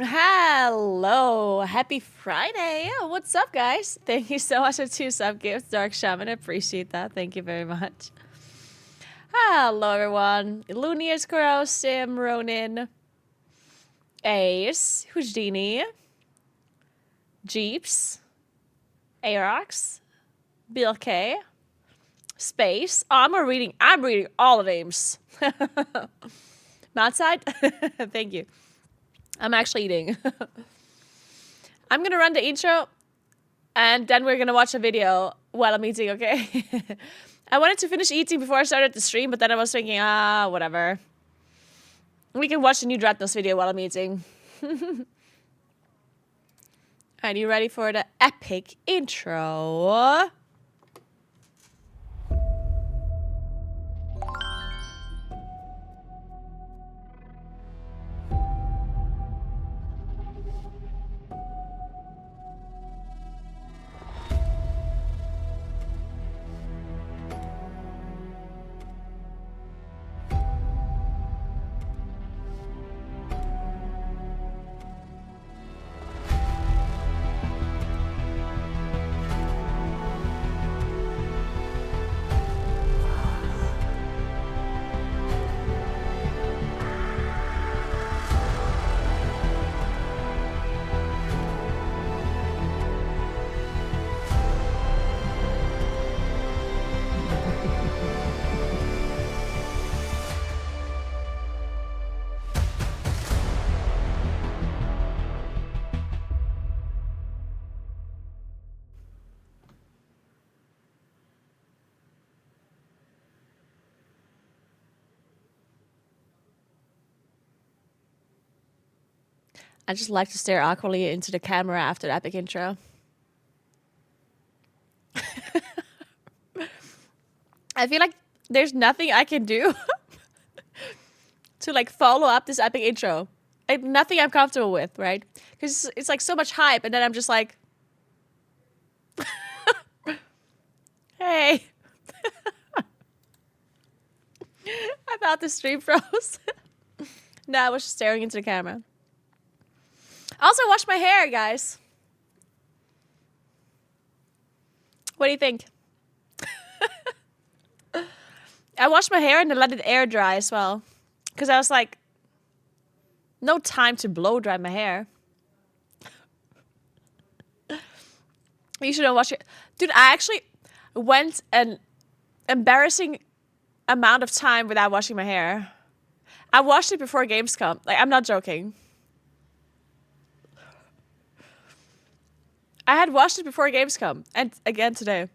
Hello, happy Friday. Oh, what's up, guys? Thank you so much for 2 sub gifts, Dark Shaman. I appreciate that. Thank you very much. Hello, everyone. Lunius, Kuro, Sim, Ronin, Ace, Houdini, Jeeps, Arox, Bill K, Space. Oh, I'm reading all the names. Madside, thank you. I'm actually eating. I'm gonna run the intro. And then we're gonna watch a video while I'm eating, okay? I wanted to finish eating before I started the stream, but then I was thinking, whatever. We can watch the new Dratnos video while I'm eating. Are you ready for the epic intro? I just like to stare awkwardly into the camera after the epic intro. I feel like there's nothing I can do to like follow up this epic intro. Like, nothing I'm comfortable with, right? Because it's like so much hype, and then I'm just like, hey. I thought the stream froze. No, I was just staring into the camera. I also washed my hair, guys. What do you think? I washed my hair and then let it air dry as well. Because I was like, no time to blow dry my hair. You shouldn't wash it. Dude, I actually went an embarrassing amount of time without washing my hair. I washed it before Gamescom. Like, I'm not joking. I had washed it before Gamescom. And again today.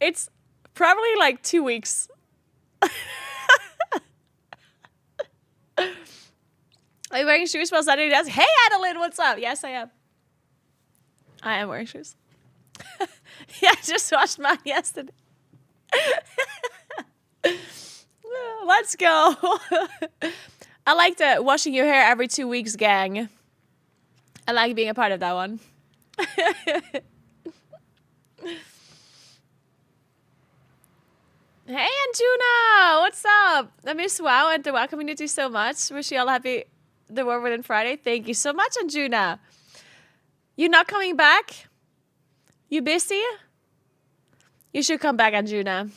It's probably like 2 weeks. Are you wearing shoes while Saturday does? Hey, Adeline, what's up? Yes, I am. I am wearing shoes. Yeah, I just washed mine yesterday. Let's go. I like the washing your hair every 2 weeks gang. I like being a part of that one. Hey, Anjuna! What's up? I miss WoW and the WoW community so much. Wish you all happy the War Within Friday. Thank you so much, Anjuna. You not coming back? You busy? You should come back, Anjuna.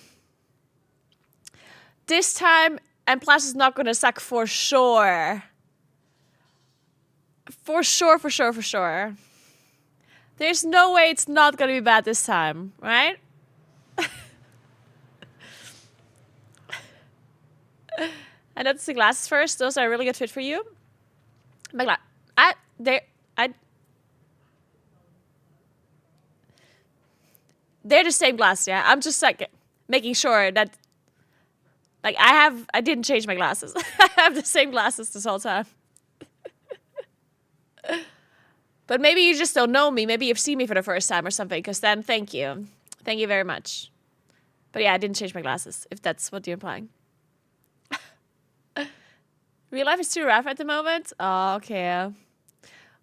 This time, and Plus is not gonna suck for sure. For sure, for sure, for sure. There's no way it's not gonna be bad this time, right? I noticed the glasses first. Those are a really good fit for you. My they're the same glass, yeah. I'm just like making sure that, like, I didn't change my glasses. I have the same glasses this whole time. But maybe you just don't know me. Maybe you've seen me for the first time or something. Because then, thank you. Thank you very much. But yeah, I didn't change my glasses, if that's what you're implying. Real life is too rough at the moment? Oh, okay.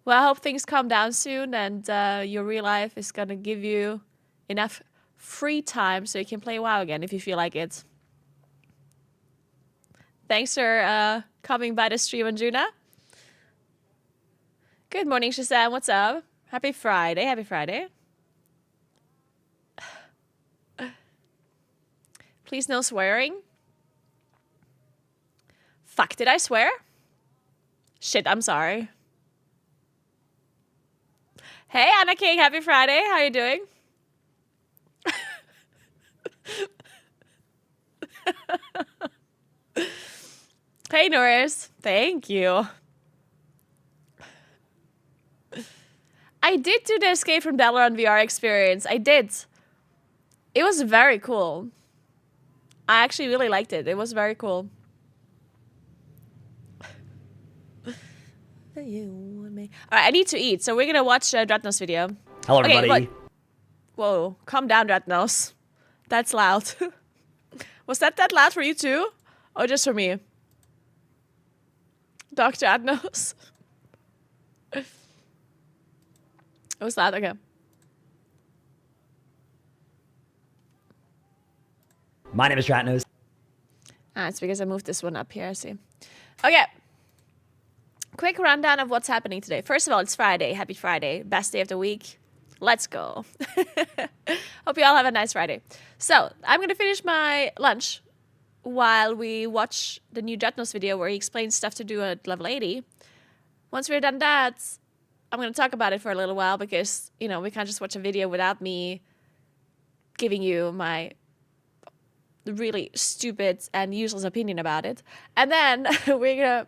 Well, I hope things calm down soon and your real life is going to give you enough free time so you can play WoW again if you feel like it. Thanks for coming by the stream, Anjuna. Good morning, Shazam. What's up? Happy Friday. Happy Friday. Please no swearing. Fuck, did I swear? Shit, I'm sorry. Hey, Anna King. Happy Friday. How you doing? Hey, Norris. Thank you. I did do the Escape from Dalaran VR experience. I did. It was very cool. I actually really liked it. It was very cool. Alright, I need to eat, so we're gonna watch Dratnos video. Hello, everybody. Okay, whoa, calm down, Dratnos. That's loud. Was that loud for you too? Or just for me? Dr. Adnos. It was loud, okay. My name is Dratnos. Ah, it's because I moved this one up here, I see. Okay. Quick rundown of what's happening today. First of all, it's Friday. Happy Friday. Best day of the week. Let's go. Hope you all have a nice Friday. So, I'm going to finish my lunch while we watch the new Dratnos video where he explains stuff to do at level 80. Once we're done that, I'm going to talk about it for a little while because, you know, we can't just watch a video without me giving you my really stupid and useless opinion about it. And then we're going to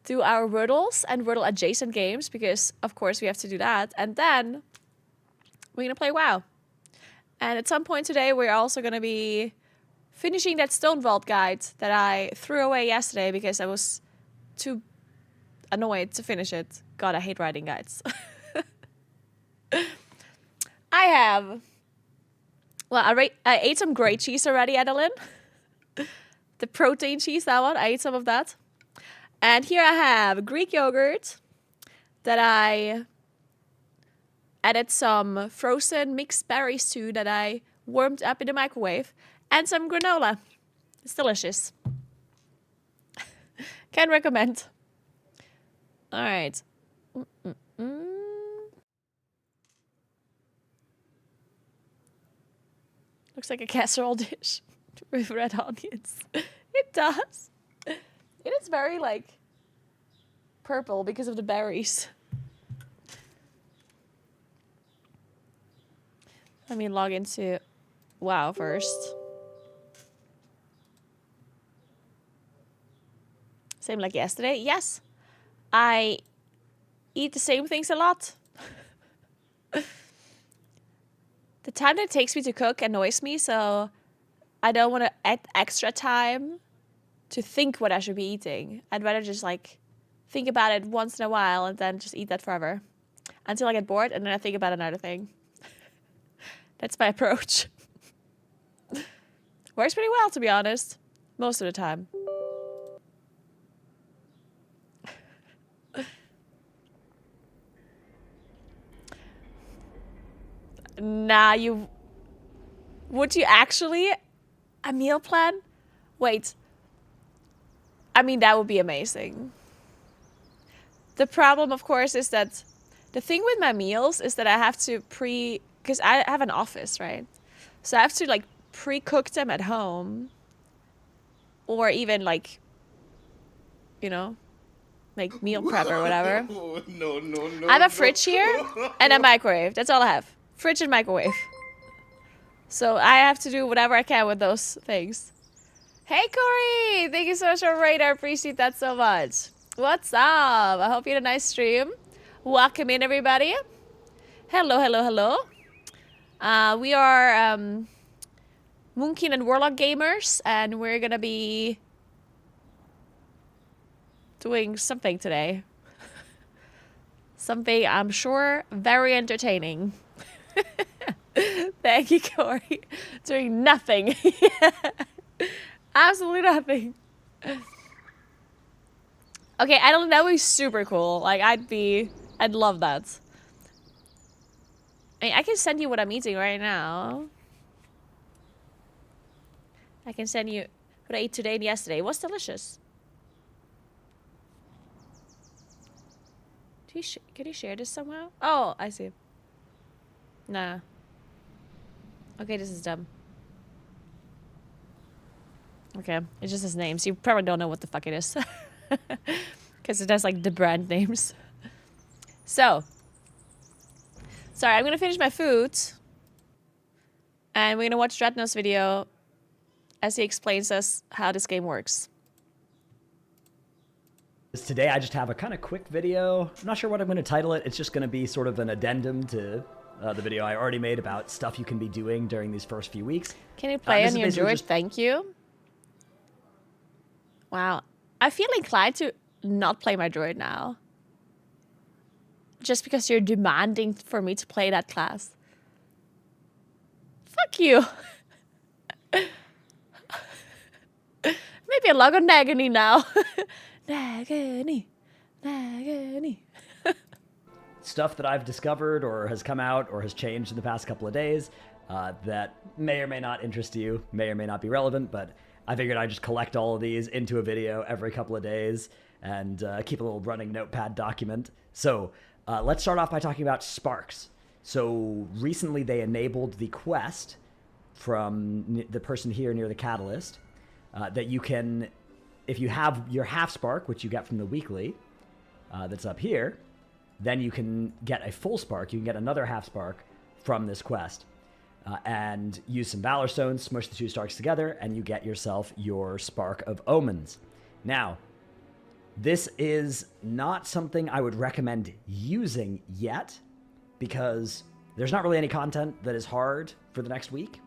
do our Wordles and Wordle adjacent games because, of course, we have to do that. And then we're going to play WoW. And at some point today, we're also going to be finishing that Stone Vault guide that I threw away yesterday because I was too annoyed to finish it. God, I hate writing guides. I ate some great cheese already, Adeline. The protein cheese, that one. I ate some of that. And here I have Greek yogurt that I added some frozen mixed berries to that I warmed up in the microwave. And some granola. It's delicious. Can recommend. All right. Looks like a casserole dish with red onions. It does. It is very, like, purple because of the berries. Let me log into WoW first. Same like yesterday. Yes, I eat the same things a lot. The time that it takes me to cook annoys me, so I don't want to add extra time to think what I should be eating. I'd rather just like think about it once in a while and then just eat that forever until I get bored and then I think about another thing. That's my approach. Works pretty well, to be honest, most of the time. Nah, would you actually? A meal plan? Wait. I mean, that would be amazing. The problem, of course, is that the thing with my meals is that I have to because I have an office, right? So I have to, like, pre-cook them at home. Or even, like, you know, make meal prep or whatever. No. I have a fridge here and a microwave. That's all I have. Fridge and microwave. So I have to do whatever I can with those things. Hey, Corey! Thank you so much for raid. I appreciate that so much. What's up? I hope you had a nice stream. Welcome in, everybody. Hello. We are Moonkin and Warlock gamers, and we're gonna be doing something today. Something I'm sure very entertaining. Thank you, Corey. Doing nothing. Absolutely nothing. Okay, I don't know. That would be super cool. Like, I'd love that. I mean, I can send you what I'm eating right now. I can send you What I ate today and yesterday. It was delicious. Can you share this somehow? Oh, I see. Nah. Okay, this is dumb. Okay, it's just his names. You probably don't know what the fuck it is. Because it has like the brand names. So. Sorry, I'm gonna finish my food. And we're gonna watch Dreadnought's video as he explains us how this game works. Today I just have a kind of quick video. I'm not sure what I'm going to title it. It's just going to be sort of an addendum to the video I already made about stuff you can be doing during these first few weeks. Can you play on your droid? Just... Thank you. Wow. I feel inclined to not play my droid now. Just because you're demanding for me to play that class. Fuck you. Maybe a log on Nagany now. Nagany. Stuff that I've discovered or has come out or has changed in the past couple of days that may or may not interest you, may or may not be relevant, but I figured I'd just collect all of these into a video every couple of days and keep a little running notepad document. So let's start off by talking about sparks. So recently they enabled the quest from the person here near the catalyst that you can, if you have your half spark, which you get from the weekly, that's up here, then you can get a full spark. You can get another half spark from this quest and use some Valor Stones, smush the two sparks together, and you get yourself your Spark of Omens. Now, this is not something I would recommend using yet because there's not really any content that is hard for the next week.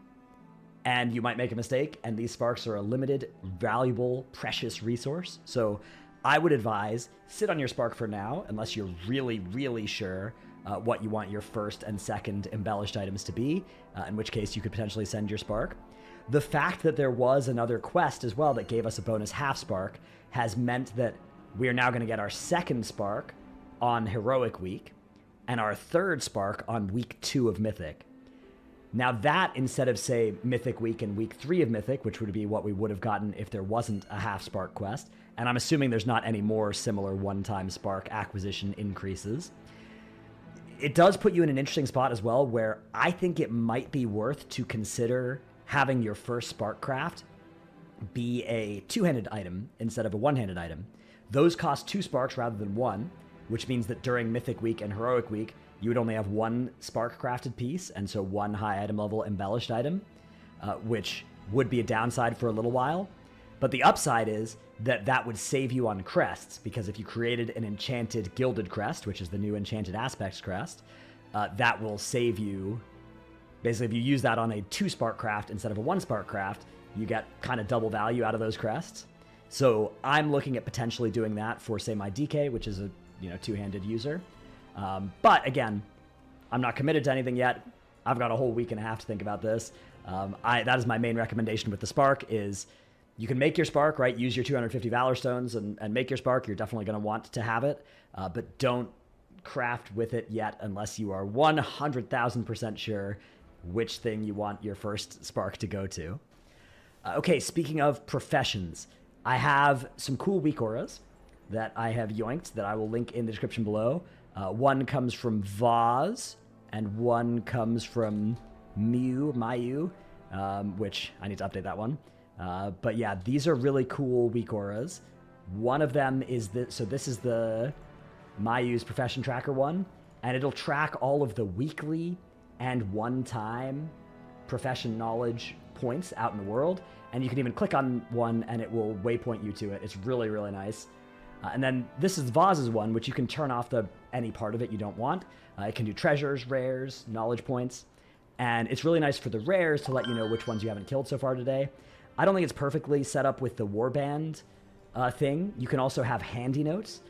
And you might make a mistake, and these sparks are a limited, valuable, precious resource. So I would advise sit on your spark for now, unless you're really, really sure what you want your first and second embellished items to be, in which case you could potentially send your spark. The fact that there was another quest as well that gave us a bonus half spark has meant that we are now going to get our second spark on Heroic Week, and our third spark on Week 2 of Mythic. Now that, instead of, say, Mythic Week and Week 3 of Mythic, which would be what we would have gotten if there wasn't a half spark quest, and I'm assuming there's not any more similar one-time spark acquisition increases, it does put you in an interesting spot as well, where I think it might be worth to consider having your first spark craft be a two-handed item instead of a one-handed item. Those cost 2 sparks rather than 1, which means that during Mythic Week and Heroic Week, you would only have 1 spark crafted piece, and so 1 high item level embellished item, which would be a downside for a little while. But the upside is that that would save you on crests, because if you created an enchanted gilded crest, which is the new enchanted aspects crest, that will save you. Basically, if you use that on a 2 spark craft instead of a 1 spark craft, you get kind of double value out of those crests. So I'm looking at potentially doing that for, say, my DK, which is a two-handed user. But again, I'm not committed to anything yet. I've got a whole week and a half to think about this. That is my main recommendation with the Spark is you can make your Spark, right? Use your 250 Valor Stones and make your Spark. You're definitely going to want to have it, but don't craft with it yet unless you are 100,000% sure which thing you want your first Spark to go to. Okay, speaking of professions, I have some cool weak auras that I have yoinked that I will link in the description below. One comes from VODs, and one comes from Mayu, which I need to update that one. But yeah, these are really cool weak auras. One of them is so this is the Mayu's Profession Tracker one, and it'll track all of the weekly and one-time profession knowledge points out in the world, and you can even click on one and it will waypoint you to it. It's really, really nice. And then this is Vaz's one, which you can turn off any part of it you don't want. It can do treasures, rares, knowledge points, and it's really nice for the rares to let you know which ones you haven't killed so far today. I don't think it's perfectly set up with the warband thing. You can also have handy notes.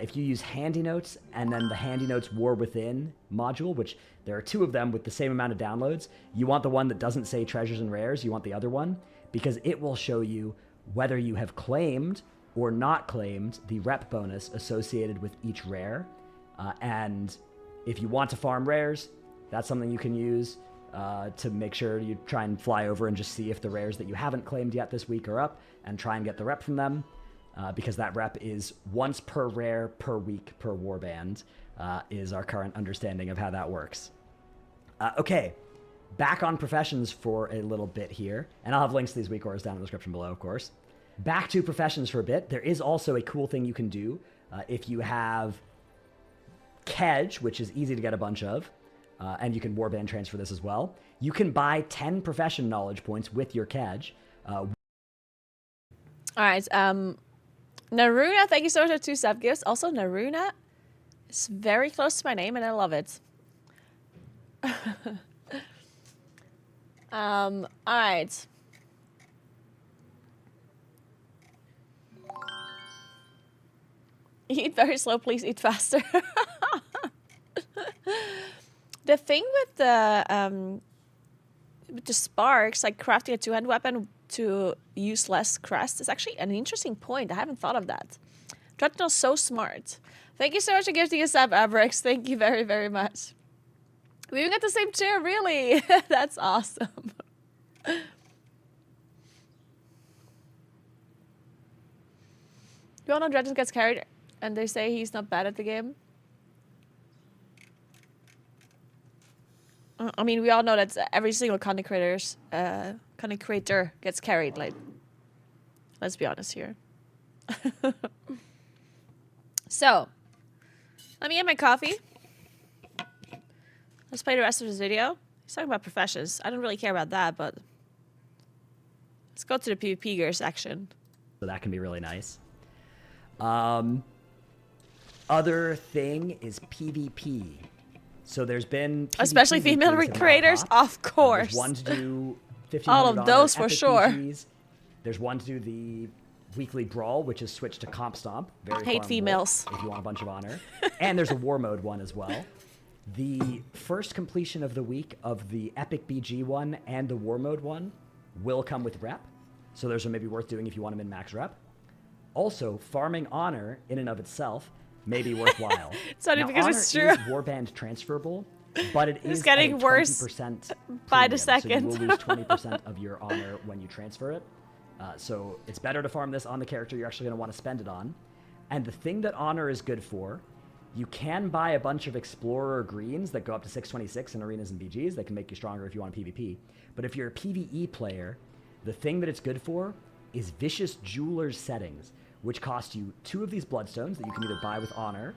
If you use handy notes and then the handy notes war within module, which there are 2 of them with the same amount of downloads, you want the one that doesn't say treasures and rares. You want the other one because it will show you whether you have claimed or not claimed the rep bonus associated with each rare. And if you want to farm rares, that's something you can use. to make sure you try and fly over and just see if the rares that you haven't claimed yet this week are up, and try and get the rep from them, because that rep is once per rare per week per warband, is our current understanding of how that works. Okay, back on professions for a little bit here, and I'll have links to these week orders down in the description below, of course. Back to professions for a bit. There is also a cool thing you can do if you have Kedge, which is easy to get a bunch of, and you can warband transfer this as well. You can buy 10 profession knowledge points with your Kedge. All right, Naguura, thank you so much for 2 sub gifts. Also, Naguura is very close to my name, and I love it. All right. Eat very slow, please eat faster. The thing with the sparks, like crafting a 2-hand weapon to use less crest, is actually an interesting point. I haven't thought of that. Dreadnought's so smart. Thank you so much for gifting us up, Abrix. Thank you very, very much. We even got the same chair, really. That's awesome. You all know Dreadnought gets carried, and they say he's not bad at the game. I mean, we all know that every single content creator gets carried. Like, let's be honest here. So, let me get my coffee. Let's play the rest of this video. He's talking about professions. I don't really care about that, but let's go to the PvP gear section. So that can be really nice. Other thing is PvP. So there's been PvP especially female creators, of course. There's one to do 1500 all of those for epic sure. PGs. There's one to do the weekly brawl, which is switched to comp stomp. Very hate females. If you want a bunch of honor. And there's a war mode one as well. The first completion of the week of the epic BG one and the war mode one will come with rep. So those are maybe worth doing if you want to min-max rep. Also, farming honor in and of itself may be worthwhile. It's not even because it's true. Honor is warband transferable, but it is getting worse 20% by the premium, second. So you will lose 20% of your honor when you transfer it. So it's better to farm this on the character you're actually going to want to spend it on. And the thing that honor is good for, you can buy a bunch of explorer greens that go up to 626 in arenas and BGs. That can make you stronger if you want a PvP. But if you're a PvE player, the thing that it's good for is vicious jeweler's settings, which cost you 2 of these bloodstones that you can either buy with honor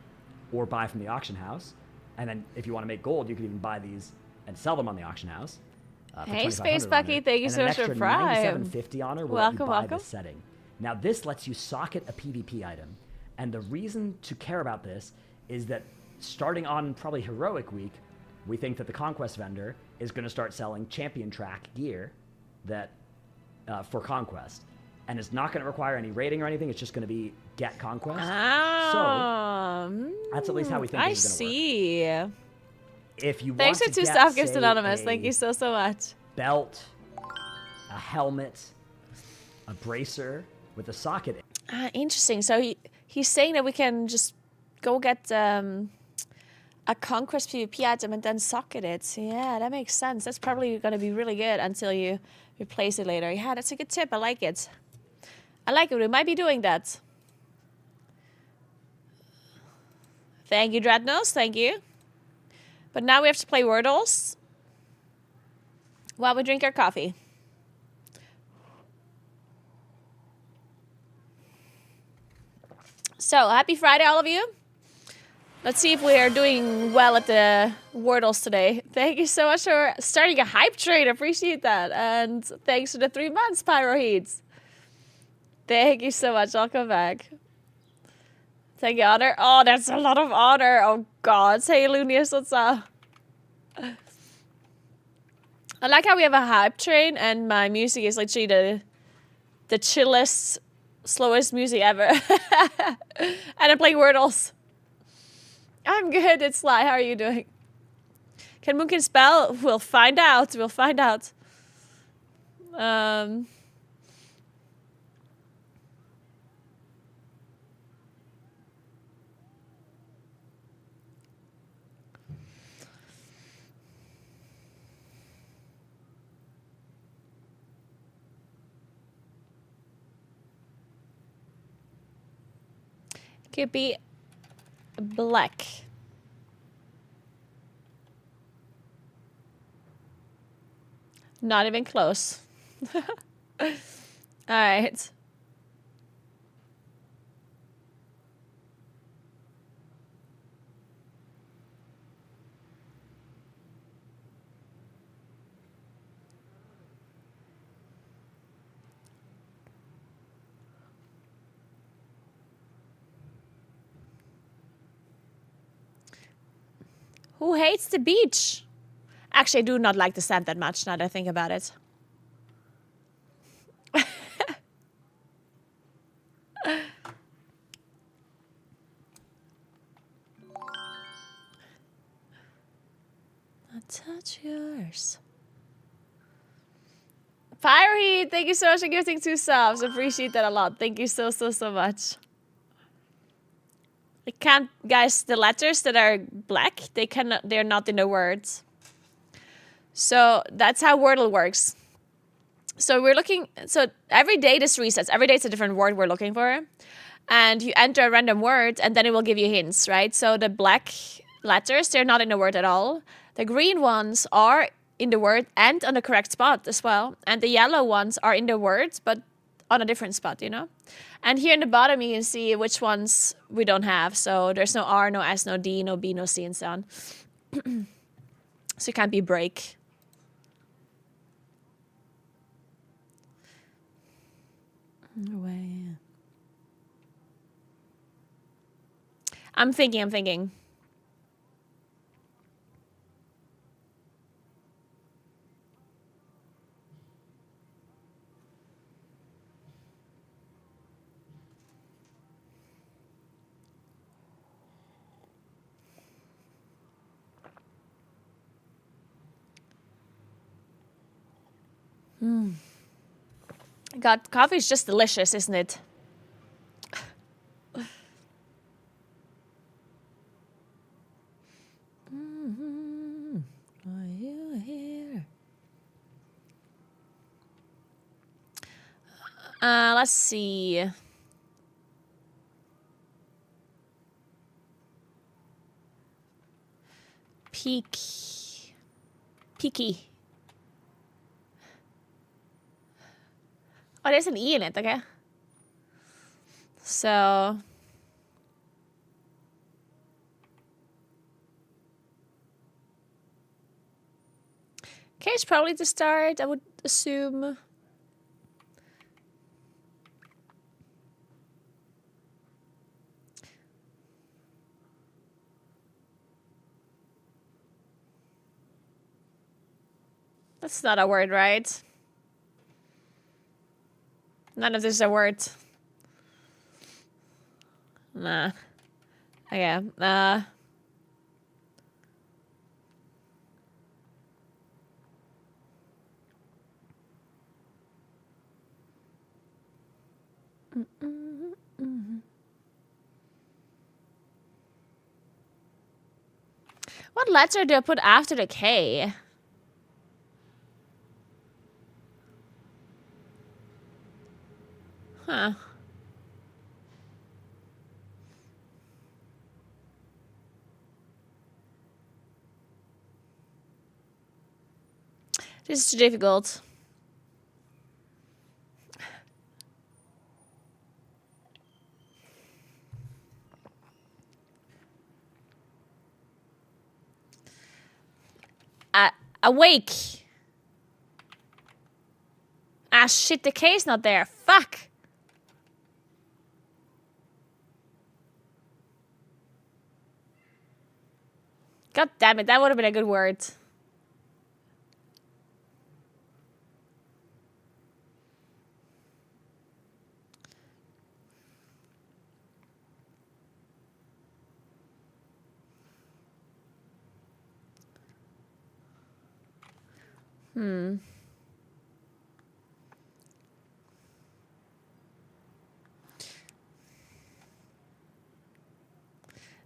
or buy from the auction house. And then if you want to make gold, you can even buy these and sell them on the auction house. Hey, Space Bucky, thank you so much for Prime. 9750 honor will welcome, let you buy welcome. this setting. Now this lets you socket a PvP item. And the reason to care about this is that starting on probably Heroic Week, we think that the Conquest vendor is going to start selling champion track gear that for Conquest. And it's not going to require any rating or anything. It's just going to be get Conquest. So that's at least how we think this is going to work. I see. If you Thanks want for to 2 get, staff gifts, say, Anonymous. Thank you so, so much. Belt, a helmet, a bracer with a socket. Interesting. So he's saying that we can just go get a Conquest PvP item and then socket it. Yeah, that makes sense. That's probably going to be really good until you replace it later. Yeah, that's a good tip. I like it. I like it. We might be doing that. Thank you, Dreadnoughts. Thank you. But now we have to play Wordles while we drink our coffee. So, happy Friday, all of you. Let's see if we are doing well at the Wordles today. Thank you so much for starting a hype train. Appreciate that. And thanks for the 3 months, Pyroheats. Thank you so much. I'll come back. Thank you, honor. Oh, that's a lot of honor. Oh, God. Hey, Lunius, what's up? I like how we have a hype train and my music is literally the chillest, slowest music ever. And I'm playing Wordles. I'm good. It's Sly. How are you doing? Can Moonkin spell? We'll find out. We'll find out. Could be black. Not even close. All right. Who hates the beach? Actually, I do not like the sand that much now that I think about it. I'll touch yours. Fire Heat, thank you so much for gifting 2 subs. Appreciate that a lot. Thank you so much. I can't, guys, the letters that are black, they're not in the words. So that's how Wordle works. So every day this resets. Every day it's a different word we're looking for. And you enter a random word and then it will give you hints, right? So the black letters, they're not in the word at all. The green ones are in the word and on the correct spot as well. And the yellow ones are in the words, but on a different spot, you know? And here in the bottom, you can see which ones we don't have. So there's no R, no S, no D, no B, no C, and so on. So it can't be break. Way. I'm thinking. God, coffee is just delicious, isn't it? Are you here? Let's see. Peaky. Oh, there's an E in it, okay. So okay, it's probably the start, I would assume. That's not a word, right? None of this is a word. Nah. Okay. What letter do I put after the K? Huh. This is too difficult. Awake. Ah, shit, the K is not there. Fuck. God damn it, that would have been a good word.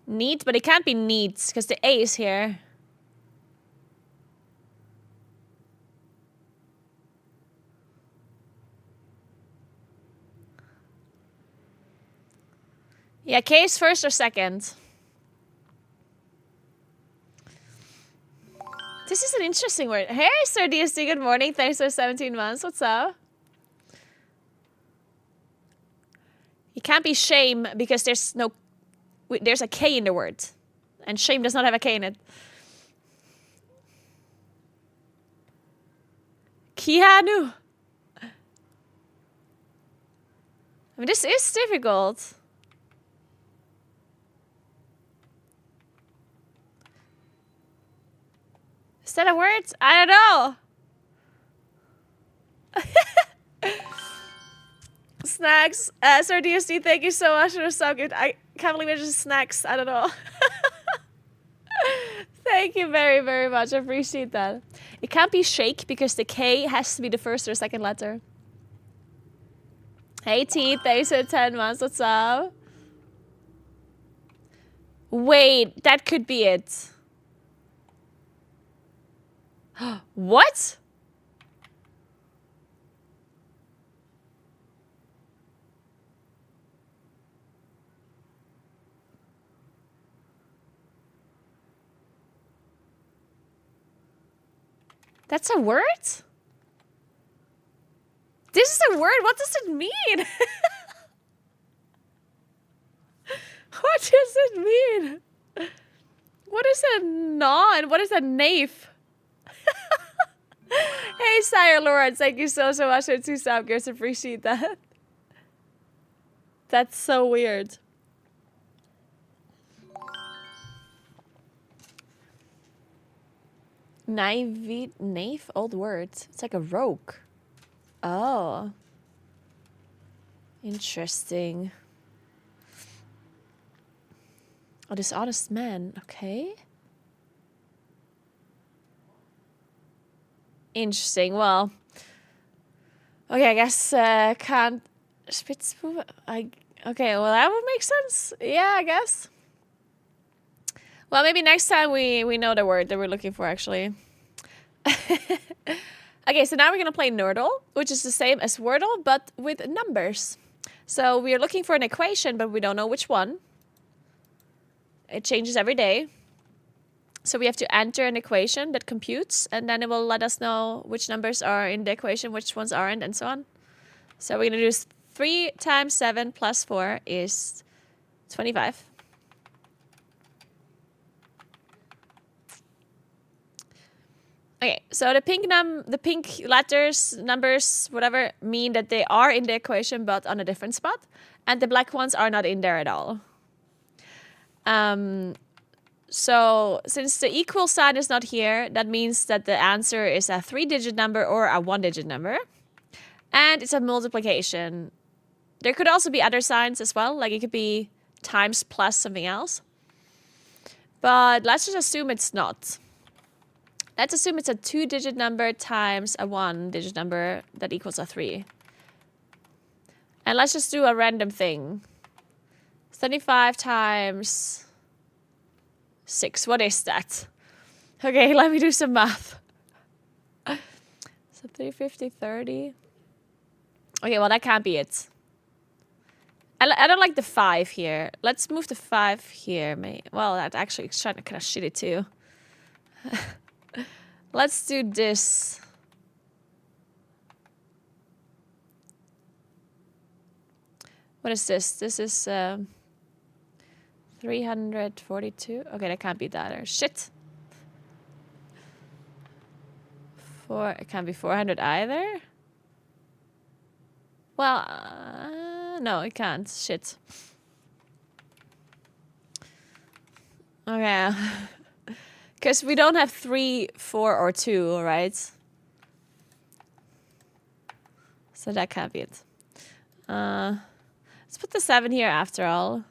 Neat, but it can't be neat because the A is here. Yeah, K is first or second. This is an interesting word. Hey, Sir DSD, good morning. Thanks for 17 months. What's up? It can't be shame because there's a K in the word. And shame does not have a K in it. Keanu. I mean, this is difficult. Is that a word? I don't know. Snacks. Sir DSD, thank you so much for the sub gift. I can't believe it's just snacks. I don't know. Thank you very, very much. I appreciate that. It can't be shake because the K has to be the first or second letter. Hey T, thanks for 10 months. What's up? Wait, that could be it. What? That's a word? This is a word? What does it mean? What does it mean? What is a non? What is a naif? Hey, Sire Lord, thank you so much for 2 sub gifts. Appreciate that. That's so weird. Naif, old words. It's like a rogue. Oh. Interesting. Oh, dishonest man. Okay. Interesting. Well. Okay, I guess can't Spitzbuben. Okay, well that would make sense. Yeah, I guess. Well, maybe next time we know the word that we're looking for actually. Okay, so now we're gonna play Nerdle, which is the same as Wordle, but with numbers. So we are looking for an equation, but we don't know which one. It changes every day. So we have to enter an equation that computes, and then it will let us know which numbers are in the equation, which ones aren't, and so on. So we're gonna do 3 times 7 plus 4 is 25. Okay, so the pink letters, numbers, whatever, mean that they are in the equation but on a different spot, and the black ones are not in there at all. So since the equal sign is not here, that means that the answer is a 3-digit number or a 1-digit number, and it's a multiplication. There could also be other signs as well, like it could be times plus something else. But let's just assume it's not. Let's assume it's a 2-digit number times a 1-digit number that equals a 3. And let's just do a random thing. 75 times 6. What is that? Okay, let me do some math. So 350, 30. Okay, well, that can't be it. I don't like the 5 here. Let's move the 5 here. Well, that actually is kind of shitty too. Let's do this. What is this? This is 342. Okay, that can't be that. Or shit. It can't be 400 either. Well, no, it can't. Shit. Okay. Because we don't have 3, 4, or 2, right? So that can't be it. Let's put the 7 here after all.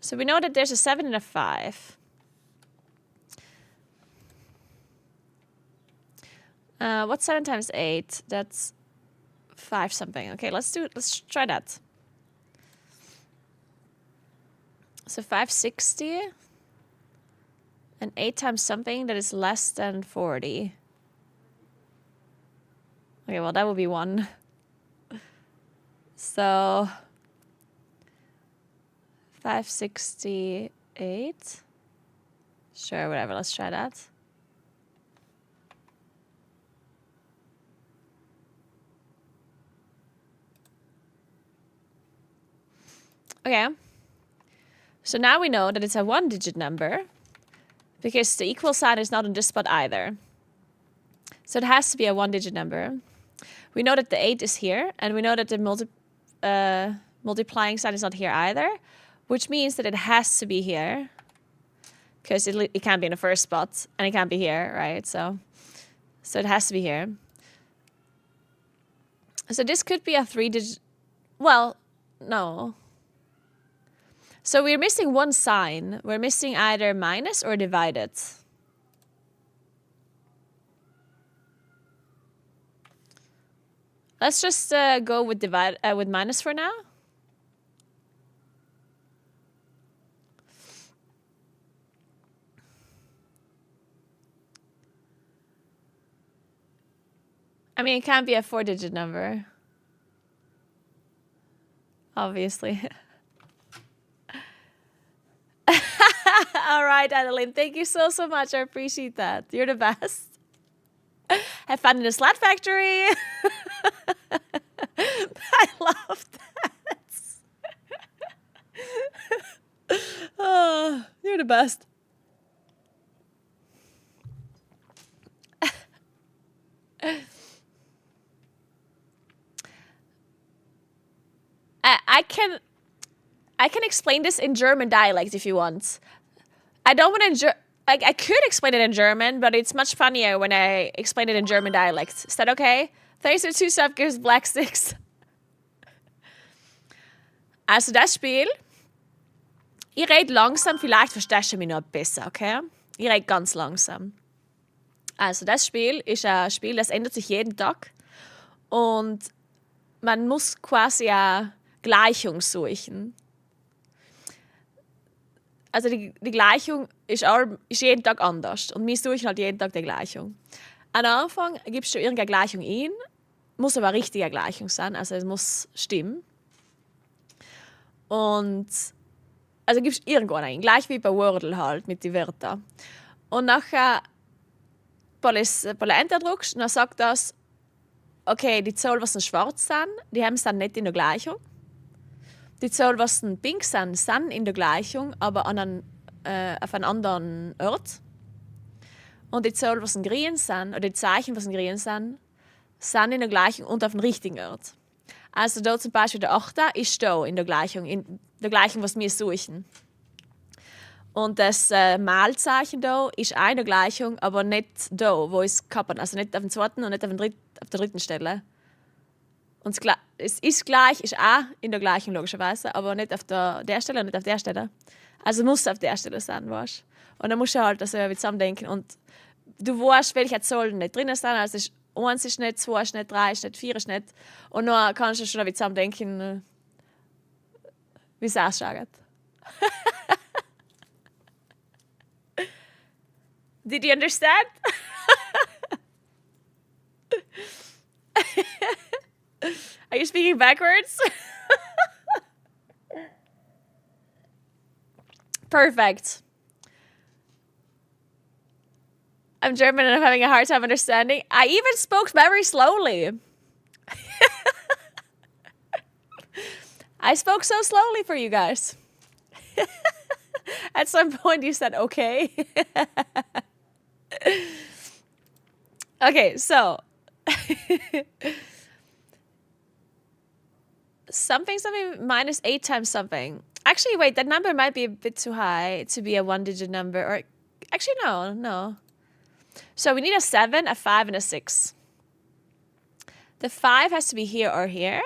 So we know that there's a 7 and a 5. What's 7 times 8? That's 5 something. Okay, let's try that. So 560 and 8 times something that is less than 40. Okay, well, that would be 1. So 568. Sure, whatever. Let's try that. Okay. So now we know that it's a one-digit number because the equal sign is not on this spot either. So it has to be a one-digit number. We know that the 8 is here, and we know that the multiplying sign is not here either, which means that it has to be here because it can't be in the first spot, and it can't be here, right? So it has to be here. So this could be a 3-digit... Well, no. So we're missing one sign. We're missing either minus or divided. Let's just go with with minus for now. I mean, it can't be a 4-digit number. Obviously. All right, Adeline. Thank you so much. I appreciate that. You're the best. Have fun in the slat factory. I love that. Oh, you're the best. I can explain this in German dialect if you want. I don't want to... I could explain it in German, but it's much funnier when I explain it in German dialect. Is that okay? Thanks for 2 subgives, Black Sticks. Also das Spiel... Ich rede langsam, vielleicht verstehst du mich noch besser, okay? Ich rede ganz langsam. Also das Spiel ist ein Spiel, das ändert sich jeden Tag. Und man muss quasi eine Gleichung suchen. Also die Gleichung ist jeden Tag anders. Und wir suchen halt jeden Tag die Gleichung. Am Anfang gibst du irgendeine Gleichung ein, muss aber eine richtige Gleichung sein, also es muss stimmen. Und also gibst du irgendwo ein, gleich wie bei Wordle halt mit den Wörtern. Und nachher, wenn du Enter drückst, dann sagt das, okay, die Zahlen, die schwarz sind, die haben es dann nicht in der Gleichung. Die Zahlen, die pink sind in der Gleichung, aber auf einem anderen Ort. Und die Zahlen, die grün sind, oder die Zeichen, die grün sind in der Gleichung und auf dem richtigen Ort. Also da zum Beispiel der 8. ist da in der Gleichung, was wir suchen. Und das Malzeichen da ist auch in der Gleichung, aber nicht da, wo es kappen. Also nicht auf dem 2. und nicht auf der 3. Stelle. Und es ist gleich, ist auch in der Gleichung logischerweise, aber nicht auf der Stelle und nicht auf der Stelle. Also muss es auf der Stelle sein, weißt du? Und dann musst du halt also zusammendenken. Und du weißt, welche Zahlen nicht drin sind. Also 1 ist nicht, 2 ist nicht, 3 ist nicht, 4 ist nicht. Und dann kannst du schon zusammendenken, wie es ausschaut. Did you understand? Are you speaking backwards? Perfect. I'm German and I'm having a hard time understanding. I even spoke very slowly. I spoke so slowly for you guys. At some point you said okay. Okay, so something minus 8 times something. Actually, wait, that number might be a bit too high to be a 1-digit number. Or actually, no. So we need a 7, a 5, and a 6. The 5 has to be here or here.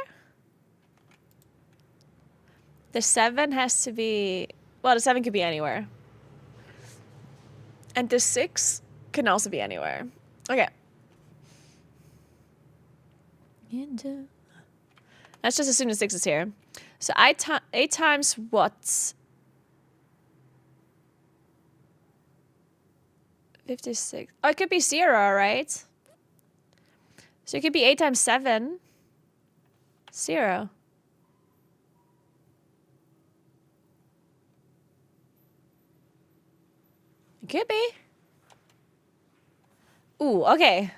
The 7 has to be... Well, the 7 could be anywhere. And the 6 can also be anywhere. Okay. Let's just assume the 6 is here. So 8 times what? 56. Oh, it could be 0, right? So it could be 8 times 7. 0. It could be. Ooh, okay.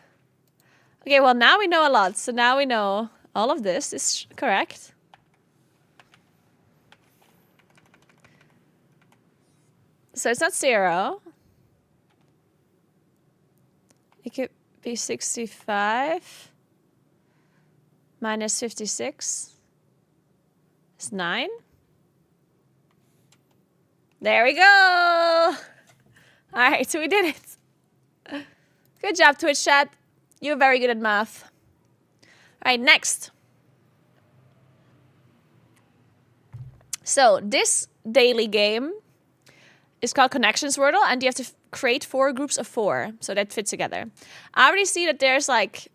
Okay, well, now we know a lot. So now we know all of this is correct. So it's not 0. It could be 65 minus 56 is 9. There we go. All right, so we did it. Good job, Twitch chat. You're very good at math. All right, next. So this daily game is called Connections Wordle, and you have to create 4 groups of 4, so that fits together. I already see that there's like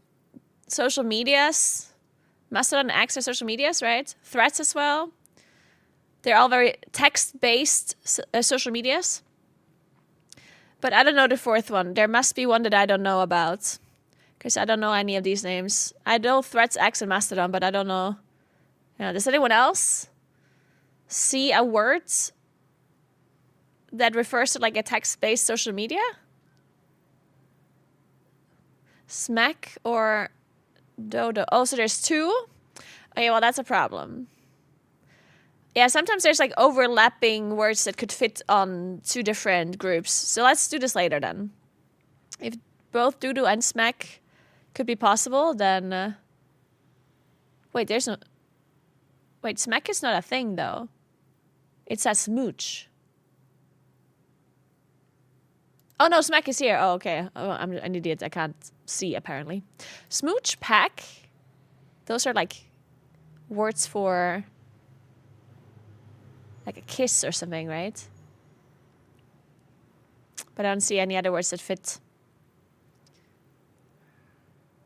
social medias, Mastodon and X are social medias, right? Threads as well. They're all very text-based social medias. But I don't know the 4th one. There must be one that I don't know about, because I don't know any of these names. I know Threads, X, and Mastodon, but I don't know. Yeah, does anyone else see a word that refers to like a text-based social media? Smack or dodo? Oh, so there's 2? Okay, well, that's a problem. Yeah, sometimes there's like overlapping words that could fit on 2 different groups. So let's do this later then. If both doodoo and smack could be possible, then... Wait, there's no... Wait, smack is not a thing, though. It says smooch. Oh, no, smack is here. Oh, okay. Oh, I'm an idiot. I can't see, apparently. Smooch, pack. Those are like words for like a kiss or something, right? But I don't see any other words that fit.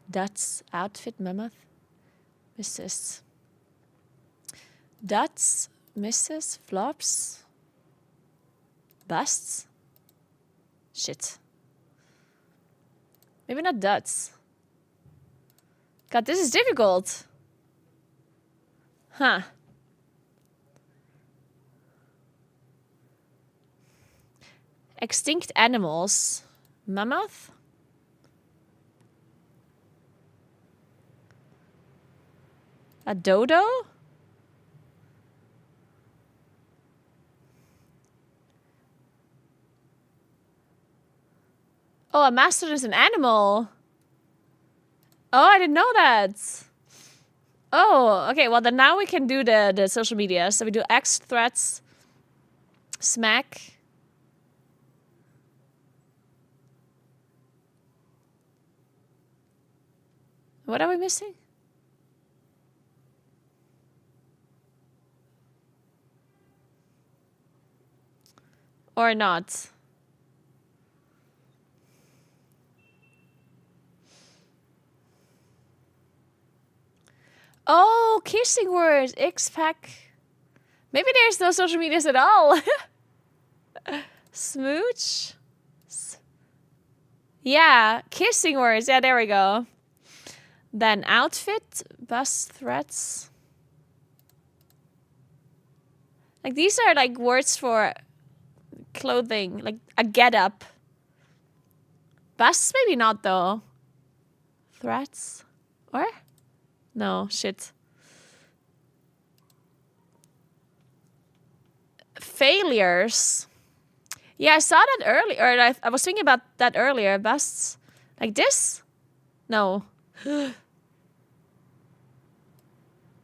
Duts, outfit, mammoth, Mrs. Duts, Mrs. Flops, busts. Shit. Maybe not duts. God, this is difficult. Huh. Extinct animals. Mammoth? A dodo? Oh, a mastodon is an animal. Oh, I didn't know that. Oh, okay. Well, then now we can do the social media. So we do X, Threads, Smack. What are we missing? Or not? Oh, kissing words. X-Pack. Maybe there's no social medias at all. Smooch. Yeah, kissing words. Yeah, there we go. Then outfit, bus, threats. Like these are like words for clothing, like a get-up. Bus, maybe not though. Threats? Or? No, shit. Failures. Yeah, I saw that earlier. Or I was thinking about that earlier. Busts. Like this? No.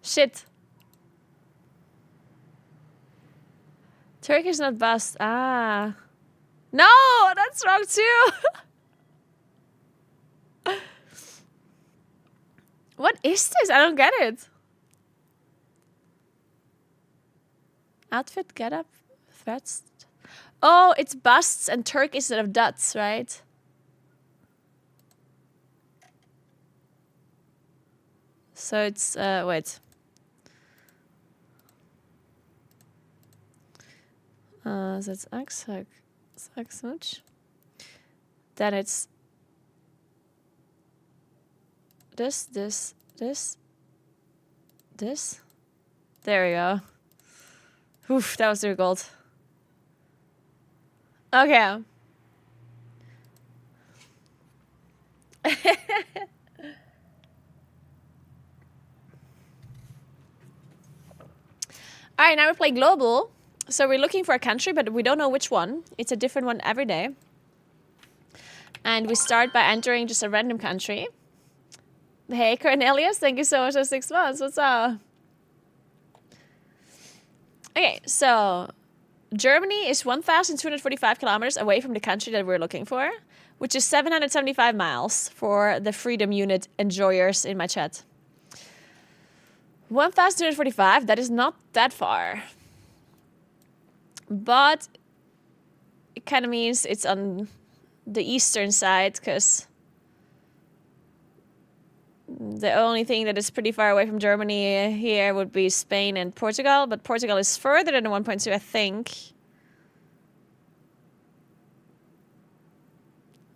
Shit. Turkish not bust. Ah. No, that's wrong too. What is this? I don't get it. Outfit, get up, threats. Oh, it's busts and Turk instead of duts, right? So it's, wait. So it's X, smooch. Then it's this. There we go. Oof, that was difficult. Okay. All right, now we're playing global. So we're looking for a country, but we don't know which one. It's a different one every day. And we start by entering just a random country. Hey, Cornelius, thank you so much for 6 months. What's up? Okay, so Germany is 1,245 kilometers away from the country that we're looking for, which is 775 miles for the Freedom Unit enjoyers in my chat. 1,245, that is not that far. But it kind of means it's on the eastern side, because the only thing that is pretty far away from Germany here would be Spain and Portugal, but Portugal is further than the 1.2, I think.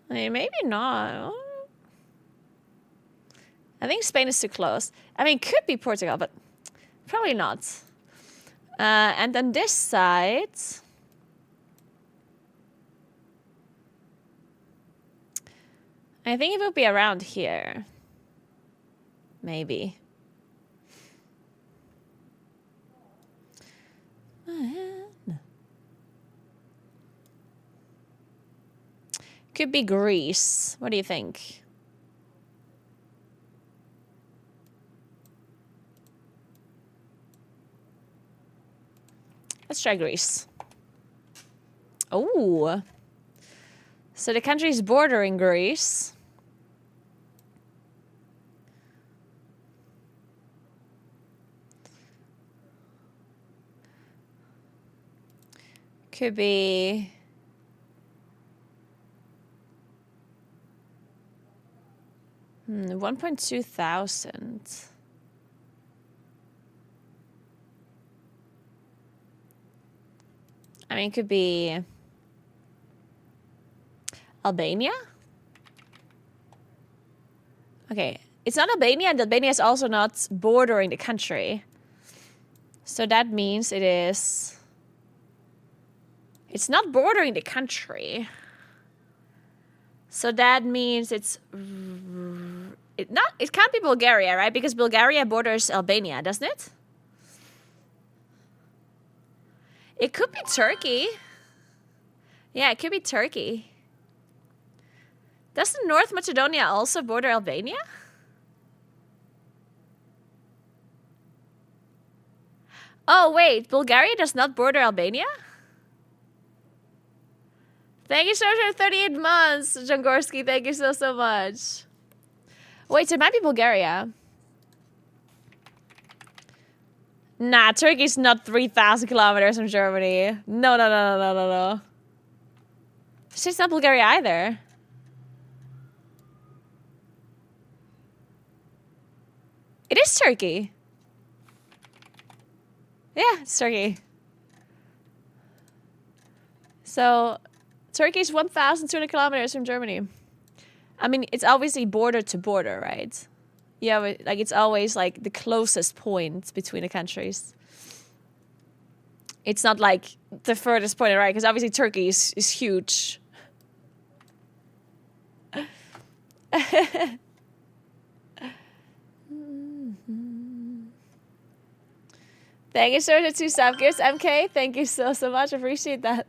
I mean, maybe not. I think Spain is too close. I mean, could be Portugal, but probably not. And then this side, I think it will be around here. Maybe. Could be Greece. What do you think? Let's try Greece. Oh. So the country is bordering Greece. Could be... 1.2 thousand. I mean, it could be Albania? Okay, it's not Albania, and Albania is also not bordering the country. So that means it is... It's not bordering the country. So that means it's... It can't be Bulgaria, right? Because Bulgaria borders Albania, doesn't it? It could be Turkey. Yeah, it could be Turkey. Doesn't North Macedonia also border Albania? Oh, wait. Bulgaria does not border Albania? Thank you so much for 38 months, Jangorski. Thank you so much. Wait, so it might be Bulgaria. Nah, Turkey's not 3,000 kilometers from Germany. No. It's not Bulgaria either. It is Turkey. Yeah, it's Turkey. So, Turkey is 1,200 kilometers from Germany. I mean, it's obviously border to border, right? Yeah, like it's always like the closest point between the countries. It's not like the furthest point, right? Because obviously Turkey is huge. Thank you so much for 2 sub gifts, MK. Thank you so much. I appreciate that.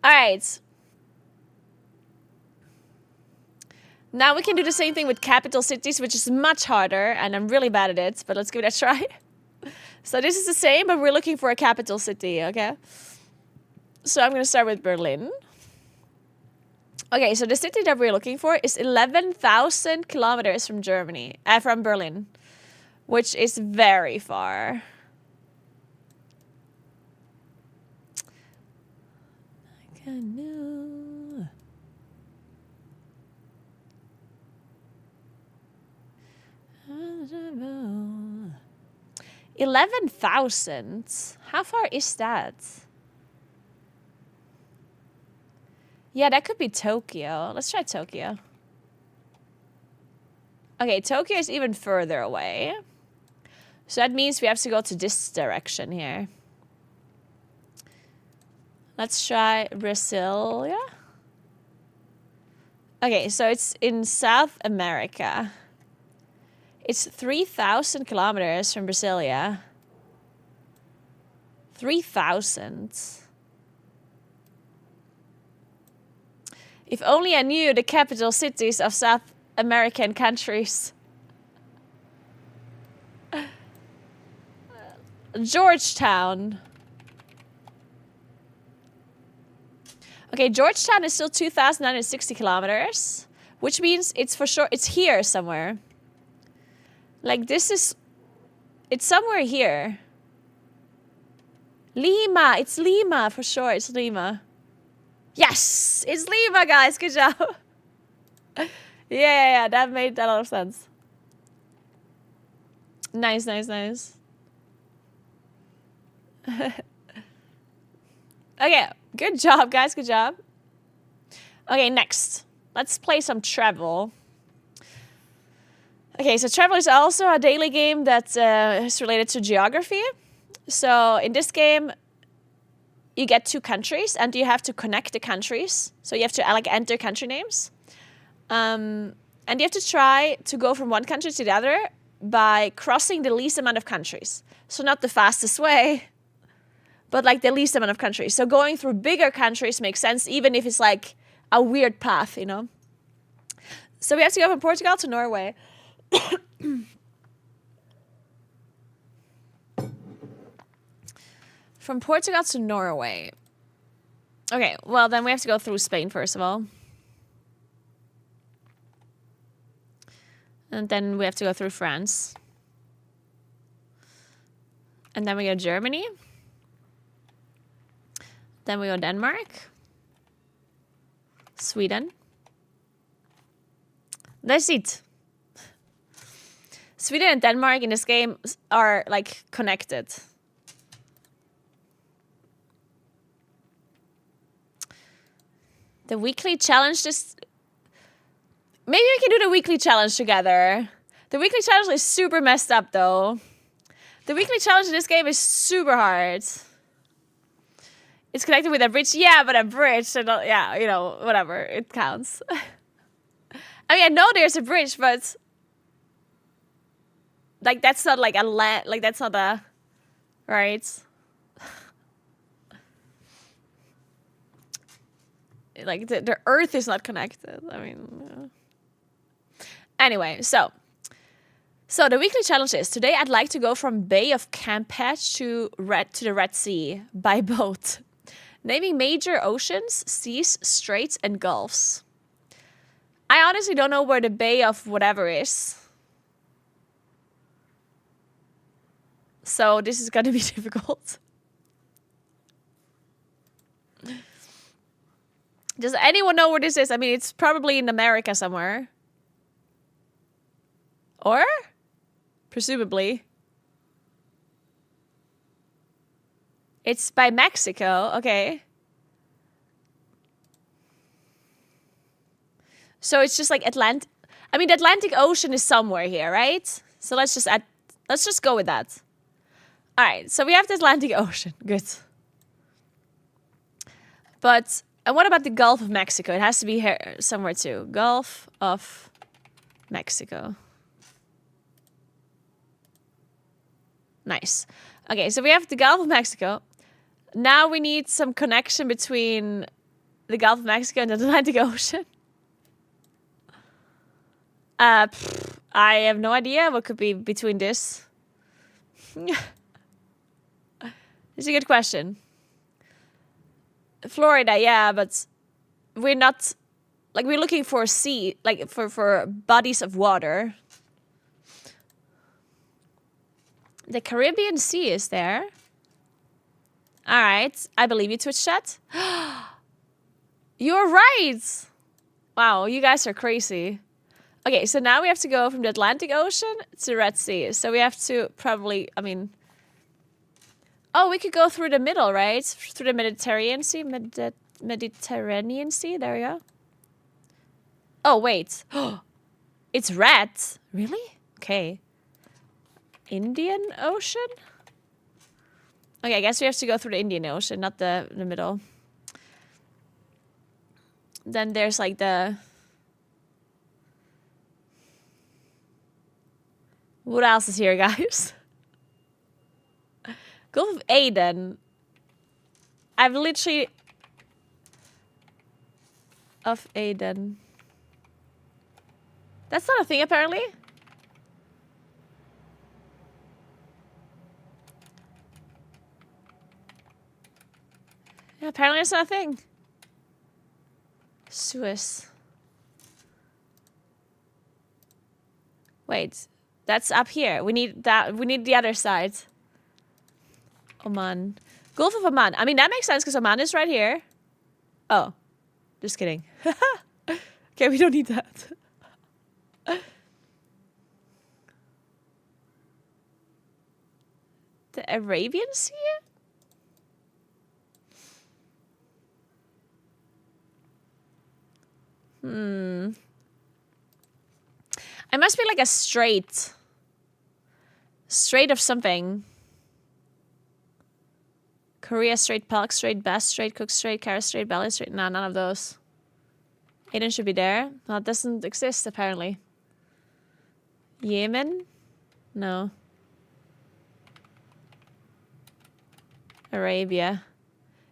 All right. Now we can do the same thing with capital cities, which is much harder, and I'm really bad at it, but let's give it a try. So this is the same, but we're looking for a capital city, okay? So I'm going to start with Berlin. Okay, so the city that we're looking for is 11,000 kilometers from from Berlin, which is very far. I know. 11,000? How far is that? Yeah, that could be Tokyo. Let's try Tokyo. Okay, Tokyo is even further away. So that means we have to go to this direction here. Let's try Brasilia. Okay, so it's in South America. It's 3,000 kilometers from Brasilia. 3,000. If only I knew the capital cities of South American countries. Georgetown. Okay, Georgetown is still 2,960 kilometers, which means it's for sure, it's here somewhere. Like this is, it's somewhere here. Lima, it's Lima for sure, it's Lima. Yes, it's Lima, guys, good job. Yeah, that made a lot of sense. Nice. Okay, good job, guys. Good job. Okay, next. Let's play some travel. Okay, so travel is also a daily game that is related to geography. So in this game, you get 2 countries and you have to connect the countries. So you have to like enter country names. And you have to try to go from one country to the other by crossing the least amount of countries. So not the fastest way, but like the least amount of countries. So going through bigger countries makes sense, even if it's like a weird path, you know? So we have to go from Portugal to Norway. From Portugal to Norway. Okay, well then we have to go through Spain first of all. And then we have to go through France. And then we go Germany. Then we go Denmark. Sweden. That's it. Sweden and Denmark in this game are like connected. The weekly challenge is... Maybe we can do the weekly challenge together. The weekly challenge is super messed up though. The weekly challenge in this game is super hard. It's connected with a bridge. Yeah, but a bridge. So not, yeah, you know, whatever. It counts. I mean, I know there's a bridge, but... Like, that's not like a land... Like, that's not a... Right? Like, the earth is not connected. I mean... Yeah. Anyway, so the weekly challenge is, today I'd like to go from Bay of Campeche to the Red Sea by boat. Naming major oceans, seas, straits, and gulfs. I honestly don't know where the Bay of whatever is. So this is gonna be difficult. Does anyone know where this is? I mean, it's probably in America somewhere. Or? Presumably. It's by Mexico. Okay. So it's just like Atlantic. I mean, the Atlantic Ocean is somewhere here, right? So let's just go with that. All right. So we have the Atlantic Ocean. Good. But, and what about the Gulf of Mexico? It has to be here somewhere too. Gulf of Mexico. Nice. Okay, so we have the Gulf of Mexico. Now we need some connection between the Gulf of Mexico and the Atlantic Ocean. I have no idea what could be between this. It's a good question. Florida, yeah, but we're not... Like, we're looking for sea, like, for bodies of water. The Caribbean Sea is there. All right. I believe you, Twitch chat. You're right. Wow, you guys are crazy. Okay, so now we have to go from the Atlantic Ocean to the Red Sea. So we have to probably, I mean... Oh, we could go through the middle, right? Through the Mediterranean Sea. Mediterranean Sea, there we go. Oh, wait. It's red. Really? Okay. Indian Ocean? Okay, I guess we have to go through the Indian Ocean, not the middle. Then there's like the What else is here, guys? Gulf of Aden. I've literally... Of Aden. That's not a thing, apparently. Yeah, apparently it's not a thing. Suez. Wait, that's up here. We need that. We need the other side. Oman. Gulf of Oman. I mean, that makes sense because Oman is right here. Oh, just kidding. Okay, we don't need that. The Arabian Sea? It must be like a strait. Strait of something. Korea Strait, Palk Strait, Bass Strait, Cook Strait, Kara Strait, Bali Strait. Nah, none of those. Aden should be there. Well, it doesn't exist, apparently. Yemen? No. Arabia.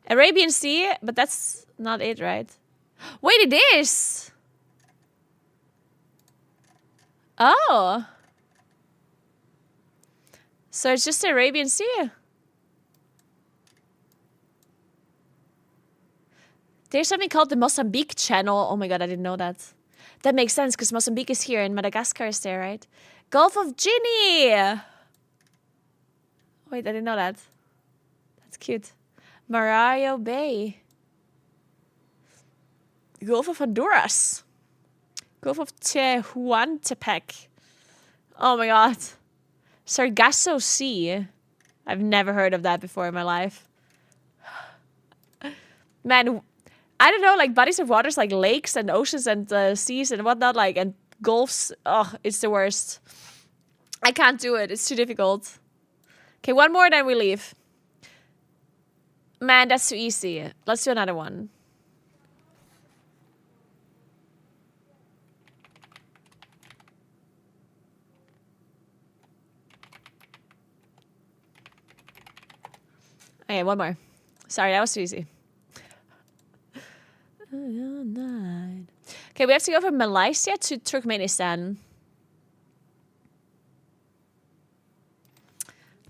Arabian Sea, but that's not it, right? Wait, it is! Oh. So it's just the Arabian Sea. There's something called the Mozambique Channel. Oh my god, I didn't know that. That makes sense because Mozambique is here and Madagascar is there, right? Gulf of Guinea! Wait, I didn't know that. That's cute. Mario Bay. Gulf of Honduras. Gulf of Tehuantepec. Oh my god. Sargasso Sea. I've never heard of that before in my life. Man, I don't know, like bodies of waters like lakes and oceans and seas and whatnot, like, and gulfs. Oh, it's the worst. I can't do it. It's too difficult. Okay, one more, then we leave. Man, that's too easy. Let's do another one. Okay, one more. Sorry, that was too easy. Okay, we have to go from Malaysia to Turkmenistan.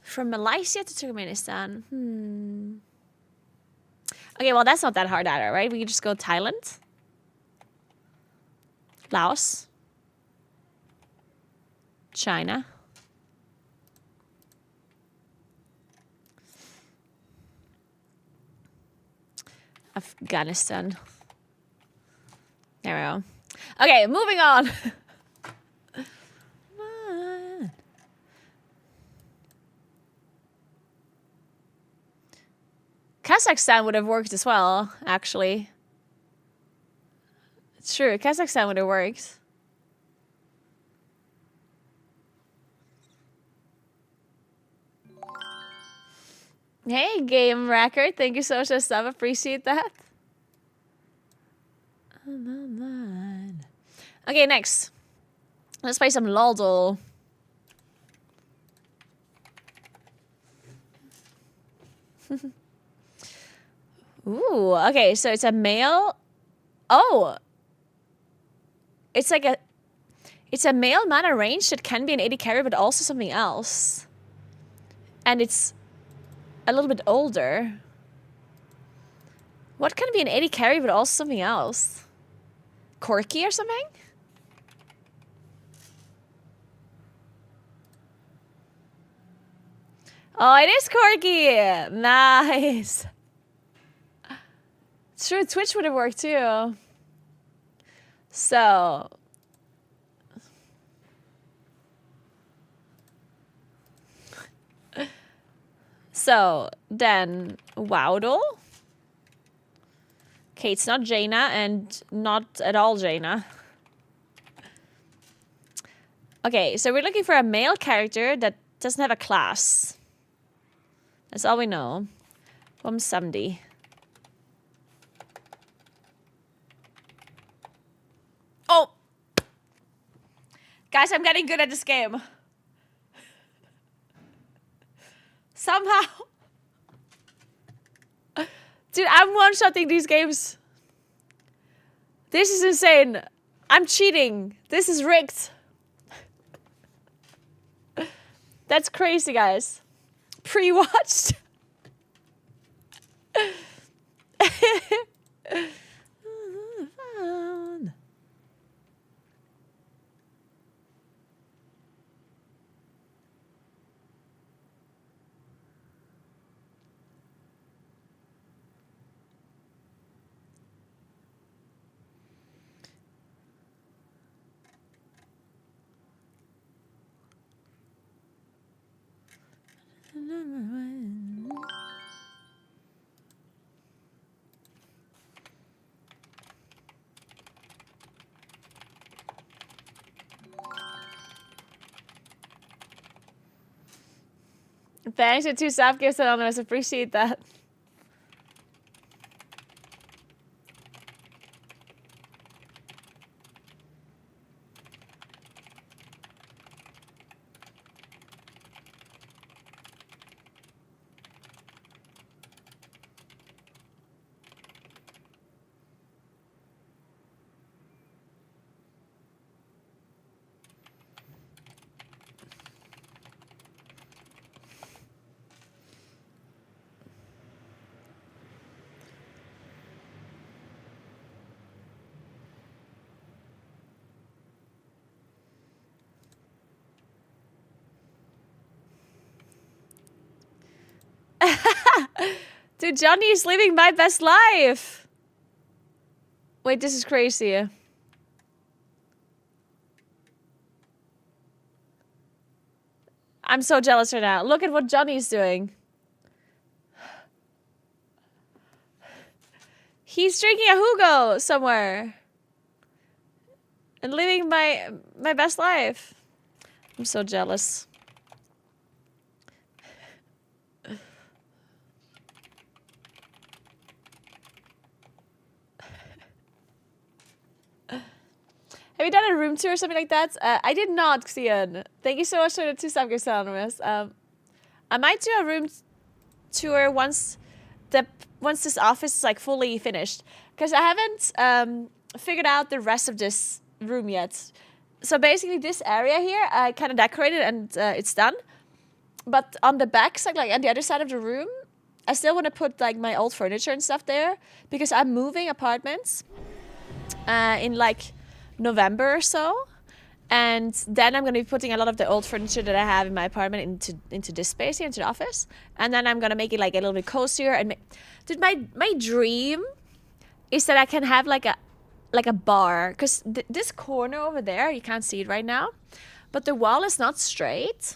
From Malaysia to Turkmenistan. Okay, well, that's not that hard either, right? We can just go Thailand. Laos. China. Afghanistan. There we go. Okay, moving on. Kazakhstan would have worked as well, actually. It's true, Kazakhstan would have worked. Hey, Game Record. Thank you so much for stuff. Appreciate that. Okay, next. Let's play some Loldo. Ooh, okay, so it's a male. Oh. It's like a... It's a male mana range that can be an 80 carry, but also something else. And it's a little bit older. What can be an 80 carry, but also something else? Corky or something? Oh, it is Corky! Nice! It's true, Twitch would have worked too. So... So, then, Wowdle. Okay, it's not Jaina, and not at all Jaina. Okay, so we're looking for a male character that doesn't have a class. That's all we know. From Samdi. Oh! Guys, I'm getting good at this game. Somehow. Dude, I'm one-shotting these games. This is insane. I'm cheating. This is rigged. That's crazy, guys. Pre-watched. Thanks to 2 staff gifts anonymous. Appreciate that. Dude, Johnny is living my best life. Wait, this is crazy. I'm so jealous right now. Look at what Johnny's doing. He's drinking a Hugo somewhere. And living my best life. I'm so jealous. Have you done a room tour or something like that? I did not, Xian. Thank you so much for the 2 subjects anonymous. I might do a room tour once this office is like fully finished, because I haven't figured out the rest of this room yet. So basically, this area here I kind of decorated and it's done. But on the back side, like on the other side of the room, I still want to put like my old furniture and stuff there, because I'm moving apartments in like November or so, and then I'm going to be putting a lot of the old furniture that I have in my apartment into this space here, into the office, and then I'm going to make it like a little bit cozier. And dude, my dream is that I can have like a bar, because this corner over there, you can't see it right now, but the wall is not straight.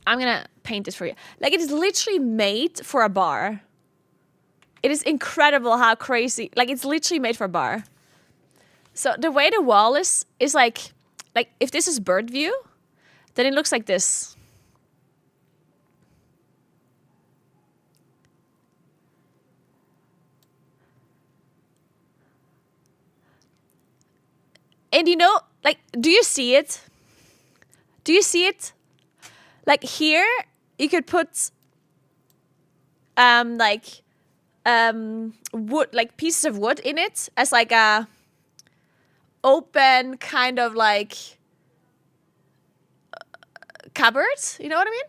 I'm gonna paint this for you. Like, it is literally made for a bar. It is incredible how crazy, like, it's literally made for a bar. So the way the wall is like if this is bird view, then it looks like this. And you know, like, do you see it? Do you see it? Like here, you could put wood, like pieces of wood in it as like a open kind of like cupboard, you know what I mean?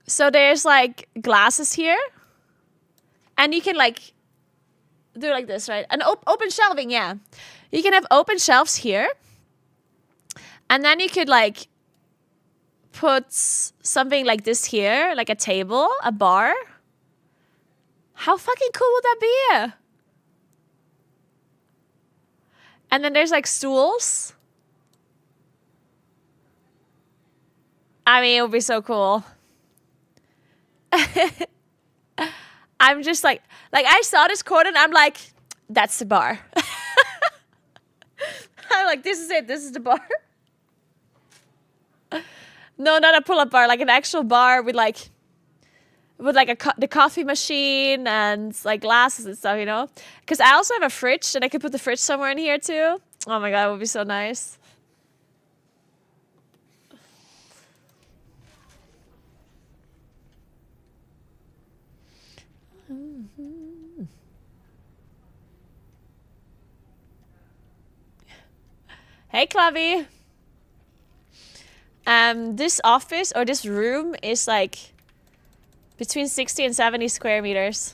So there's like glasses here, and you can like do like this, right? An open shelving, yeah. You can have open shelves here, and then you could like put something like this here, like a table, a bar. How fucking cool would that be? And then there's like stools. I mean, it would be so cool. I'm just like I saw this corner and I'm like, that's the bar. I'm like, this is it. This is the bar. No, not a pull-up bar, like an actual bar with like the coffee machine and like glasses and stuff, you know? Because I also have a fridge, and I could put the fridge somewhere in here too. Oh my god, it would be so nice. Hey, Clavi. This office or this room is like between 60 and 70 square meters.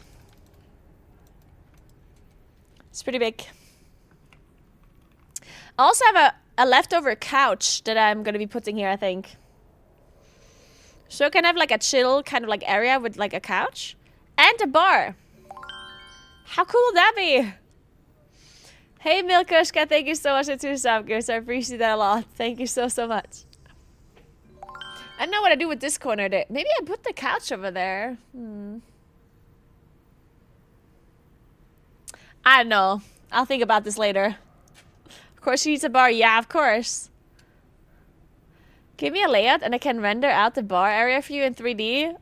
It's pretty big. I also have a leftover couch that I'm gonna be putting here, I think. So I can have like a chill kind of like area with like a couch and a bar. How cool would that be? Hey Milkoshka, thank you so much for 2 subgifts. I appreciate that a lot. Thank you so much. I don't know what I do with this corner. Maybe I put the couch over there. I don't know. I'll think about this later. Of course she needs a bar. Yeah, of course. Give me a layout and I can render out the bar area for you in 3D.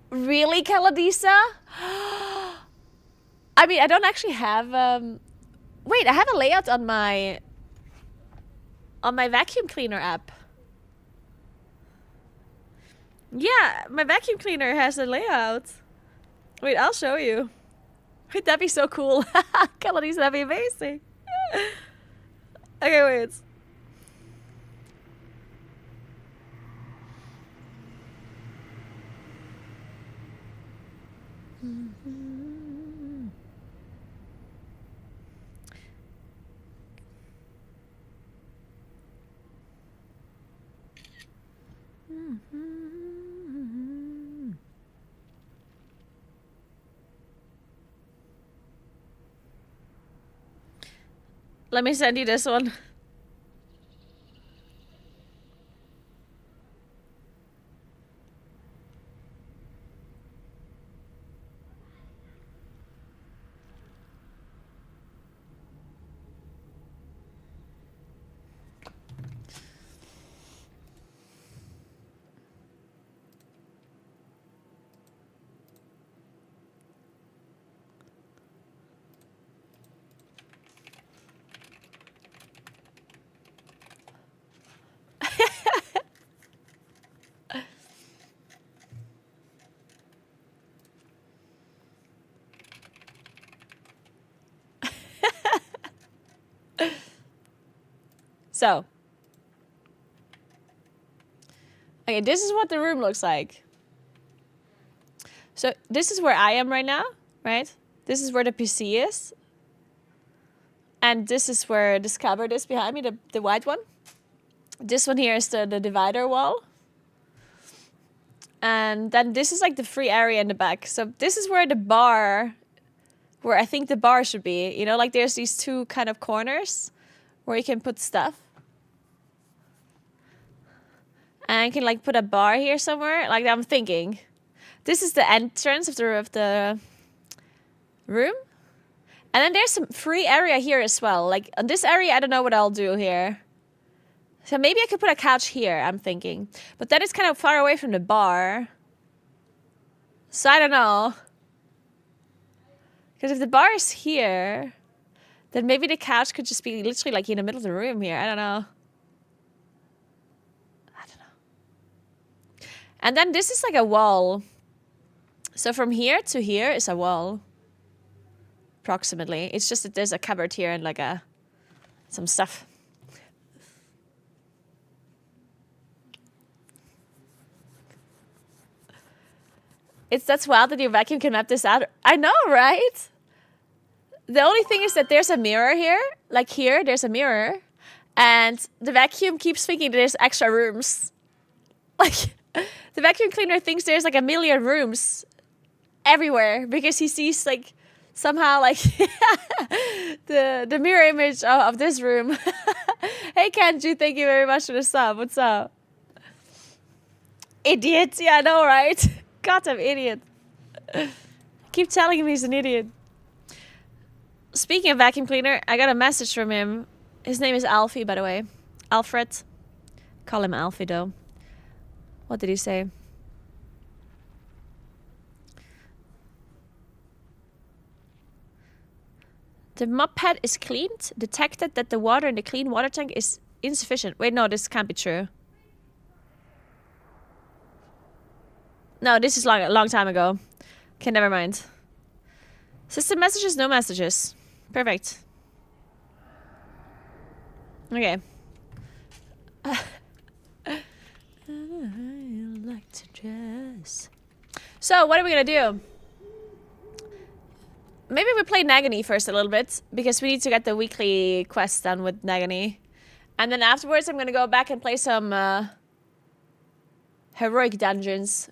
Really, Kaladisa? I mean, I don't actually have... Wait, I have a layout on my vacuum cleaner app. Yeah, my vacuum cleaner has a layout. Wait, I'll show you. Wait, that'd be so cool. Kaladisa, that'd be amazing. Okay, wait. Let me send you this one. So. Okay, this is what the room looks like. So this is where I am right now, right? This is where the PC is. And this is where this cupboard is behind me, the white one. This one here is the divider wall. And then this is like the free area in the back. So this is where the bar, where I think the bar should be. You know, like there's these two kind of corners where you can put stuff. And I can like put a bar here somewhere. Like I'm thinking. This is the entrance of the room. And then there's some free area here as well. Like on this area, I don't know what I'll do here. So maybe I could put a couch here, I'm thinking. But that is kind of far away from the bar. So I don't know. Because if the bar is here, then maybe the couch could just be literally like in the middle of the room here. I don't know. And then this is like a wall. So from here to here is a wall. Approximately. It's just that there's a cupboard here and like some stuff. That's wild that your vacuum can map this out. I know, right? The only thing is that there's a mirror here. Like here, there's a mirror. And the vacuum keeps thinking there's extra rooms. Like, the vacuum cleaner thinks there's like a million rooms everywhere. Because he sees like, somehow like, the mirror image of this room. Hey Kenju, thank you very much for the sub. What's up? Idiot. Yeah, I know, right? Goddamn idiot. Keep telling him he's an idiot. Speaking of vacuum cleaner, I got a message from him. His name is Alfie, by the way. Alfred. Call him Alfie, though. What did he say? The mop head is cleaned. Detected that the water in the clean water tank is insufficient. Wait, no, this can't be true. No, this is a long time ago. Okay, never mind. System messages, no messages. Perfect. Okay. I like to dress. So, what are we gonna do? Maybe we play Nagini first a little bit, because we need to get the weekly quest done with Nagini. And then afterwards, I'm gonna go back and play some heroic dungeons.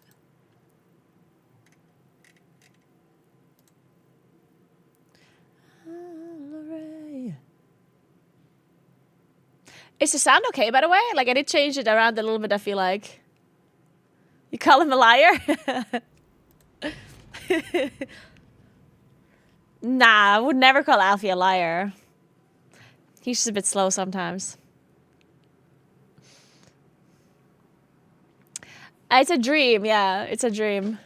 Is the sound okay, by the way? Like, I did change it around a little bit, I feel like. You call him a liar? Nah, I would never call Alfie a liar. He's just a bit slow sometimes. It's a dream, yeah. It's a dream.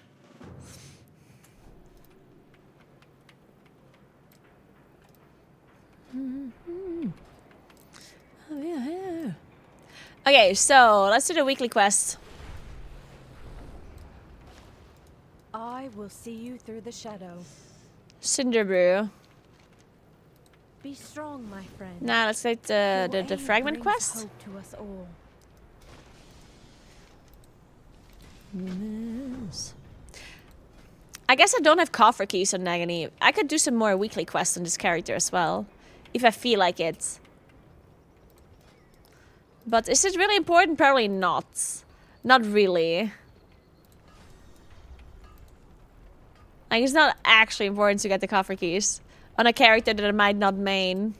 Oh, yeah. Okay, so let's do the weekly quest. I will see you through the shadow. Cinder Brew. Be strong, my friend. Now let's take the fragment quest. Hope to us all. Yes. I guess I don't have coffer keys on Nagini. I could do some more weekly quests on this character as well, if I feel like it. But is it really important? Probably not. Not really. Like, it's not actually important to get the coffer keys on a character that I might not main.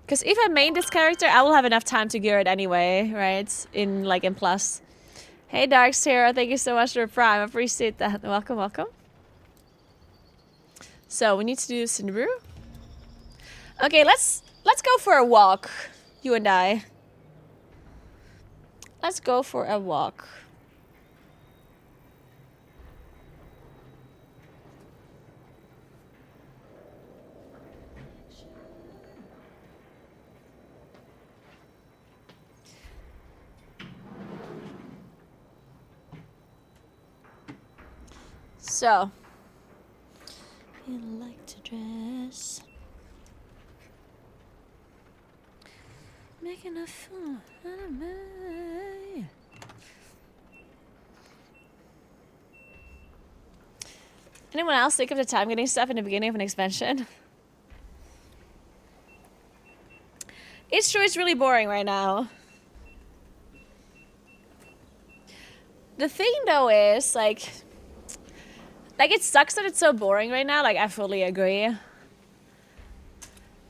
Because if I main this character, I will have enough time to gear it anyway, right? In Plus. Hey, Darkseer, thank you so much for the Prime. I appreciate that. Welcome, welcome. So we need to do Cinder Brew. Okay, let's go for a walk, you and I. Let's go for a walk. So, you like to dress. Making a fool out of me. Anyone else think of the time getting stuff in the beginning of an expansion? It's true, it's really boring right now. The thing though is, like it sucks that it's so boring right now, like I fully agree.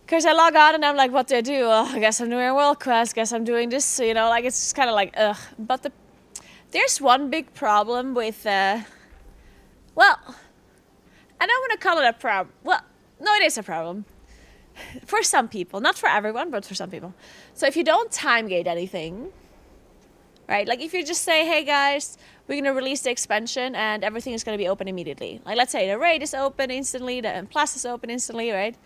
Because I log on and I'm like, what do I do? Well, I guess I'm doing a world quest, guess I'm doing this, you know, like it's just kind of like, ugh. But there's one big problem with, well, I don't want to call it a problem. Well, no, it is a problem. For some people, not for everyone, but for some people. So if you don't time gate anything, right? Like if you just say, hey guys, we're going to release the expansion and everything is going to be open immediately. Like let's say the raid is open instantly, the plus is open instantly, right?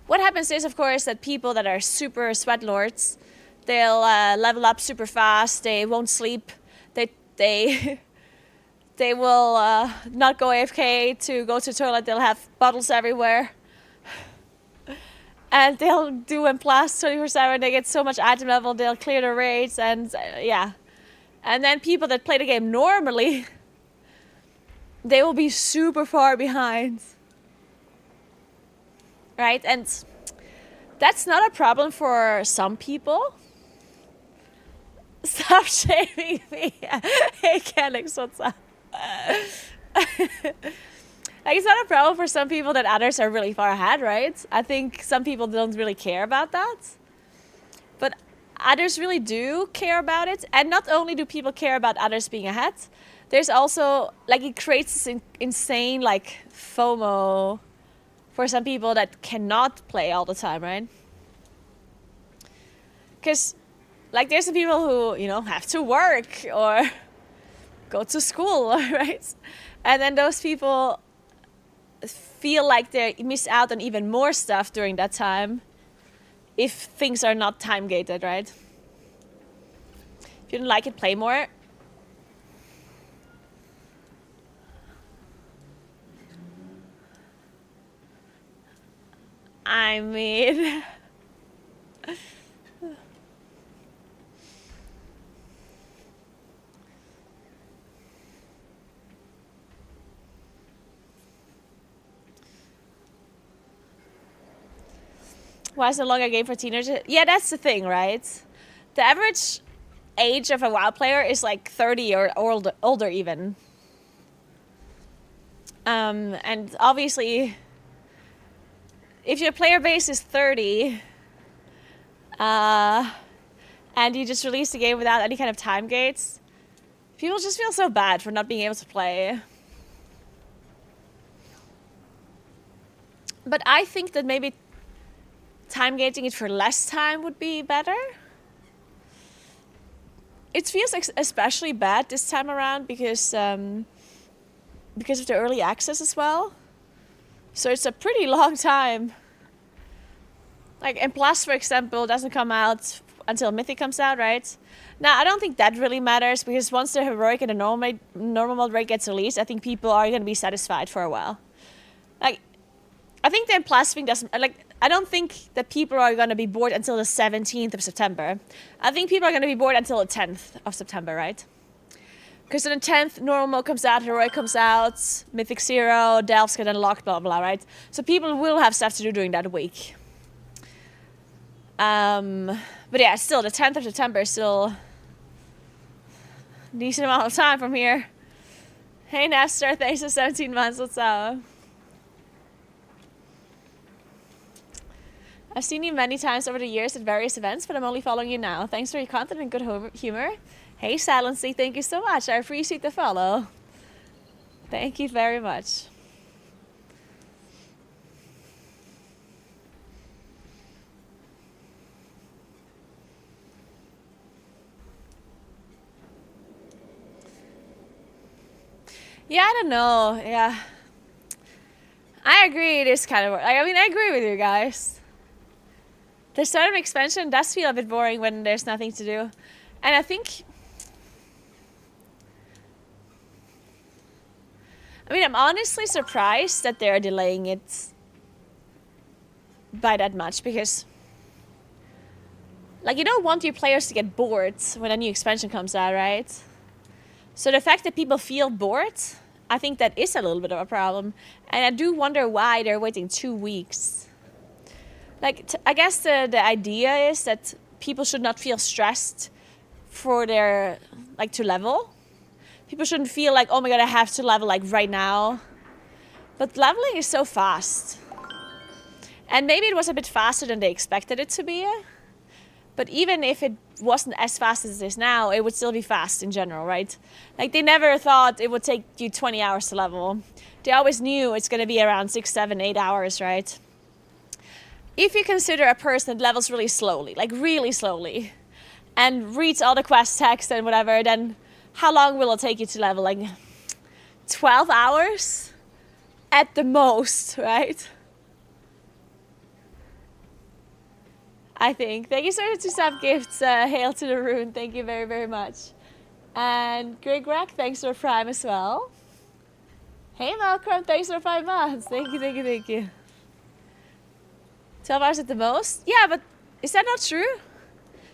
What happens is, of course, that people that are super sweat lords, they'll level up super fast, they won't sleep, they they will not go AFK to go to the toilet, they'll have bottles everywhere. And they'll do M plus 24/7, they get so much item level, they'll clear the raids, and yeah. And then people that play the game normally, they will be super far behind. Right? And that's not a problem for some people. Stop shaming me. Hey, Kenix, what's up? Like, it's not a problem for some people that others are really far ahead, right? I think some people don't really care about that. But others really do care about it. And not only do people care about others being ahead, there's also, like, it creates this insane, like, FOMO for some people that cannot play all the time, right? Because, like, there's some people who, you know, have to work or go to school, right? And then those people feel like they miss out on even more stuff during that time if things are not time gated, right? If you don't like it, play more. I mean... Why is it a longer game for teenagers? Yeah, that's the thing, right? The average age of a WoW player is like 30 or older even. And obviously, if your player base is 30, and you just release the game without any kind of time gates, people just feel so bad for not being able to play. But I think that maybe time gating it for less time would be better. It feels especially bad this time around because of the early access as well. So it's a pretty long time. Like, and Plus, for example, doesn't come out until Mythic comes out, right? Now, I don't think that really matters because once the Heroic and the normal mode rate gets released, I think people are going to be satisfied for a while. Like, I think the Plus thing doesn't... Like, I don't think that people are going to be bored until the 17th of September. I think people are going to be bored until the 10th of September, right? Because on the 10th, normal mode comes out, Heroic comes out, Mythic 0, Delves get unlocked, blah, blah, right? So people will have stuff to do during that week. But yeah, still, the 10th of September is still a decent amount of time from here. Hey, Nestor, thanks for 17 months, what's up? I've seen you many times over the years at various events, but I'm only following you now. Thanks for your content and good humor. Hey, Silency, thank you so much. I appreciate the follow. Thank you very much. Yeah, I don't know. Yeah. I agree it is kind of... I mean, I agree with you guys. The start of expansion does feel a bit boring when there's nothing to do. And I think... I mean, I'm honestly surprised that they're delaying it by that much because... Like, you don't want your players to get bored when a new expansion comes out, right? So the fact that people feel bored, I think that is a little bit of a problem. And I do wonder why they're waiting 2 weeks. Like, I guess the idea is that people should not feel stressed for their, like, to level. People shouldn't feel like, oh my god, I have to level, like, right now. But leveling is so fast. And maybe it was a bit faster than they expected it to be. But even if it wasn't as fast as it is now, it would still be fast in general, right? Like, they never thought it would take you 20 hours to level. They always knew it's going to be around 6, 7, 8 hours, right? If you consider a person that levels really slowly, like really slowly, and reads all the quest text and whatever, then how long will it take you to level? Like 12 hours? At the most, right? I think. Thank you so much to sub gifts. Hail to the rune. Thank you very, very much. And Greg Rack, thanks for Prime as well. Hey Malcolm, thanks for 5 months. Thank you, thank you, thank you. 12 hours at the most? Yeah, but is that not true?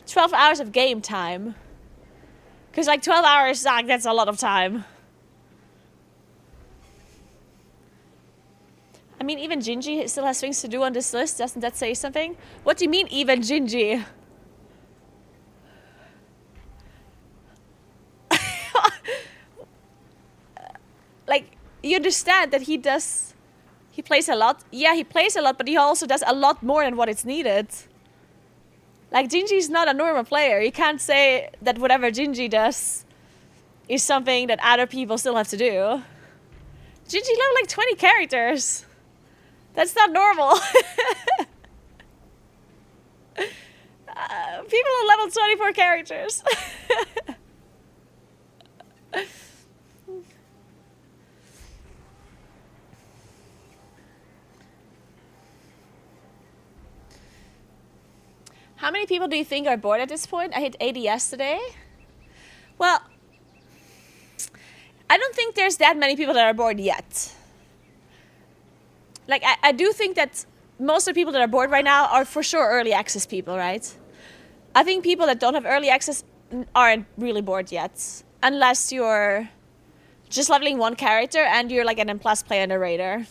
12 hours of game time. Because like 12 hours, like, that's a lot of time. I mean, even Gingy still has things to do on this list. Doesn't that say something? What do you mean, even Gingy? Like, you understand that he plays a lot. Yeah, he plays a lot, but he also does a lot more than what is needed. Like, Gingy's not a normal player. You can't say that whatever Gingy does is something that other people still have to do. Gingy leveled like 20 characters. That's not normal. People are level 24 characters. How many people do you think are bored at this point? I hit 80 yesterday. Well, I don't think there's that many people that are bored yet. Like, I do think that most of the people that are bored right now are for sure early access people, right? I think people that don't have early access aren't really bored yet, unless you're just leveling one character and you're like an M+ player narrator.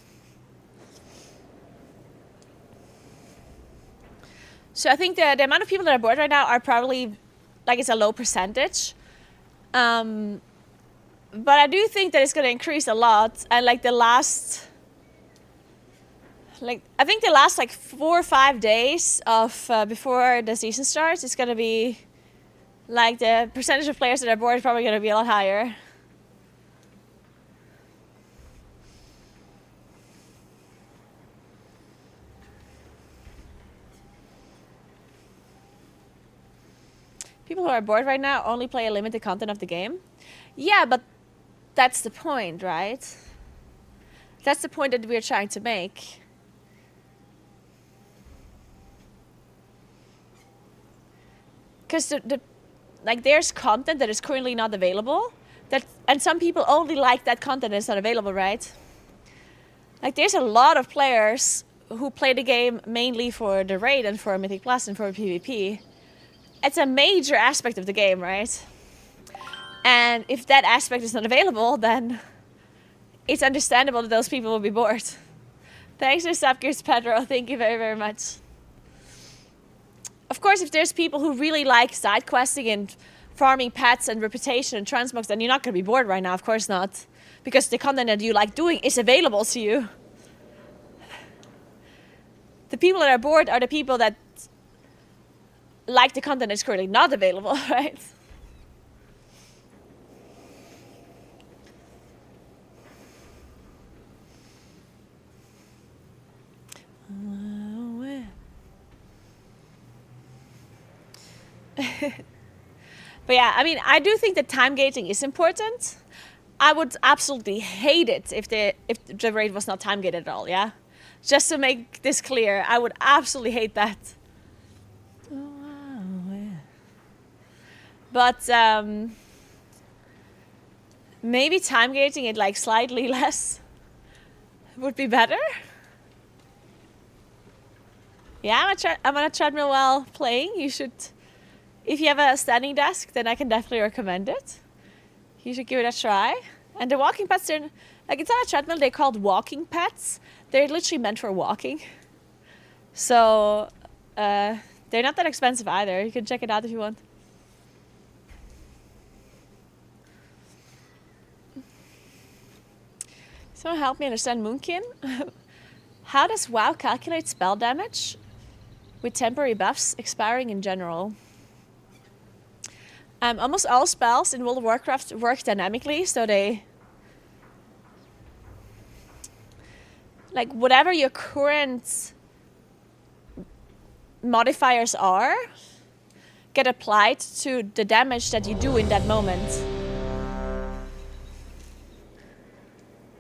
So I think the amount of people that are bored right now are probably, like, it's a low percentage. But I do think that it's going to increase a lot. And like I think the last like 4 or 5 days of before the season starts, it's going to be like the percentage of players that are bored is probably going to be a lot higher. People who are bored right now only play a limited content of the game. Yeah, but that's the point, right? That's the point that we're trying to make. Because there's content that is currently not available, and some people only like that content that's not available, right? Like, there's a lot of players who play the game mainly for the raid and for Mythic Plus and for PvP. It's a major aspect of the game, right? And if that aspect is not available, then it's understandable that those people will be bored. Thanks for subgears, Pedro. Thank you very, very much. Of course, if there's people who really like side questing and farming pets and reputation and transmogs, then you're not going to be bored right now. Of course not. Because the content that you like doing is available to you. The people that are bored are the people that like the content that's currently not available, right? But yeah, I mean, I do think that time gating is important. I would absolutely hate it if the raid was not time gated at all, yeah? Just to make this clear, I would absolutely hate that. But maybe time gating it like slightly less would be better. Yeah, I'm on a treadmill while playing. You should, if you have a standing desk, then I can definitely recommend it. You should give it a try. And the walking pets, they're like, it's not a treadmill, they're called walking pets. They're literally meant for walking. So they're not that expensive either. You can check it out if you want. Someone help me understand Moonkin. How does WoW calculate spell damage with temporary buffs expiring in general? Almost all spells in World of Warcraft work dynamically, so they, like, whatever your current modifiers are, get applied to the damage that you do in that moment.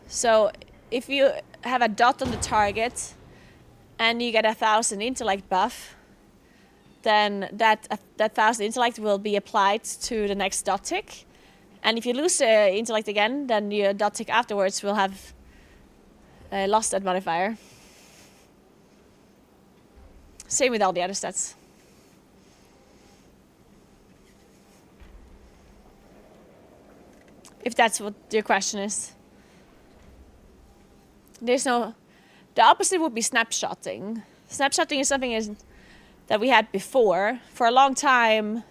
So if you have a dot on the target and you get 1,000 intellect buff, then that 1,000 intellect will be applied to the next dot tick. And if you lose the intellect again, then your dot tick afterwards will have lost that modifier. Same with all the other stats. If that's what your question is. There's no... The opposite would be snapshotting. Snapshotting is something that we had before. For a long time,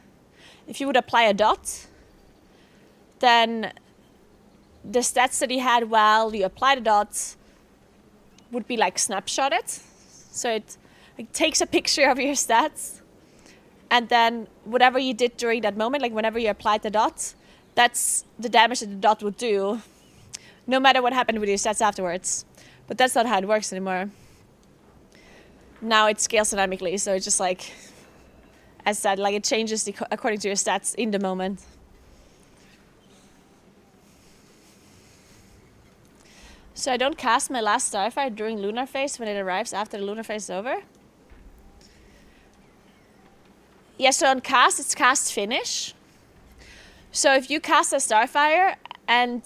if you would apply a dot, then the stats that you had while you applied the dot would be like snapshotted. So it takes a picture of your stats, and then whatever you did during that moment, like whenever you applied the dot, that's the damage that the dot would do, no matter what happened with your stats afterwards. But that's not how it works anymore. Now it scales dynamically, so it's just like, as said, like it changes according to your stats in the moment. So I don't cast my last Starfire during lunar phase when it arrives after the lunar phase is over? Yeah, so on cast, it's cast finish. So if you cast a Starfire and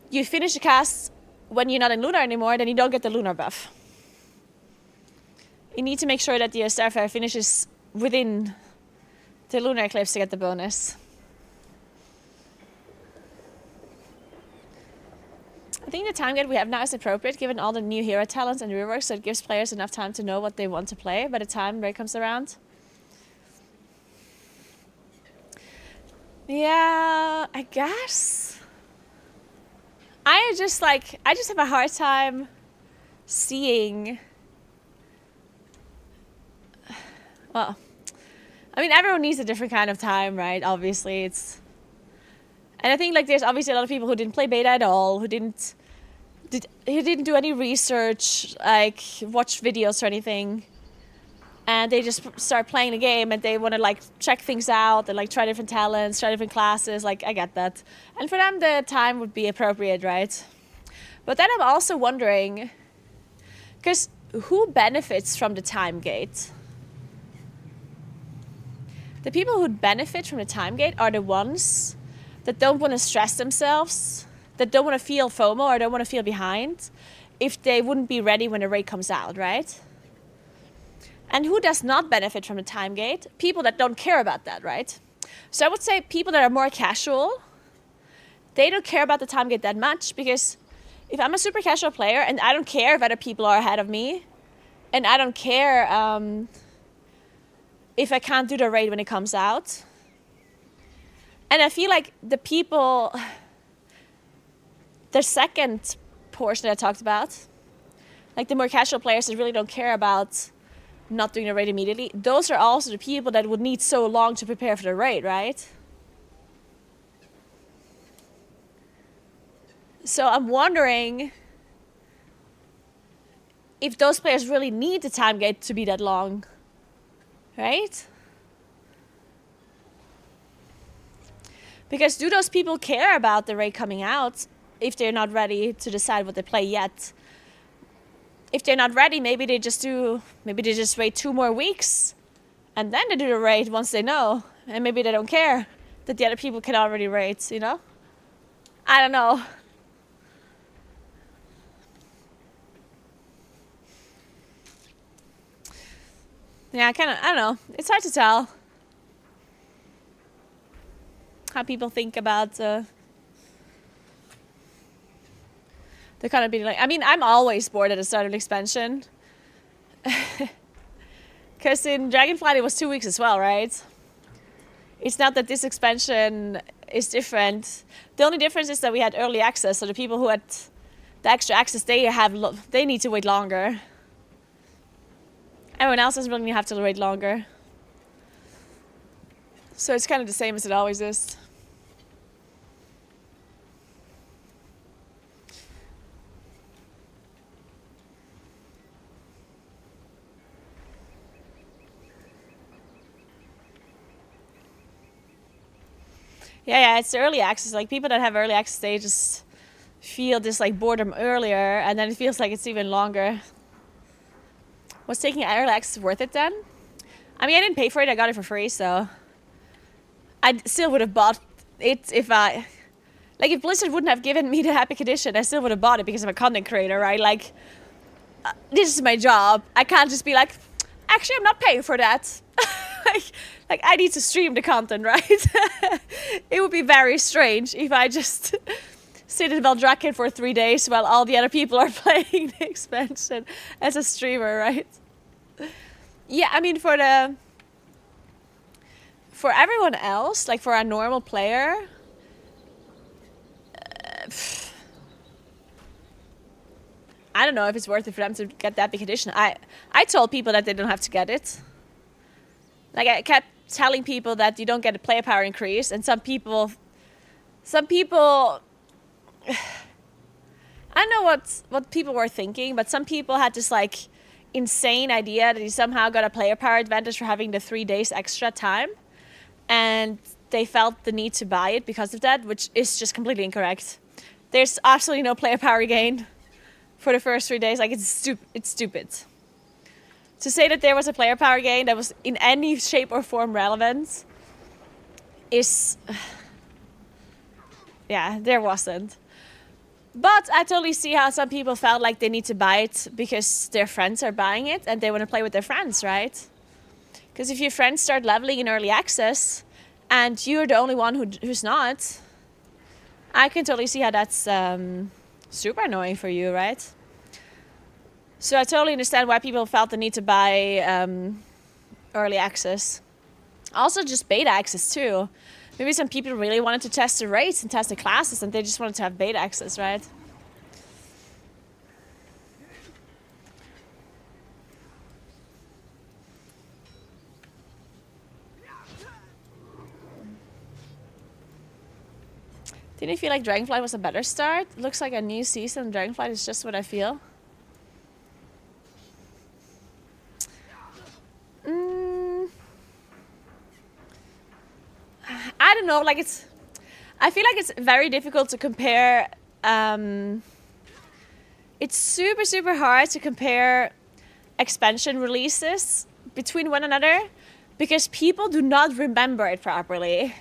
you finish the cast when you're not in lunar anymore, then you don't get the lunar buff. You need to make sure that the Starfire finishes within the lunar eclipse to get the bonus. I think the time gate we have now is appropriate given all the new hero talents and reworks, so it gives players enough time to know what they want to play by the time raid comes around. Yeah, I guess. I just have a hard time seeing. Well, I mean, everyone needs a different kind of time, right? Obviously, it's. And I think like there's obviously a lot of people who didn't play beta at all, who didn't do any research, like watch videos or anything, and they just start playing the game and they want to like check things out and like try different talents, try different classes. Like I get that, and for them the time would be appropriate, right? But then I'm also wondering, because who benefits from the time gate? The people who benefit from the time gate are the ones that don't want to stress themselves, that don't want to feel FOMO or don't want to feel behind if they wouldn't be ready when the raid comes out, right? And who does not benefit from the time gate? People that don't care about that, right? So I would say people that are more casual, they don't care about the time gate that much, because if I'm a super casual player and I don't care if other people are ahead of me, and I don't care if I can't do the raid when it comes out, and I feel like the people, the second portion that I talked about, like the more casual players that really don't care about not doing the raid immediately, those are also the people that would need so long to prepare for the raid, right? So I'm wondering if those players really need the time gate to be that long, right? Because do those people care about the raid coming out if they're not ready to decide what they play yet? If they're not ready, maybe they just wait 2 more weeks and then they do the raid once they know. And maybe they don't care that the other people can already raid, you know? I don't know. Yeah, I don't know. It's hard to tell how people think about the kind of being like. I mean, I'm always bored at the start of an expansion. Because in Dragonflight it was 2 weeks as well, right? It's not that this expansion is different. The only difference is that we had early access, so the people who had the extra access, they need to wait longer. Everyone else doesn't really have to wait longer. So it's kind of the same as it always is. Yeah, it's the early access. Like people that have early access, they just feel this like boredom earlier, and then it feels like it's even longer. Was taking early access worth it then? I mean, I didn't pay for it. I got it for free, so I still would have bought it if Blizzard wouldn't have given me the Epic Edition, I still would have bought it because I'm a content creator, right? Like, this is my job. I can't just be like, actually, I'm not paying for that. like I need to stream the content, right? It would be very strange if I just sit in Valdrakken for 3 days while all the other people are playing the expansion as a streamer, right? Yeah, I mean, for everyone else, like for a normal player, I don't know if it's worth it for them to get that big edition. I told people that they don't have to get it. Like I kept telling people that you don't get a player power increase, and some people I don't know what people were thinking, but some people had this like insane idea that you somehow got a player power advantage for having the 3 days extra time, and they felt the need to buy it because of that, which is just completely incorrect. There's absolutely no player power gain for the first 3 days. Like it's stupid. To say that there was a player power gain that was in any shape or form relevant is... Yeah, there wasn't. But I totally see how some people felt like they need to buy it because their friends are buying it and they want to play with their friends, right? Because if your friends start leveling in early access and you're the only one who's not, I can totally see how that's super annoying for you, right? So I totally understand why people felt the need to buy early access. Also just beta access too. Maybe some people really wanted to test the rates and test the classes and they just wanted to have beta access, right? Didn't you feel like Dragonflight was a better start? Looks like a new season. Dragonflight is just what I feel. I don't know, like I feel like it's very difficult to compare. It's super, super hard to compare expansion releases between one another because people do not remember it properly.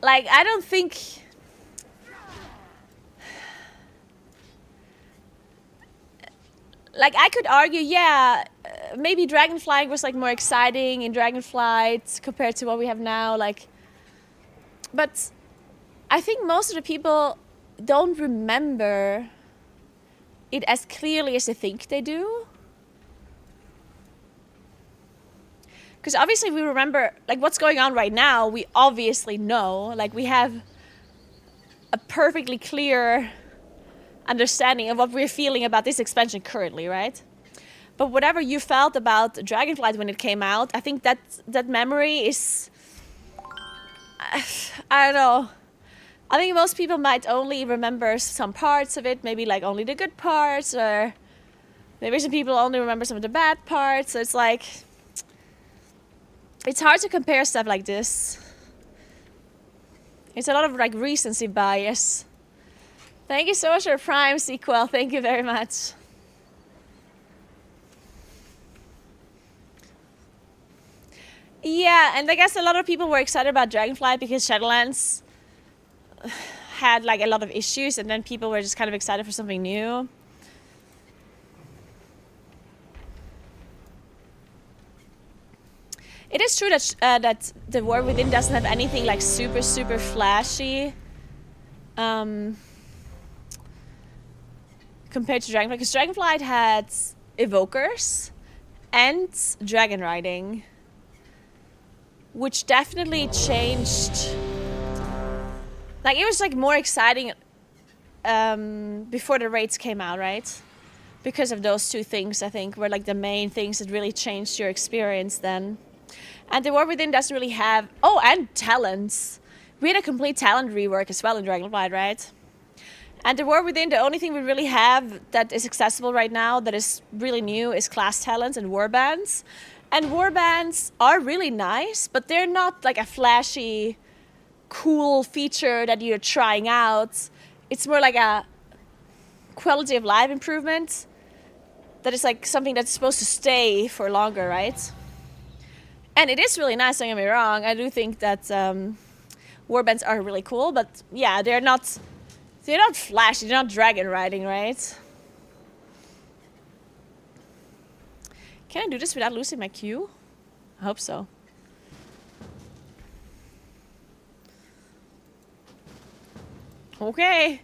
Like, I don't think... Like, I could argue, yeah, maybe Dragonflight was, like, more exciting in Dragonflight compared to what we have now, like... But I think most of the people don't remember it as clearly as they think they do. Because obviously we remember, like, what's going on right now, we obviously know. Like, we have a perfectly clear understanding of what we're feeling about this expansion currently, right? But whatever you felt about Dragonflight when it came out, I think that memory is... I don't know. I think most people might only remember some parts of it, maybe like only the good parts, or maybe some people only remember some of the bad parts. So it's like... It's hard to compare stuff like this. It's a lot of like recency bias. Thank you so much for Prime sequel. Thank you very much. Yeah, and I guess a lot of people were excited about Dragonflight because Shadowlands had like a lot of issues, and then people were just kind of excited for something new. It is true that that the War Within doesn't have anything like super, super flashy compared to Dragonflight, because Dragonflight had evokers and dragon riding, which definitely changed. Like, it was like more exciting before the raids came out, right? Because of those two things, I think, were like the main things that really changed your experience then. And the War Within doesn't really have... Oh, and talents. We had a complete talent rework as well in Dragonflight, right? And the War Within, the only thing we really have that is accessible right now that is really new is class talents and warbands. And warbands are really nice, but they're not like a flashy, cool feature that you're trying out. It's more like a quality of life improvement that is like something that's supposed to stay for longer, right? And it is really nice, don't get me wrong. I do think that warbands are really cool, but yeah, they're not flashy, they're not dragon riding, right? Can I do this without losing my Q? I hope so. Okay.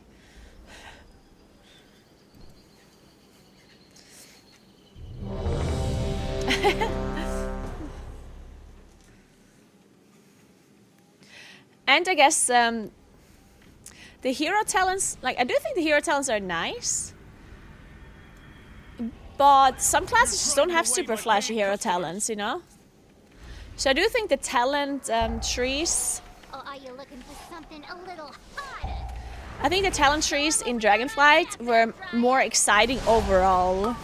And I guess the hero talents, like, I do think the hero talents are nice, but some classes just don't have super flashy hero talents, you know? So I do think the talent trees... Or are you looking for something a little harder? I think the talent trees in Dragonflight were more exciting overall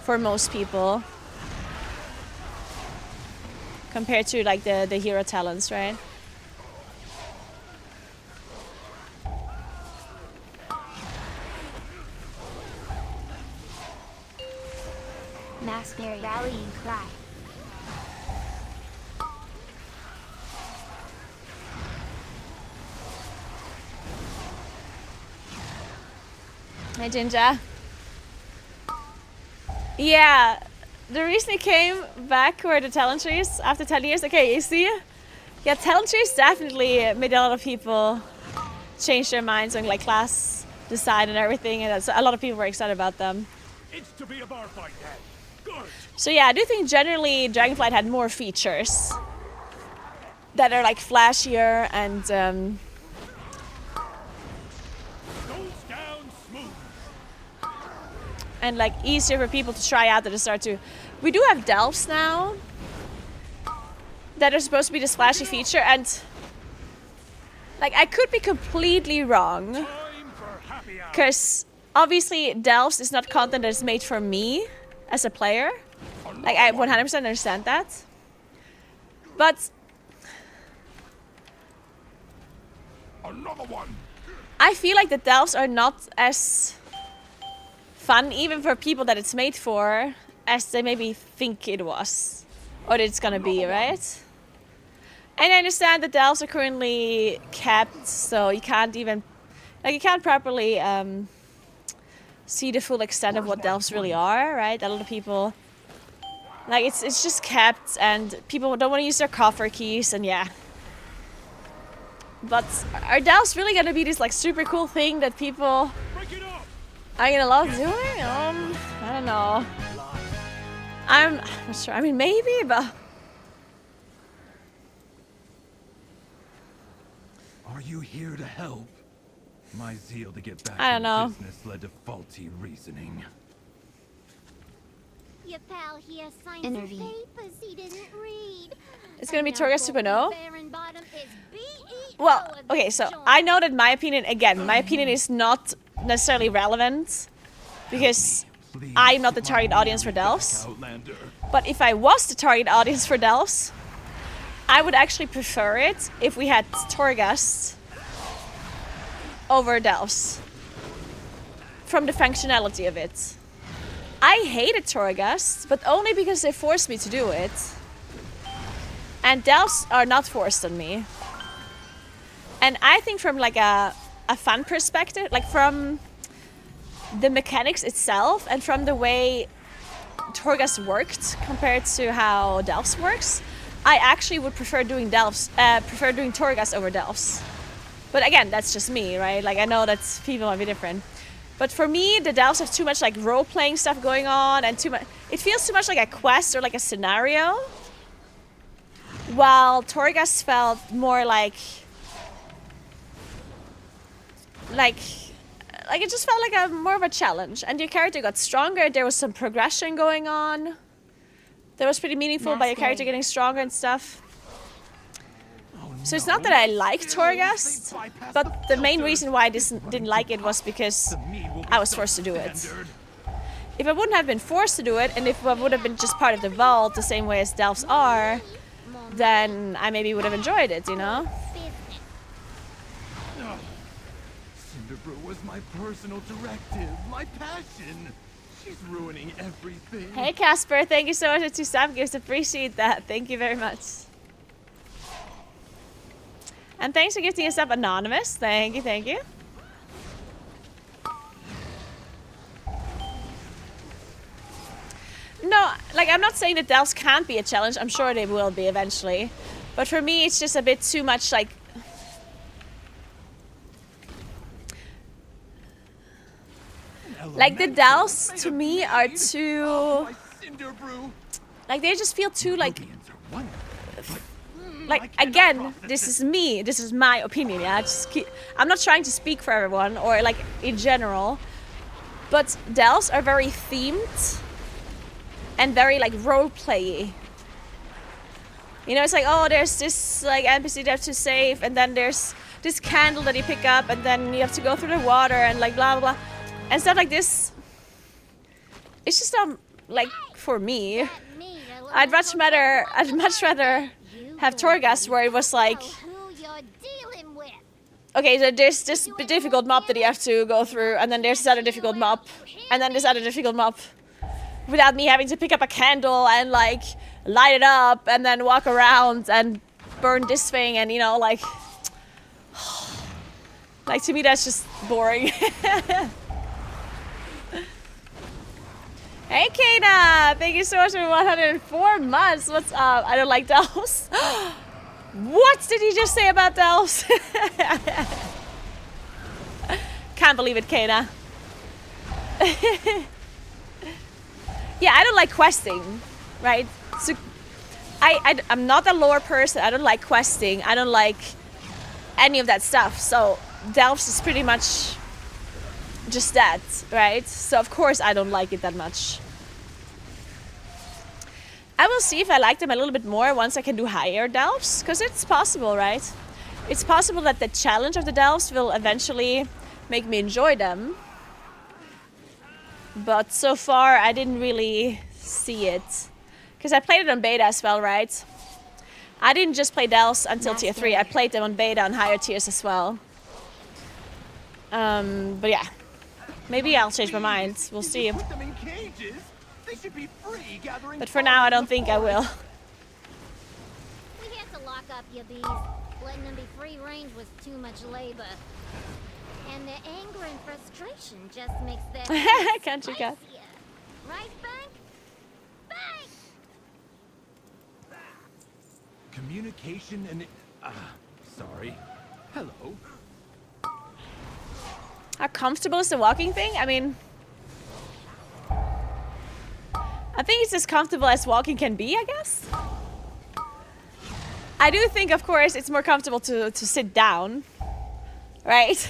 for most people compared to like the hero talents, right? Massberry rallying cry. Hi, Ginger. Yeah, the reason it came back were the talent trees after 10 years. Okay, you see? Yeah, talent trees definitely made a lot of people change their minds on like class design and everything, and a lot of people were excited about them. It's to be a bar fight then. Good. So yeah, I do think generally Dragonflight had more features that are like flashier and Goes down smooth. like easier for people to try out at the start too. We do have delves now that are supposed to be this flashy feature, and like I could be completely wrong, Time for happy hour. because obviously delves is not content that is made for me as a player. Like I 100% understand that, but Another one. I feel like the delves are not as fun, even for people that it's made for, as they maybe think it was, or that it's gonna be, right? And I understand that delves are currently capped, so you can't even, like, you can't properly see the full extent of what delves really are, right? A lot of people, like, it's just capped, and people don't want to use their coffer keys, and yeah. But are delves really gonna be this like super cool thing that people Break it up. are gonna love doing? I don't know. I'm not sure. I mean, maybe, but Are you here to help? My zeal to get back I don't to know. business led to faulty reasoning. Your pal here signed Intervene. some papers he didn't read. it's gonna be And Torgas now 2.0. Baron Bottom is BEO Well, of okay, this so joint. I know that my opinion is not necessarily relevant because Please, I'm not the my target audience for weary delves. back Outlander. But if I was the target audience for delves, I would actually prefer it if we had Torghast over delves. From the functionality of it. I hated Torghast, but only because they forced me to do it. And delves are not forced on me. And I think from like a fun perspective, like from the mechanics itself and from the way Torghast worked compared to how delves works, I actually would prefer doing Torghast over delves. But again, that's just me, right? Like I know that people might be different. But for me, the delves have too much like role-playing stuff going on, and too much. It feels too much like a quest or like a scenario. While Torghast felt more like it just felt like a more of a challenge, and your character got stronger. There was some progression going on. That was pretty meaningful by your character getting stronger and stuff. So it's not that I like Torghast, but the main reason why I didn't like it was because I was forced to do it. If I wouldn't have been forced to do it, and if I would have been just part of the vault the same way as delves are, then I maybe would have enjoyed it, you know? Business. Cinderbrew was my personal directive, my passion. She's ruining everything. Hey Casper, thank you so much for 2 sub gifts. Appreciate that. Thank you very much. And thanks for gifting us up, Anonymous. Thank you, thank you. No, like I'm not saying that delves can't be a challenge. I'm sure they will be eventually. But for me, it's just a bit too much like... Like the delves, to me, are too... My Cinderbrew. Like they just feel too like... Rubians are wonderful, but Like again, this is me. This is my opinion. Yeah, I'm not trying to speak for everyone or like in general, but delves are very themed and very like role play. You know, it's like, oh, there's this like NPC you have to save, and then there's this candle that you pick up, and then you have to go through the water and like blah blah blah, and stuff like this. It's just like for me. I'd much rather have Torghast where it was like, Who you're dealing with. okay, so there's this difficult mob that you have to go through, and then there's this other difficult mob, and then this other difficult mob, without me having to pick up a candle and like light it up and then walk around and burn this thing, and you know, like to me that's just boring. Hey, Kana! Thank you so much for 104 months. What's up? I don't like Delphs. What did he just say about Delphs? Can't believe it, Kana. Yeah, I don't like questing, right? So I'm not a lore person. I don't like questing. I don't like any of that stuff. So Delphs is pretty much just that, right? So of course I don't like it that much. I will see if I like them a little bit more once I can do higher Delphs, because it's possible, right? It's possible that the challenge of the Delphs will eventually make me enjoy them. But so far I didn't really see it. Because I played it on beta as well, right? I didn't just play Delphs until tier 3. I played them on beta on higher tiers as well. But yeah. Maybe I'll change my mind. We'll see. Put them in cages. They should be free gathering. But for now, I don't think I will. We had to lock up your bees. Letting them be free range was too much labor. And their anger and frustration just makes their Can't you get? spicier. Right, Bank? Bank! Communication and sorry. Hello. How comfortable is the walking thing? I mean, I think it's as comfortable as walking can be, I guess. I do think, of course, it's more comfortable to sit down, right?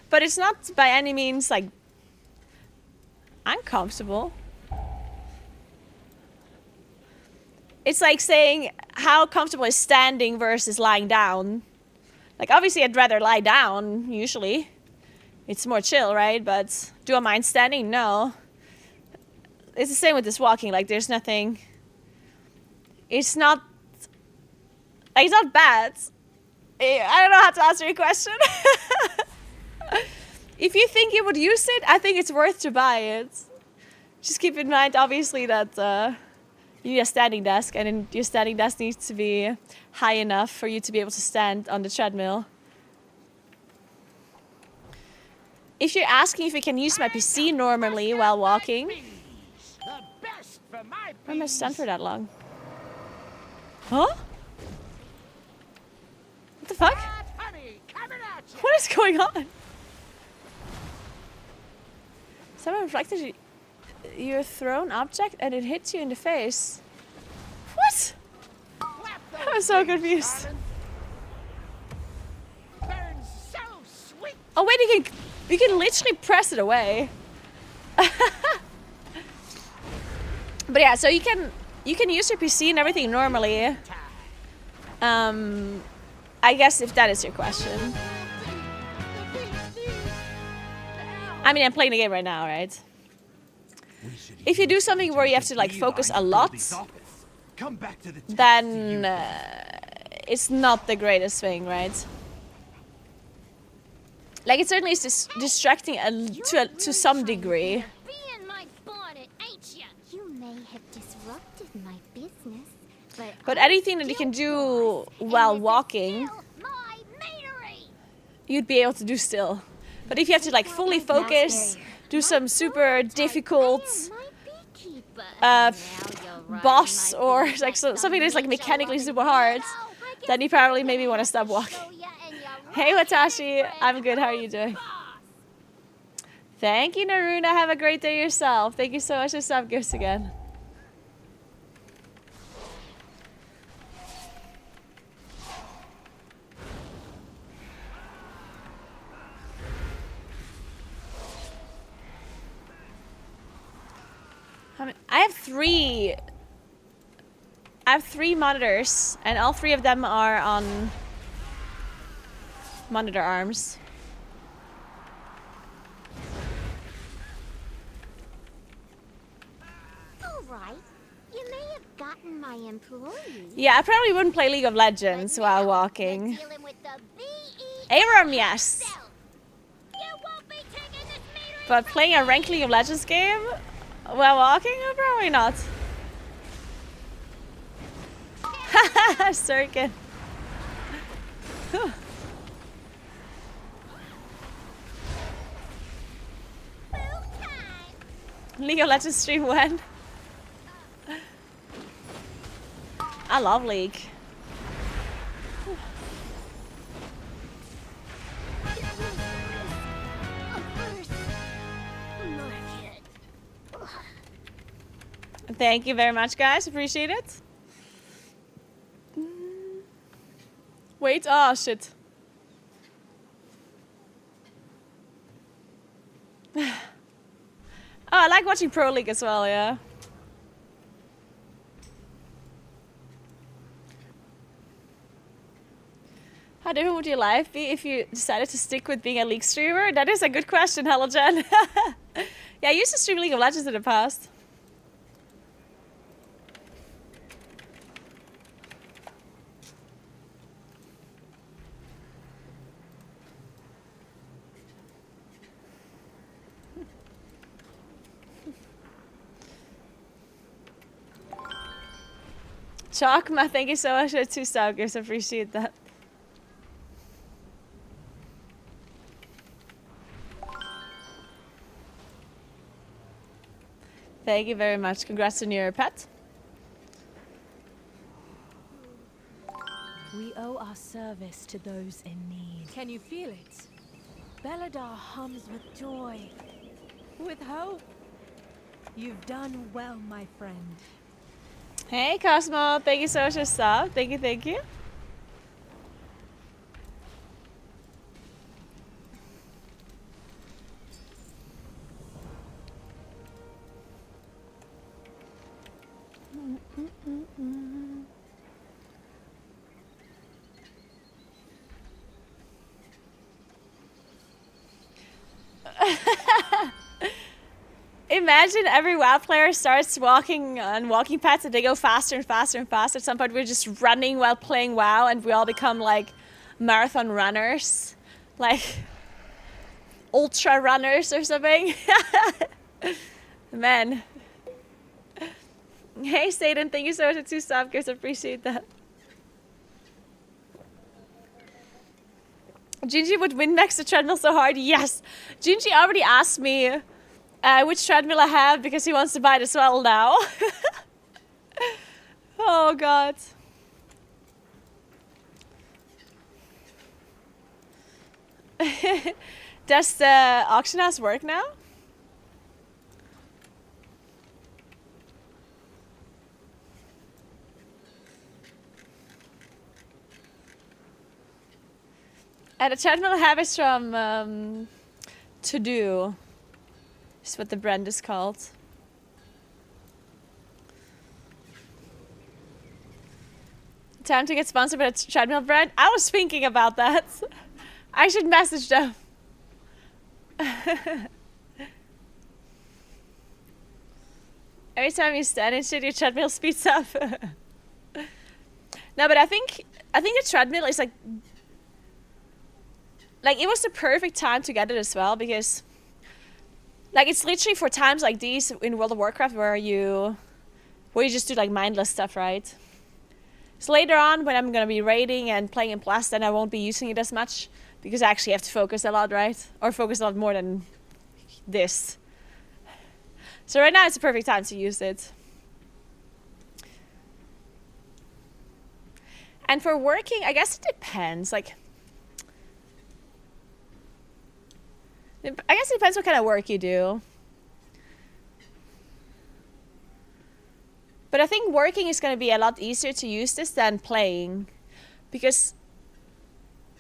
But it's not by any means like uncomfortable. It's like saying how comfortable is standing versus lying down. Like obviously I'd rather lie down usually. It's more chill, right? But do I mind standing? No. It's the same with this walking. Like there's nothing. It's not. Like, it's not bad. I don't know how to answer your question. If you think you would use it, I think it's worth to buy it. Just keep in mind, obviously, that you need a standing desk, and then your standing desk needs to be high enough for you to be able to stand on the treadmill. If you're asking if I can use my PC normally while walking, why am I stunned for that long? Huh? What the fuck? What is going on? Someone reflected your thrown object and it hits you in the face. What? I'm so confused. Oh wait, you can literally press it away. But yeah, so you can use your PC and everything normally. I guess if that is your question. I mean, I'm playing the game right now, right? If you do something where you have to like focus a lot, then it's not the greatest thing, right? Like it certainly is distracting to some degree. You may have disrupted my business, But anything that you can do while walking, you'd be able to do still. But if you have to like fully focus, do some super difficult boss or like something that's like mechanically super hard, then you probably maybe want to stop walking. Hey Watashi, I'm good, how are you doing? Thank you Naruna, have a great day yourself. Thank you so much for sub gifts again. I have three monitors, and all three of them are on monitor arms. All right. You may have gotten my employee. Yeah, I probably wouldn't play League of Legends while walking. Aram, yes. But playing a ranked League of Legends game while walking? Probably not. Haha, Circuit. League of Legends stream when? I love League. Thank you very much, guys. Appreciate it. Wait. Oh, shit. Oh, I like watching Pro League as well, yeah. How different would your life be if you decided to stick with being a League streamer? That is a good question, Halogen. Yeah, I used to stream League of Legends in the past. Chalkma, thank you so much for the 2 stalkers. Appreciate that. Thank you very much. Congrats on your pet. We owe our service to those in need. Can you feel it? Belladar hums with joy, with hope. You've done well, my friend. Hey, Cosmo. Thank you so much for sub. Thank you, thank you. Imagine every WoW player starts walking on walking paths and they go faster and faster and faster. At some point we're just running while playing WoW and we all become like marathon runners. Like ultra runners or something. Man. Hey Satan, thank you so much for 2 subgifts. Appreciate that. Gingy would win next to treadmill so hard. Yes. Gingy already asked me which treadmill I have because he wants to buy it as well now. Oh god. Does the auction house work now? And the treadmill I have is from To Do. Is what the brand is called. Time to get sponsored by a treadmill brand? I was thinking about that. I should message them. Every time you stand and shit, your treadmill speeds up. No, but I think the treadmill is like it was the perfect time to get it as well because like it's literally for times like these in World of Warcraft where you just do like mindless stuff, right? So later on when I'm gonna be raiding and playing in Plus, then I won't be using it as much because I actually have to focus a lot, right? Or focus a lot more than this. So right now it's the perfect time to use it. And for working, I guess it depends. Like, I guess it depends what kind of work you do. But I think working is going to be a lot easier to use this than playing. Because...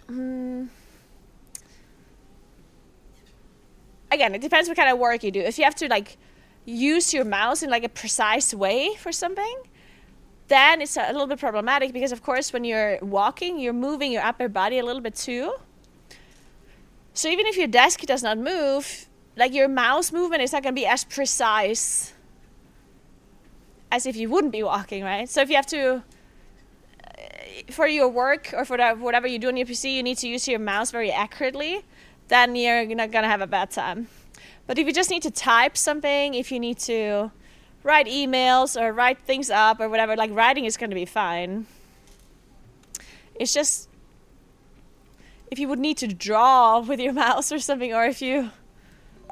again, it depends what kind of work you do. If you have to, like, use your mouse in, like, a precise way for something, then it's a little bit problematic. Because, of course, when you're walking, you're moving your upper body a little bit too. So even if your desk does not move, like your mouse movement is not going to be as precise as if you wouldn't be walking, right? So if you have to, for your work or for whatever you do on your PC, you need to use your mouse very accurately, then you're not going to have a bad time. But if you just need to type something, if you need to write emails or write things up or whatever, like writing is going to be fine. It's just... if you would need to draw with your mouse or something, or if you,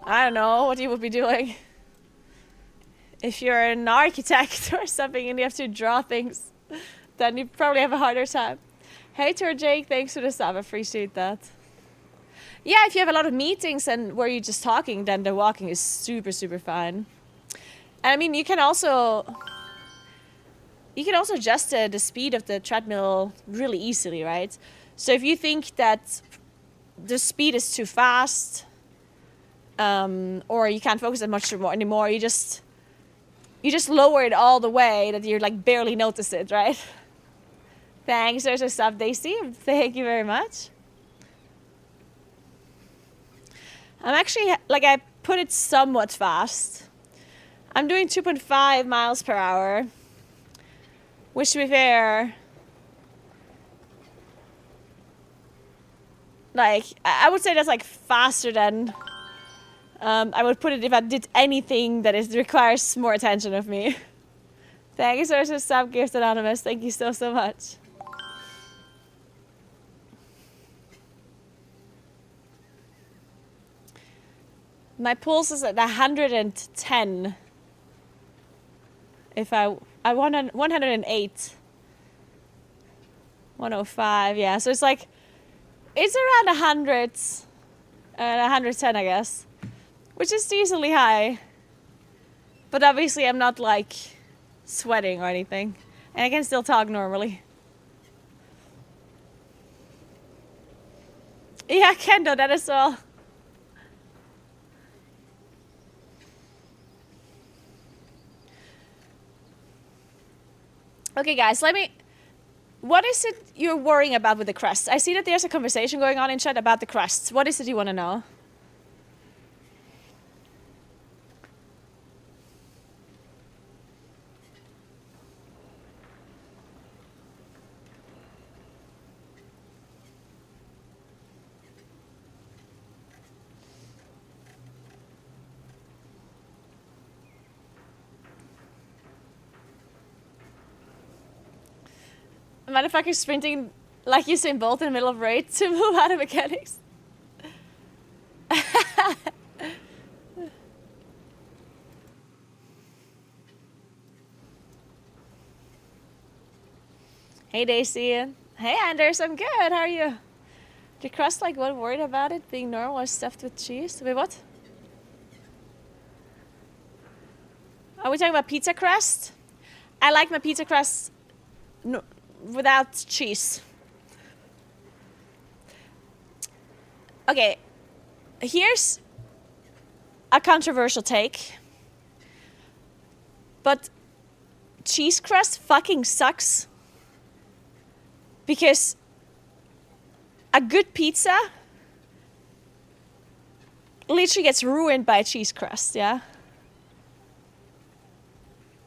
I don't know what you would be doing. if you're an architect or something and you have to draw things, then you probably have a harder time. Hey, Tor Jake, thanks for the sub. I appreciate that. Yeah, if you have a lot of meetings and where you're just talking, then the walking is super, super fun. And I mean, you can also adjust the speed of the treadmill really easily, right? So if you think that the speed is too fast, or you can't focus that much anymore, you just lower it all the way that you're like barely notice it, right? Thanks, there's a sub, Daisy. Thank you very much. I'm actually, like, I put it somewhat fast. I'm doing 2.5 miles per hour, which, to be fair, like, I would say that's like faster than I would put it if I did anything that requires more attention of me. Thank you so much, sub gift anonymous. Thank you so, so much. My pulse is at 110. If I want 108. 105, yeah. So it's like, it's around 100, 110, I guess. Which is decently high. But obviously I'm not like sweating or anything. And I can still talk normally. Yeah, Kendo, that as well. Okay, guys, what is it you're worrying about with the crests? I see that there's a conversation going on in chat about the crests. What is it you want to know? Motherfucker sprinting like Usain Bolt in the middle of raid to move out of mechanics. Hey Daisy. Hey Anders, I'm good. How are you? The crust, like, what, worried about it being normal or stuffed with cheese? Wait, what? Are we talking about pizza crust? I like my pizza crust without cheese. Okay, here's a controversial take, but cheese crust fucking sucks because a good pizza literally gets ruined by a cheese crust, yeah?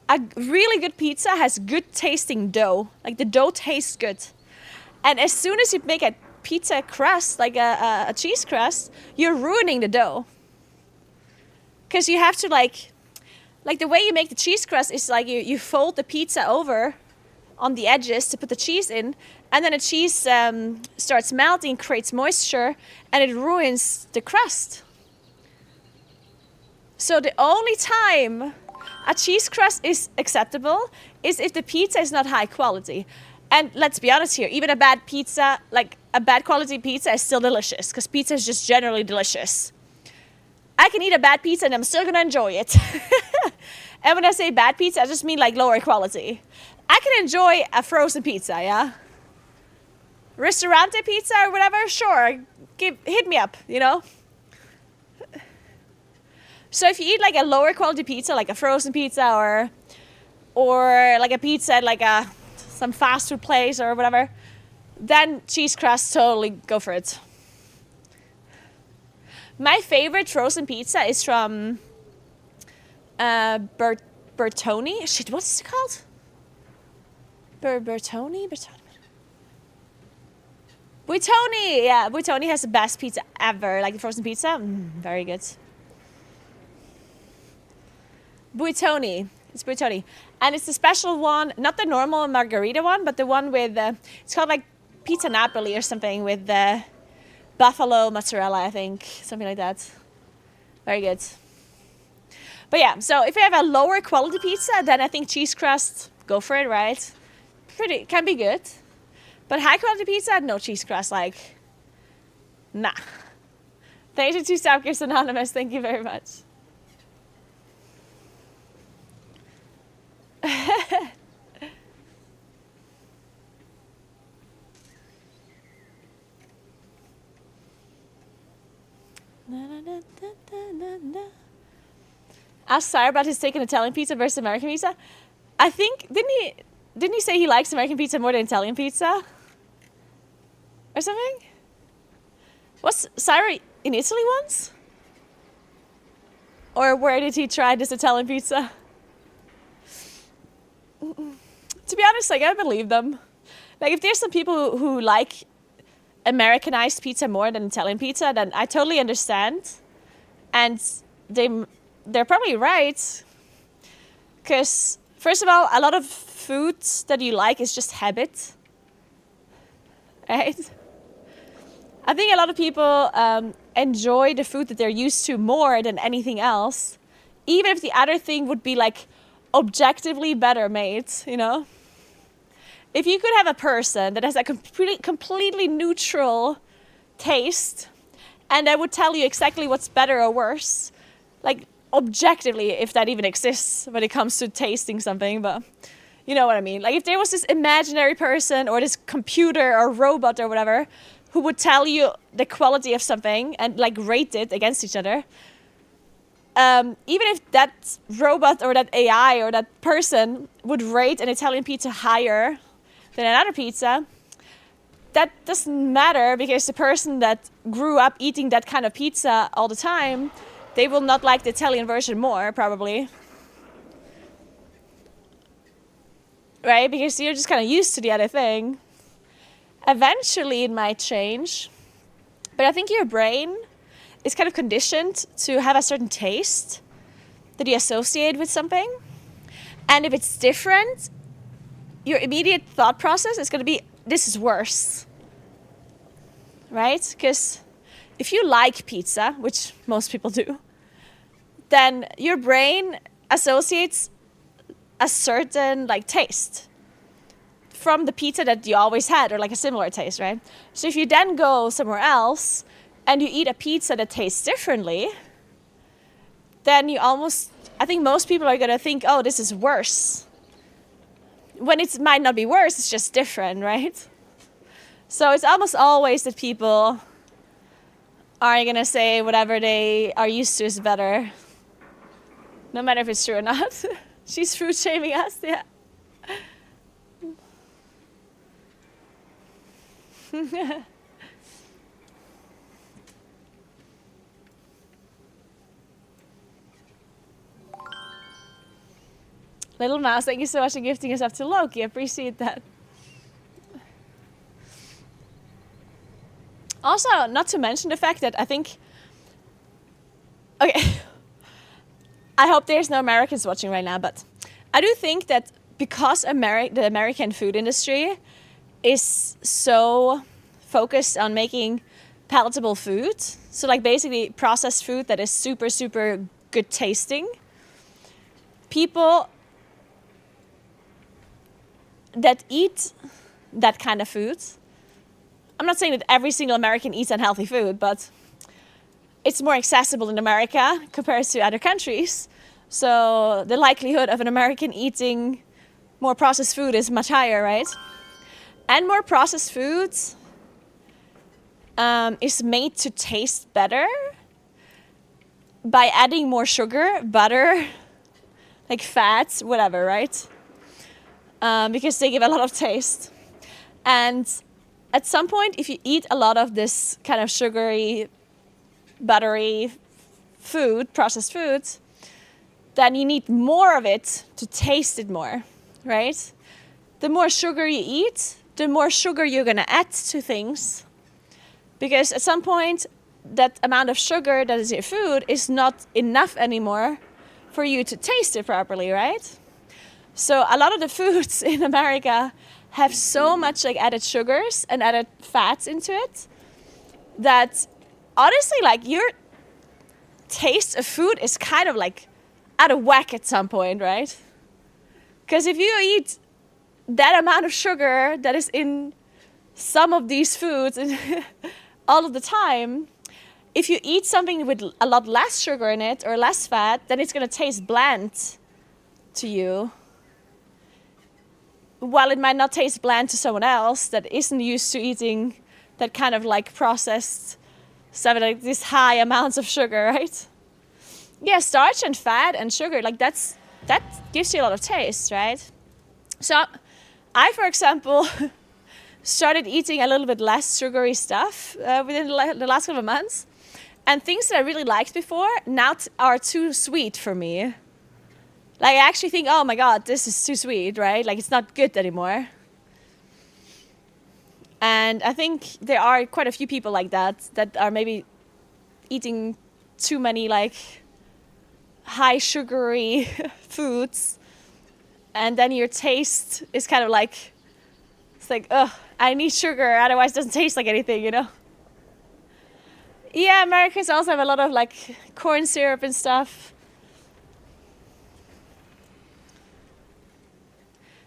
A really good pizza has good tasting dough. Like, the dough tastes good. And as soon as you make a pizza crust, like a cheese crust, you're ruining the dough. Because you have to, like the way you make the cheese crust is like you fold the pizza over on the edges to put the cheese in, and then the cheese starts melting, creates moisture, and it ruins the crust. So the only time a cheese crust is acceptable is if the pizza is not high quality. And let's be honest here, even a bad pizza, like a bad quality pizza, is still delicious, because pizza is just generally delicious. I can eat a bad pizza and I'm still gonna enjoy it. And when I say bad pizza, I just mean like lower quality. I can enjoy a frozen pizza, yeah? Ristorante pizza or whatever, sure, hit me up, you know? So if you eat like a lower quality pizza, like a frozen pizza or like a pizza at like some fast food place or whatever, then cheese crust, totally go for it. My favorite frozen pizza is from Bertoni. Shit, what's it called? Bertoni? Buitoni! Yeah, Buitoni has the best pizza ever. Like the frozen pizza, very good. Buitoni. It's Buitoni. And it's the special one, not the normal margarita one, but the one with, it's called like Pizza Napoli or something with buffalo mozzarella, I think. Something like that. Very good. But yeah, so if you have a lower quality pizza, then I think cheese crust, go for it, right? Can be good. But high quality pizza, no cheese crust, like, nah. Thank you to Stalkers Anonymous, thank you very much. Ask Sarah about his take on Italian pizza versus American pizza. I think, didn't he say he likes American pizza more than Italian pizza? Or something? Was Sarah in Italy once? Or where did he try this Italian pizza? To be honest, like, I believe them. Like, if there's some people who like Americanized pizza more than Italian pizza, then I totally understand. And they're probably right. Because, first of all, a lot of food that you like is just habit. Right? I think a lot of people enjoy the food that they're used to more than anything else. Even if the other thing would be, like, objectively better made, you know? If you could have a person that has a completely neutral taste and I would tell you exactly what's better or worse, like objectively, if that even exists when it comes to tasting something, but you know what I mean? Like if there was this imaginary person or this computer or robot or whatever who would tell you the quality of something and like rate it against each other, even if that robot or that AI or that person would rate an Italian pizza higher than another pizza, that doesn't matter because the person that grew up eating that kind of pizza all the time, they will not like the Italian version more, probably. Right? Because you're just kind of used to the other thing. Eventually it might change, but I think your brain is kind of conditioned to have a certain taste that you associate with something. And if it's different, your immediate thought process is going to be, this is worse. Right? Because if you like pizza, which most people do, then your brain associates a certain like taste from the pizza that you always had, or like a similar taste, right? So if you then go somewhere else and you eat a pizza that tastes differently, then I think most people are going to think, oh, this is worse. When it might not be worse, it's just different, right? So it's almost always that people are going to say whatever they are used to is better. No matter if it's true or not. She's fruit shaming us, yeah. Little Mouse, thank you so much for gifting us up to Loki. I appreciate that. Also, not to mention the fact that I think... Okay. I hope there's no Americans watching right now, but I do think that because the American food industry is so focused on making palatable food, so like basically processed food that is super, super good tasting, people that eat that kind of food, I'm not saying that every single American eats unhealthy food, but it's more accessible in America compared to other countries. So the likelihood of an American eating more processed food is much higher, right? And more processed food is made to taste better by adding more sugar, butter, like fats, whatever, right? Because they give a lot of taste. And at some point, if you eat a lot of this kind of sugary, buttery food, processed foods, then you need more of it to taste it more, right? The more sugar you eat, the more sugar you're going to add to things. Because at some point, that amount of sugar that is in your food is not enough anymore for you to taste it properly, right? So a lot of the foods in America have so much like added sugars and added fats into it that honestly, like your taste of food is kind of like out of whack at some point, right? Because if you eat that amount of sugar that is in some of these foods all of the time, if you eat something with a lot less sugar in it or less fat, then it's going to taste bland to you. While it might not taste bland to someone else that isn't used to eating that kind of like processed stuff, like these high amounts of sugar, right? Yeah, starch and fat and sugar, like that gives you a lot of taste, right? So I, for example, started eating a little bit less sugary stuff within the last couple of months. And things that I really liked before now are too sweet for me. Like, I actually think, oh my God, this is too sweet, right? Like, it's not good anymore. And I think there are quite a few people like that are maybe eating too many, like, high sugary foods. And then your taste is kind of like, it's like, ugh, I need sugar, otherwise it doesn't taste like anything, you know? Yeah, Americans also have a lot of like corn syrup and stuff.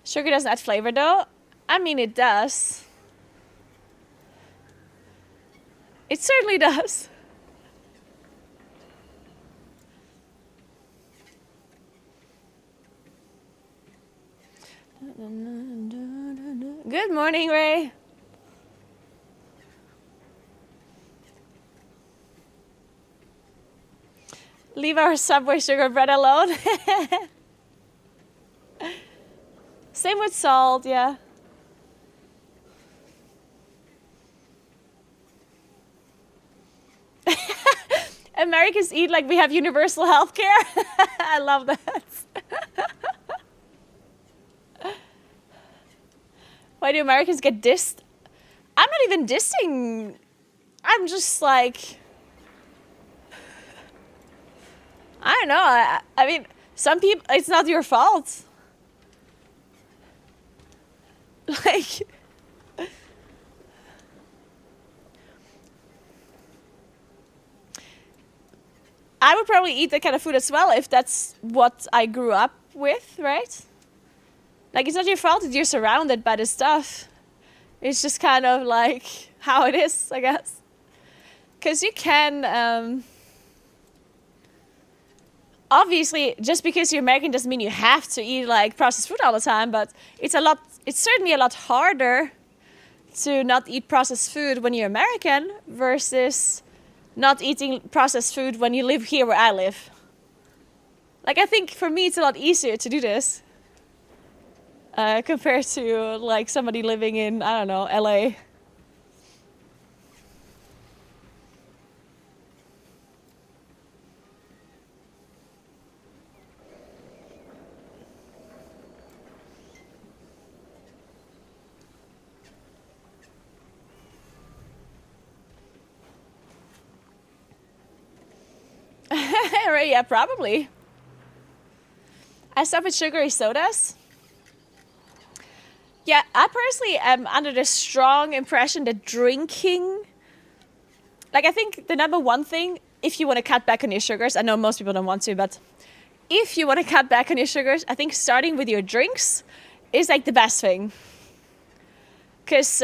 Sugar doesn't add flavor though. I mean, it does. It certainly does. Good morning, Ray. Leave our Subway sugar bread alone. Same with salt, yeah. Americans eat like we have universal health care. I love that. Why do Americans get dissed? I'm not even dissing. I'm just like, I don't know. I mean, some people, it's not your fault. Like, I would probably eat that kind of food as well if that's what I grew up with, right? Like, it's not your fault that you're surrounded by this stuff. It's just kind of like how it is, I guess. Because you can, obviously, just because you're American doesn't mean you have to eat like processed food all the time, but it's certainly a lot harder to not eat processed food when you're American versus not eating processed food when you live here where I live. Like, I think for me it's a lot easier to do this compared to like somebody living in, I don't know, LA. Right, yeah, probably. I stopped with sugary sodas. Yeah, I personally am under the strong impression that drinking, like, I think the number one thing, if you want to cut back on your sugars, I know most people don't want to, but if you want to cut back on your sugars, I think starting with your drinks is like the best thing. Because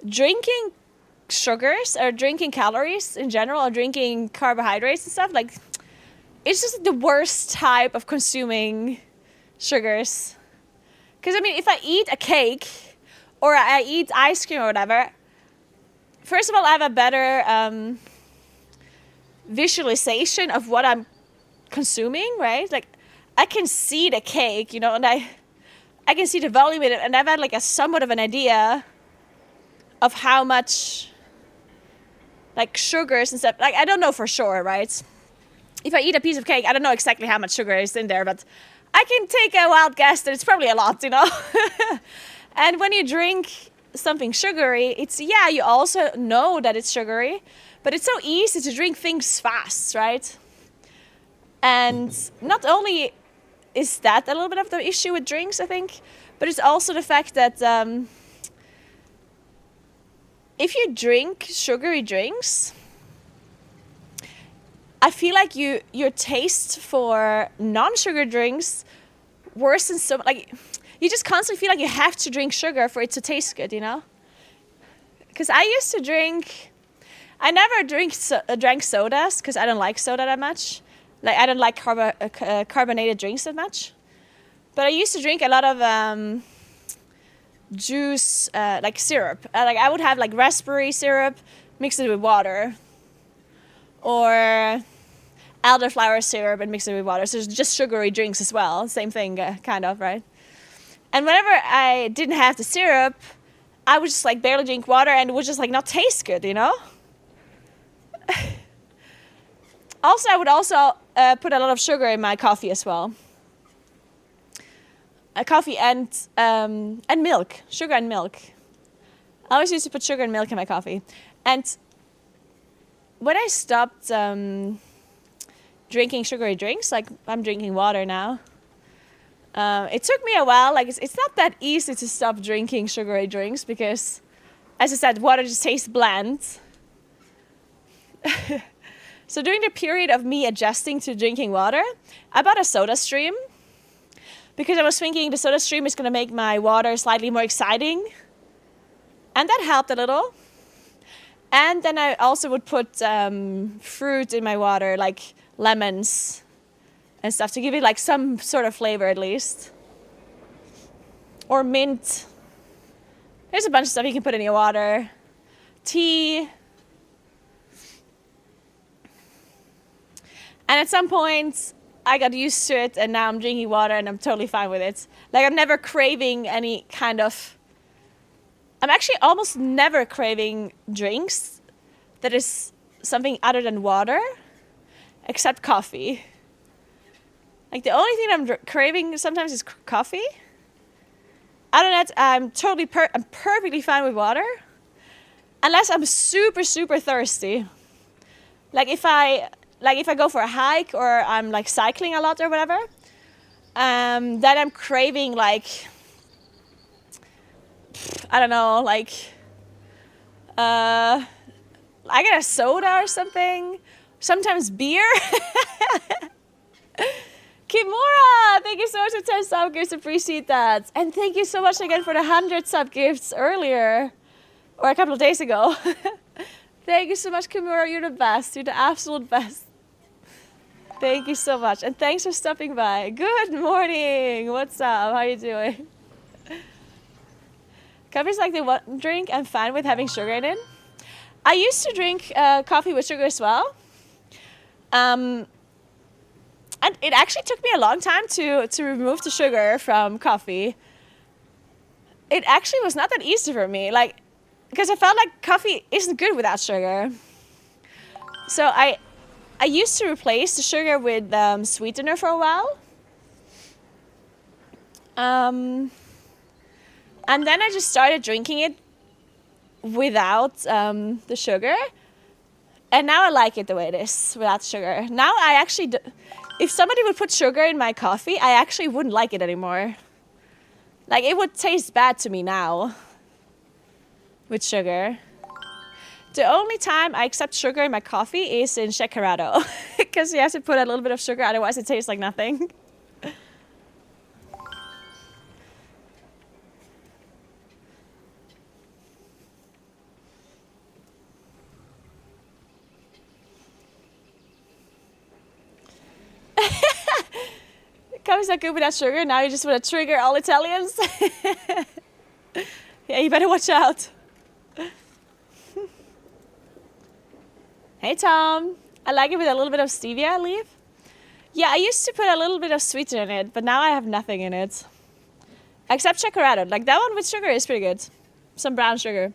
drinking sugars or drinking calories in general or drinking carbohydrates and stuff, like, it's just the worst type of consuming sugars. Because I mean, if I eat a cake or I eat ice cream or whatever, first of all, I have a better visualization of what I'm consuming, right? Like, I can see the cake, you know, and I can see the volume in it, and I've had like a somewhat of an idea of how much like sugars and stuff. Like, I don't know for sure, right? If I eat a piece of cake, I don't know exactly how much sugar is in there, but I can take a wild guess that it's probably a lot, you know? And when you drink something sugary, it's, yeah, you also know that it's sugary, but it's so easy to drink things fast, right? And not only is that a little bit of the issue with drinks, I think, but it's also the fact that if you drink sugary drinks, I feel like your taste for non-sugar drinks worsens so like you just constantly feel like you have to drink sugar for it to taste good, you know? Because I used to drink, I never drank sodas because I don't like soda that much. Like I don't like carbonated drinks that much. But I used to drink a lot of juice, like syrup. Like I would have like raspberry syrup, mix it with water, or elderflower syrup and mix it with water. So it's just sugary drinks as well. Same thing, kind of, right? And whenever I didn't have the syrup, I would just like barely drink water and it would just like not taste good, you know? Also, I would also put a lot of sugar in my coffee as well. Coffee and milk, sugar and milk. I always used to put sugar and milk in my coffee. And when I stopped drinking sugary drinks, like I'm drinking water now, it took me a while. Like it's not that easy to stop drinking sugary drinks because, as I said, water just tastes bland. So during the period of me adjusting to drinking water, I bought a soda stream because I was thinking the soda stream is going to make my water slightly more exciting. And that helped a little. And then I also would put fruit in my water, like lemons and stuff, to give it like some sort of flavor at least. Or mint. There's a bunch of stuff you can put in your water. Tea. And at some point, I got used to it, and now I'm drinking water, and I'm totally fine with it. Like, I'm never craving any kind of... I'm actually almost never craving drinks that is something other than water, except coffee. Like, the only thing I'm craving sometimes is coffee. Other than that, I'm totally I'm perfectly fine with water, unless I'm super, super thirsty. Like, if I go for a hike or I'm like cycling a lot or whatever, then I'm craving like, I don't know, like, I get a soda or something, sometimes beer. Kimura, thank you so much for 10 sub gifts, appreciate that. And thank you so much again for the 100 sub gifts earlier, or a couple of days ago. Thank you so much, Kimura, you're the best, you're the absolute best. Thank you so much, and thanks for stopping by. Good morning, what's up, how you doing? Coffee's like the one drink I'm fine with having sugar in it. I used to drink coffee with sugar as well. And it actually took me a long time to remove the sugar from coffee. It actually was not that easy for me, like, because I felt like coffee isn't good without sugar. So I used to replace the sugar with sweetener for a while. And then I just started drinking it without the sugar. And now I like it the way it is, without sugar. Now I actually, if somebody would put sugar in my coffee, I actually wouldn't like it anymore. Like, it would taste bad to me now with sugar. The only time I accept sugar in my coffee is in Shakerado, because you have to put a little bit of sugar, otherwise it tastes like nothing. Coffee's not good without sugar, now you just want to trigger all Italians. Yeah, you better watch out. Hey Tom, I like it with a little bit of stevia leaf. Yeah, I used to put a little bit of sweetener in it, but now I have nothing in it. Except Shakerado, like that one with sugar is pretty good. Some brown sugar.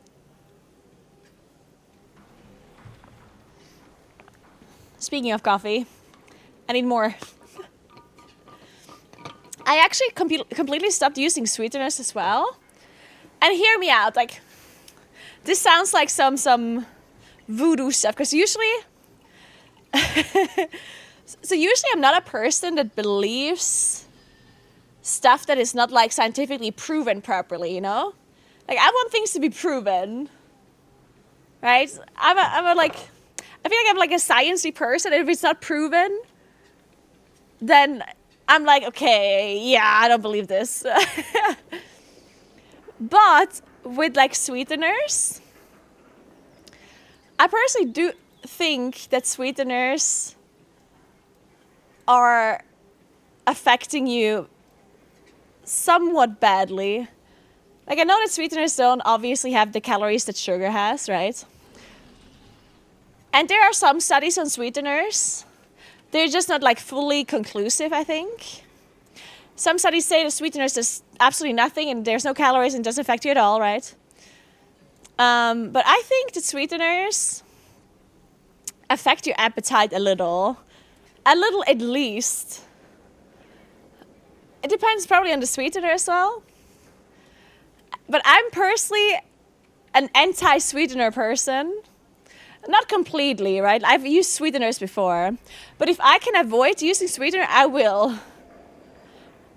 Speaking of coffee, I need more. I actually completely stopped using sweeteners as well. And hear me out, like, this sounds like some voodoo stuff, because usually I'm not a person that believes stuff that is not like scientifically proven properly, you know? Like, I want things to be proven, right? I'm a like, I feel like I'm like a sciencey person. And if it's not proven, then I'm like, okay, yeah, I don't believe this. But with like sweeteners, I personally do think that sweeteners are affecting you somewhat badly. Like, I know that sweeteners don't obviously have the calories that sugar has, right? And there are some studies on sweeteners. They're just not like fully conclusive, I think. Some studies say the sweeteners does absolutely nothing and there's no calories and doesn't affect you at all, right? But I think the sweeteners affect your appetite a little at least. It depends probably on the sweetener as well. But I'm personally an anti-sweetener person. Not completely, right? I've used sweeteners before. But if I can avoid using sweetener, I will.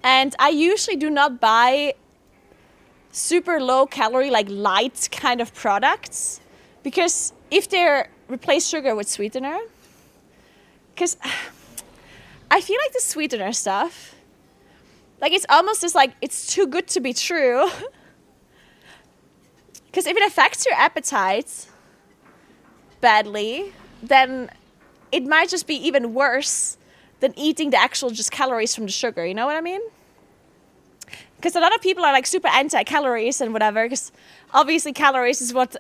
And I usually do not buy super low calorie, like light kind of products. Because if they replace sugar with sweetener, because I feel like the sweetener stuff, like it's almost just like it's too good to be true. Because if it affects your appetite badly, then it might just be even worse than eating the actual just calories from the sugar. You know what I mean? Because a lot of people are like super anti-calories and whatever, because obviously calories is what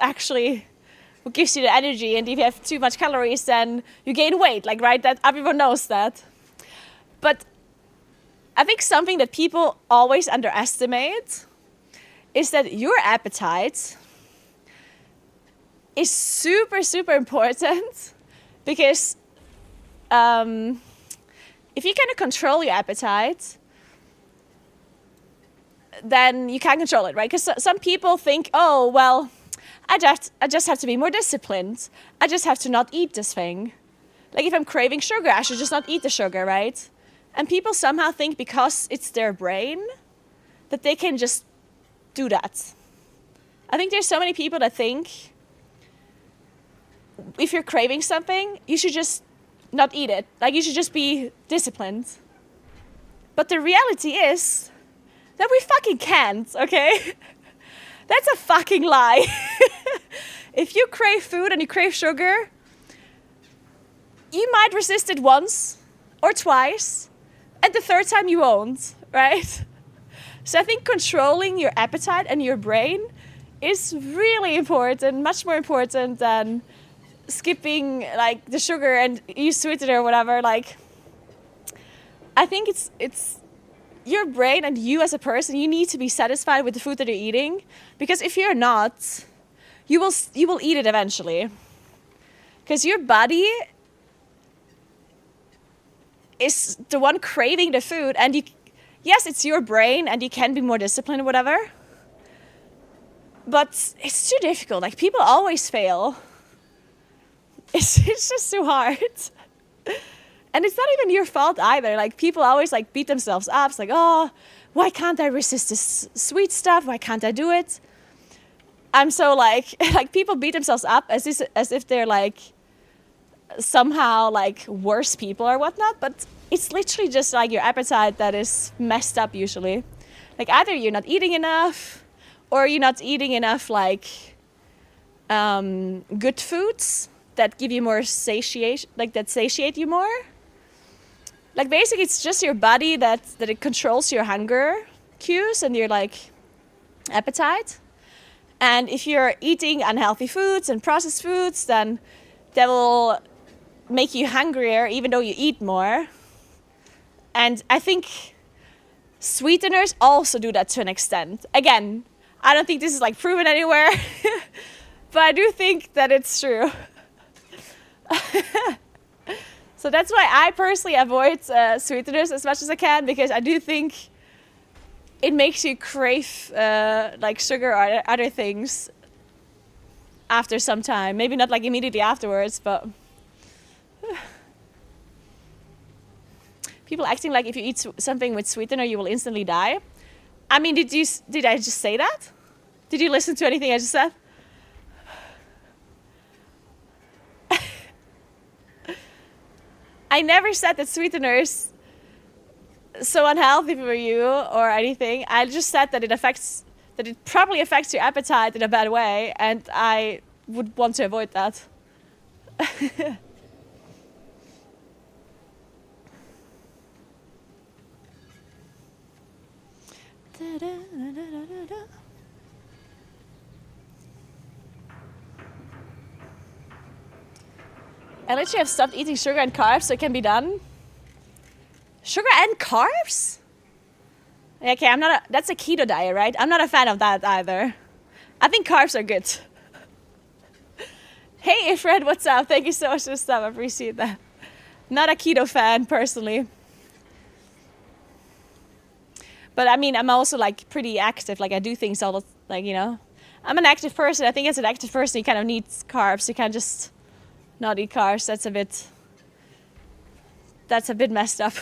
gives you the energy. And if you have too much calories, then you gain weight, like, right? That everyone knows that. But I think something that people always underestimate is that your appetite is super, super important, because if you kind of control your appetite, then you can control it, right? Because some people think, oh, well, I just have to be more disciplined. I just have to not eat this thing. Like if I'm craving sugar, I should just not eat the sugar, right? And people somehow think because it's their brain that they can just do that. I think there's so many people that think if you're craving something, you should just not eat it. Like you should just be disciplined. But the reality is that we fucking can't, okay? That's a fucking lie. If you crave food and you crave sugar, you might resist it once or twice, and the third time you won't, right? So I think controlling your appetite and your brain is really important, much more important than skipping like the sugar and use sweetener or whatever. Like, I think it's your brain and you as a person, you need to be satisfied with the food that you're eating, because if you're not, you will eat it eventually. Because your body is the one craving the food, and yes, it's your brain and you can be more disciplined or whatever, but it's too difficult. Like people always fail. It's just too hard. And it's not even your fault either. Like people always like beat themselves up. It's like, oh, why can't I resist this sweet stuff? Why can't I do it? I'm so like people beat themselves up as if they're like somehow like worse people or whatnot. But it's literally just like your appetite that is messed up usually. Like either you're not eating enough, or you're not eating enough like good foods that give you more satiation, like that satiate you more. Like basically it's just your body that it controls your hunger cues and your like appetite. And if you're eating unhealthy foods and processed foods, then that will make you hungrier even though you eat more. And I think sweeteners also do that to an extent. Again, I don't think this is like proven anywhere, but I do think that it's true. So that's why I personally avoid sweeteners as much as I can, because I do think it makes you crave like sugar or other things after some time. Maybe not like immediately afterwards, but people acting like if you eat something with sweetener, you will instantly die. I mean, did I just say that? Did you listen to anything I just said? I never said that sweeteners so unhealthy for you or anything. I just said that it probably affects your appetite in a bad way, and I would want to avoid that. I literally have stopped eating sugar and carbs so it can be done. Sugar and carbs? Okay, that's a keto diet, right? I'm not a fan of that either. I think carbs are good. Hey, Ifred, what's up? Thank you so much for the stuff. I appreciate that. Not a keto fan, personally. But I mean, I'm also like pretty active. Like I do things all the, like, you know. I'm an active person. I think as an active person, you kind of need carbs. You can't just not eat carbs. That's a bit messed up.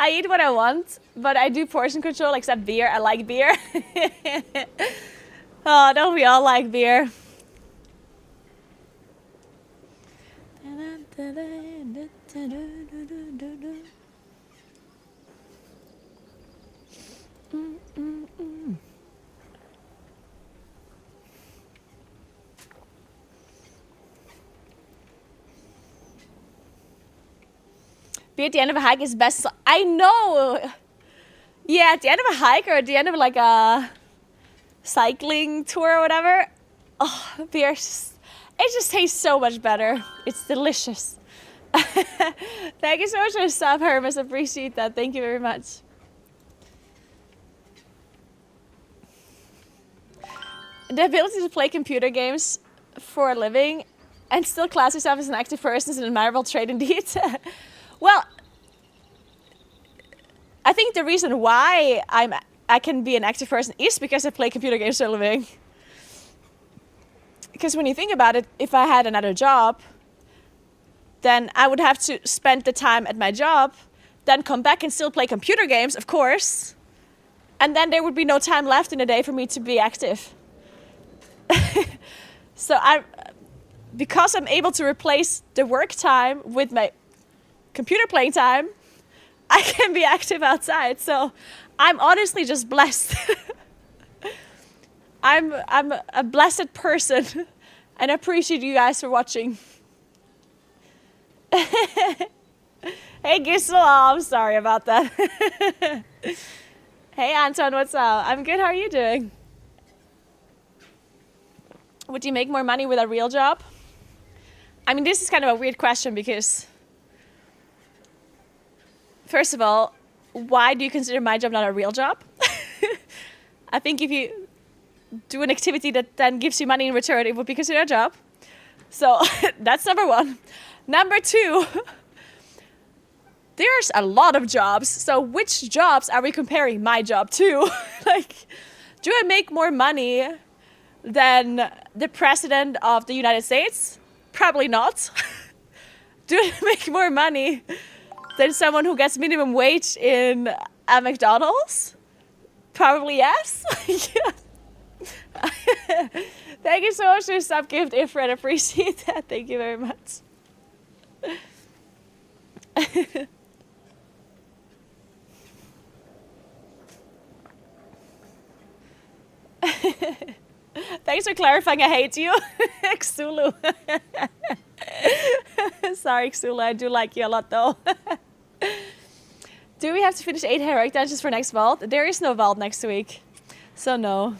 I eat what I want, but I do portion control, except beer. I like beer. Oh, don't we all like beer? Beer at the end of a hike is best. I know. Yeah, at the end of a hike or at the end of like a cycling tour or whatever. Oh, beer, it just tastes so much better. It's delicious. Thank you so much for the sub, Hermes. Appreciate that. Thank you very much. The ability to play computer games for a living and still class yourself as an active person is an admirable trait indeed. Well, I think the reason why I can be an active person is because I play computer games for a living. Because when you think about it, if I had another job, then I would have to spend the time at my job, then come back and still play computer games, of course. And then there would be no time left in the day for me to be active. So because I'm able to replace the work time with my computer playing time, I can be active outside. So I'm honestly just blessed. I'm a blessed person, and I appreciate you guys for watching. Hey Gisela, I'm sorry about that. Hey Anton, what's up? I'm good, how are you doing? Would you make more money with a real job? I mean, this is kind of a weird question because, first of all, why do you consider my job not a real job? I think if you do an activity that then gives you money in return, it would be considered a job. So that's number one. Number two, there's a lot of jobs. So which jobs are we comparing my job to? Like, do I make more money than the president of the United States? Probably not. Do I make more money than someone who gets minimum wage in a McDonald's? Probably yes. Thank you so much for your sub gift, Ifred. Appreciate that. Thank you very much. Thanks for clarifying. I hate you, Xulu. Sorry, Xulu. I do like you a lot, though. Do we have to finish 8 heroic dungeons for next vault? There is no vault next week, so no.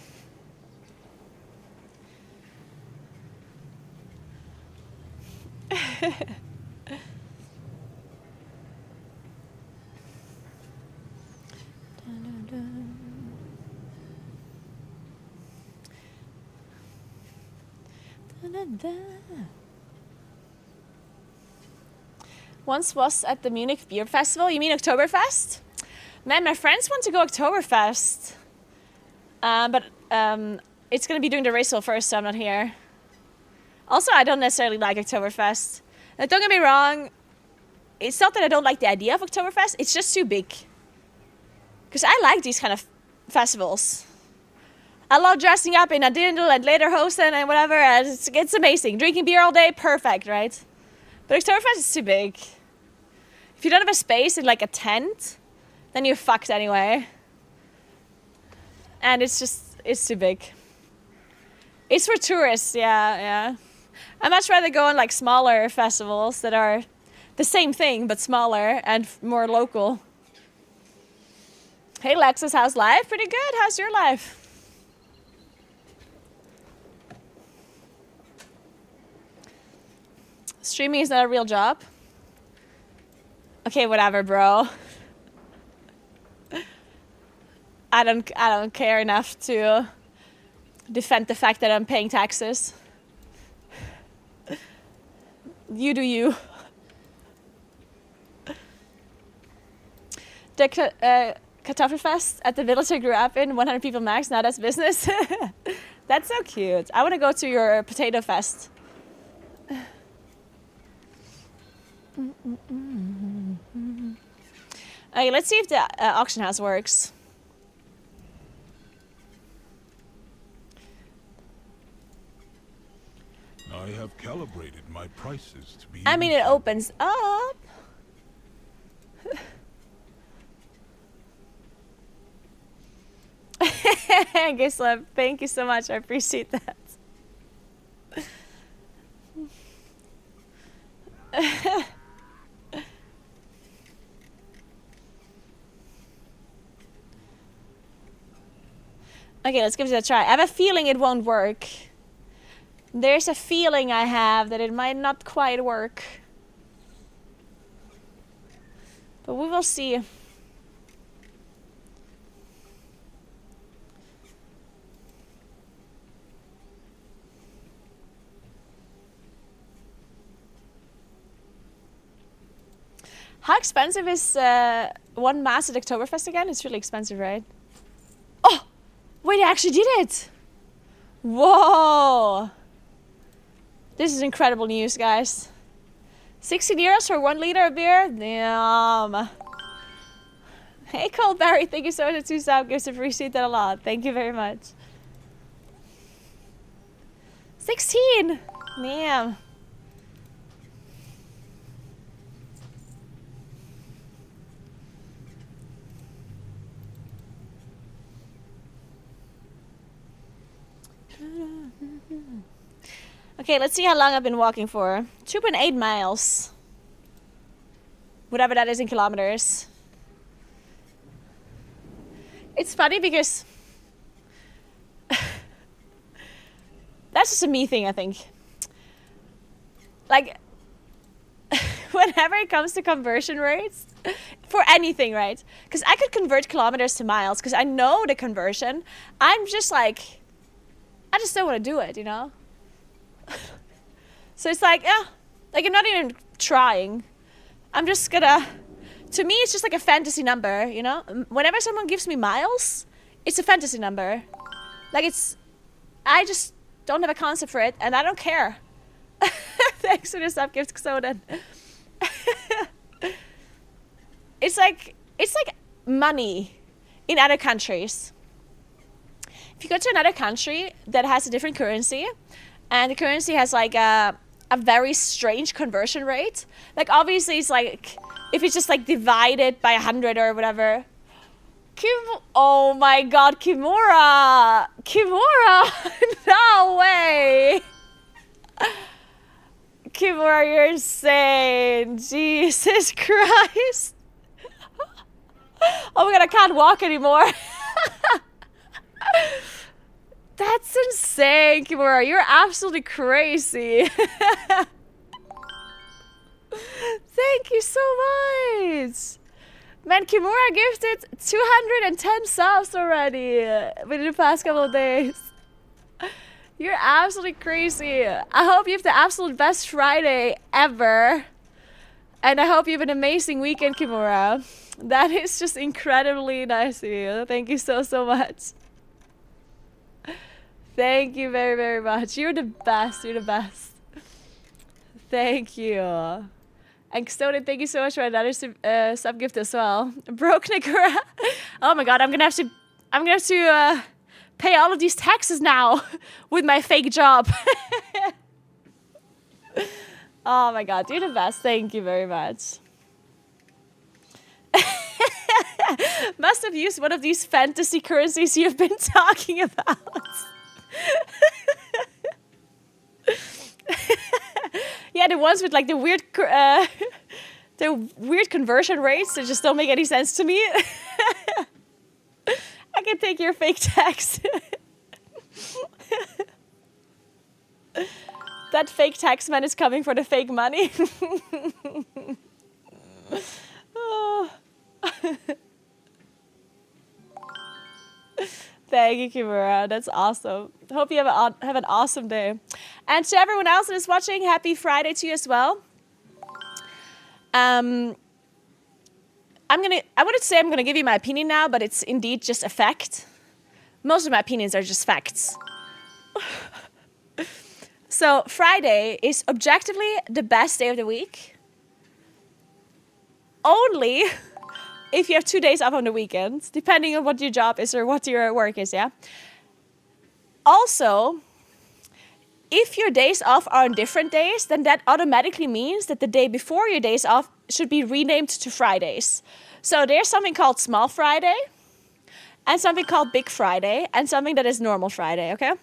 Once was at the Munich Beer Festival. You mean Oktoberfest? Man, my friends want to go Oktoberfest. But it's going to be during the race first, so I'm not here. Also, I don't necessarily like Oktoberfest. Now, don't get me wrong. it's not that I don't like the idea of Oktoberfest, it's just too big. Because I like these kind of festivals. I love dressing up in a dirndl and lederhosen and whatever, and it's amazing. Drinking beer all day, perfect, right? But Oktoberfest is too big. If you don't have a space in like a tent, then you're fucked anyway. And it's too big. It's for tourists, yeah. I'd much rather go on like smaller festivals that are the same thing, but smaller and more local. Hey Lexus, how's life? Pretty good, how's your life? Streaming is not a real job. Okay, whatever, bro. I don't care enough to defend the fact that I'm paying taxes. You do you. The Kartoffelfest at the village I grew up in, 100 people max, now that's business. That's so cute. I want to go to your potato fest. Okay, let's see if the auction house works. I have calibrated my prices to be. I mean, it opens up. Gisela, thank you so much. I appreciate that. Okay, let's give it a try. I have a feeling it won't work. There's a feeling I have that it might not quite work. But we will see. How expensive is one mass at Oktoberfest again? It's really expensive, right? Oh! Wait, I actually did it! Whoa! This is incredible news, guys. 16 euros for 1 liter of beer? Damn. Hey, Coldberry, thank you so much for 2 sub gifts. Appreciate that a lot. Thank you very much. 16! Damn. Okay, let's see how long I've been walking for. 2.8 miles. Whatever that is in kilometers. It's funny because that's just a me thing, I think. Like, whenever it comes to conversion rates, for anything, right? Because I could convert kilometers to miles, because I know the conversion. I'm just like, I just don't want to do it, you know? So it's like, yeah, like I'm not even trying. I'm just gonna, to me, it's just like a fantasy number, you know? Whenever someone gives me miles, it's a fantasy number. Like it's, I just don't have a concept for it, and I don't care. Thanks for the sub gift, Xoden. It's like money in other countries. If you go to another country that has a different currency, and the currency has like a very strange conversion rate, like obviously it's like, if it's just like divided by 100 or whatever. Oh my god, Kimura! Kimura! No way! Kimura, you're insane! Jesus Christ! Oh my god, I can't walk anymore! That's insane, Kimura. You're absolutely crazy. Thank you so much. Man, Kimura gifted 210 subs already within the past couple of days. You're absolutely crazy. I hope you have the absolute best Friday ever. And I hope you have an amazing weekend, Kimura. That is just incredibly nice of you. Thank you so, so much. Thank you very, very much. You're the best. You're the best. Thank you. And Custodian, thank you so much for another sub gift as well. Broke Naguura. Oh my god, I'm gonna have to pay all of these taxes now with my fake job. Oh my god, you're the best. Thank you very much. Must have used one of these fantasy currencies you've been talking about. Yeah, the ones with like the weird conversion rates that just don't make any sense to me. I can take your fake tax. That fake tax man is coming for the fake money. Oh. Thank you, Kimura. That's awesome. Hope you have an awesome day. And to everyone else that is watching, happy Friday to you as well. I wouldn't say I'm gonna give you my opinion now, but it's indeed just a fact. Most of my opinions are just facts. So Friday is objectively the best day of the week. Only if you have 2 days off on the weekend, depending on what your job is or what your work is, yeah? Also, if your days off are on different days, then that automatically means that the day before your days off should be renamed to Fridays. So there's something called Small Friday, and something called Big Friday, and something that is Normal Friday, okay?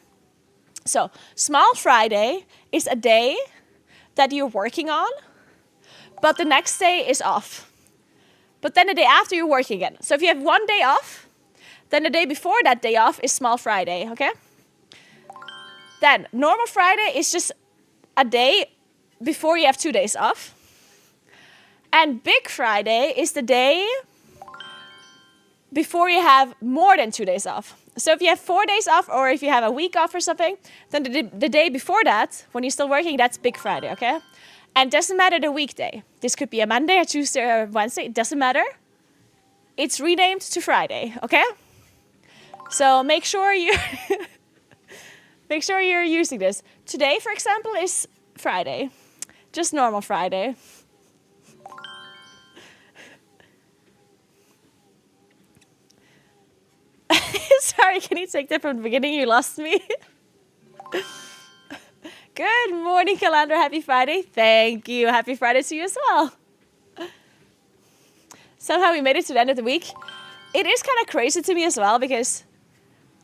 So Small Friday is a day that you're working on, but the next day is off. But then the day after you're working again. So if you have 1 day off, then the day before that day off is Small Friday, okay? Then Normal Friday is just a day before you have 2 days off. And Big Friday is the day before you have more than 2 days off. So if you have 4 days off or if you have a week off or something, then the day before that, when you're still working, that's Big Friday, okay? And it doesn't matter the weekday. This could be a Monday, a Tuesday, or a Wednesday. It doesn't matter. It's renamed to Friday, okay? So make sure you're using this. Today, for example, is Friday. Just normal Friday. Sorry, can you take that from the beginning? You lost me. Good morning, Calandra. Happy Friday. Thank you. Happy Friday to you as well. Somehow we made it to the end of the week. It is kind of crazy to me as well because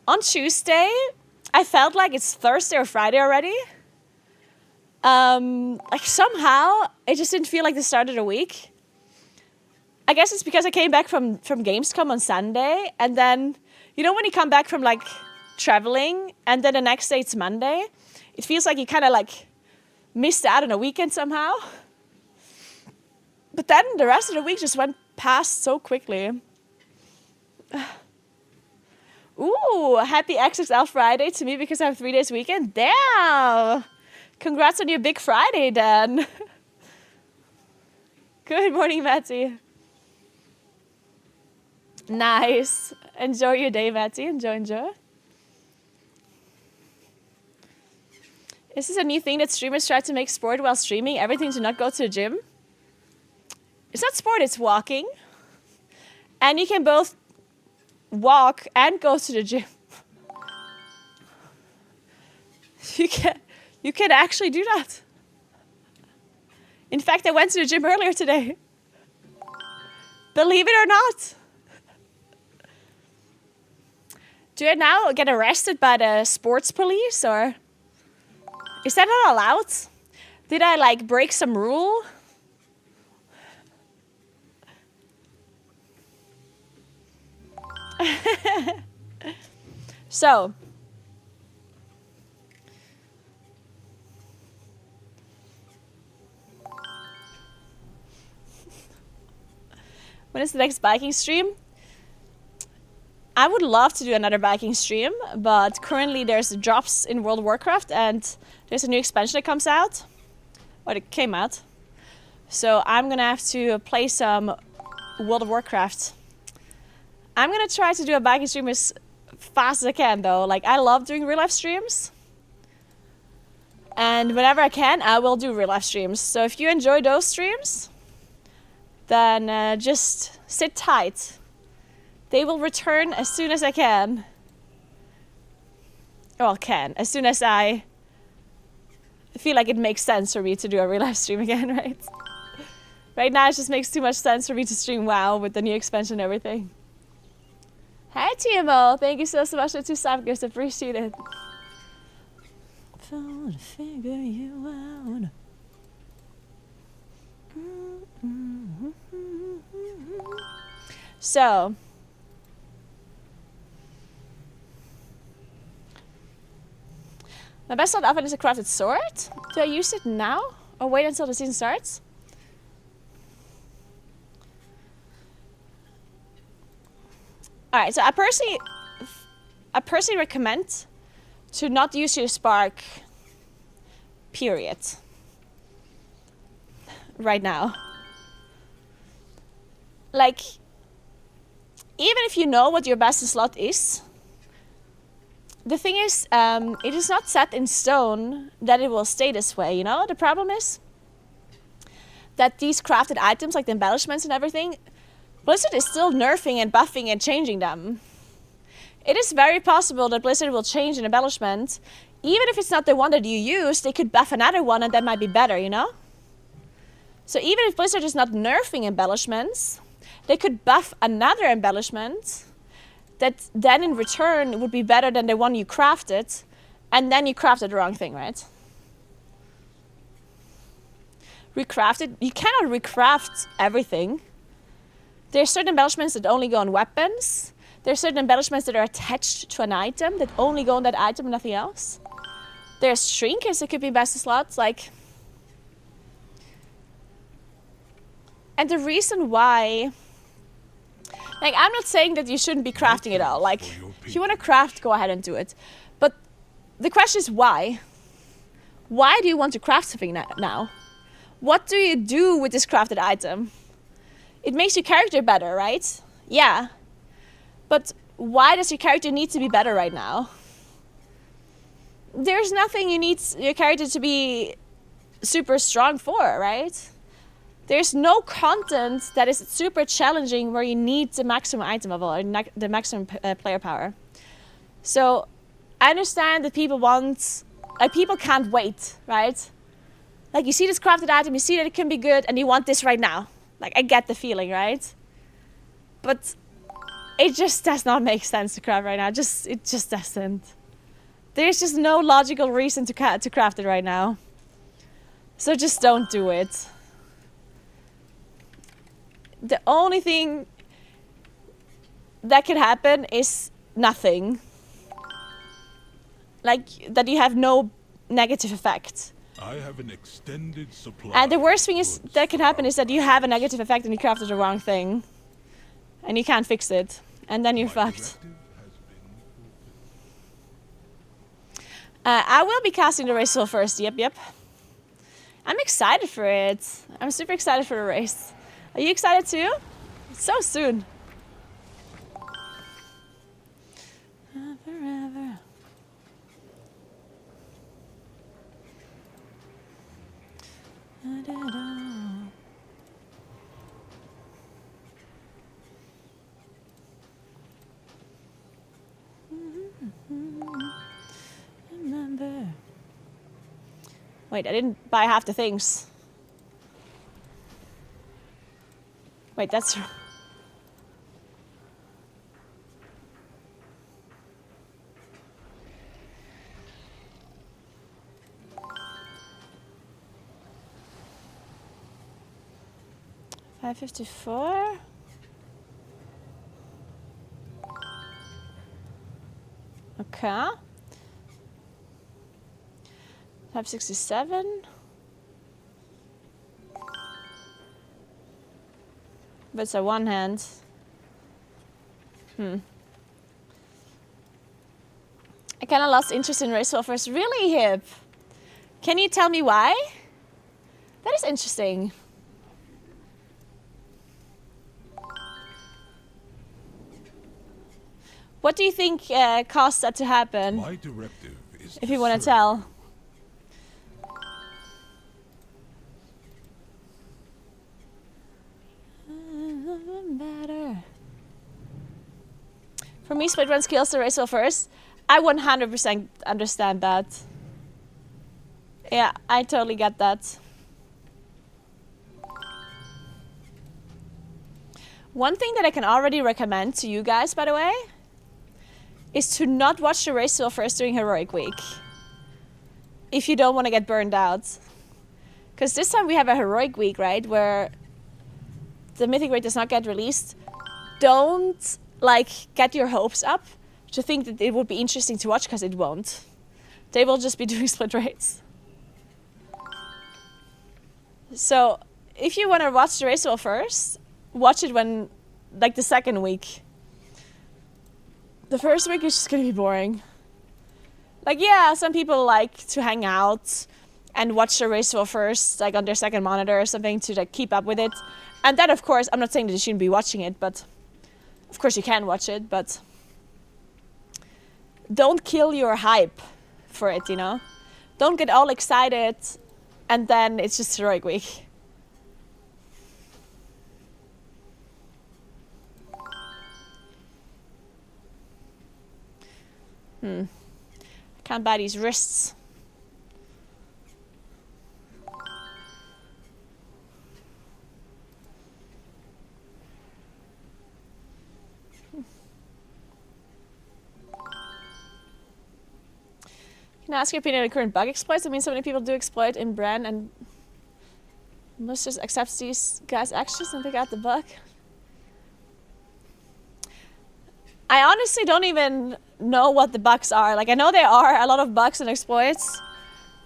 on Tuesday, I felt like it's Thursday or Friday already. Like somehow, it just didn't feel like the start of the week. I guess it's because I came back from Gamescom on Sunday, and then, you know when you come back from like traveling, and then the next day it's Monday? It feels like you kind of like missed out on a weekend somehow. But then the rest of the week just went past so quickly. Ooh, happy XXL Friday to me because I have 3 days weekend. Damn! Congrats on your big Friday, Dan. Good morning, Matty. Nice. Enjoy your day, Matty. Enjoy. Is this a new thing that streamers try to make sport while streaming? Everything to not go to the gym? It's not sport, it's walking. And you can both walk and go to the gym. You can actually do that. In fact, I went to the gym earlier today. Believe it or not. Do I now get arrested by the sports police, or is that not allowed? Did I like break some rule? So, when is the next biking stream? I would love to do another biking stream, but currently there's drops in World of Warcraft and there's a new expansion that comes out. Or it came out. So I'm gonna have to play some World of Warcraft. I'm gonna try to do a biking stream as fast as I can though. Like, I love doing real life streams. And whenever I can, I will do real life streams. So if you enjoy those streams, then just sit tight. They will return as soon as I can. Well, as soon as I feel like it makes sense for me to do a real live stream again, right? Right now it just makes too much sense for me to stream WoW with the new expansion and everything. Hi TMO, thank you so much for 2 sub gifts, appreciate it. Phone figure you out. So my best slot often is a crafted sword. Do I use it now or wait until the season starts? Alright, so I personally recommend to not use your spark, period, right now. Like, even if you know what your best slot is, the thing is, it is not set in stone that it will stay this way, you know? The problem is that these crafted items, like the embellishments and everything, Blizzard is still nerfing and buffing and changing them. It is very possible that Blizzard will change an embellishment. Even if it's not the one that you use, they could buff another one and that might be better, you know? So even if Blizzard is not nerfing embellishments, they could buff another embellishment that then in return would be better than the one you crafted, and then you crafted the wrong thing, right? Recrafted, you cannot recraft everything. There are certain embellishments that only go on weapons. There are certain embellishments that are attached to an item that only go on that item and nothing else. There's shrinkers that could be best slots, like. And the reason why, like, I'm not saying that you shouldn't be crafting it all. Like, if you want to craft, go ahead and do it. But the question is why? Why do you want to craft something now? What do you do with this crafted item? It makes your character better, right? Yeah. But why does your character need to be better right now? There's nothing you need your character to be super strong for, right? There's no content that is super challenging where you need the maximum item level or the maximum player power. So I understand that people want, like, people can't wait, right? Like, you see this crafted item, you see that it can be good, and you want this right now. Like, I get the feeling, right? But it just does not make sense to craft right now. It just doesn't. There's just no logical reason to craft it right now. So just don't do it. The only thing that could happen is nothing. Like, that you have no negative effect. I have an extended supply. And the worst thing is that can happen is that you have a negative effect and you crafted the wrong thing. And you can't fix it. And then you're fucked. I will be casting the race first. Yep. I'm excited for it. I'm super excited for the race. Are you excited too? It's so soon. Forever. Remember. Wait, I didn't buy half the things. Wait, that's... $554. Okay. 567. But it's a one hand. I kind of lost interest in race offers. Really, Hip? Can you tell me why? That is interesting. What do you think caused that to happen? My directive is if you want to tell. better. For me, split runs kills the race well first. I 100% understand that. Yeah, I totally get that. One thing that I can already recommend to you guys, by the way, is to not watch the race well first during Heroic Week. If you don't want to get burned out. Because this time we have a Heroic Week, right? Where the Mythic Raid does not get released. Don't, like, get your hopes up to think that it would be interesting to watch, because it won't. They will just be doing split raids. So, if you want to watch the race well first, watch it when, like, the second week. The first week is just gonna be boring. Like, yeah, some people like to hang out and watch the race well first, like on their second monitor or something, to like keep up with it. And then, of course, I'm not saying that you shouldn't be watching it, but of course you can watch it, but don't kill your hype for it, you know? Don't get all excited and then it's just Heroic Week. I can't buy these wrists. Can I ask your opinion on current bug exploits? I mean, so many people do exploit in Bran, and most just accepts these guys' actions and pick out the bug. I honestly don't even know what the bugs are. Like, I know there are a lot of bugs and exploits,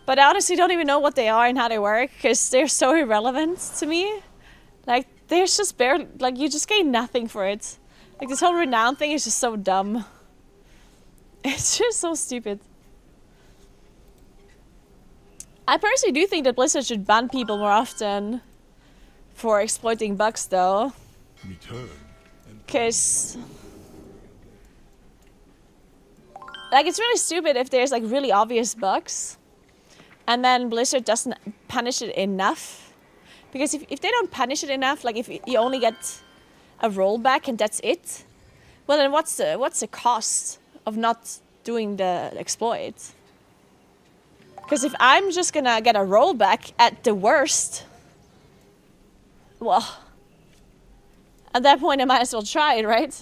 but I honestly don't even know what they are and how they work, because they're so irrelevant to me. Like, there's just barely, like, you just gain nothing for it. Like, this whole renown thing is just so dumb. It's just so stupid. I personally do think that Blizzard should ban people more often for exploiting bugs, though. Return. Because, like, it's really stupid if there's, like, really obvious bugs and then Blizzard doesn't punish it enough. Because if they don't punish it enough, like, if you only get a rollback and that's it, well, then what's the cost of not doing the exploit? Because if I'm just gonna get a rollback at the worst, well, at that point I might as well try it, right?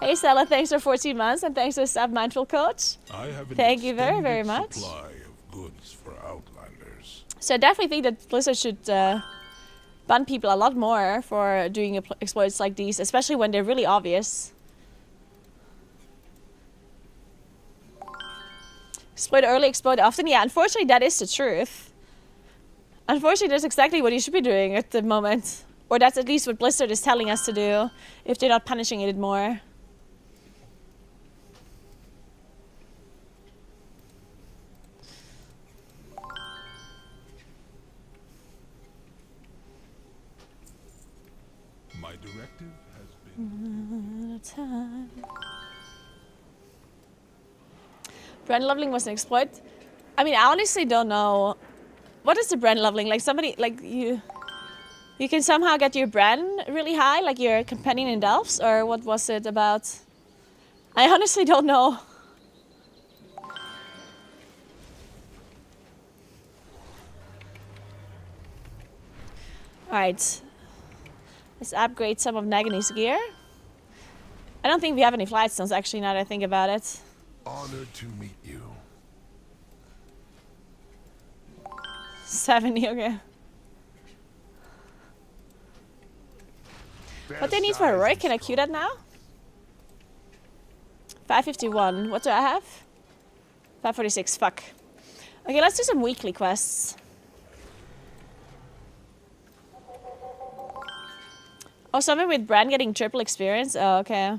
Hey Stella, thanks for 14 months and thanks for Sub Mindful Coach. I have an Thank you very, very extended much. supply of goods for Outlanders. So I definitely think that Blizzard should ban people a lot more for doing exploits like these, especially when they're really obvious. Exploit early, exploit often. Yeah, unfortunately that is the truth. Unfortunately that's exactly what you should be doing at the moment. Or that's at least what Blizzard is telling us to do, if they're not punishing it more. My directive has been... Brand leveling was an exploit. I mean, I honestly don't know. What is the brand leveling? Like somebody, like you can somehow get your brand really high, like your companion in Delphs, or what was it about? I honestly don't know. Alright. Let's upgrade some of Nagini's gear. I don't think we have any flight stones actually, now that I think about it. Honored to meet you. 70, okay. What do I need for heroic? Can I queue that now? 551. What do I have? 546. Fuck. Okay, let's do some weekly quests. Oh, something with Bran getting triple experience? Oh, okay.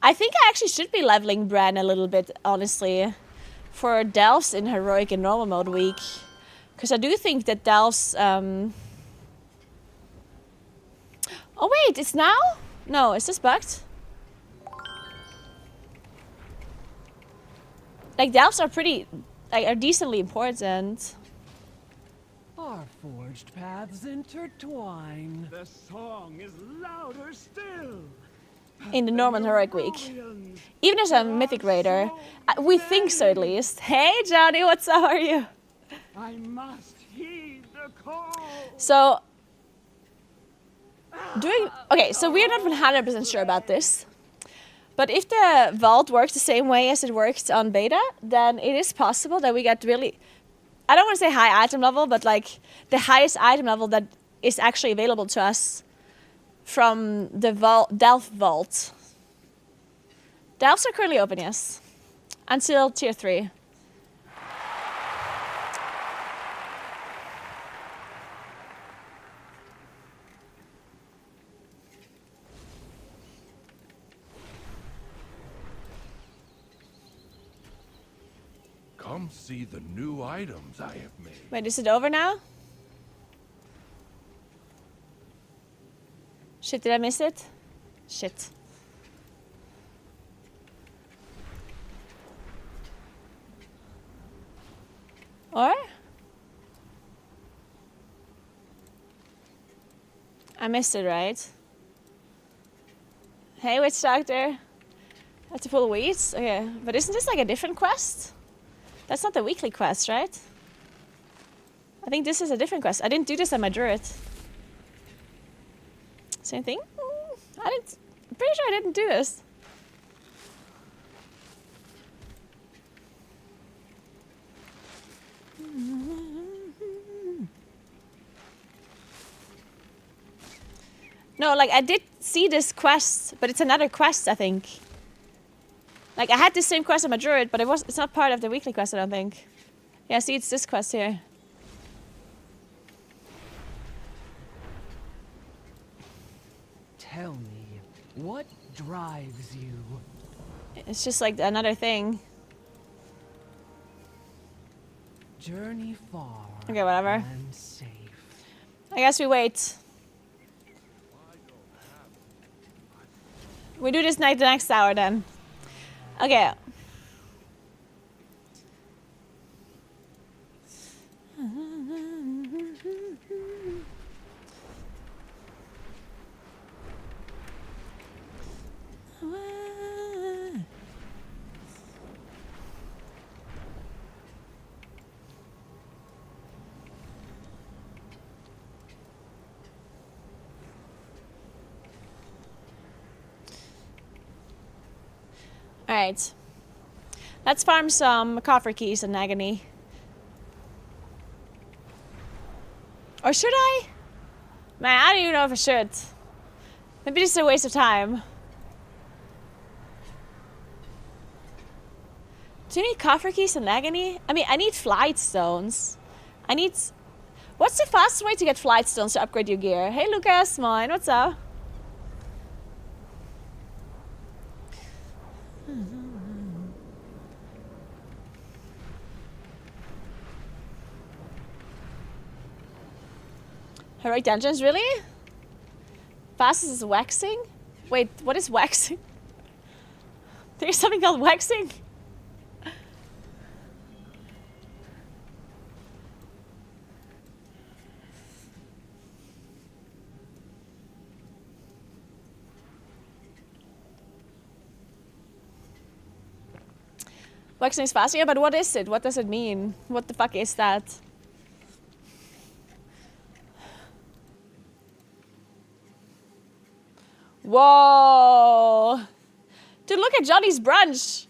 I think I actually should be leveling Bran a little bit, honestly, for Delphs in Heroic and Normal Mode week. Because I do think that Delphs... Oh wait, it's now? No, is this bugged? Like, Delphs are pretty... Like, are decently important. Farforge Forged paths intertwine. The song is louder still. In the Norman Heroic Week. Even as a Mythic Raider. We think so at least. Hey Johnny, what's up? How are you? I must heed the call. So, okay, so we're not 100% sure about this. But if the vault works the same way as it works on beta, then it is possible that we get really, I don't want to say high item level, but like the highest item level that is actually available to us from the Delph Vault. Delphs are currently open, yes. Until tier 3. Come see the new items I have made. Wait, is it over now? Shit, did I miss it? Shit. Or? I missed it, right? Hey, Witch Doctor. Have to pull weeds? Okay, but isn't this like a different quest? That's not the weekly quest, right? I think this is a different quest. I didn't do this at my druid. Same thing? I'm pretty sure I didn't do this. No, like I did see this quest, but it's another quest, I think. Like I had the same quest on my druid, but it's not part of the weekly quest, I don't think. Yeah, see, it's this quest here. Tell me, what drives you? It's just like another thing. Journey far. Okay, whatever. And safe. I guess we wait. We do this night the next hour then. Okay. Alright. Let's farm some coffer keys in Agony. Or should I? Man, I don't even know if I should. Maybe this is a waste of time. Do you need coffer keys in Agony? I mean, I need flight stones. I need... What's the fastest way to get flight stones to upgrade your gear? Hey Lucas, mine, what's up? Heroic dungeons, really? Fastest is waxing? Wait, what is waxing? There's something called waxing? Waxing is faster? Yeah, but what is it? What does it mean? What the fuck is that? Whoa! Dude, look at Johnny's brunch.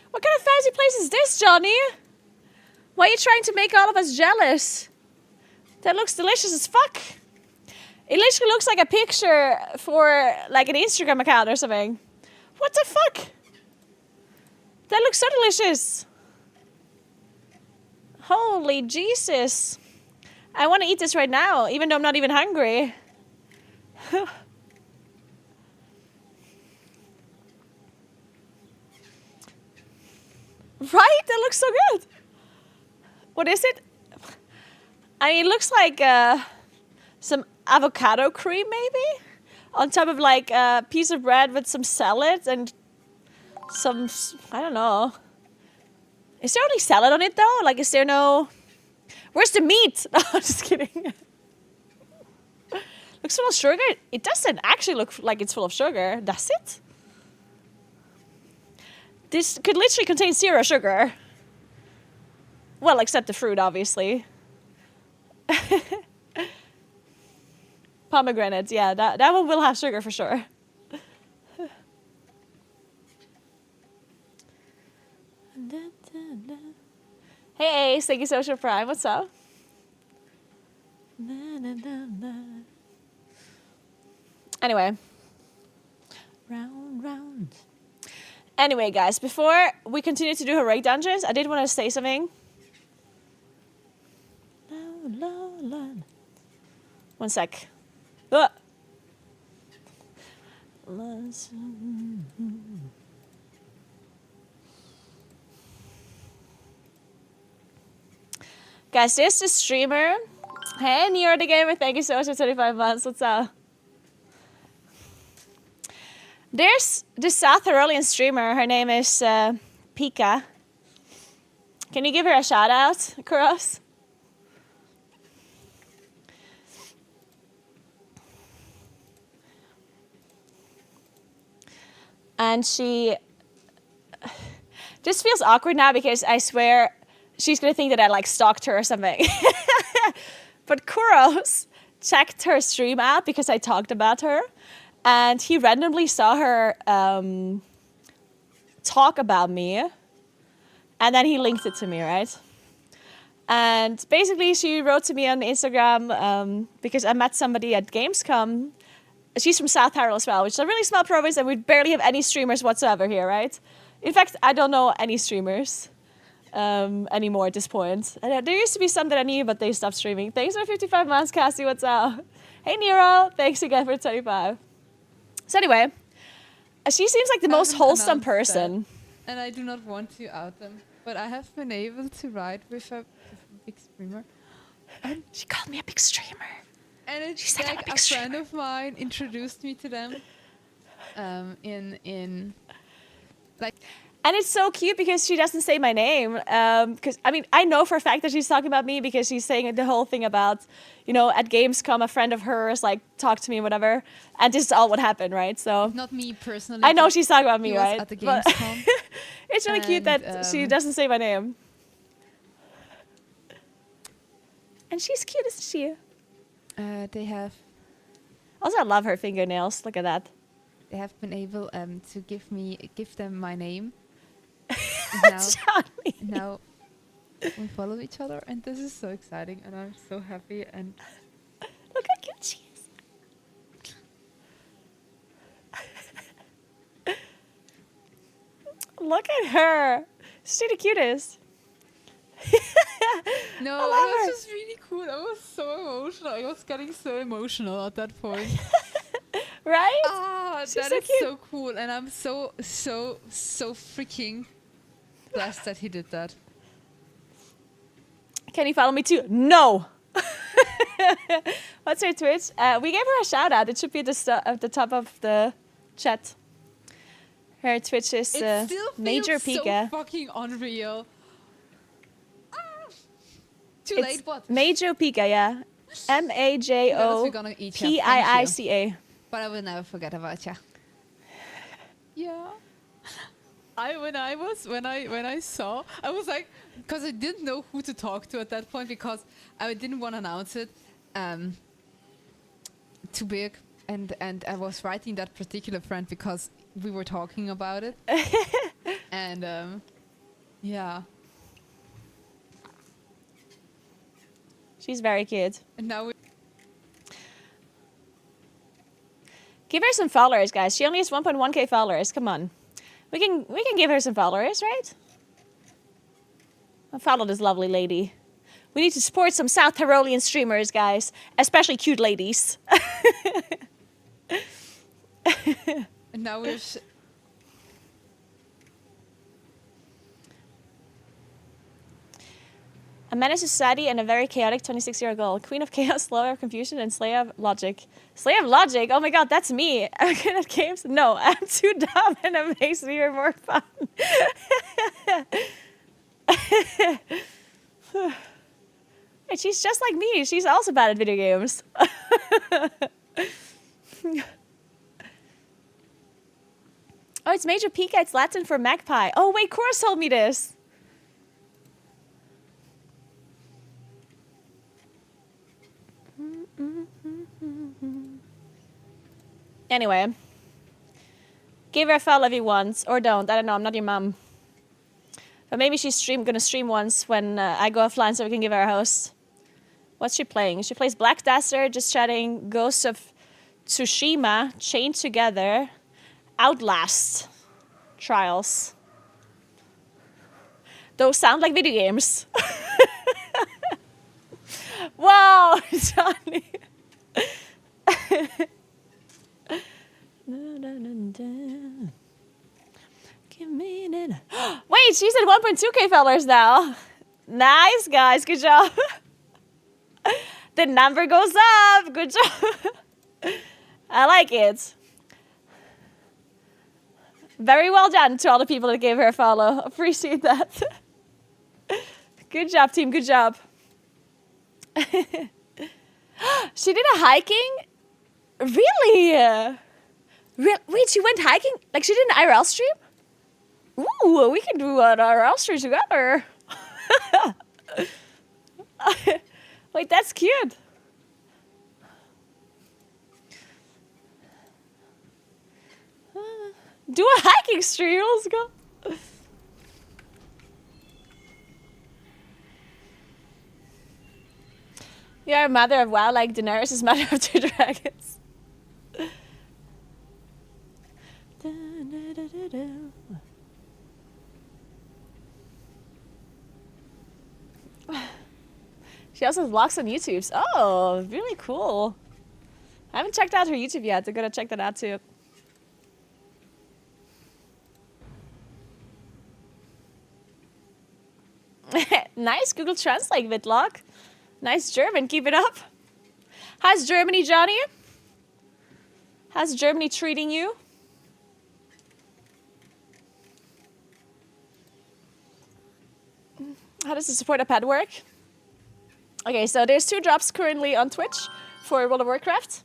What kind of fancy place is this, Johnny? Why are you trying to make all of us jealous? That looks delicious as fuck. It literally looks like a picture for like an Instagram account or something. What the fuck? That looks so delicious. Holy Jesus. I want to eat this right now, even though I'm not even hungry. Right? That looks so good. What is it? I mean, it looks like some avocado cream, maybe? On top of like a piece of bread with some salad and some, I don't know. Is there only salad on it though? Like, is there no... Where's the meat? No, I'm just kidding. Looks full of sugar? It doesn't actually look like it's full of sugar, does it? This could literally contain 0 sugar. Well, except the fruit, obviously. Pomegranates, yeah, that one will have sugar for sure. Hey Ace, thank you so much for Prime. What's up? Anyway. Round. Anyway, guys, before we continue to do heroic dungeons, I did want to say something. One sec. Ugh. Guys, this is streamer. Hey, Nero the Gamer, thank you so much for 25 months. What's up? There's this South Tyrolean streamer. Her name is Pika. Can you give her a shout out, Kuros? And she just feels awkward now because I swear she's gonna think that I like stalked her or something. But Kuros checked her stream out because I talked about her. And he randomly saw her talk about me. And then he linked it to me, right? And basically she wrote to me on Instagram because I met somebody at Gamescom. She's from South Tyrol as well, which is a really small province and we barely have any streamers whatsoever here, right? In fact, I don't know any streamers anymore at this point. And there used to be some that I knew, but they stopped streaming. Thanks for 55 months, Cassie, what's up? Hey Nero, thanks again for 25. So anyway, she seems like the most wholesome person. That, and I do not want to out them, but I have been able to ride with a big streamer. And she called me a big streamer. And it's like a friend of mine introduced me to them in like... And it's so cute because she doesn't say my name. Because I mean, I know for a fact that she's talking about me because she's saying the whole thing about, you know, at Gamescom, a friend of hers like talked to me, whatever. And this is all what happened, right? So not me personally. I know she's talking about me, right? At the Gamescom. It's really cute that she doesn't say my name. And she's cute, isn't she? They have. Also, I love her fingernails. Look at that. They have been able to give them my name. Now we follow each other, and this is so exciting, and I'm so happy. And look how cute she is. Look at her. She's the cutest. No, it was just really cool. I was so emotional. I was getting so emotional at that point. Right? Ah, that is so cool, and I'm so freaking blessed that he did that. Can you follow me too? No. What's her Twitch? We gave her a shout out. It should be at the top of the chat. Her Twitch is Major Pika. So fucking unreal. Too late. What? Major Pika, yeah. MAJOPIICA. But I will never forget about you. Yeah. When I saw, I was like, because I didn't know who to talk to at that point because I didn't want to announce it too big, and I was writing that particular friend because we were talking about it, and yeah. She's very cute. And now give her some followers, guys. She only has 1.1k followers. Come on. We can give her some followers, right? I'll follow this lovely lady. We need to support some South Tyrolean streamers, guys. Especially cute ladies. And now we're... A menace to society and a very chaotic 26-year-old girl. Queen of chaos, slayer of confusion, and slayer of logic. Slayer of logic? Oh my god, that's me. I'm good at games? No, I'm too dumb and it makes me more fun. She's just like me. She's also bad at video games. it's Major Pica. It's Latin for magpie. Oh, wait, Cora told me this. Anyway. Give her a follow if you want. Or don't. I don't know. I'm not your mom. But maybe she's gonna stream once when I go offline so we can give her a host. What's she playing? She plays Black Desert, Just Chatting, Ghosts of Tsushima, Chained Together, Outlast, Trials. Those sound like video games. Wow, Johnny. Give me that. Wait, she's at 1.2k followers now. Nice, guys. Good job. The number goes up. Good job. I like it. Very well done to all the people that gave her a follow. Appreciate that. Good job, team. Good job. She did a hiking? Really? Wait, she went hiking? Like she did an IRL stream? Ooh, we can do an IRL stream together. Wait, that's cute. Do a hiking stream. Let's go. You're a mother of WoW like Daenerys is mother of 2 dragons. She also has vlogs on YouTube. Oh, really cool. I haven't checked out her YouTube yet. I'm gonna check that out too. Nice Google Translate, Vidlog. Nice German. Keep it up. How's Germany, Johnny? How's Germany treating you? How does the support a pet work? Okay, so there's 2 drops currently on Twitch for World of Warcraft.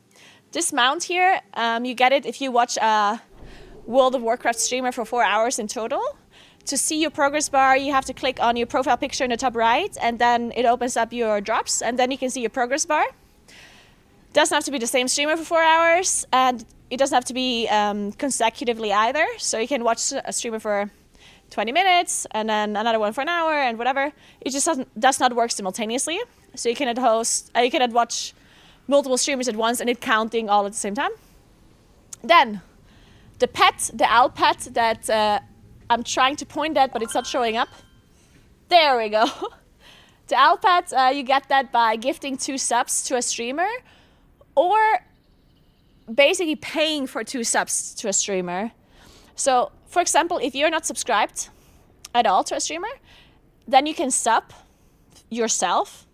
This mount here, you get it if you watch a World of Warcraft streamer for 4 hours in total. To see your progress bar, you have to click on your profile picture in the top right, and then it opens up your drops, and then you can see your progress bar. Doesn't have to be the same streamer for 4 hours, and it doesn't have to be consecutively either. So you can watch a streamer for 20 minutes, and then another one for an hour, and whatever. It just does not work simultaneously. So you cannot watch multiple streamers at once, and it counting all at the same time. Then, the owl pet that I'm trying to point at, but it's not showing up. There we go. The owl pet, you get that by gifting 2 subs to a streamer, or basically paying for 2 subs to a streamer. So, for example, if you're not subscribed at all to a streamer, then you can sub yourself,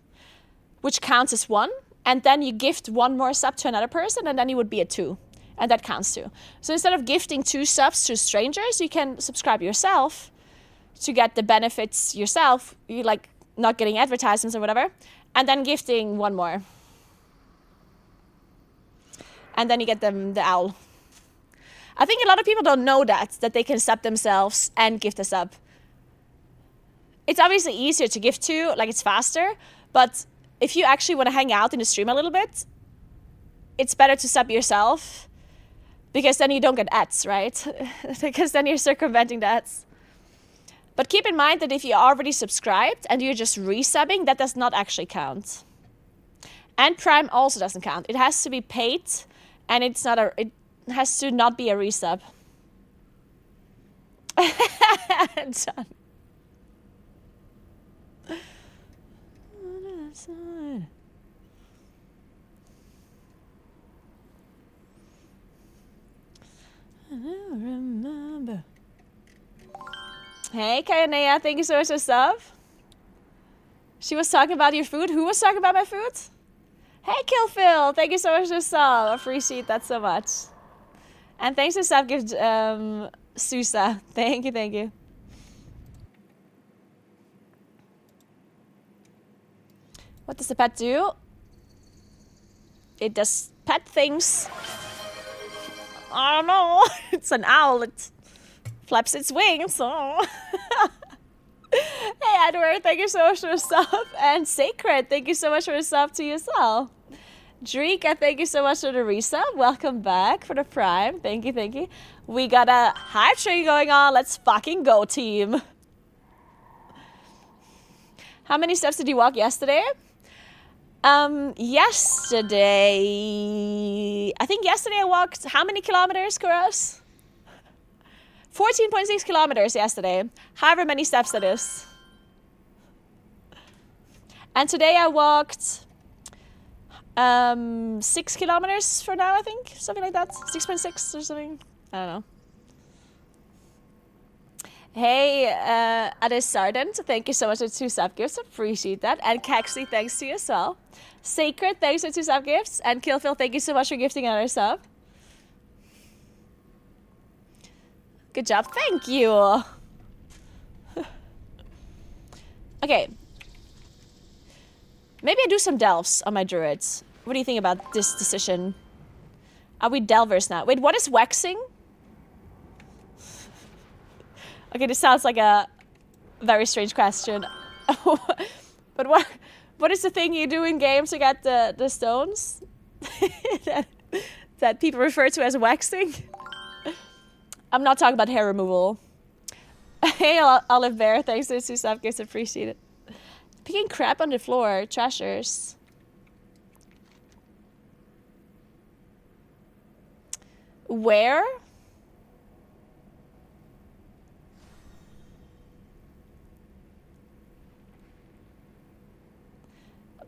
which counts as 1, and then you gift 1 more sub to another person, and then you would be at 2, and that counts too. So instead of gifting 2 subs to strangers, you can subscribe yourself to get the benefits yourself, you like not getting advertisements or whatever, and then gifting 1 more. And then you get them the owl. I think a lot of people don't know that they can sub themselves and gift a sub. It's obviously easier to gift to, like it's faster, but if you actually want to hang out in the stream a little bit, it's better to sub yourself, because then you don't get ads, right? Because then you're circumventing the ads. But keep in mind that if you're already subscribed and you're just resubbing, that does not actually count. And Prime also doesn't count. It has to be paid, and it has to not be a resub. Done. I don't remember. Hey, Kayanea, thank you so much for stuff. She was talking about your food. Who was talking about my food? Hey, Kill Phil, thank you so much for stuff. I appreciate that so much. And thanks for stuff, gift Susa. Thank you, thank you. What does the pet do? It does pet things. I don't know. It's an owl. Flaps its wings. Oh. Hey, Edward, thank you so much for the sub. And Sacred, thank you so much for the sub to you as well. Drika, thank you so much for the resub. Welcome back for the Prime. Thank you, thank you. We got a hype train going on. Let's fucking go, team. How many steps did you walk yesterday? Yesterday... I think yesterday I walked... How many kilometers, Kuros? 14.6 kilometers yesterday. However many steps that is. And today I walked... 6 kilometers for now, I think. Something like that. 6.6 or something. I don't know. Hey, Adis Sardent, thank you so much for 2 sub gifts. Appreciate that. And Caxley, thanks to you as well. Sacred, thanks for 2 sub gifts. And Killphil, thank you so much for gifting another sub. Good job. Thank you. Okay. Maybe I do some delves on my druids. What do you think about this decision? Are we delvers now? Wait, what is waxing? Okay, this sounds like a very strange question. But what is the thing you do in game to get the stones? that people refer to as waxing? I'm not talking about hair removal. Hey, Olive Bear, thanks for the 2 sub gifts, appreciate it. Picking crap on the floor, trashers. Where?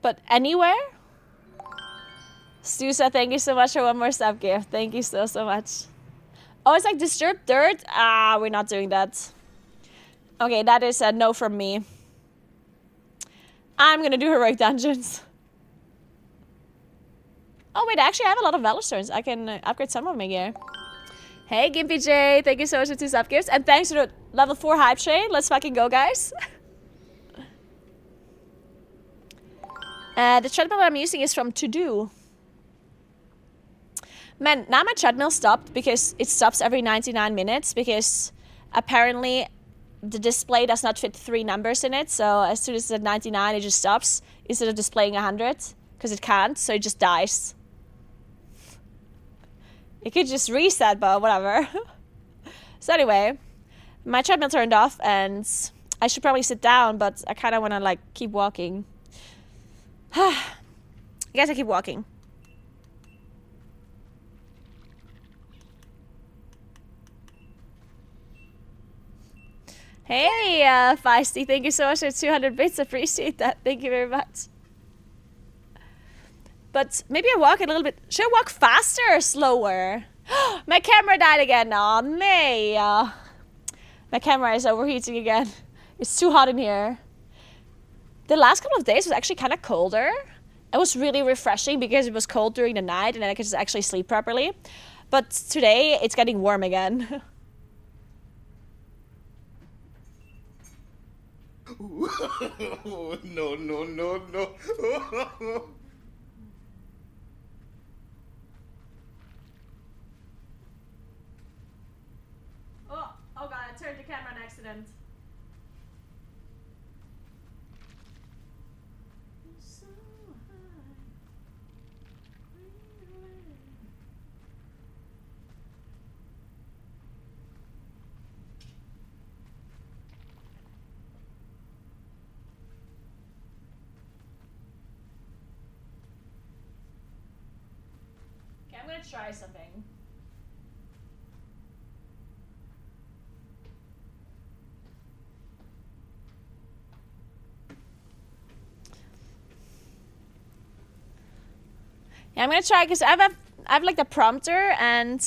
But anywhere? Stusa, thank you so much for 1 more sub gift. Thank you so much. Oh, it's like disturbed dirt? Ah, we're not doing that. Okay, that is a no from me. I'm gonna do heroic dungeons. Oh wait, actually I have a lot of Valor Stones. I can upgrade some of my gear. Hey, Gimpy J, thank you so much for 2 sub gifts. And thanks to the level 4 hype chain. Let's fucking go, guys. The treadmill I'm using is from To Do. Man, now my treadmill stopped because it stops every 99 minutes because apparently the display does not fit 3 numbers in it. So as soon as it's at 99, it just stops instead of displaying 100 because it can't. So it just dies. It could just reset, but whatever. So anyway, my treadmill turned off and I should probably sit down, but I kind of want to like keep walking. I guess I keep walking. Hey, Feisty, thank you so much for 200 bits. Appreciate that. Thank you very much. But maybe I walk a little bit. Should I walk faster or slower? My camera died again. Aw, nay. My camera is overheating again. It's too hot in here. The last couple of days was actually kind of colder. It was really refreshing because it was cold during the night and then I could just actually sleep properly. But today, it's getting warm again. No, no, no, no. Oh god, I turned the camera on accident. I'm gonna try something. Yeah, I'm gonna try because I have like the prompter and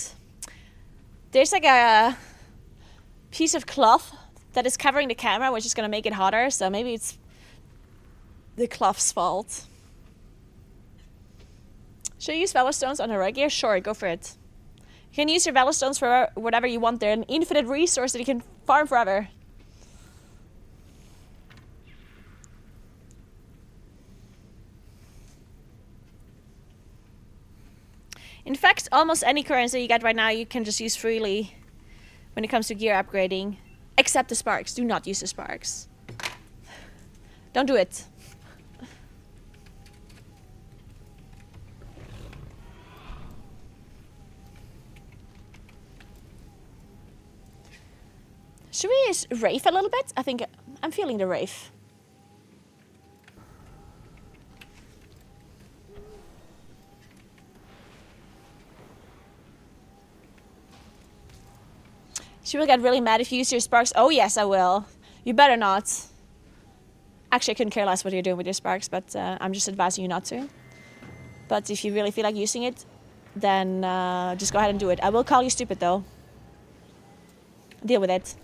there's like a piece of cloth that is covering the camera, which is gonna make it hotter. So maybe it's the cloth's fault. Should I use Valor Stones on a regular? Sure, go for it. You can use your Valor Stones for whatever you want. They're an infinite resource that you can farm forever. In fact, almost any currency you get right now, you can just use freely when it comes to gear upgrading. Except the sparks. Do not use the sparks. Don't do it. Should we rafe a little bit? I think I'm feeling the rafe. She will get really mad if you use your sparks. Oh yes, I will. You better not. Actually, I couldn't care less what you're doing with your sparks, but I'm just advising you not to. But if you really feel like using it, then just go ahead and do it. I will call you stupid though. Deal with it.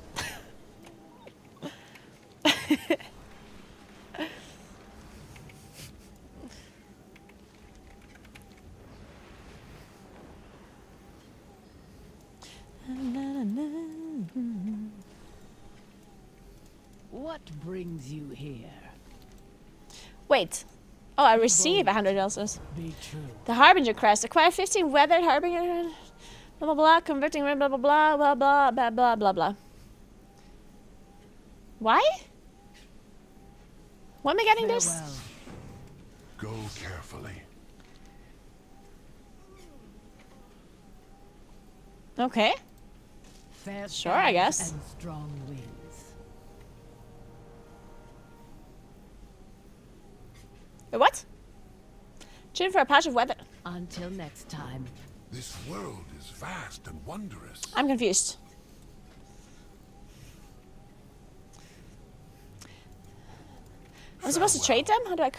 What brings you here? Wait. Oh, I receive 100 elses. Be true. The Harbinger crest. Acquire 15 weathered Harbinger. Blah blah blah. Converting blah blah blah blah blah blah blah blah blah. Why? Why am I getting this? Farewell. Go carefully. Okay. Fair Sure, I guess. skies and strong winds. Wait, what? Tune for a patch of weather. Until next time. This world is vast and wondrous. I'm confused. I'm supposed to trade them? How do I...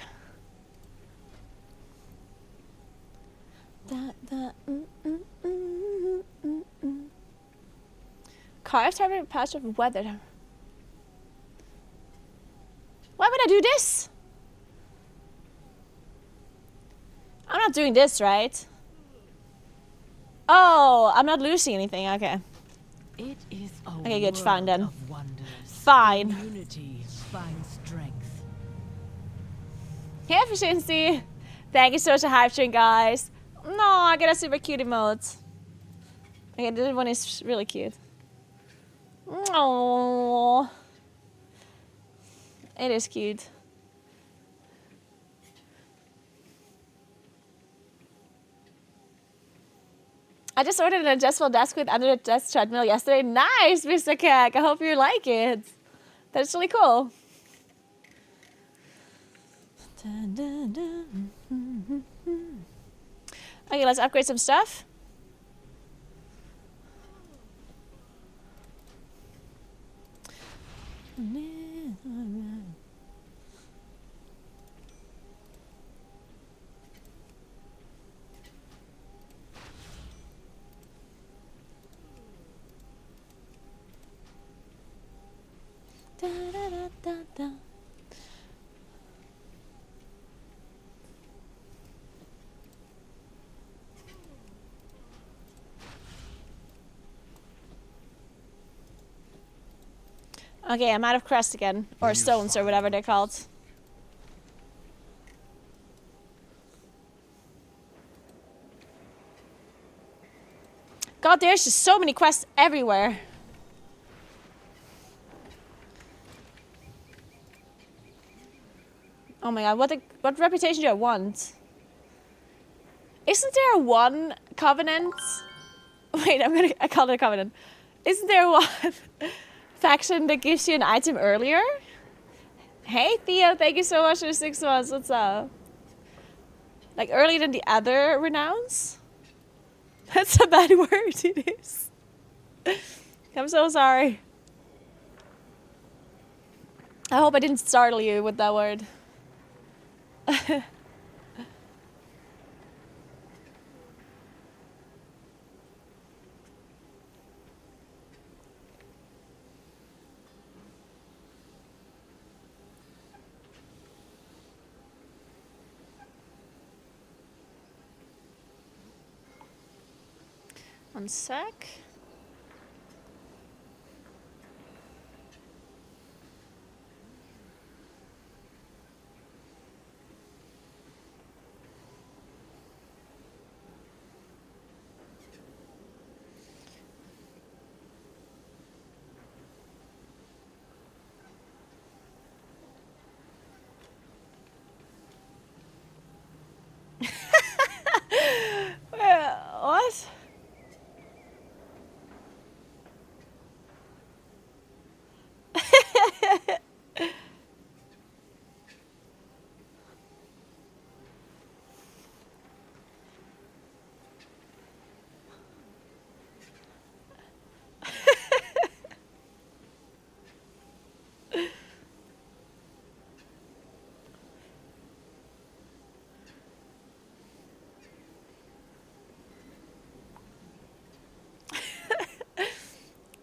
Carved having a patch of weather. Why would I do this? I'm not doing this, right? Oh, I'm not losing anything. Okay. It is a Okay, good. Fine, world then. of wonders. Fine. In unity finds strength. Hey, efficiency. Thank you so much for hype train, guys. No, I get a super cute emote. Okay, this one is really cute. Oh, it is cute. I just ordered an adjustable desk with under the desk treadmill yesterday. Nice, Mr. Kek. I hope you like it. That's really cool. Okay, let's upgrade some stuff. Da, da, da, da, da. Okay, I'm out of crest again. Or stones, or whatever they're called. God, there's just so many quests everywhere. Oh my god, what reputation do I want? Isn't there one covenant? Wait, I call it a covenant. Isn't there one faction that gives you an item earlier? Hey Theo, thank you so much for the 6 months. What's up? Like earlier than the other renowns? That's a bad word, it is. I'm so sorry. I hope I didn't startle you with that word. One sec.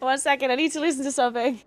1 second, I need to listen to something.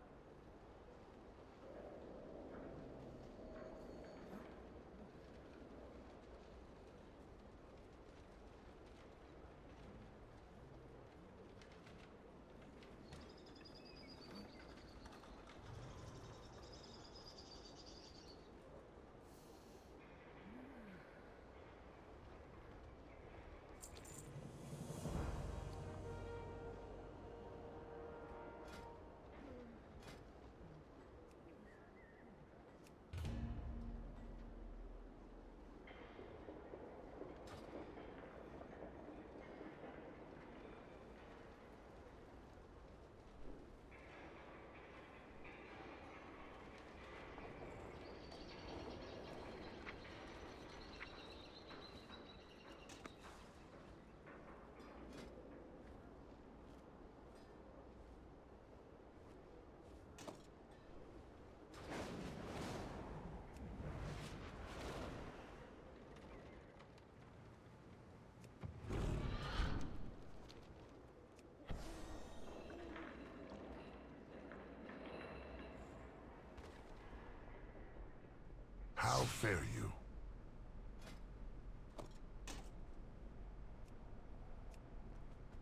How fare you?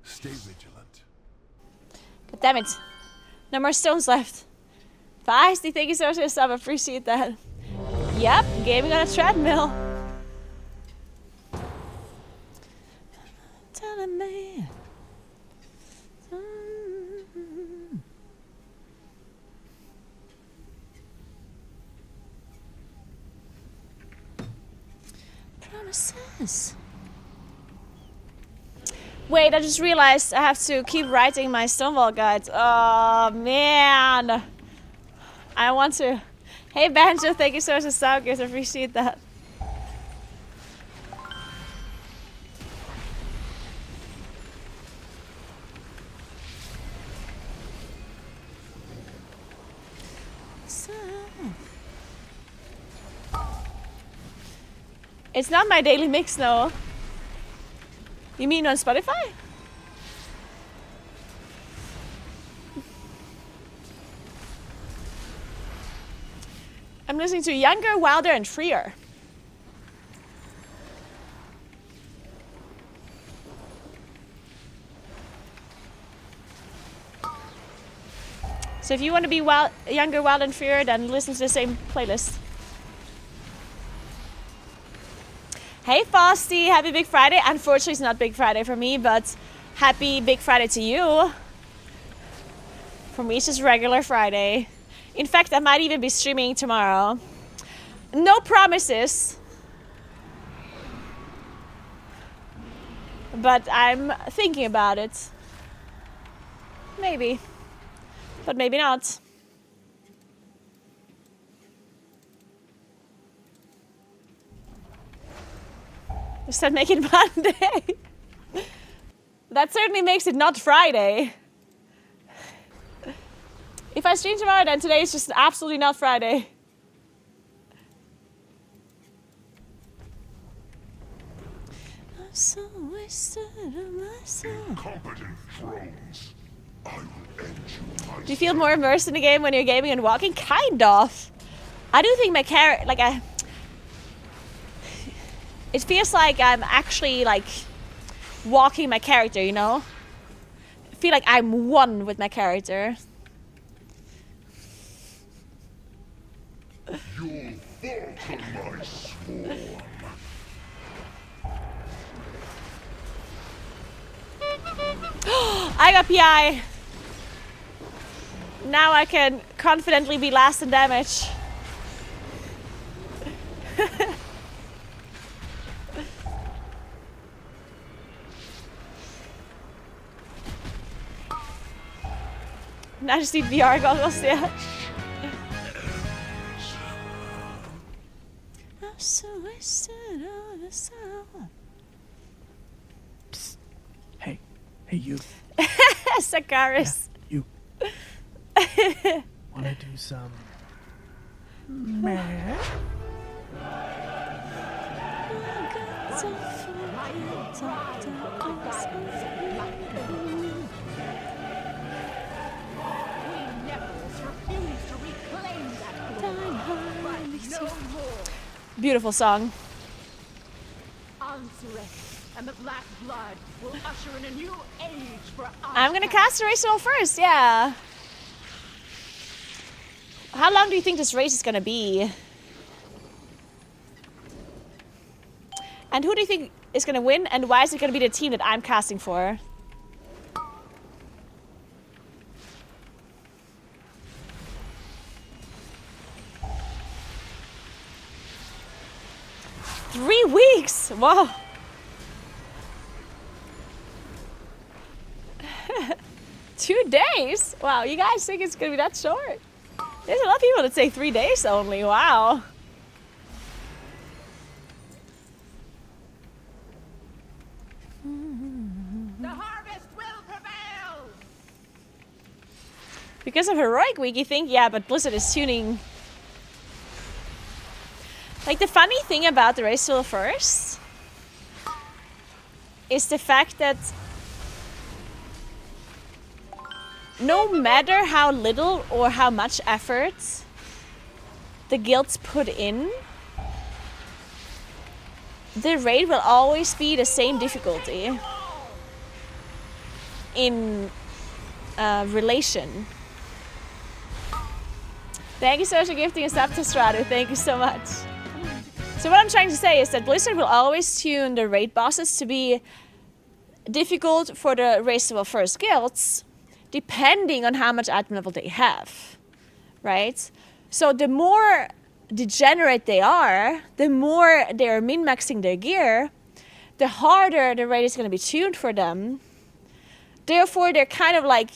Stay vigilant. God damn it. No more stones left. Feisty, thank you so much for the sub. Appreciate that. Yep, gaming on a treadmill. Telling me. Promises. Wait, I just realized I have to keep writing my Stonewall guide. Oh, man. I want to. Hey, Banjo, thank you so much for sub gifts. I appreciate that. It's not my daily mix, no. You mean on Spotify? I'm listening to Younger, Wilder, and Freer. So if you want to be Younger, Wilder, and Freer, then listen to the same playlist. Hey Frosty, happy Big Friday. Unfortunately, it's not Big Friday for me, but happy Big Friday to you. For me, it's just regular Friday. In fact, I might even be streaming tomorrow. No promises. But I'm thinking about it. Maybe. But maybe not. Does that make it Monday? That certainly makes it not Friday. If I stream tomorrow, then today is just absolutely not Friday. I'm so wasted on myself. Incompetent drones. I will end you myself. Do you feel more immersed in the game when you're gaming and walking? Kind of. I do think my character, like it feels like I'm actually like walking my character, you know? I feel like I'm one with my character. You'll falter my swarm. I got PI. Now I can confidently be last in damage. Now I just need VR goggles, yeah. I'm so wasted on the sound. Psst. Hey, you. Sakaris. Yeah, you. Wanna do some meh? Beautiful song. Answer it, and the black blood will usher in a new age for I'm gonna cast the race roll first, yeah. How long do you think this race is gonna be? And who do you think is gonna win, and why is it gonna be the team that I'm casting for? Three weeks! Wow. 2 days? Wow, you guys think it's gonna be that short? There's a lot of people that say 3 days only. Wow. The harvest will prevail! Because of Heroic Week, you think, yeah, but Blizzard is tuning. Like, the funny thing about the Race to the First is the fact that no matter how little or how much effort the guilds put in, the raid will always be the same difficulty in relation. Thank you so much for gifting us up to Stratu. Thank you so much. So what I'm trying to say is that Blizzard will always tune the raid bosses to be difficult for the Race to the First guilds, depending on how much item level they have, right? So the more degenerate they are, the more they're min-maxing their gear, the harder the raid is going to be tuned for them. Therefore, they're kind of like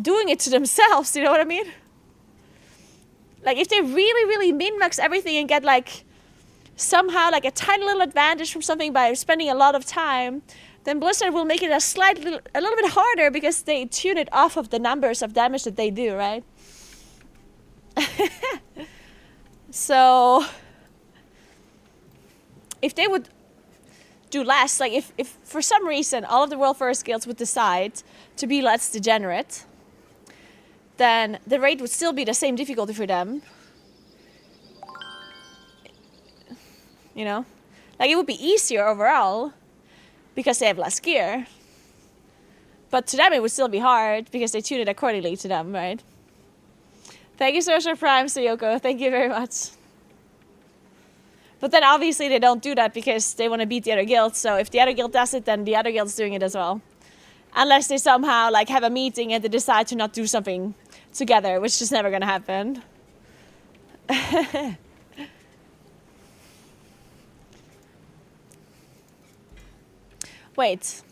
doing it to themselves, you know what I mean? Like, if they really, really min-max everything and get like somehow like a tiny little advantage from something by spending a lot of time, then Blizzard will make it a little bit harder because they tune it off of the numbers of damage that they do, right? So if they would do less, like if for some reason all of the World First guilds would decide to be less degenerate, then the raid would still be the same difficulty for them. You know? Like, it would be easier overall because they have less gear. But to them it would still be hard because they tune it accordingly to them, right? Thank you so much for Prime, Sayoko. Thank you very much. But then obviously they don't do that because they want to beat the other guild. So if the other guild does it, then the other guild's doing it as well. Unless they somehow like have a meeting and they decide to not do something together, which is never gonna happen. Wait.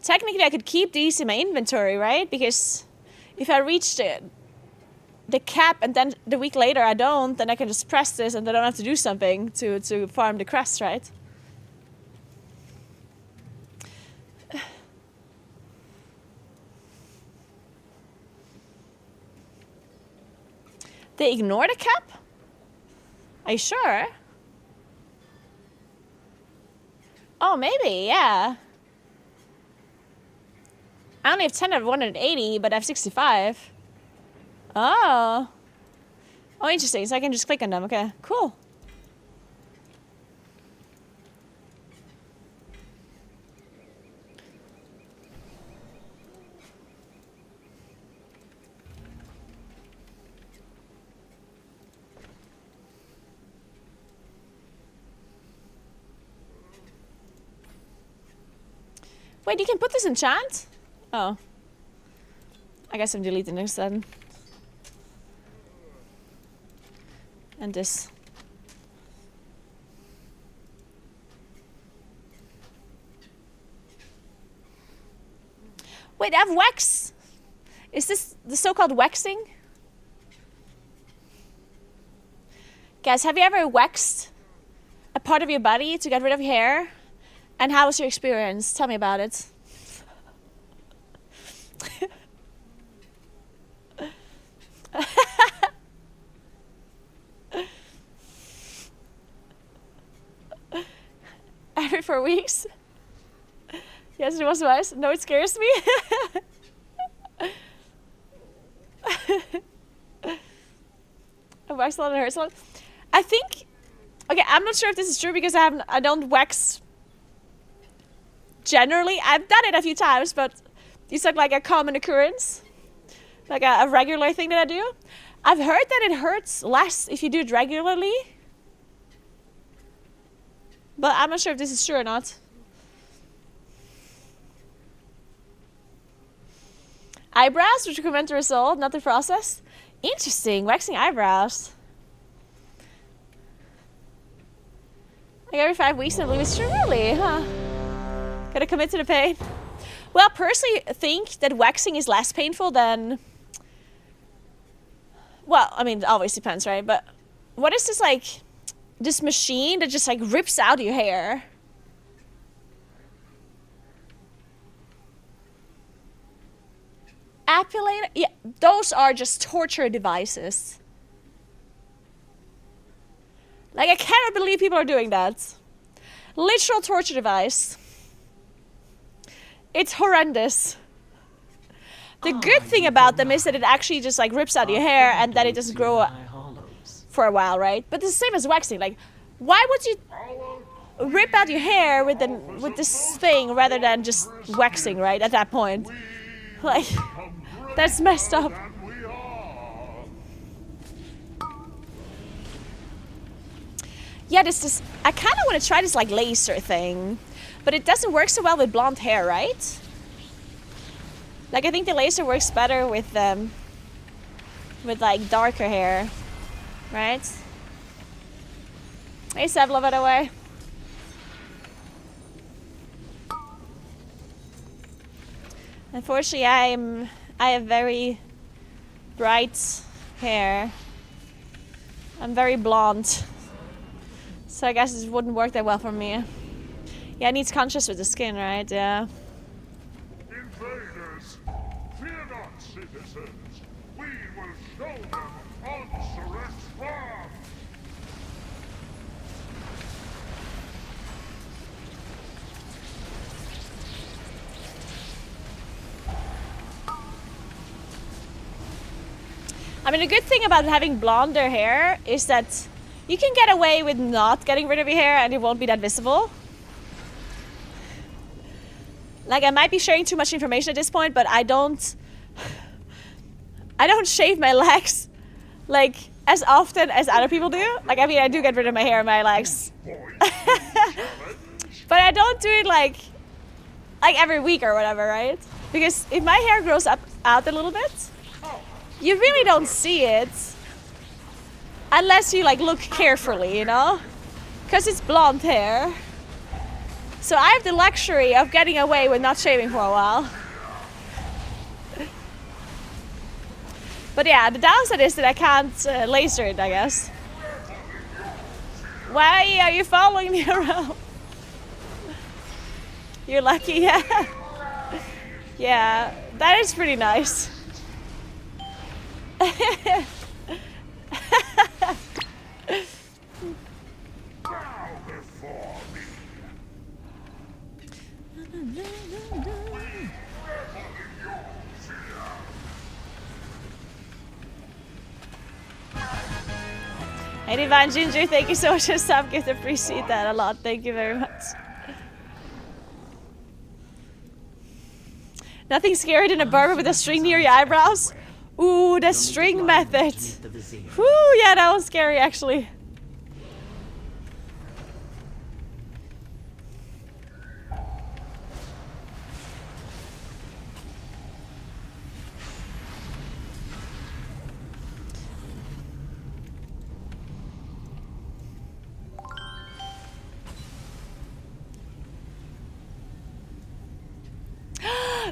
Technically, I could keep these in my inventory, right? Because if I reach the cap and then the week later I don't, then I can just press this and I don't have to do something to farm the crest, right? They ignore the cap? Are you sure? Oh, maybe, yeah. I only have 10 out of 180, but I have 65. Oh. Oh, interesting. So I can just click on them. Okay, cool. Wait, you can put this in chat? Oh. I guess I'm deleting this then. And this. Wait, I have wax. Is this the so-called waxing? Guys, have you ever waxed a part of your body to get rid of hair? And how was your experience? Tell me about it. Every 4 weeks? Yes, it was nice. No, it scares me. I waxed a lot and hurts a lot. I think... Okay, I'm not sure if this is true because I don't wax... Generally. I've done it a few times, but it's like a common occurrence. Like a regular thing that I do. I've heard that it hurts less if you do it regularly. But I'm not sure if this is true or not. Eyebrows, which comment the result, not the process. Interesting, waxing eyebrows. Like every 5 weeks, I believe it's true, really, huh? Gotta commit to the pain. Well, personally, think that waxing is less painful than... Well, I mean, it always depends, right? But what is this, like, this machine that just, like, rips out your hair? Appilator? Yeah, those are just torture devices. Like, I cannot believe people are doing that. Literal torture device. It's horrendous. The good thing about them is that it actually just like rips out your hair and then it doesn't grow for a while, right? But it's the same as waxing. Like, why would you rip out your hair with this thing rather than just waxing, right? At that point, like, that's messed up. Yeah, this I kind of want to try this like laser thing, but it doesn't work so well with blonde hair, right? Like, I think the laser works better with like darker hair, right? Hey, Sebla, by the way. Unfortunately, I have very bright hair. I'm very blonde. So I guess it wouldn't work that well for me. Yeah, it needs contrast with the skin, right? Yeah. Invaders, fear not, citizens. We will show them Onsurrect's wrath. I mean, the good thing about having blonder hair is that you can get away with not getting rid of your hair and it won't be that visible. Like, I might be sharing too much information at this point, but I don't shave my legs like as often as other people do. Like, I mean, I do get rid of my hair and my legs. But I don't do it like every week or whatever, right? Because if my hair grows out a little bit, you really don't see it unless you like look carefully, you know? Because it's blonde hair. So I have the luxury of getting away with not shaving for a while. But yeah, the downside is that I can't laser it, I guess. Why are you following me around? You're lucky, yeah. Yeah, that is pretty nice. Hey, Divine Ginger, thank you so much for the sub gift. Appreciate that a lot. Thank you very much. Nothing scarier than a barber with a string near your eyebrows. Ooh, the string method. Whew, yeah, that was scary actually.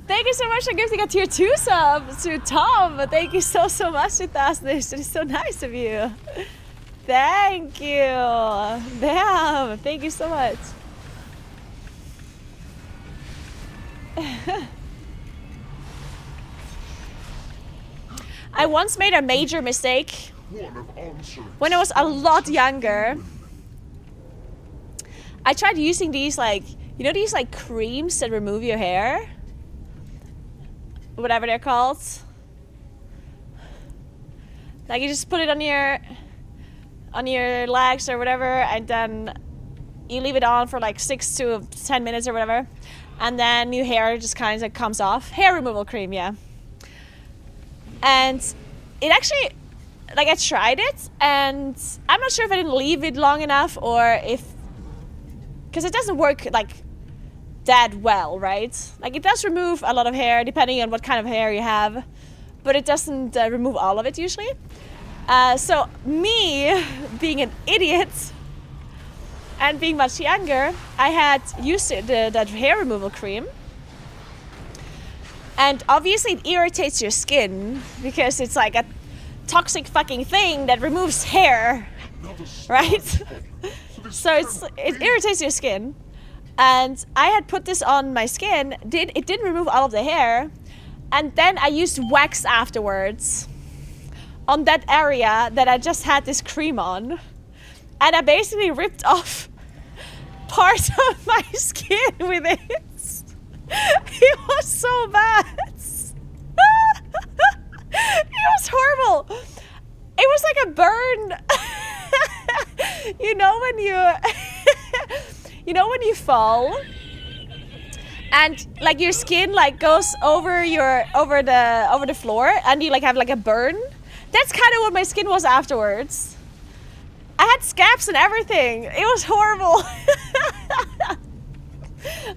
Thank you so much for gifting a tier 2 sub to Tom. Thank you so much, 2000. It's so nice of you. Thank you. Damn. Thank you so much. I once made a major mistake when I was a lot younger. I tried using these like You know these like creams that remove your hair? Whatever they're called. Like you just put it on your legs or whatever, and then you leave it on for like 6 to 10 minutes or whatever, and then your hair just kind of comes off. Hair removal cream, yeah. And it actually, like I tried it, and I'm not sure if I didn't leave it long enough or if, because it doesn't work like that well, right? Like it does remove a lot of hair depending on what kind of hair you have, but it doesn't remove all of it usually. So me being an idiot and being much younger, I had used that hair removal cream, and obviously it irritates your skin because it's like a toxic fucking thing that removes hair, right? So it irritates your skin. And I had put this on my skin. It didn't remove all of the hair. And then I used wax afterwards on that area that I just had this cream on. And I basically ripped off part of my skin with it. It was so bad. It was horrible. It was like a burn. You know when you fall and like your skin like goes over the floor and you like have like a burn? That's kind of what my skin was afterwards. I had scabs and everything. It was horrible.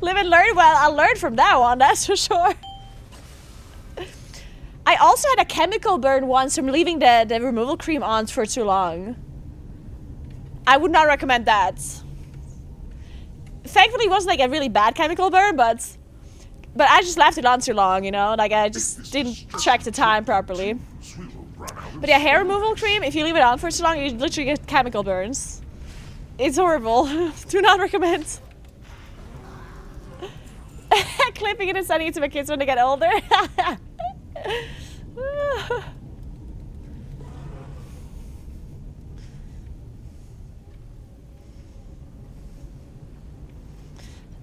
Live and learn. Well, I'll learn from that one, that's for sure. I also had a chemical burn once from leaving the removal cream on for too long. I would not recommend that. Thankfully, it wasn't like a really bad chemical burn, but I just left it on too long, you know? Like, I just didn't check the time properly. But yeah, hair removal cream, if you leave it on for too long, you literally get chemical burns. It's horrible. Do not recommend. Clipping it and sending it to my kids when they get older.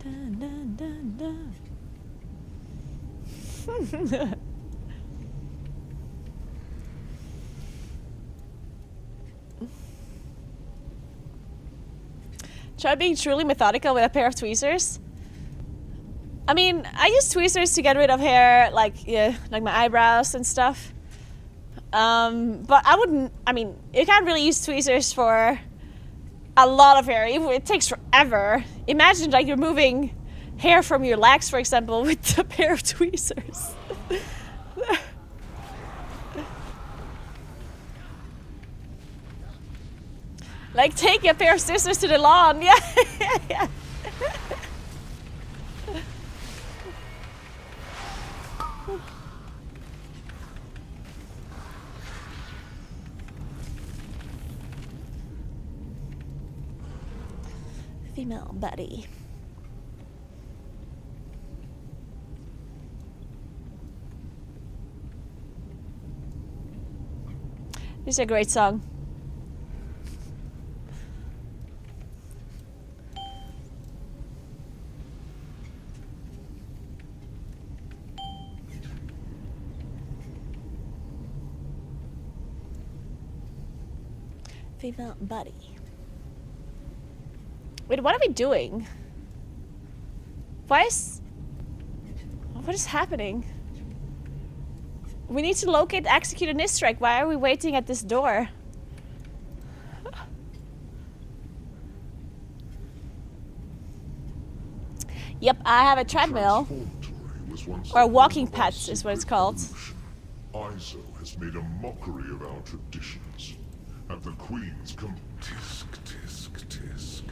Dun, dun, dun, dun. Try being truly methodical with a pair of tweezers. I mean, I use tweezers to get rid of hair, like like my eyebrows and stuff. But I wouldn't. I mean, you can't really use tweezers for a lot of hair. It takes forever. Imagine like you're moving hair from your legs, for example, with a pair of tweezers. Like take a pair of scissors to the lawn. Yeah. Yeah. Female buddy. This is a great song. Female buddy. Wait, what are we doing? What is happening? We need to locate, execute a Nistrike. Why are we waiting at this door? Yep, I have a treadmill. Or a walking pet is what it's called. Iso has made a mockery of our traditions. At the Queen's tisk, tisk, tisk.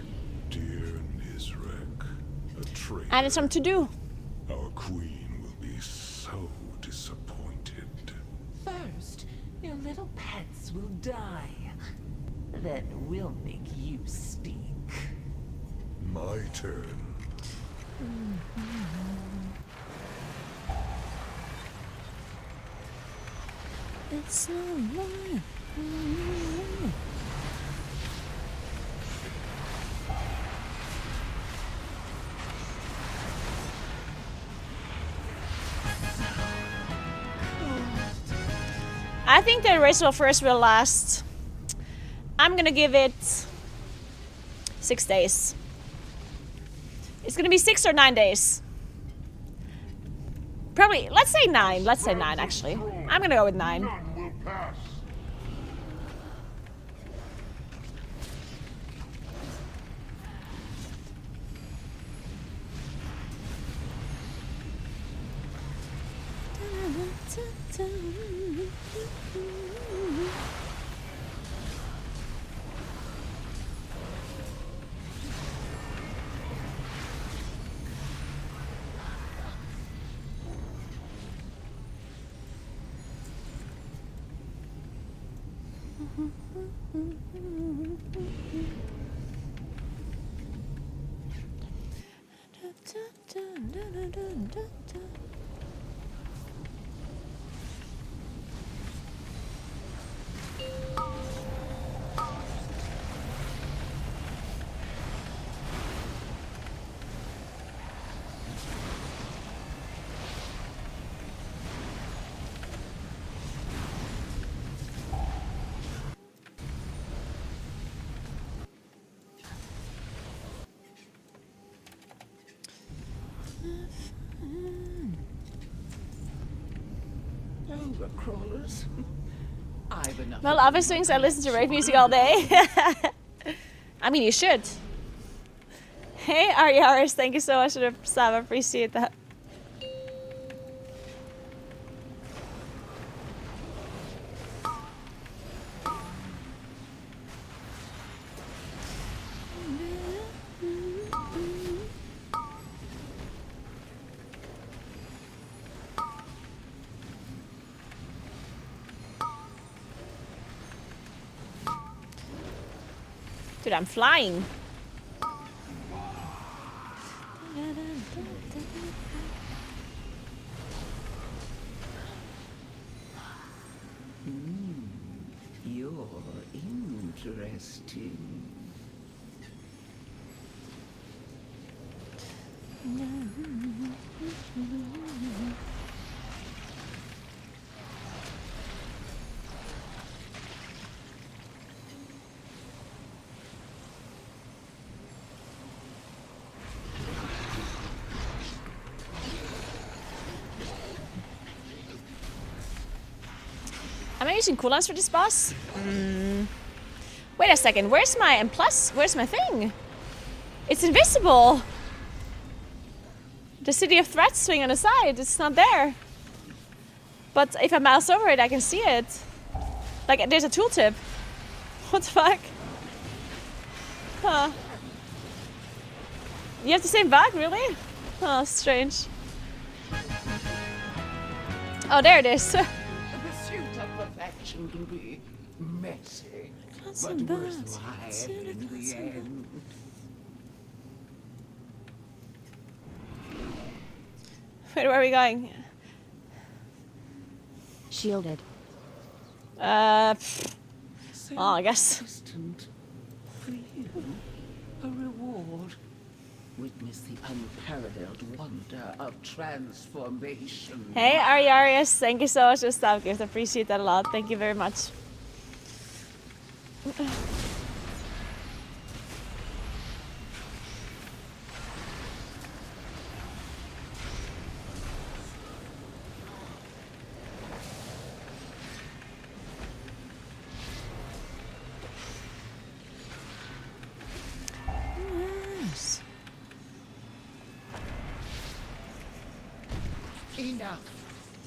Dear Nizrek, a traitor. And it's something to do. Our Queen will be so disappointed. First, your little pets will die. Then we'll make you speak. My turn. It's so long. I think the ritual first will last. I'm gonna give it 6 days. It's gonna be 6 or 9 days. Probably, let's say 9. Let's say 9 actually. I'm gonna go with 9. None will pass. Overcrawlers. I've enough. Well, other things I listen to rave music all day. I mean, you should. Hey, Ariaris, thank you so much for the sub. I appreciate that. Dude, I'm flying. You're interesting. Am I using cooldowns for this boss? Wait a second, where's my M+? Where's my thing? It's invisible! The City of Threats swing on the side, it's not there. But if I mouse over it, I can see it. Like, there's a tooltip. What the fuck? Huh. You have the same bug, really? Oh, strange. Oh, there it is. The pursuit of perfection can be messy, but worthwhile in the end. Wait, where are we going? Shielded. Well, I guess. Distant. For you, a reward. Witness the unparalleled wonder of transformation. Hey, Ariarius, thank you so much for the sub gift. I appreciate that a lot. Thank you very much. Yes. Enough.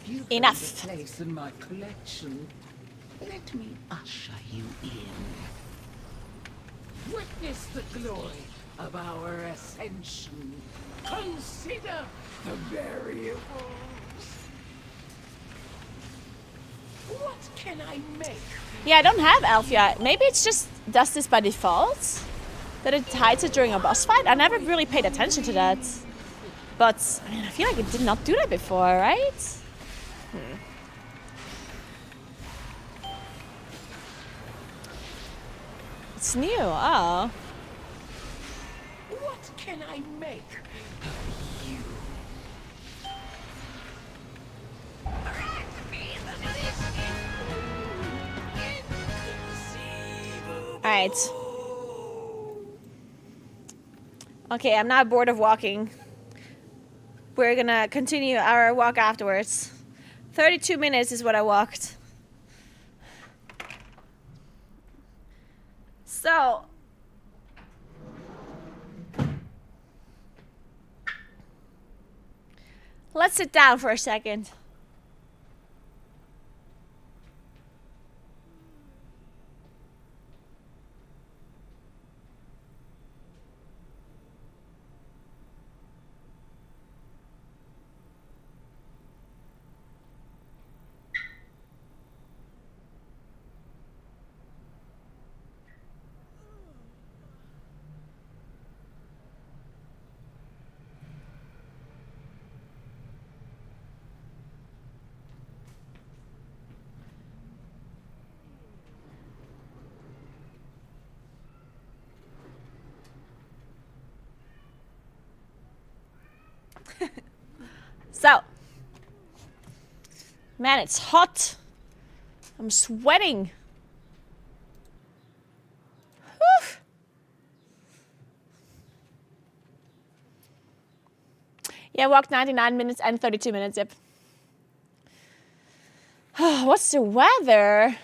You've Enough. earned a place in my collection. Let me usher you in. Witness the glory of our ascension. Consider the variables. What can I make? Yeah, I don't have Elf yet. Maybe it's just does this by default? That it hides it during a boss fight? I never really paid attention to that. But, I mean, I feel like it did not do that before, right? It's new, oh. What can I make of you? Grant me the mission. Alright. Okay, I'm not bored of walking. We're gonna continue our walk afterwards. 32 minutes is what I walked. So... let's sit down for a second. So, man, it's hot. I'm sweating. Whew. Yeah, walked 99 minutes and 32 minutes, yep. What's the weather?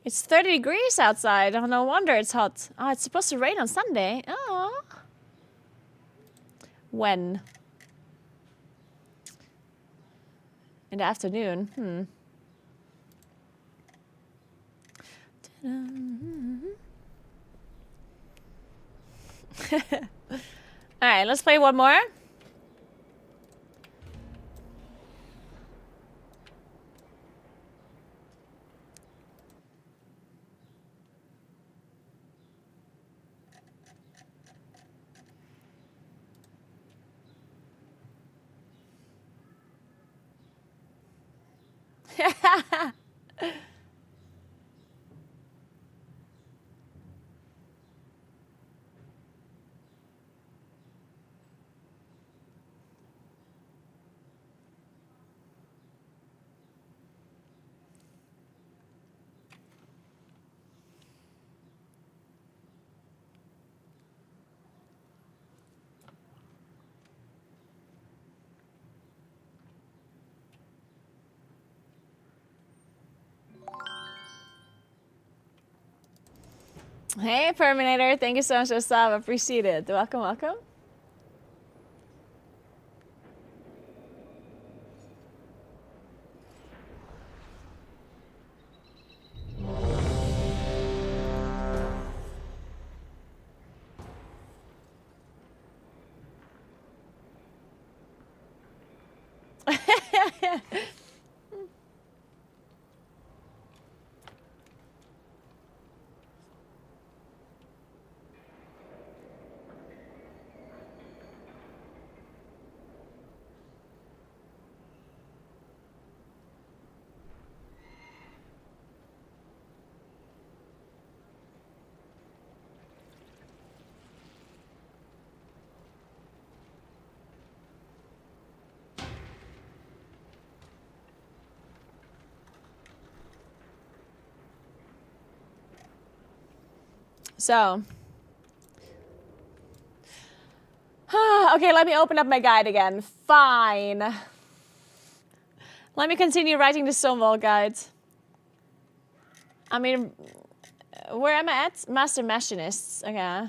It's 30 degrees outside. Oh, no wonder it's hot. Oh, it's supposed to rain on Sunday. Oh. When? In the afternoon. Alright, let's play one more. Hey, Perminator. Thank you so much for the sub. Appreciate it. Welcome, welcome. So, okay, let me open up my guide again. Fine. Let me continue writing the Stonewall guide. I mean, where am I at? Master Machinists. Okay.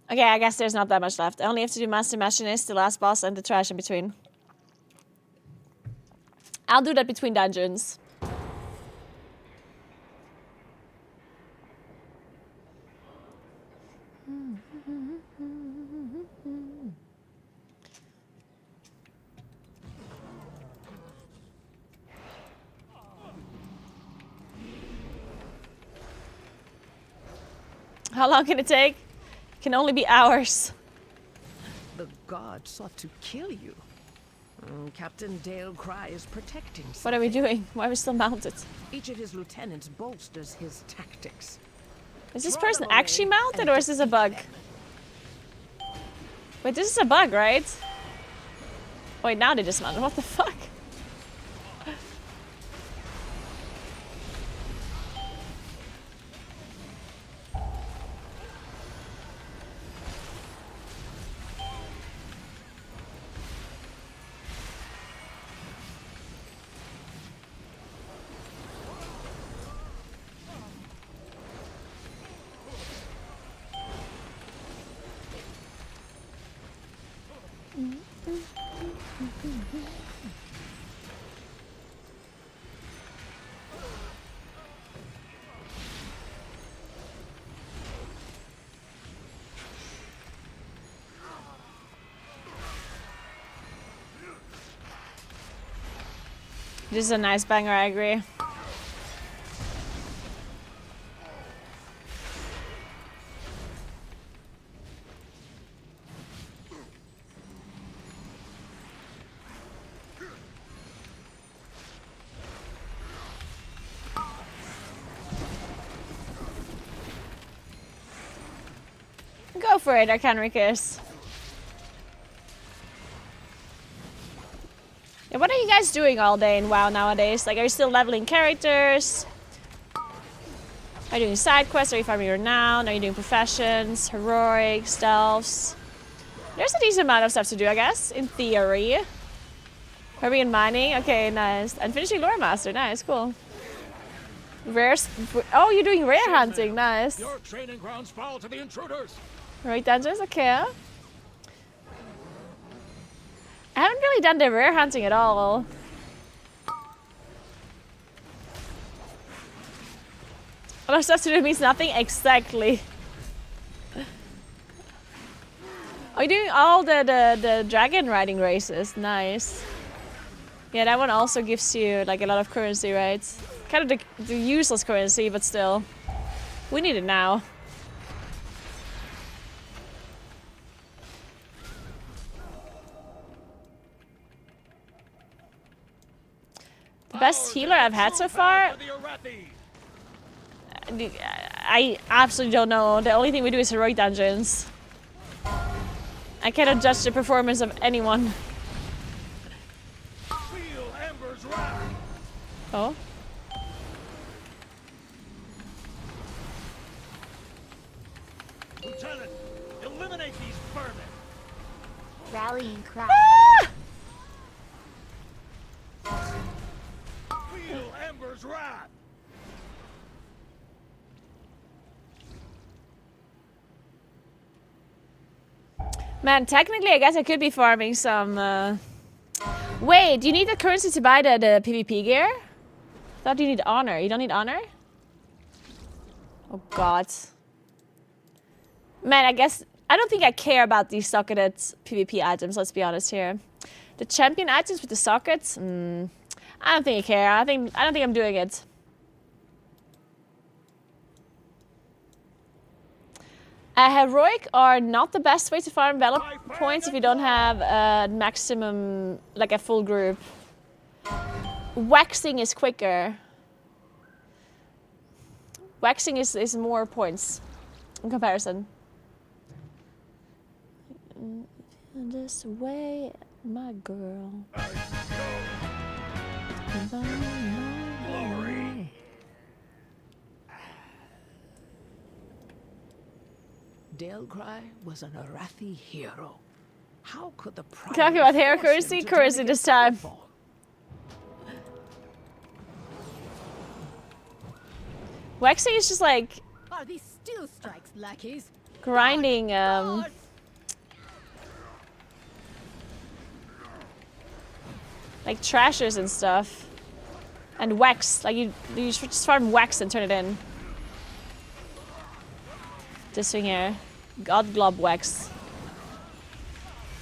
Okay, I guess there's not that much left. I only have to do Master Machinist, the last boss, and the trash in between. I'll do that between dungeons. How long can it take? It can only be hours. The god sought to kill you. Captain Dale Cry is protecting something. What are we doing? Why are we still mounted? Each of his lieutenants bolsters his tactics. Is this person actually mounted or is this a bug? Wait, this is a bug, right? Wait, now they dismounted. What the fuck? This is a nice banger, I agree. Go for it, Arcanricus. Yeah, what are you guys doing all day in WoW nowadays? Like, are you still leveling characters? Are you doing side quests? Are you farming renown? Are you doing professions, heroic, stealths? There's a decent amount of stuff to do, I guess, in theory. Herbing and mining? Okay, nice. And finishing Lore Master. Nice, cool. Rares? Oh, you're doing rare hunting. Nice. Your training grounds fall to the intruders. Heroic dungeons? Okay. I haven't really done the rare hunting at all. A lot of stuff to do means nothing? Exactly. Are you doing all the dragon riding races? Nice. Yeah, that one also gives you like a lot of currency, right? Kind of the useless currency, but still. We need it now. The best healer I've had so far? I absolutely don't know. The only thing we do is heroic dungeons. I cannot judge the performance of anyone. Oh? Lieutenant, eliminate these vermin. Rallying cry. Feel Ember's wrath. Man, technically, I guess I could be farming some. Wait, do you need the currency to buy the PvP gear? I thought you need honor. You don't need honor? Oh god. Man, I guess I don't think I care about these socketed PvP items. Let's be honest here. The champion items with the sockets. I don't think I care. I don't think I'm doing it. Heroic are not the best way to farm battle points if you don't have a maximum, like a full group. Waxing is quicker. Waxing is more points in comparison. This way, my girl. Glory. Dalcry was an Arathi hero. How could the Prime Talking about hero force him currency? to Currency turn this against time. Starfall? Waxing is just like Are these steel strikes, lackeys? grinding, like trashers and stuff. And wax, like you just farm wax and turn it in. This thing here. God Glob wax.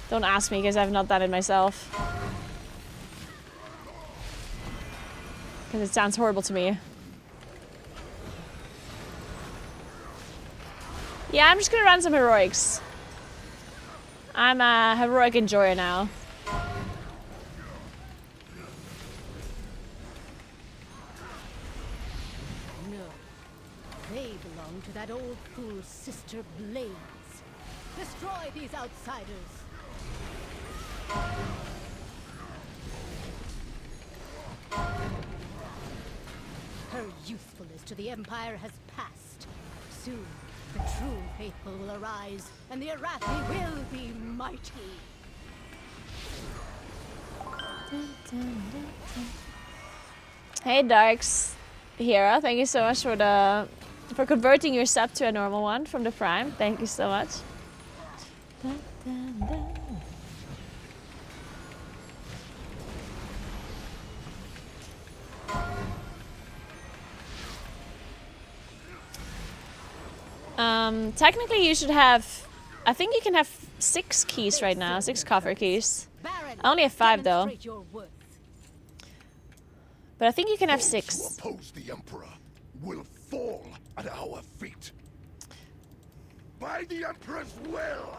Don't ask me because I've not done it myself. Because it sounds horrible to me. Yeah, I'm just gonna run some heroics. I'm a heroic enjoyer now. No. They belong to that old fool's sister Blaze. Destroy these outsiders. Her usefulness to the Empire has passed. Soon, the true faithful will arise, and the Arathi will be mighty. Hey Darks, Hera, thank you so much for converting your sub to a normal one from the Prime. Thank you so much. Technically you should have... I think you can have 6 keys right now. 6 coffer keys. I only have 5 though. But I think you can have 6. Those who oppose the Emperor will fall at our feet. By the Emperor's will!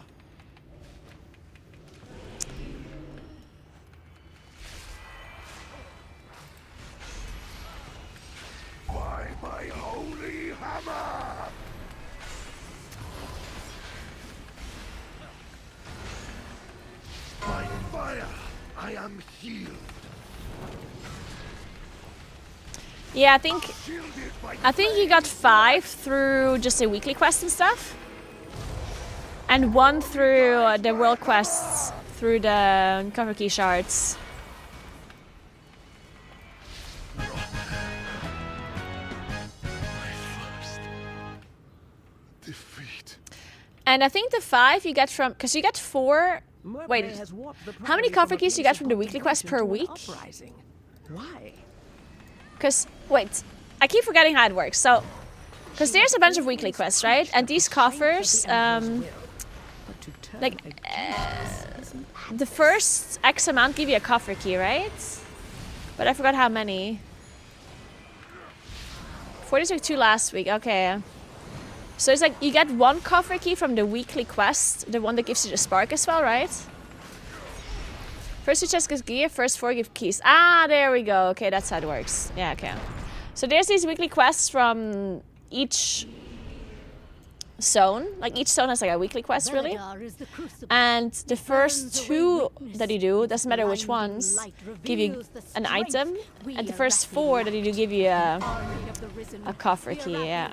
By my holy hammer! By fire, I am healed. Yeah, I think you got 5 through just the weekly quests and stuff. And 1 through the world quests through the cover key shards. Defeat. And I think the 5 you get from... Because you get 4... Wait, how many cover keys you get from the weekly quest per week? Why? Because, wait, I keep forgetting how it works. So, because there's a bunch of weekly quests, right? And these coffers, like, the first X amount give you a coffer key, right? But I forgot how many. 42 last week, okay. So it's like, you get 1 coffer key from the weekly quest, the one that gives you the spark as well, right? First 2 chests give gear, first 4 give keys. Ah, there we go. Okay, that's how it works. Yeah, okay. So there's these weekly quests from each zone. Like, each zone has like a weekly quest, really. And the first 2 that you do, doesn't matter which ones, give you an item. And the first 4 that you do give you a coffer key, yeah.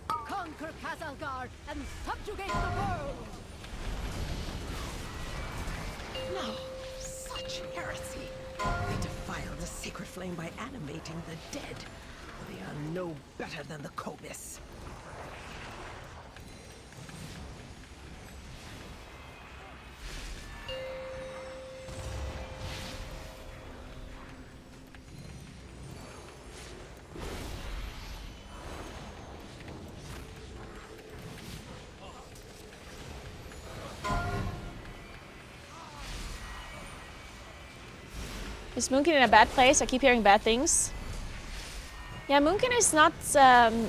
Conquer Kazalgar and subjugate the world! No, such heresy. They defile the sacred flame by animating the dead. They are no better than the Kobis. Is Moonkin in a bad place? I keep hearing bad things. Yeah, Moonkin is not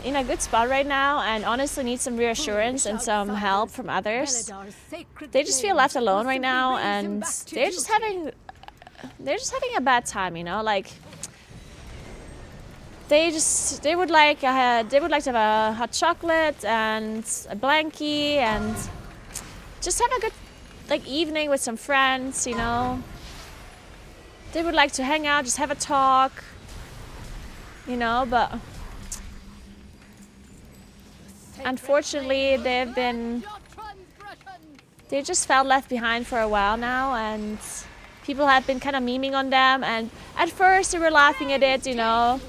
in a good spot right now and honestly needs some reassurance and some help from others. They just feel left alone right now and they're just having a bad time, you know? Like, they would like to have a hot chocolate and a blankie and just have a good like evening with some friends, you know? They would like to hang out, just have a talk, you know, but unfortunately they just felt left behind for a while now and people have been kind of memeing on them and at first they were laughing at it, you know.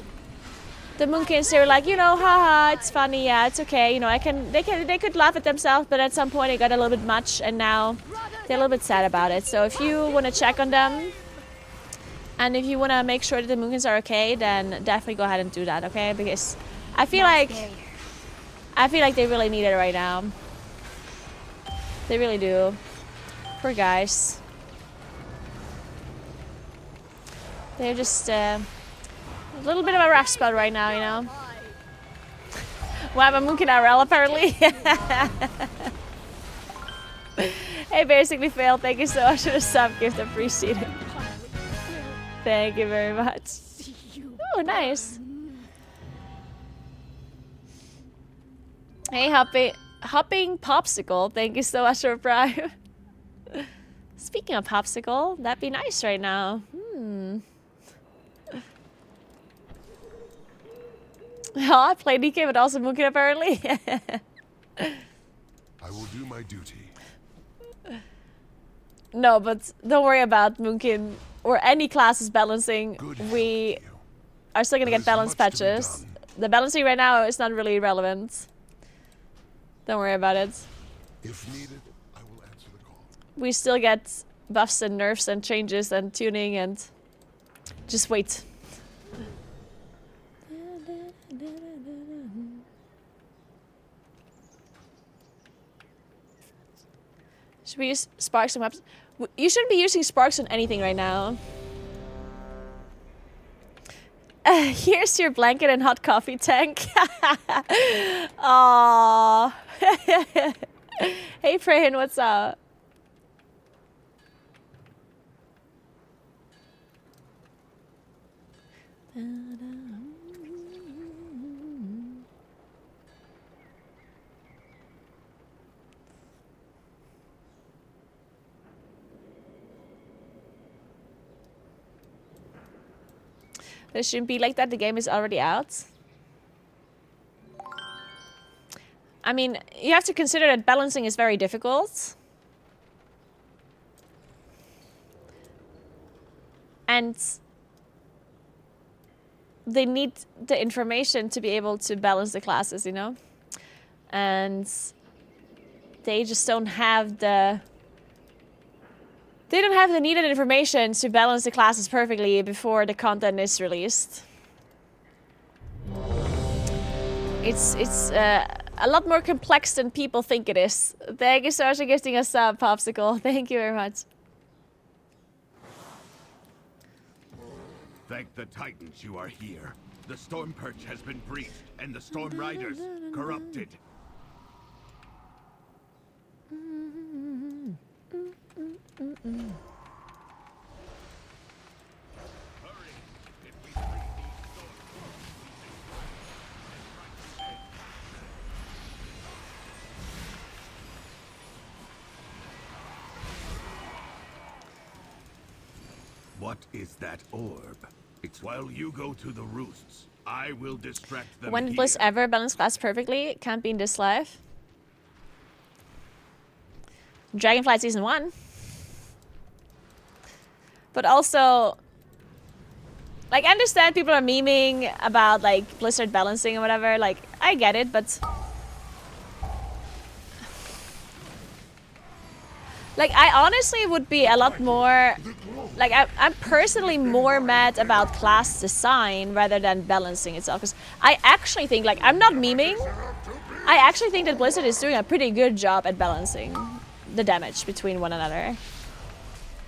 The Moonkins, they were like, you know, haha, it's funny, yeah, it's okay, you know, they could laugh at themselves, but at some point it got a little bit much and now they're a little bit sad about it. So if you want to check on them, and if you want to make sure that the Moonkins are okay, then definitely go ahead and do that, okay? Because I feel like they really need it right now. They really do. Poor guys. They're just a little bit of a rough spot right now, you know? Wow, a Moonkin RL apparently. Hey, basically failed. Thank you so much for the sub gift. Appreciate it. Thank you very much. Oh, nice. Hey, hopping popsicle. Thank you so much for Prime. Speaking of popsicle, that'd be nice right now. Oh, I played DK, but also Moonkin apparently. I will do my duty. No, but don't worry about Moonkin or any classes balancing. We are still gonna get balance patches. The balancing right now is not really relevant. Don't worry about it. If needed, I will answer the call. We still get buffs and nerfs and changes and tuning and just wait. Should we use sparks on weapons? You shouldn't be using sparks on anything right now. Here's your blanket and hot coffee tank. Aww. Hey, Prahin, what's up? It shouldn't be like that. The game is already out. I mean, you have to consider that balancing is very difficult. And they need the information to be able to balance the classes, you know? And they just don't have the... They don't have the needed information to balance the classes perfectly before the content is released. It's a lot more complex than people think it is. Thank you so much for gifting us a popsicle. Thank you very much. Thank the Titans you are here. The Storm Perch has been breached, and the Storm Riders corrupted. What is that orb? It's while you go to the roosts, I will distract them. When did Bliss ever balance class perfectly? Can't be in this life. Dragonflight Season 1. But also, like, I understand people are memeing about, like, Blizzard balancing or whatever. Like, I get it, but... Like, I honestly would be a lot more... Like, I'm personally more mad about class design rather than balancing itself. Because I actually think, like, I'm not memeing. I actually think that Blizzard is doing a pretty good job at balancing the damage between one another.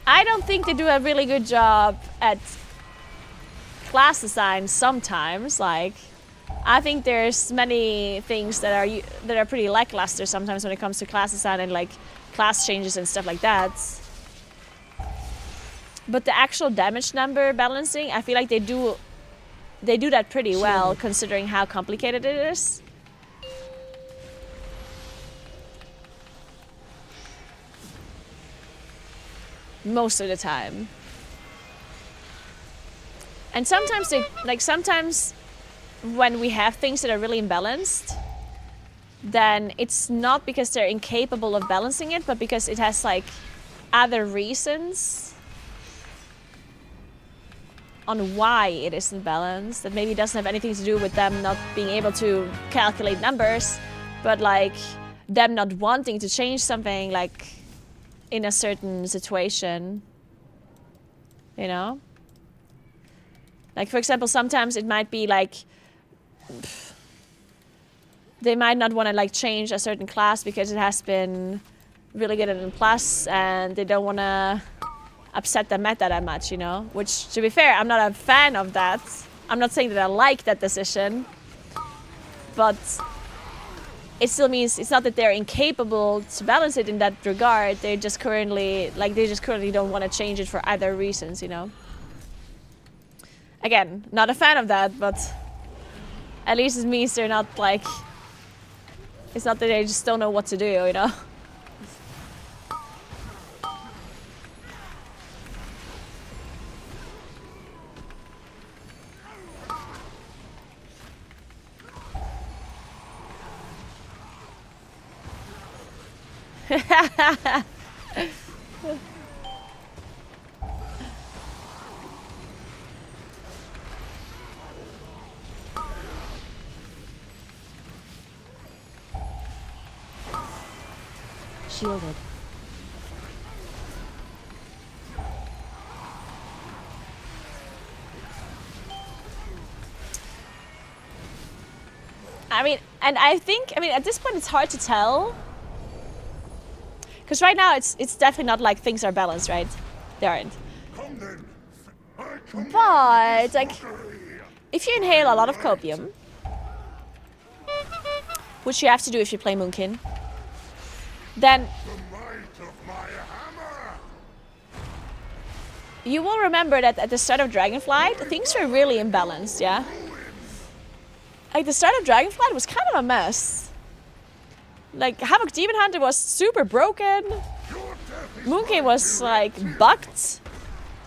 I don't think they do a really good job at class design sometimes. Like, I think there's many things that are pretty lackluster sometimes when it comes to class design and like class changes and stuff like that. But the actual damage number balancing, I feel like they do that pretty well considering how complicated it is. Most of the time. And sometimes sometimes when we have things that are really imbalanced, then it's not because they're incapable of balancing it, but because it has like other reasons on why it isn't balanced that maybe doesn't have anything to do with them not being able to calculate numbers, but like them not wanting to change something like in a certain situation, you know? Like, for example, sometimes it might be like they might not want to like change a certain class because it has been really good at a plus and they don't want to upset the meta that much, you know? Which, to be fair, I'm not a fan of that. I'm not saying that I like that decision, but it still means it's not that they're incapable to balance it in that regard. They just currently don't want to change it for other reasons, you know? Again, not a fan of that, but at least it means they're not like... It's not that they just don't know what to do, you know? Shielded. I mean, and I think, at this point it's hard to tell. Because right now it's definitely not like things are balanced, right? They aren't. But like, if you inhale a lot of copium, which you have to do if you play Moonkin, then you will remember that at the start of Dragonflight, things were really imbalanced, yeah? Like, the start of Dragonflight was kind of a mess. Like, Havoc Demon Hunter was super broken. Moonkin was, like, bugged.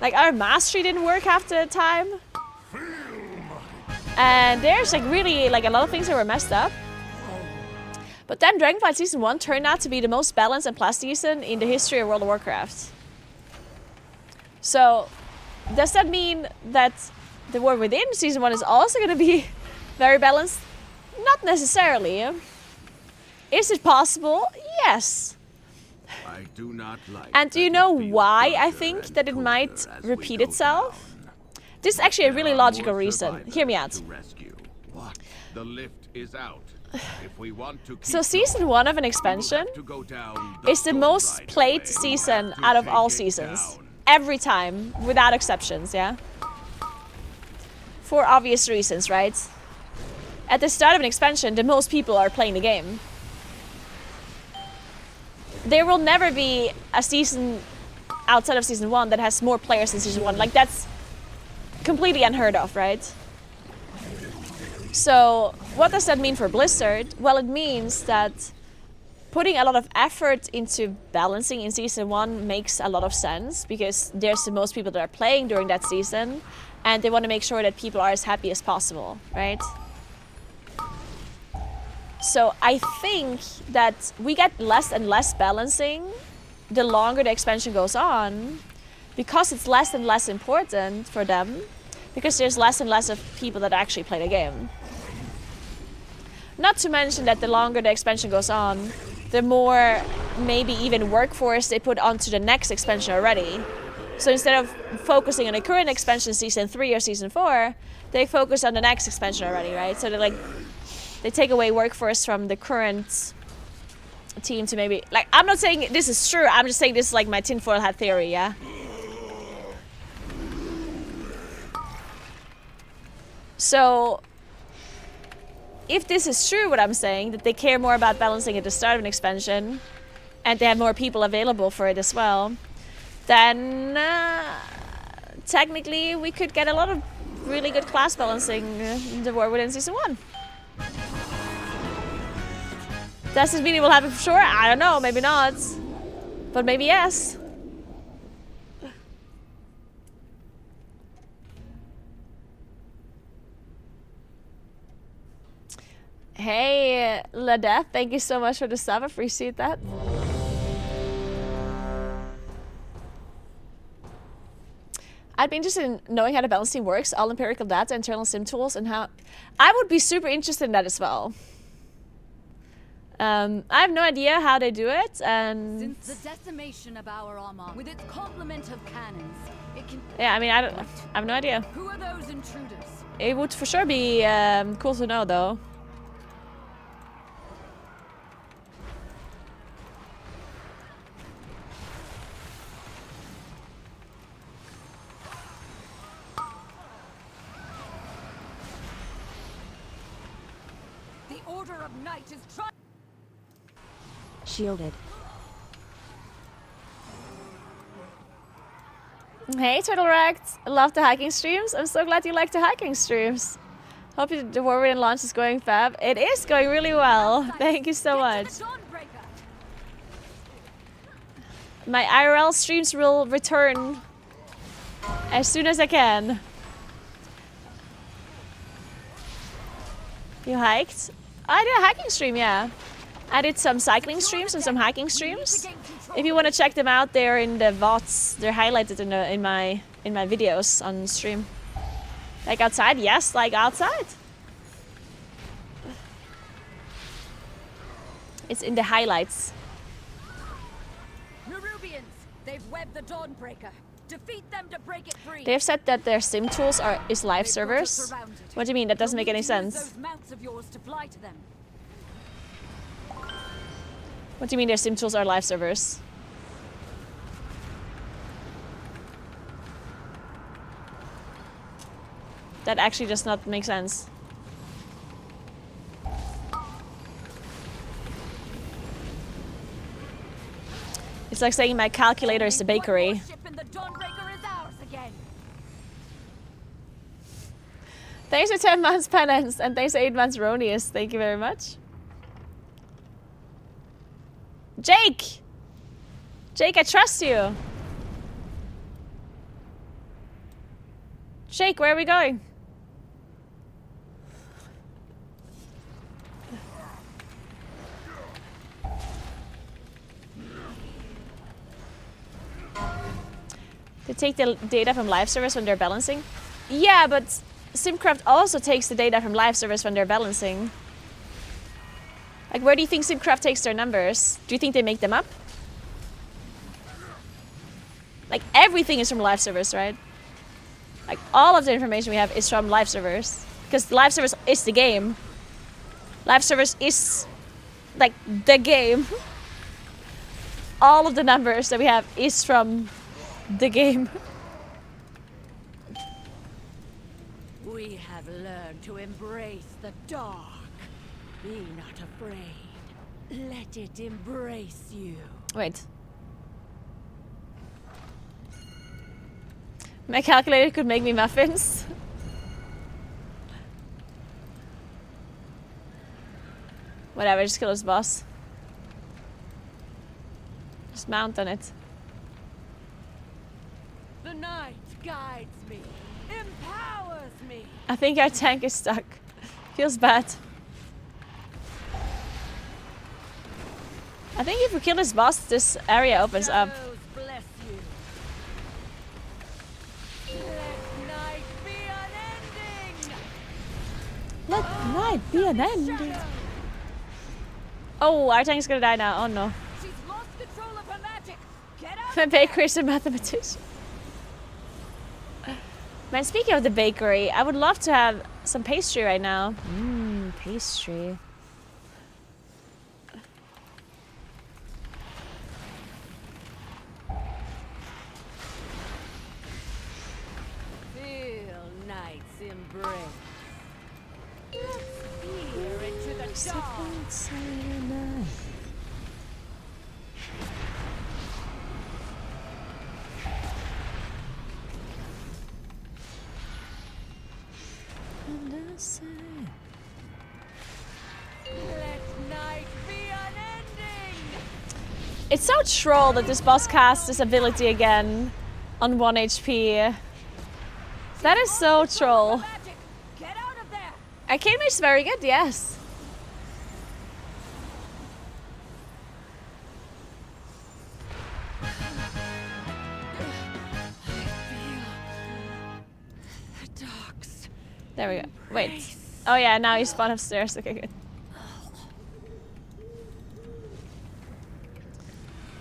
Like, our mastery didn't work half the time. And there's, like, really, like, a lot of things that were messed up. But then Dragonflight Season 1 turned out to be the most balanced and plus season in the history of World of Warcraft. So, does that mean that the War Within Season 1 is also going to be very balanced? Not necessarily. Is it possible? Yes. I do not like. And do you know why I think that it might repeat itself? This is actually a really logical reason. Hear me out. What? The lift is out. If we want to So Season 1 of an expansion is the most played season out of all seasons. Every time, without exceptions, yeah? For obvious reasons, right? At the start of an expansion, the most people are playing the game. There will never be a season outside of Season 1 that has more players than Season 1. Like, that's completely unheard of, right? So, what does that mean for Blizzard? Well, it means that putting a lot of effort into balancing in Season 1 makes a lot of sense, because there's the most people that are playing during that season, and they want to make sure that people are as happy as possible, right? So I think that we get less and less balancing the longer the expansion goes on, because it's less and less important for them, because there's less and less of people that actually play the game. Not to mention that the longer the expansion goes on, the more maybe even workforce they put onto the next expansion already. So instead of focusing on the current expansion, Season 3 or Season 4, they focus on the next expansion already, right? So they take away workforce from the current team to maybe... Like, I'm not saying this is true, I'm just saying this is like my tinfoil hat theory, yeah? So, if this is true, what I'm saying, that they care more about balancing at the start of an expansion, and they have more people available for it as well, then technically we could get a lot of really good class balancing in the War Within Season 1. Does this mean it will happen for sure? I don't know, maybe not. But maybe yes. Hey, Ladeth, thank you so much for the sub. Appreciate that. I'd be interested in knowing how the balancing works, all empirical data, internal sim tools, and how... I would be super interested in that as well. I have no idea how they do it, and... Since the decimation of our armor, with its complement of cannons, it can... Yeah, I mean, I have no idea. Who are those intruders? It would for sure be cool to know, though. The Order of Night is trying... Shielded. Hey, Turtle Wrecked. Love the hiking streams. I'm so glad you like the hiking streams. Hope the War Within launch is going fab. It is going really well. Thank you so much. My IRL streams will return as soon as I can. You hiked? I did a hiking stream, yeah. I did some cycling streams and some hiking streams. If you want to check them out, they're in the VODs. They're highlighted in my videos on stream. Like outside? Yes, like outside. It's in the highlights. Nerubians, they've webbed the Dawnbreaker. Defeat them to break it free. They have said that their sim tools is live servers. What do you mean? That doesn't make any sense. Those mounts of yours to fly to them. What do you mean their sim tools are live servers? That actually does not make sense. It's like saying my calculator is the bakery. Thanks for 10 months penance and thanks for 8 months Ronius. Thank you very much. Jake! Jake, I trust you. Jake, where are we going? They take the data from live servers when they're balancing? Yeah, but Simcraft also takes the data from live servers when they're balancing. Like, where do you think Simcraft takes their numbers? Do you think they make them up? Like, everything is from live servers, right? Like, all of the information we have is from live servers. Because live servers is the game. Live servers is, like, the game. All of the numbers that we have is from the game. We have learned to embrace the dark. Be not afraid. Let it embrace you. Wait. My calculator could make me muffins. Whatever, just kill this boss. Just mount on it. The night guides me, empowers me. I think our tank is stuck. Feels bad. I think if we kill this boss, this area opens up. Bless you. Let night be unending. Let night be an ending. Oh, our tank's gonna die now. Oh no. She's lost control of her magic. Get out. My bakery is a mathematician. Man, speaking of the bakery, I would love to have some pastry right now. Mmm, pastry. Feel night's embrace. Let's peer into the dark. Let night be unending. It's so troll that this boss casts this ability again on 1 HP. That is so troll. Get out of there. Arcane Mage is very good, yes. The dogs. There we go. Wait. Oh yeah, now you spawn upstairs. Okay, good.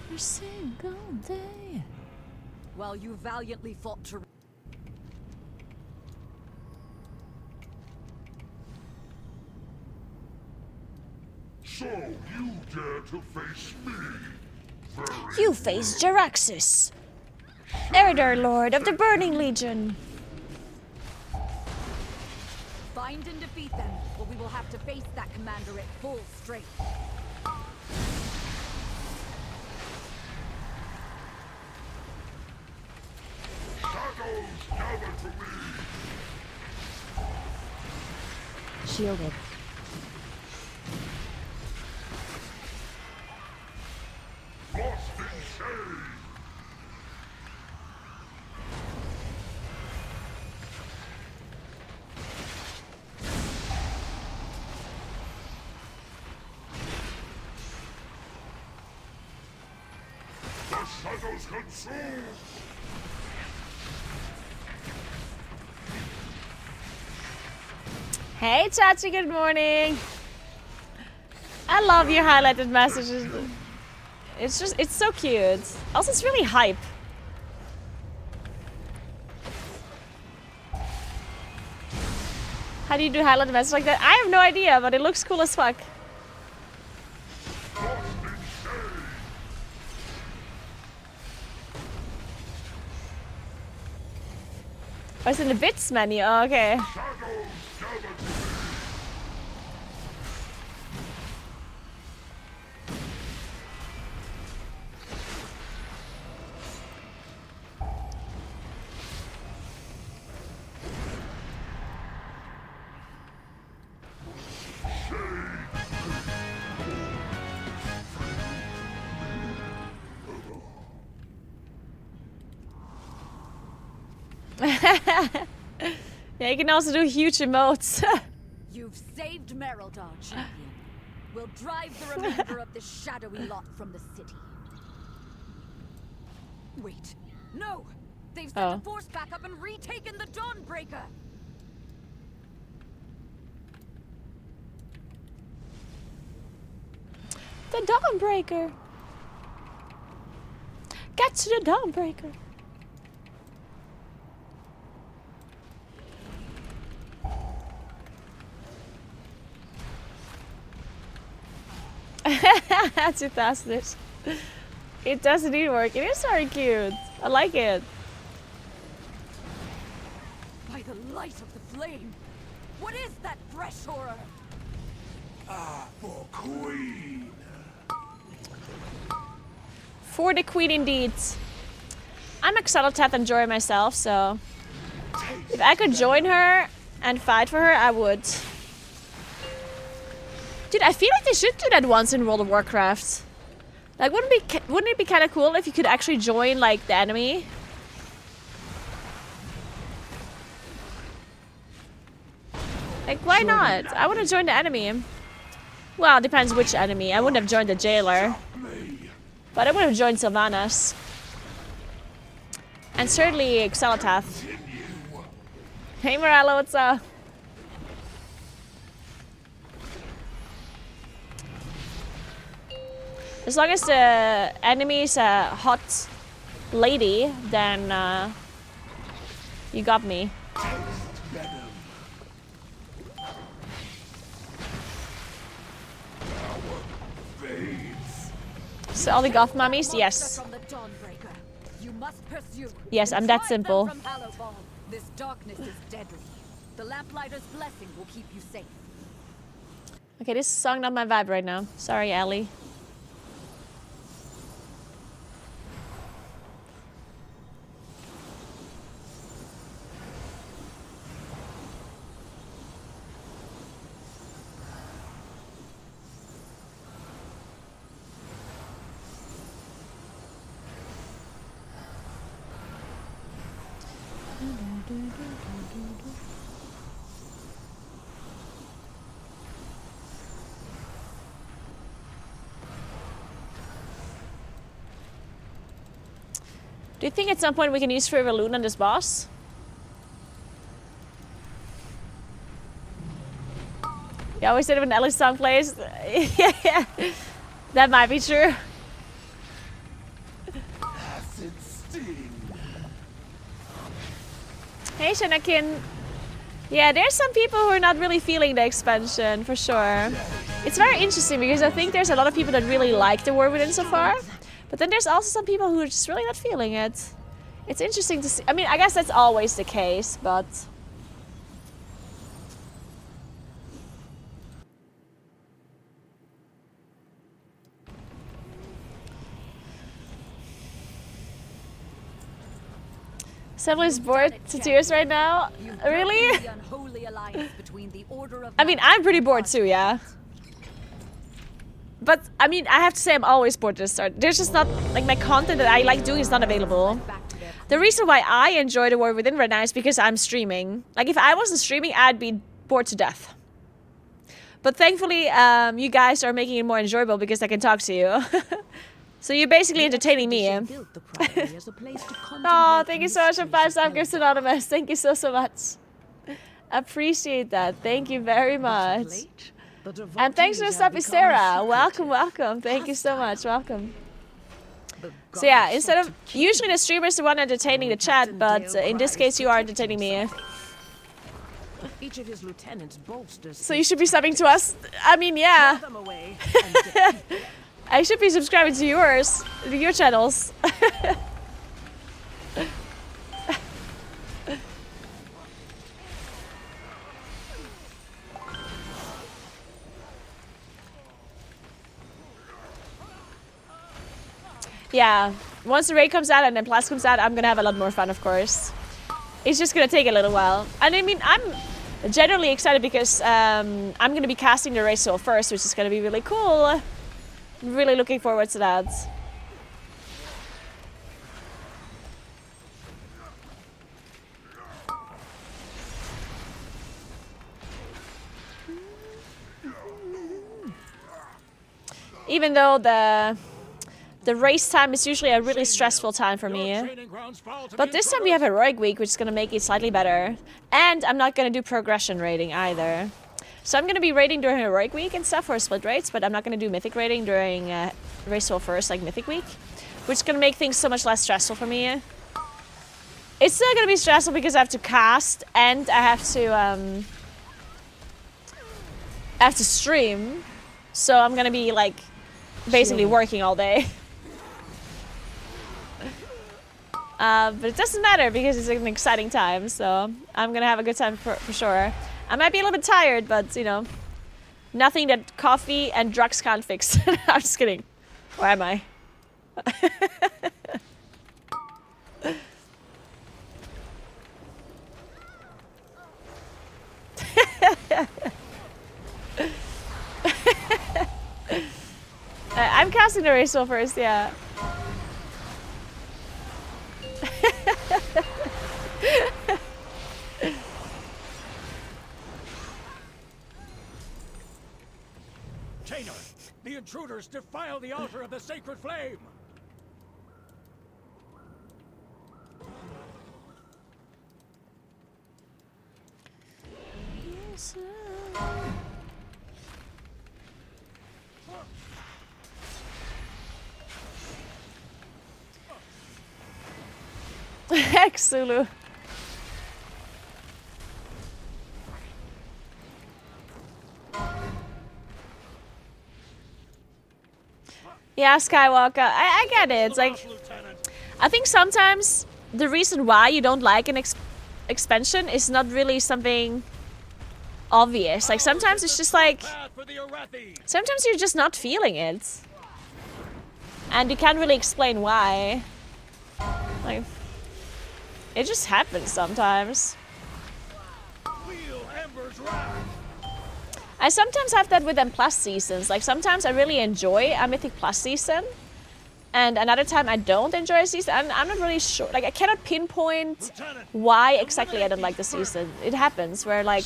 Every single day. While you valiantly fought to. So you dare to face me? You face Jaraxxus, Elder Lord of the Burning Legion. Find and defeat them, or we will have to face that commander at full strength. Shadows gather to me. Shielded. Lost in shade. The shadows consume. Hey Chachi, good morning. I love your highlighted messages. It's so cute. Also, it's really hype. How do you do highlighted messages like that? I have no idea, but it looks cool as fuck. Oh, it's in the bits menu. Oh, okay. Yeah, you can also do huge emotes. You've saved Merildar, champion. We'll drive the remainder of this shadowy lot from the city. Wait, no! They've sent the force back up and retaken the Dawnbreaker! The Dawnbreaker! Get to the Dawnbreaker! That's fantastic. It does indeed work. It is very cute. I like it. By the light of the flame! What is that fresh horror? Ah, for Queen! For the Queen indeed. I'm a Xaloteth enjoyer myself, so if I could join her and fight for her, I would. Dude, I feel like they should do that once in World of Warcraft. Like, wouldn't it be kind of cool if you could actually join, like, the enemy? Like, why not? I want to join the enemy. Well, it depends which enemy. I wouldn't have joined the jailer. But I would have joined Sylvanas. And certainly Xaloteth. Hey, Morello, what's up? As long as the enemy is a hot lady, then you got me. So all the goth mummies? Yes. Yes, I'm that simple. This darkness is deadly. The lamplighter's blessing will keep you safe. Okay, this song not my vibe right now. Sorry, Ellie. Do you think at some point we can use Forever Loon on this boss? You always said it when Ellie's song plays. Yeah, that might be true. Acid sting. Hey, Shanakin. Yeah, there's some people who are not really feeling the expansion, for sure. It's very interesting because I think there's a lot of people that really like the War Within so far. But then there's also some people who are just really not feeling it. It's interesting to see. I mean, I guess that's always the case, but... Several is bored to tears right now. Really? I mean, I'm pretty bored too, yeah. But, I mean, I have to say I'm always bored to start. There's just not, like, my content that I like doing is not available. The reason why I enjoy the War Within right now is because I'm streaming. Like, if I wasn't streaming, I'd be bored to death. But thankfully, you guys are making it more enjoyable because I can talk to you. So you're basically entertaining me. Oh, thank you so much for 5-star gifts anonymous. Thank you so much. Appreciate that. Thank you very much. And thanks for the sub, Sarah. Welcome, welcome. Thank you so much. Welcome. So yeah, instead of usually the streamer is the one entertaining the chat, but in this case you are entertaining me. Each of his lieutenants bolsters. So you should be subbing to us. I mean, yeah. I should be subscribing to yours, to your channels. yeah, once the raid comes out and then Plus comes out, I'm gonna have a lot more fun, of course. It's just gonna take a little while. And I mean, I'm generally excited because I'm gonna be casting the raid soul first, which is gonna be really cool. I'm really looking forward to that. Even though the race time is usually a really stressful time for me. But this time we have Heroic Week, which is going to make it slightly better. And I'm not going to do progression raiding either. So I'm going to be raiding during Heroic Week and stuff for split raids, but I'm not going to do Mythic raiding during Race Soul first, like Mythic Week. Which is going to make things so much less stressful for me. It's still going to be stressful because I have to cast and I have to stream. So I'm going to be like basically working all day. But it doesn't matter because it's an exciting time, so I'm gonna have a good time for sure. I might be a little bit tired, but you know, nothing that coffee and drugs can't fix. I'm just kidding. Or am I? I'm casting the race first, yeah. Tainer, the intruders defile the altar of the sacred flame. Xulu. Yeah, Skywalker. I get it. It's like, I think sometimes the reason why you don't like an expansion is not really something obvious. Like sometimes it's just like, sometimes you're just not feeling it, and you can't really explain why. Like, it just happens sometimes. I sometimes have that with them plus seasons. Like sometimes I really enjoy a Mythic Plus season, and another time I don't enjoy a season. I'm not really sure. Like I cannot pinpoint why exactly I don't like the season. It happens where like,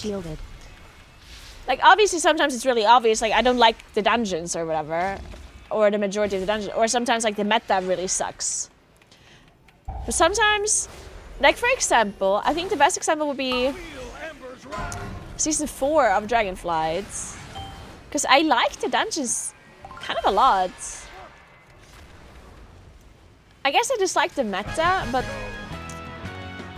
like obviously sometimes it's really obvious. Like I don't like the dungeons or whatever, or the majority of the dungeons, or sometimes like the meta really sucks. But sometimes, like for example, I think the best example would be Season 4 of Dragonflight. Because I like the dungeons kind of a lot. I guess I dislike the meta, but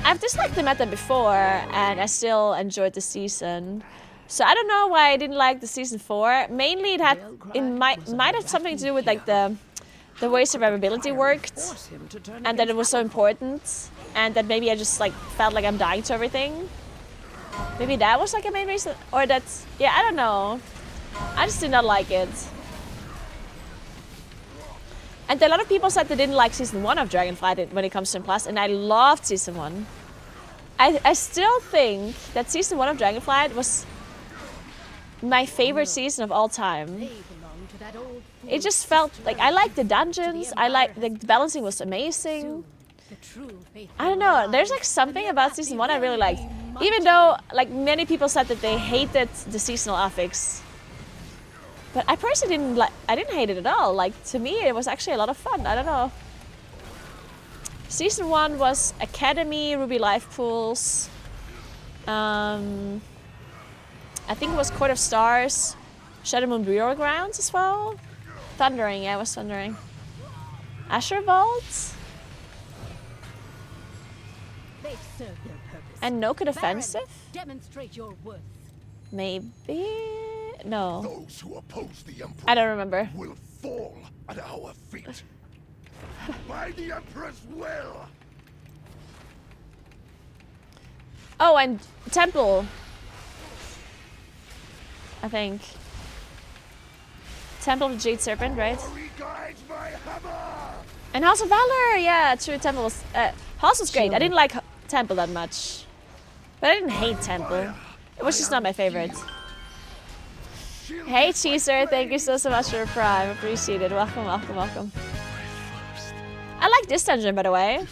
I've disliked the meta before and I still enjoyed the season. So I don't know why I didn't like the Season 4. Mainly it might have something to do with like the way survivability worked, and that it was so important, and that maybe I just like felt like I'm dying to everything. Maybe that was like a main reason, or that's, yeah, I don't know. I just did not like it. And a lot of people said they didn't like Season 1 of Dragonflight when it comes to Plus, and I loved Season 1. I still think that Season 1 of Dragonflight was my favorite season of all time. It just felt like I liked the dungeons, the balancing was amazing. I don't know, there's like something about Season 1 I really liked. Even though like many people said that they hated the seasonal affix. But I personally didn't hate it at all. Like to me it was actually a lot of fun. I don't know. Season 1 was Academy, Ruby Life Pools. I think it was Court of Stars, Shadow Moon Bureau Grounds as well. Thundering, yeah, it was Thundering. Asher Vault. And Noka Defensive? Demonstrate your worth. Maybe? No. Those who oppose the Emperor I don't remember. will fall at our feet. By the Emperor's will. Oh, and Temple. I think. Temple of the Jade Serpent, right? And House of Valor, yeah, true. Temple was House was great. I didn't like Temple that much, but I didn't hate Temple. It was just not my favorite. Hey Cheeser, thank you so much for your Prime. Appreciate it. Welcome, welcome, welcome. I like this dungeon, by the way.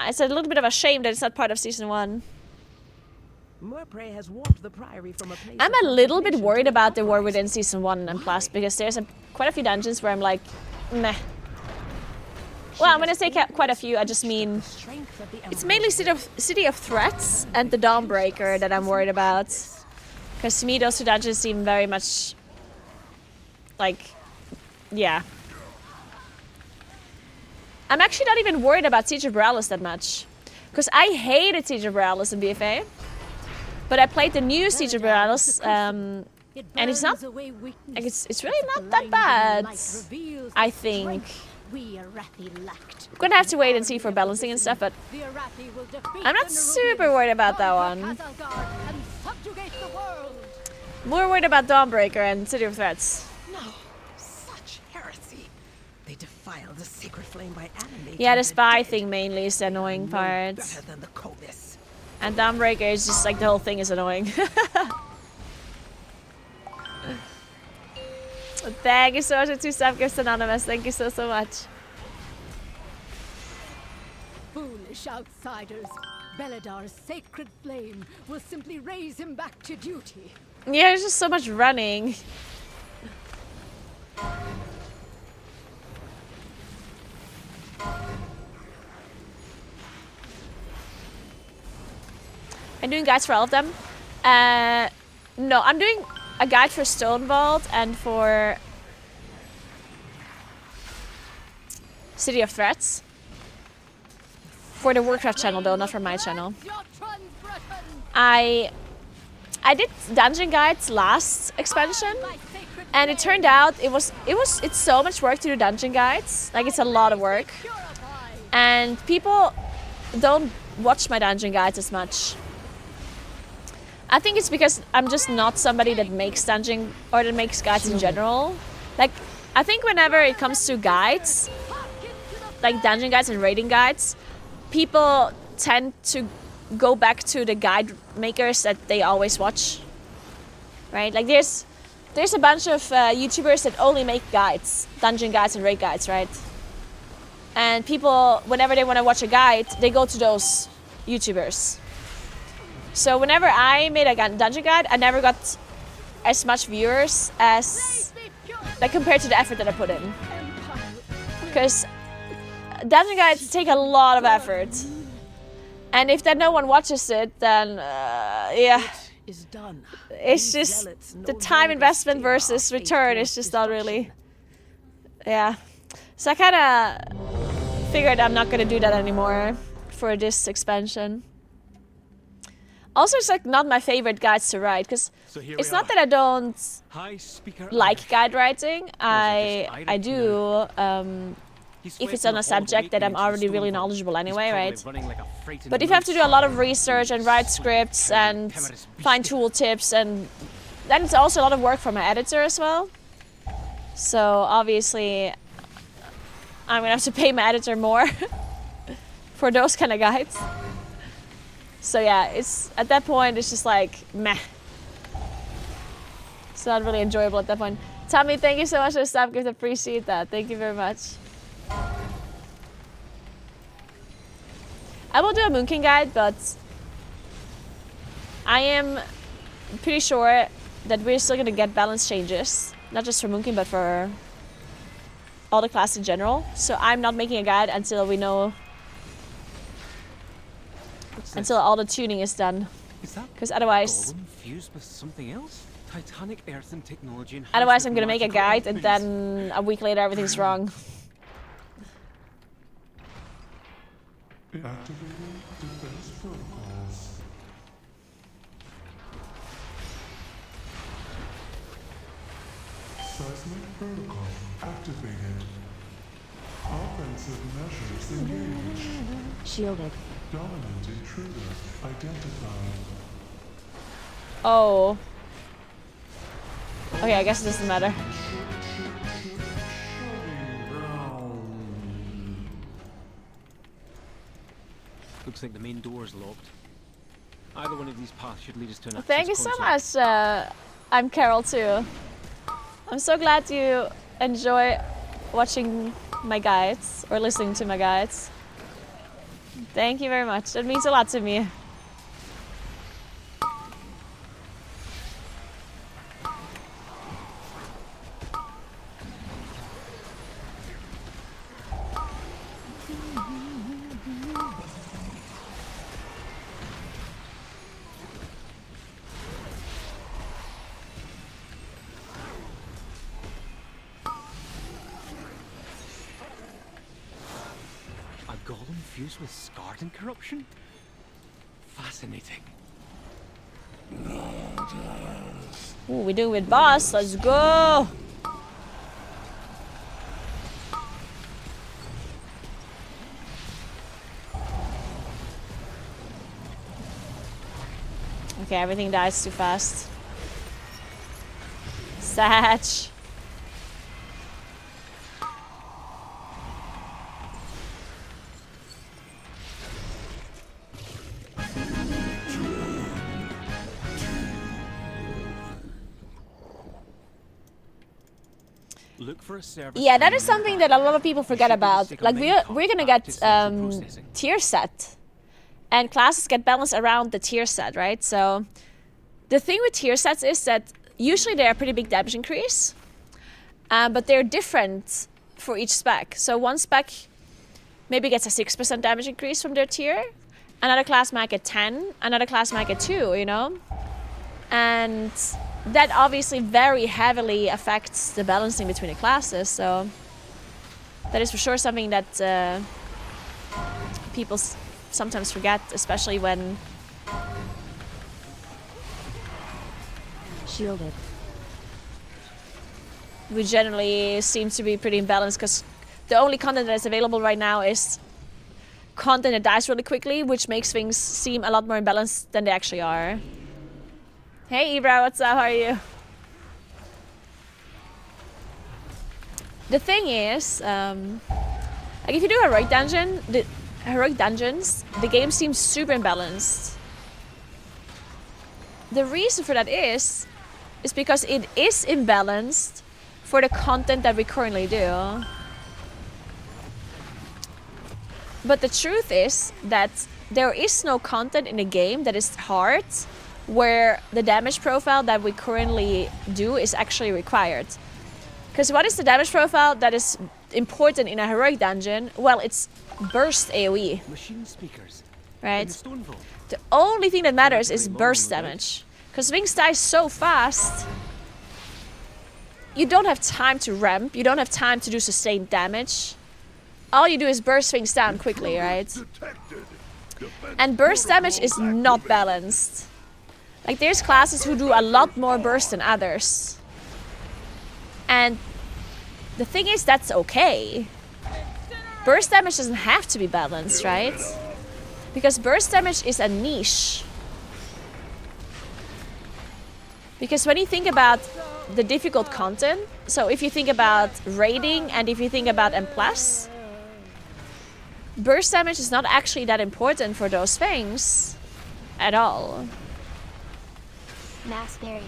It's a little bit of a shame that it's not part of season 1. Murpray has warped the priory from a place I'm a little bit worried about the war within season 1 and plus because there's quite a few dungeons where I'm like, meh. Well, when I say quite a few, I just mean it's mainly City of Threats and the Dawnbreaker that I'm worried about. Because to me, those two dungeons seem very much like, yeah. I'm actually not even worried about Siege of Borealis that much. Because I hated Siege of Borealis in BFA. But I played the new Siege of Borealis, and it's not, like it's really not that bad, I think. I'm gonna have to wait and see for balancing and stuff, but I'm not super worried about that one. More worried about Dawnbreaker and City of Threats. No, such heresy. They defile the sacred flame by animating. Yeah, the spy thing mainly is the annoying part. Better than the Covis. And Dawnbreaker is just like the whole thing is annoying. Thank you so much for 2 sub-gifts, Anonymous. Thank you so much. Foolish outsiders. Beladar's sacred flame will simply raise him back to duty. Yeah, there's just so much running. I'm doing guides for all of them. No, I'm doing a guide for Stone Vault and for City of Threats. For the Warcraft channel though, not for my channel. I did dungeon guides last expansion, and it turned out it's so much work to do dungeon guides. Like it's a lot of work, and people don't watch my dungeon guides as much. I think it's because I'm just not somebody that makes dungeon or that makes guides in general. Like I think whenever it comes to guides, like dungeon guides and raiding guides, people tend to go back to the guide makers that they always watch, right? Like there's a bunch of YouTubers that only make guides, dungeon guides and raid guides, right? And people, whenever they want to watch a guide, they go to those YouTubers. So whenever I made a dungeon guide, I never got as much viewers as, like compared to the effort that I put in. Because dungeon guides take a lot of effort. And if then no one watches it, then yeah. It's just the time investment versus return is just not really, yeah. So I kind of figured I'm not going to do that anymore for this expansion. Also, it's like not my favorite guides to write, because it's not that I don't like guide writing. I do, if it's on a subject that I'm already really knowledgeable anyway, right? But if you have to do a lot of research and write scripts and find tool tips, and then it's also a lot of work for my editor as well. So obviously, I'm gonna have to pay my editor more for those kind of guides. So yeah, it's at that point it's just like meh. It's not really enjoyable at that point. Tommy, thank you so much for the sub gift. Appreciate that. Thank you very much. I will do a Moon King guide, but I am pretty sure that we're still gonna get balance changes, not just for Moon King, but for all the class in general. So I'm not making a guide until we know. Until all the tuning is done, because otherwise, fused with something else? Titanic Earth and technology. Otherwise, I'm gonna make a guide and then a week later everything's wrong. Activating defense protocols. Seismic protocol activated. Offensive measures engaged. Shielded. Dominant intruder identified. Oh. Okay, I guess it doesn't matter. Looks like the main door's locked. Either one of these paths should lead us to an Thank you access so console. much. I'm Carol too. I'm so glad you enjoy watching my guides or listening to my guides. Thank you very much. That means a lot to me. A golem fused with scarred and corruption? Fascinating. Ooh, we do with boss. Let's go. Okay, everything dies too fast. Satch. Look for a service. Yeah, that is something that a lot of people forget about. Like we're gonna get tier set, and classes get balanced around the tier set, right? So the thing with tier sets is that usually they're a pretty big damage increase, but they're different for each spec. So one spec maybe gets a 6% damage increase from their tier, another class might get 10, another class might get 2, you know? And that obviously very heavily affects the balancing between the classes, so that is for sure something that people sometimes forget, especially when shielded. We generally seem to be pretty imbalanced because the only content that is available right now is content that dies really quickly, which makes things seem a lot more imbalanced than they actually are. Hey Ibra, what's up? How are you? The thing is, like if you do heroic dungeon, the heroic dungeons, the game seems super imbalanced. The reason for that is because it is imbalanced for the content that we currently do. But the truth is that there is no content in the game that is hard where the damage profile that we currently do is actually required. Because what is the damage profile that is important in a heroic dungeon? Well, it's burst AoE. Machine speakers. Right? The only thing that matters is burst damage. Because things die so fast, you don't have time to ramp, you don't have time to do sustained damage. All you do is burst things down quickly, right? And burst damage is not balanced. Like there's classes who do a lot more burst than others. And the thing is, that's okay. Burst damage doesn't have to be balanced, right? Because burst damage is a niche. Because when you think about the difficult content, so if you think about raiding and if you think about M+, burst damage is not actually that important for those things at all. Mass barrier.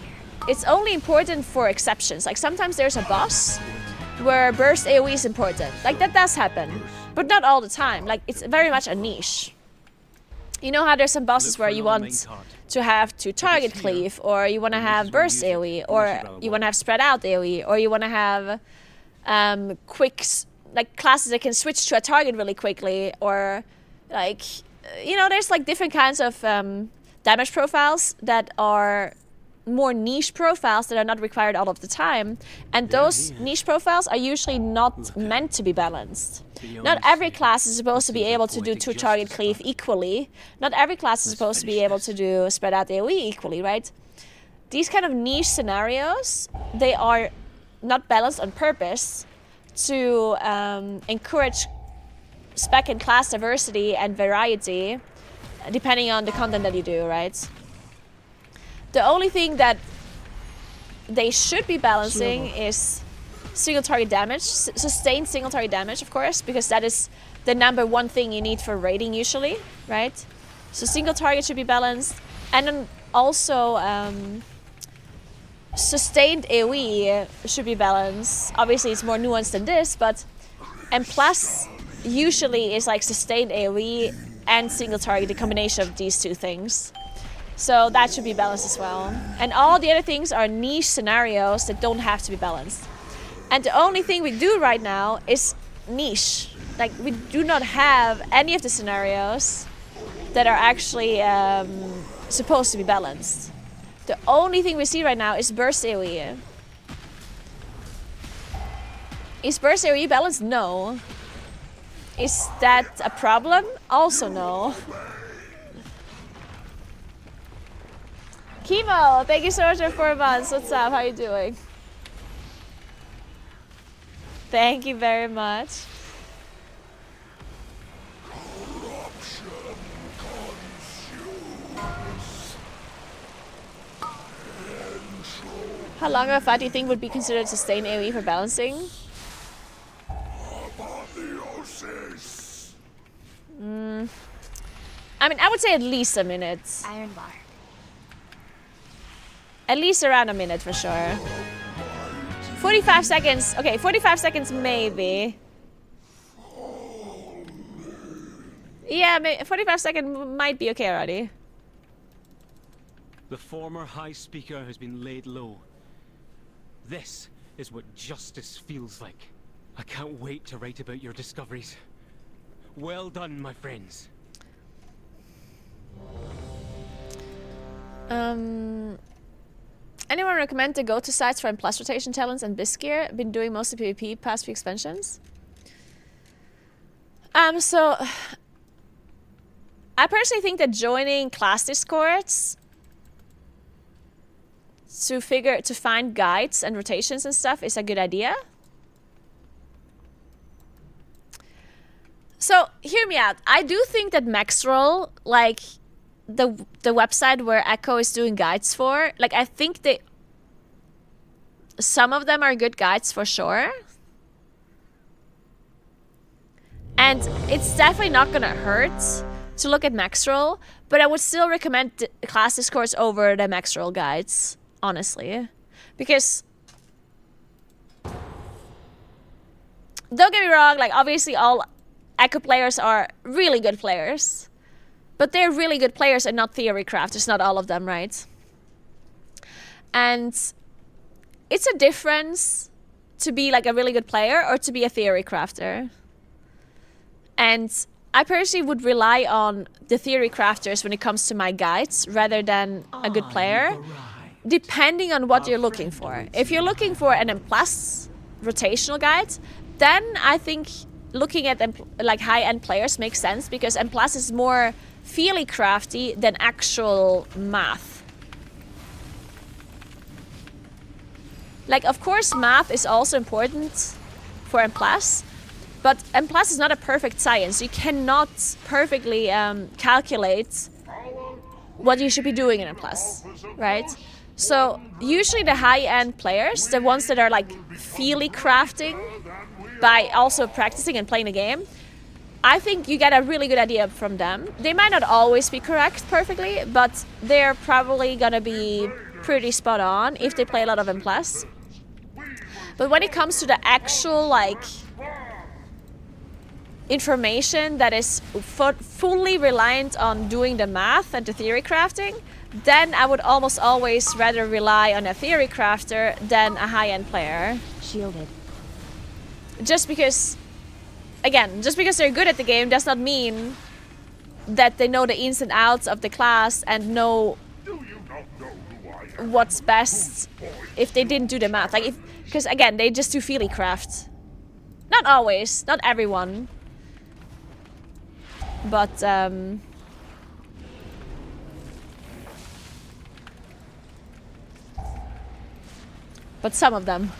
It's only important for exceptions. Like sometimes there's a boss where burst AoE is important. Like that does happen, but not all the time. Like it's very much a niche. You know how there's some bosses where you want to have to target cleave, or you want to have burst AoE, or you want to have spread out AoE, or you want to have quick, like classes that can switch to a target really quickly, or like, you know, there's like different kinds of damage profiles that are more niche profiles that are not required all of the time, and those niche profiles are usually not meant to be balanced. Not every class is supposed to be able to do 2 target cleave equally. Not every class is supposed to be able to do spread out AoE equally, right? These kind of niche scenarios, they are not balanced on purpose to encourage spec and class diversity and variety depending on the content that you do, right? The only thing that they should be balancing is single target damage, sustained single target damage, of course, because that is the number one thing you need for raiding usually, right? So single target should be balanced. And then also sustained AoE should be balanced. Obviously it's more nuanced than this, but and plus usually is like sustained AoE and single target, the combination of these two things. So that should be balanced as well. And all the other things are niche scenarios that don't have to be balanced. And the only thing we do right now is niche. Like, we do not have any of the scenarios that are actually supposed to be balanced. The only thing we see right now is burst AoE. Is burst AoE balanced? No. Is that a problem? Also no. Chemo, thank you so much for 4 months. What's up? How you doing? Thank you very much. How long of a fight do you think would be considered sustained AoE for balancing? I mean, I would say at least a minute. Iron bar. At least around a minute for sure. 45 seconds. Okay, 45 seconds maybe. Yeah, 45 seconds might be okay already. The former High Speaker has been laid low. This is what justice feels like. I can't wait to write about your discoveries. Well done, my friends. Anyone recommend the go-to sites for M+ rotation talents and Bisgear? Been doing most of PvP past few expansions. So I personally think that joining class discords to find guides and rotations and stuff is a good idea. So hear me out. I do think that Maxroll, like the website where Echo is doing guides for, like I think some of them are good guides for sure. And it's definitely not gonna hurt to look at Maxroll, but I would still recommend class discords over the Maxroll guides, honestly. Because don't get me wrong, like obviously all Echo players are really good players. But they're really good players and not theory crafters, not all of them, right? And it's a difference to be like a really good player or to be a theory crafter. And I personally would rely on the theory crafters when it comes to my guides rather than a good player, depending on what you're looking for. If you're looking for an M+ rotational guide, then I think looking at like high-end players makes sense because M+ is more feely crafty than actual math. Like, of course, math is also important for M+, but M+ is not a perfect science. You cannot perfectly calculate what you should be doing in M+, right? So usually the high-end players, the ones that are like feely crafting by also practicing and playing the game, I think you get a really good idea from them. They might not always be correct perfectly, but they're probably gonna be pretty spot on if they play a lot of M+. But when it comes to the actual like information that is fully reliant on doing the math and the theory crafting, then I would almost always rather rely on a theory crafter than a high-end player. Shielded. Just because, again, just because they're good at the game does not mean that they know the ins and outs of the class and know what's best if they didn't do the math. Like, because again, they just do feely craft. Not always, not everyone. But some of them.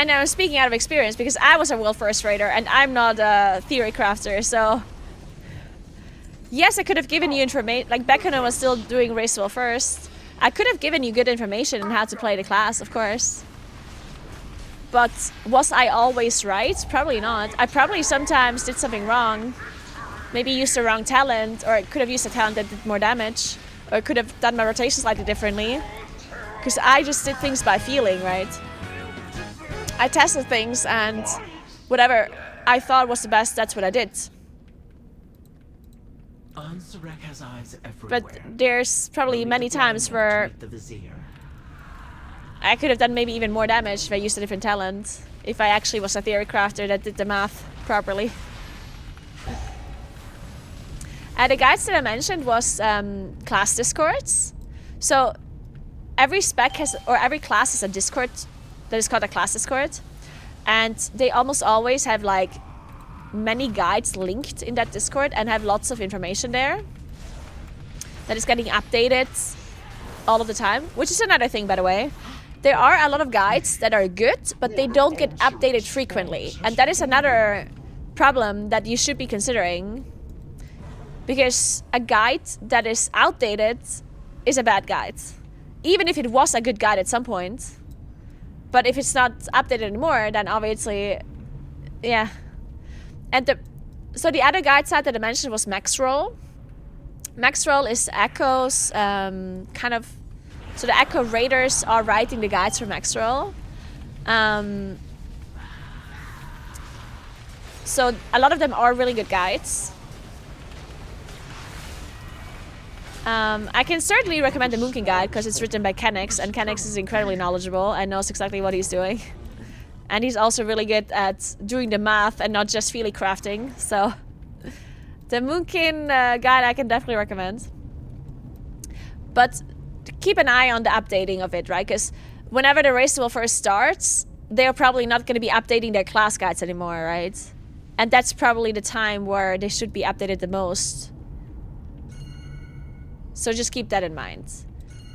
And I'm speaking out of experience because I was a world first raider and I'm not a theory crafter, so... Yes, I could have given you information, like back when I was still doing race world first. I could have given you good information on how to play the class, of course. But was I always right? Probably not. I probably sometimes did something wrong. Maybe used the wrong talent, or I could have used a talent that did more damage. Or I could have done my rotation slightly differently. Because I just did things by feeling, right? I tested things and whatever I thought was the best, that's what I did. Ansurek has eyes everywhere. But there's probably many times where I could have done maybe even more damage if I used a different talent. If I actually was a theory crafter that did the math properly. The guides that I mentioned was class discords. So every spec has, or every class has a discord that is called a class discord. And they almost always have like many guides linked in that discord and have lots of information there that is getting updated all of the time, which is another thing, by the way. There are a lot of guides that are good, but they don't get updated frequently, and that is another problem that you should be considering, because a guide that is outdated is a bad guide, even if it was a good guide at some point. But if it's not updated anymore, then obviously, yeah. And so the other guide site that I mentioned was Maxroll. Maxroll is Echo's kind of... So the Echo Raiders are writing the guides for Maxroll. So a lot of them are really good guides. I can certainly recommend the Moonkin guide because it's written by Kenix, and Kenix is incredibly knowledgeable and knows exactly what he's doing. And he's also really good at doing the math and not just feely crafting. So the Moonkin guide I can definitely recommend. But keep an eye on the updating of it, right? Because whenever the race will first starts, they're probably not going to be updating their class guides anymore, right? And that's probably the time where they should be updated the most. So just keep that in mind.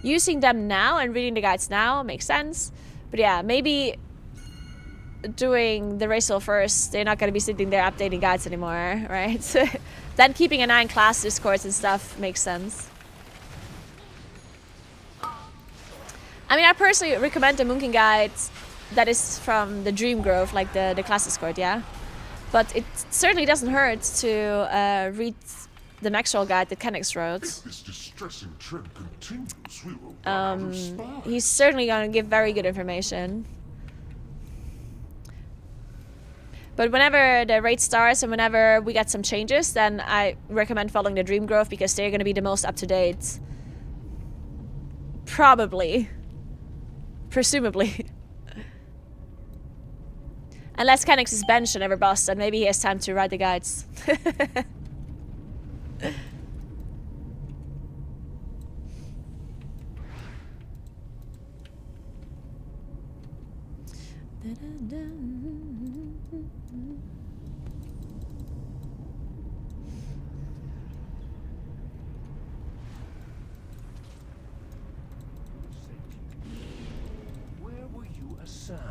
Using them now and reading the guides now makes sense. But yeah, maybe doing the race first, they're not going to be sitting there updating guides anymore, right? Then keeping an eye on class discords and stuff makes sense. I mean, I personally recommend the Moonkin guide that is from the Dream Grove, like the class discord, yeah? But it certainly doesn't hurt to read the Maxwell guide that Kenix wrote. If this distressing trend continues, we will run out of spies. He's certainly going to give very good information. But whenever the raid starts and whenever we get some changes, then I recommend following the Dream Grove because they're going to be the most up-to-date. Probably. Presumably. Unless Kenix is benched and never bust, then maybe he has time to write the guides. Where were you assigned?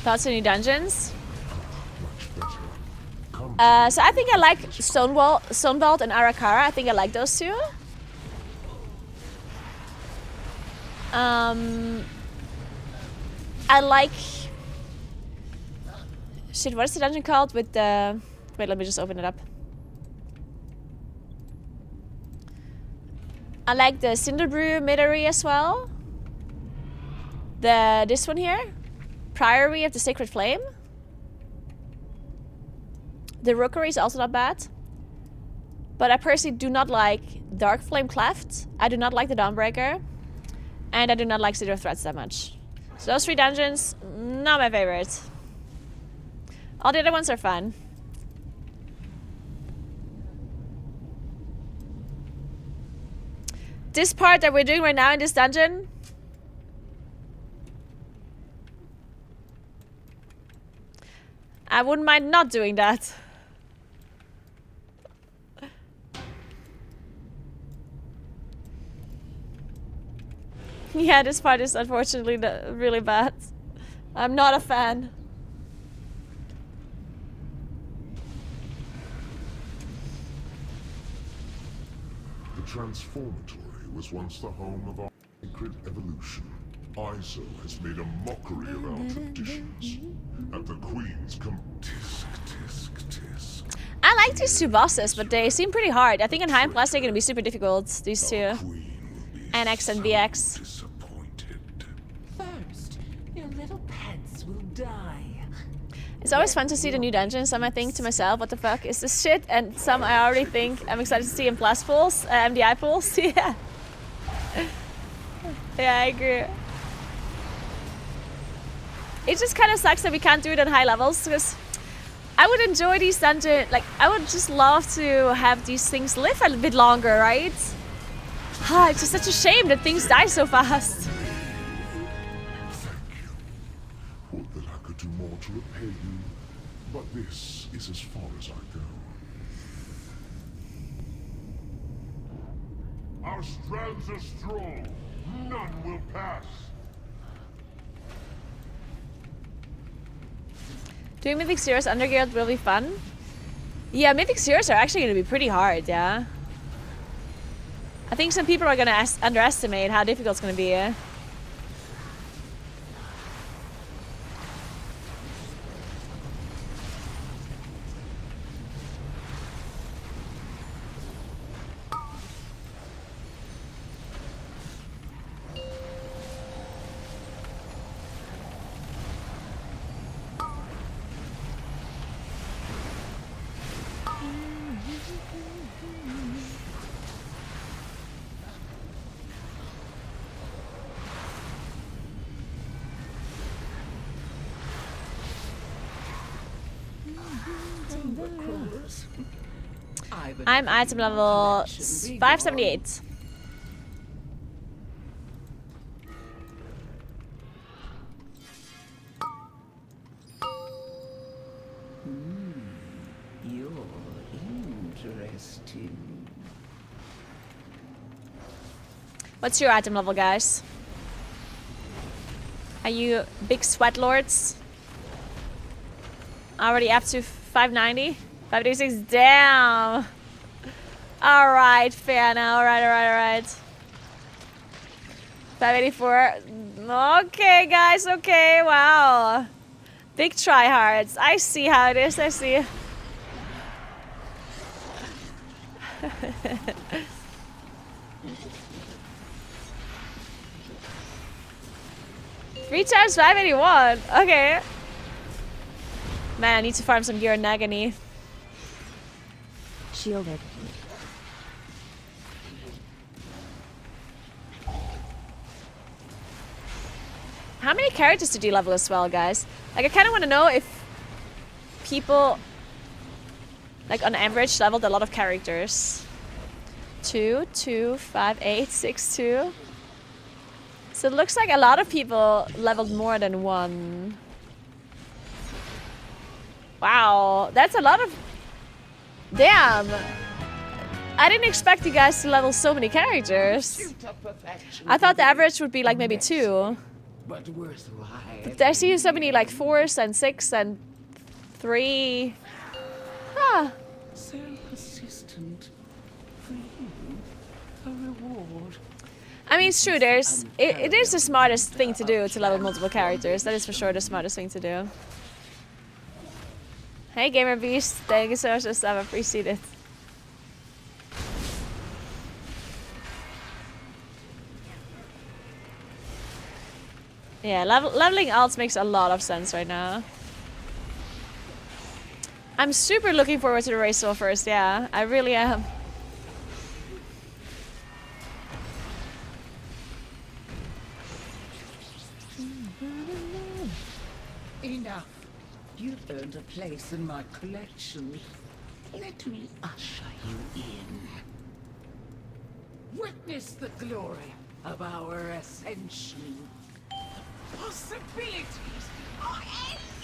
Thoughts on new dungeons? So I think I like Stonewall and Arakara. I think I like those two. I like... Shit, what is the dungeon called with the... Wait, let me just open it up. I like the Cinderbrew Midori as well. This one here. Priory of the Sacred Flame. The Rookery is also not bad. But I personally do not like Dark Flame Cleft. I do not like the Dawnbreaker. And I do not like City of Threats that much. So those three dungeons, not my favorite. All the other ones are fun. This part that we're doing right now in this dungeon, I wouldn't mind not doing that. Yeah, this part is unfortunately really bad. I'm not a fan. The Transformatory was once the home of our sacred evolution. ISO has made a mockery of our traditions, and the Queens come tisk, tisk, tisk. I like these two bosses, but they seem pretty hard. I think in High and Plus they're gonna be super difficult, these two. NX and VX. First, your little pets will die. It's always fun to see the new dungeons. Some I think to myself, what the fuck is this shit? And some I already think I'm excited to see in Plus pools, MDI pools. Yeah. Yeah, I agree. It just kind of sucks that we can't do it at high levels, because I would enjoy these dungeons. Like, I would just love to have these things live a bit longer, right? It's just such a shame that things die so fast. Would that I could do more to repay you, but this is as far as I go. Our strands are strong. None will pass. Doing Mythic Zeros Underguild will be fun. Yeah, Mythic Zeros are actually going to be pretty hard, yeah. I think some people are going to underestimate how difficult it's going to be. I'm item level 578. You're interesting. What's your item level, guys? Are you big sweat lords? Already up to 590? 586, damn! Alright, fair now, alright. 584. Okay, guys, okay, wow. Big tryhards. I see how it is, I see. 3 times 581. Okay. Man, I need to farm some gear in Nagani. Shielded. How many characters did you level as well, guys? Like, I kind of want to know if people, like, on average, leveled a lot of characters. 2, 2, 5, 8, 6, 2. So it looks like a lot of people leveled more than one. Wow, that's a lot of... Damn! I didn't expect you guys to level so many characters. I thought the average would be like maybe 2. But worthwhile. But I see so many like 4s and 6 and 3. Ah. So persistent. For you, a reward. I mean, it's true. It is the smartest thing to do to level multiple characters. That is for sure the smartest thing to do. Hey, Gamer Beast. Thank you so much for the sub. I appreciate it. Yeah, leveling alts makes a lot of sense right now. I'm super looking forward to the race so first. Yeah, I really am. Enough. You've earned a place in my collection. Let me usher you in. Witness the glory of our ascension. The possibilities are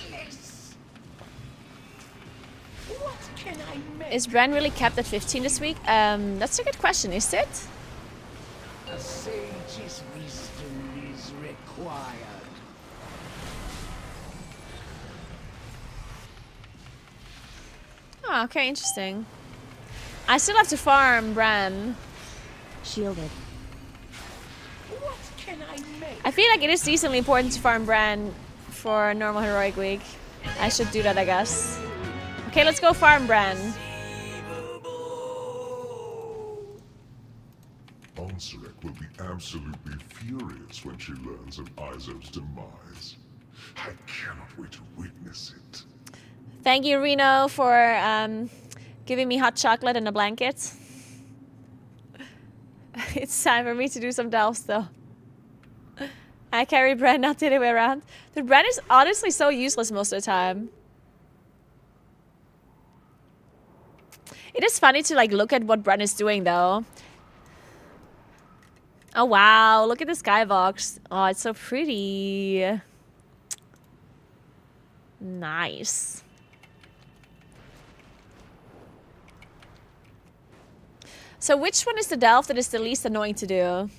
endless. can I make? Is Bran really capped at 15 this week? That's a good question, is it? A sage's wisdom is required. Oh, okay, interesting. I still have to farm Bran. Shielded. What can I make? I feel like it is decently important to farm Bran for a normal heroic week. I should do that, I guess. Okay, let's go farm Bran. Ansarek will be absolutely furious when she learns of Izo's demise. I cannot wait to witness it. Thank you, Reno, for giving me hot chocolate and a blanket. It's time for me to do some delves, though. I carry Bran, not the other way around. The Bran is honestly so useless most of the time. It is funny to like look at what Bran is doing, though. Oh wow, look at the skybox. Oh, it's so pretty. Nice. So which one is the delve that is the least annoying to do?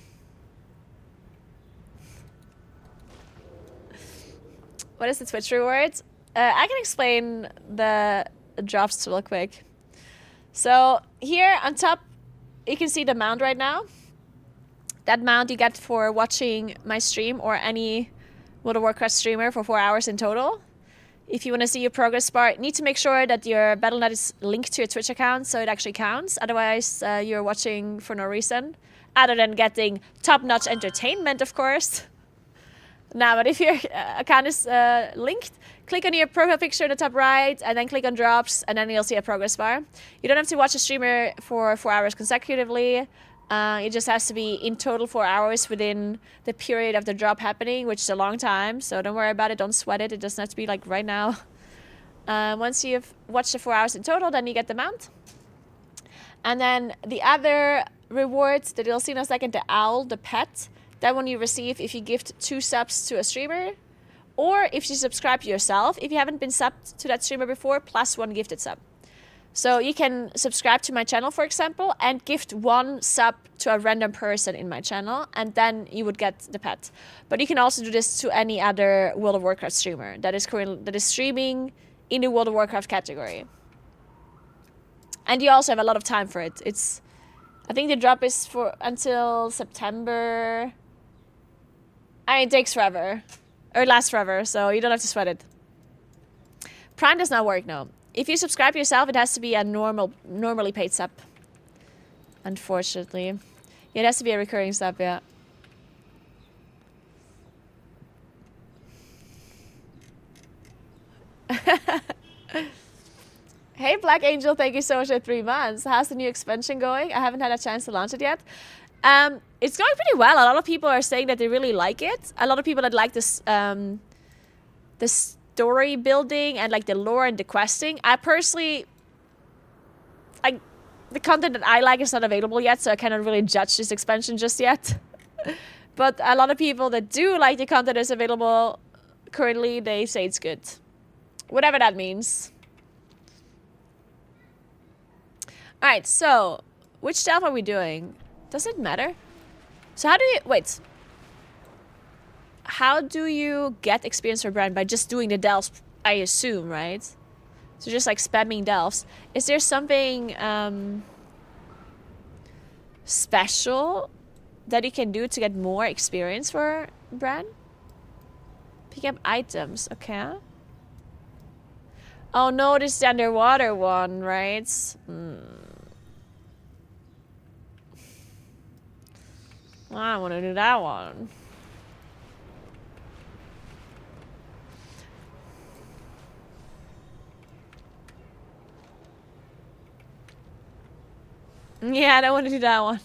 What is the Twitch reward? I can explain the drops real quick. So here on top, you can see the mount right now. That mount you get for watching my stream or any World of Warcraft streamer for 4 hours in total. If you want to see your progress bar, you need to make sure that your Battle.net is linked to your Twitch account so it actually counts. Otherwise, you're watching for no reason. Other than getting top-notch entertainment, of course. Now, but if your account is linked, click on your profile picture in the top right, and then click on drops, and then you'll see a progress bar. You don't have to watch a streamer for 4 hours consecutively. It just has to be in total 4 hours within the period of the drop happening, which is a long time. So don't worry about it. Don't sweat it. It doesn't have to be like right now. Once you've watched the 4 hours in total, then you get the mount. And then the other rewards that you'll see in a second, the owl, the pet, that one you receive if you gift 2 subs to a streamer, or if you subscribe yourself, if you haven't been subbed to that streamer before, plus 1 gifted sub. So you can subscribe to my channel, for example, and gift 1 sub to a random person in my channel, and then you would get the pet. But you can also do this to any other World of Warcraft streamer that is streaming in the World of Warcraft category. And you also have a lot of time for it. I think the drop is for until September. It takes forever. Or it lasts forever, so you don't have to sweat it. Prime does not work, no. If you subscribe yourself, it has to be a normally paid sub. Unfortunately. It has to be a recurring sub, yeah. Hey, Black Angel, thank you so much for 3 months. How's the new expansion going? I haven't had a chance to launch it yet. It's going pretty well. A lot of people are saying that they really like it. A lot of people that like this, the story building and like the lore and the questing. I personally, like, the content that I like is not available yet, so I cannot really judge this expansion just yet. But a lot of people that do like the content that's available currently, they say it's good. Whatever that means. Alright, so which delve are we doing? Does it matter? So how do you... Wait. How do you get experience for Bran? By just doing the delves, I assume, right? So just like spamming delves. Is there something special that you can do to get more experience for Bran? Pick up items, okay. Oh no, this is the underwater one, right? I want to do that one. Yeah, I don't want to do that one.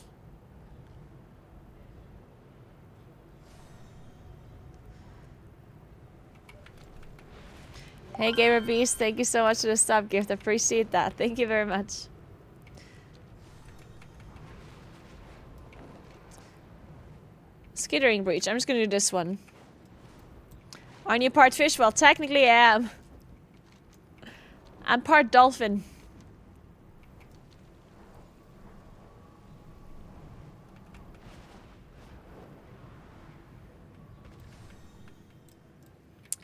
Hey, Gamer Beast, thank you so much for the sub gift. Appreciate that. Thank you very much. Skittering Breach. I'm just gonna do this one. Aren't you part fish? Well, technically I am. I'm part dolphin.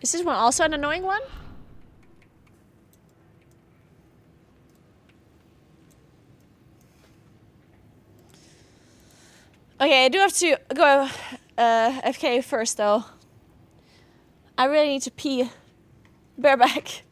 Is this one also an annoying one? Okay, I do have to go FK first though. I really need to pee. Bareback.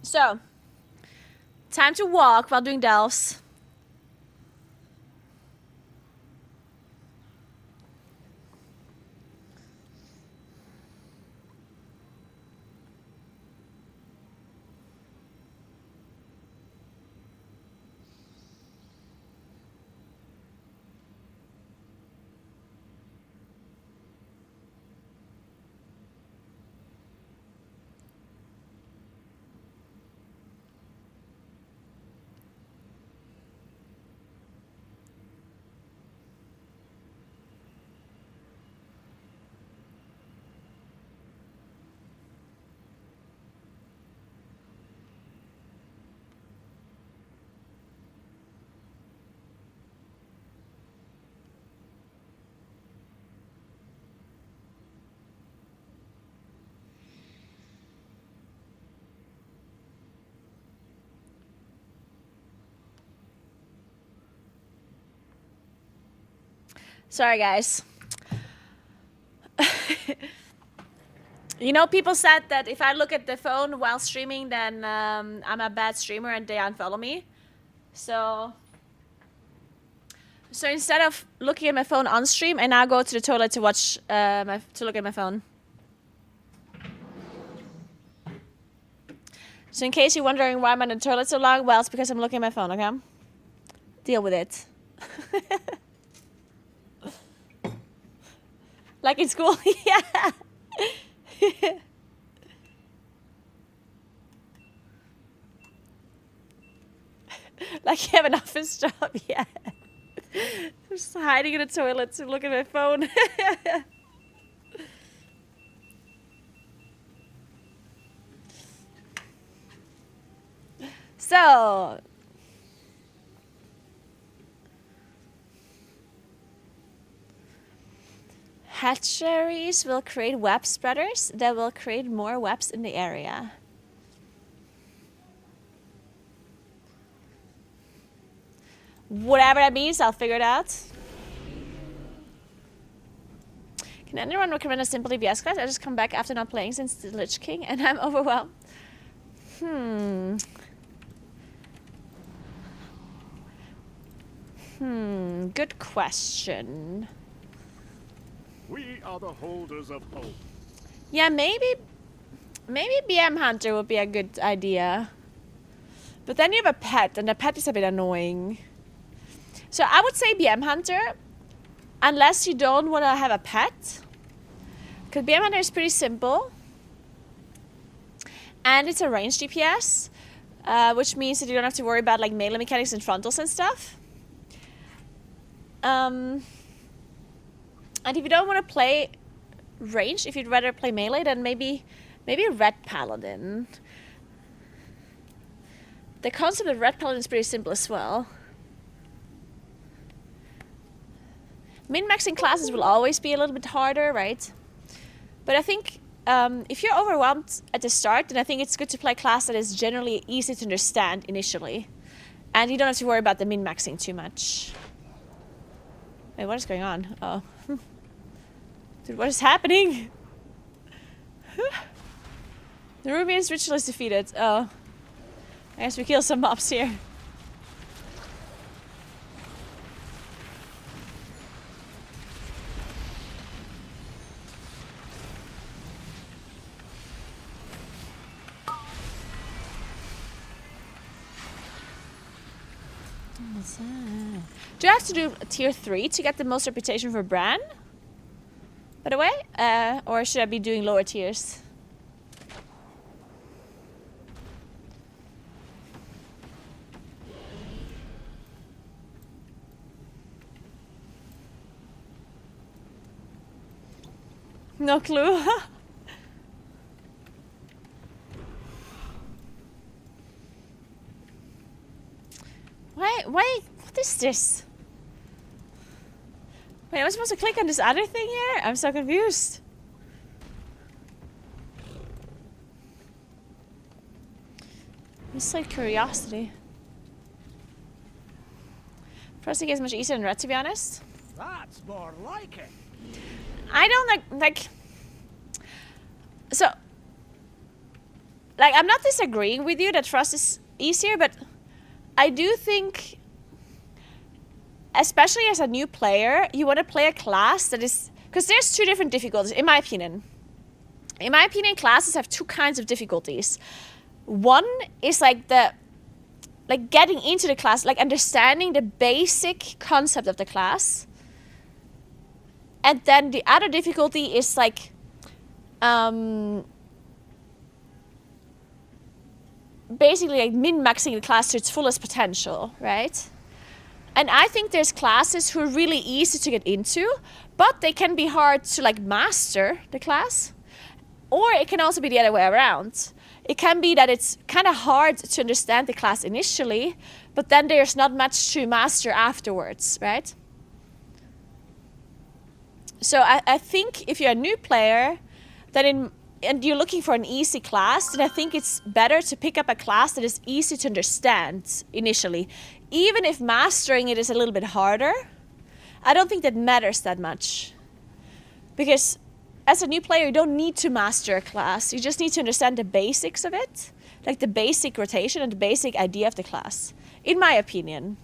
So, time to walk while doing delves. Sorry, guys. You know, people said that if I look at the phone while streaming, then I'm a bad streamer and they unfollow me. So instead of looking at my phone on stream, I now go to the toilet to watch to look at my phone. So in case you're wondering why I'm in the toilet so long, well, it's because I'm looking at my phone. Okay, deal with it. Like in school, yeah. Like you have an office job, yeah. Just hiding in the toilet to look at my phone. So, hatcheries will create web spreaders that will create more webs in the area. Whatever that means, I'll figure it out. Can anyone recommend a simple DPS class? I just come back after not playing since the Lich King and I'm overwhelmed. Good question. We are the holders of hope. Yeah, maybe BM Hunter would be a good idea. But then you have a pet, and the pet is a bit annoying. So I would say BM Hunter, unless you don't want to have a pet. Because BM Hunter is pretty simple. And it's a ranged DPS, which means that you don't have to worry about like melee mechanics and frontals and stuff. And if you don't want to play range, if you'd rather play melee, then maybe Red Paladin. The concept of Red Paladin is pretty simple as well. Min-maxing classes will always be a little bit harder, right? But I think if you're overwhelmed at the start, then I think it's good to play a class that is generally easy to understand initially. And you don't have to worry about the min-maxing too much. Wait, what is going on? Oh. Dude, what is happening? The Rubian's ritual is defeated. Oh. I guess we kill some mobs here. Do I have to do tier 3 to get the most reputation for Bran? By the way? Or should I be doing lower tiers? No clue. Why, what is this? Wait, am I supposed to click on this other thing here? I'm so confused. It's like curiosity. Frosty is much easier than Red, to be honest. That's more like it. I don't like like, I'm not disagreeing with you that Frost is easier, but I do think, especially as a new player, you want to play a class that is, because there's two different difficulties, in my opinion. In my opinion, classes have two kinds of difficulties. One is like getting into the class, like understanding the basic concept of the class. And then the other difficulty is like basically like min-maxing the class to its fullest potential, right? And I think there's classes who are really easy to get into, but they can be hard to like master the class. Or it can also be the other way around. It can be that it's kind of hard to understand the class initially, but then there's not much to master afterwards, right? So I think if you're a new player, then and you're looking for an easy class, then I think it's better to pick up a class that is easy to understand initially. Even if mastering it is a little bit harder, I don't think that matters that much. Because as a new player, you don't need to master a class. You just need to understand the basics of it, like the basic rotation and the basic idea of the class, in my opinion.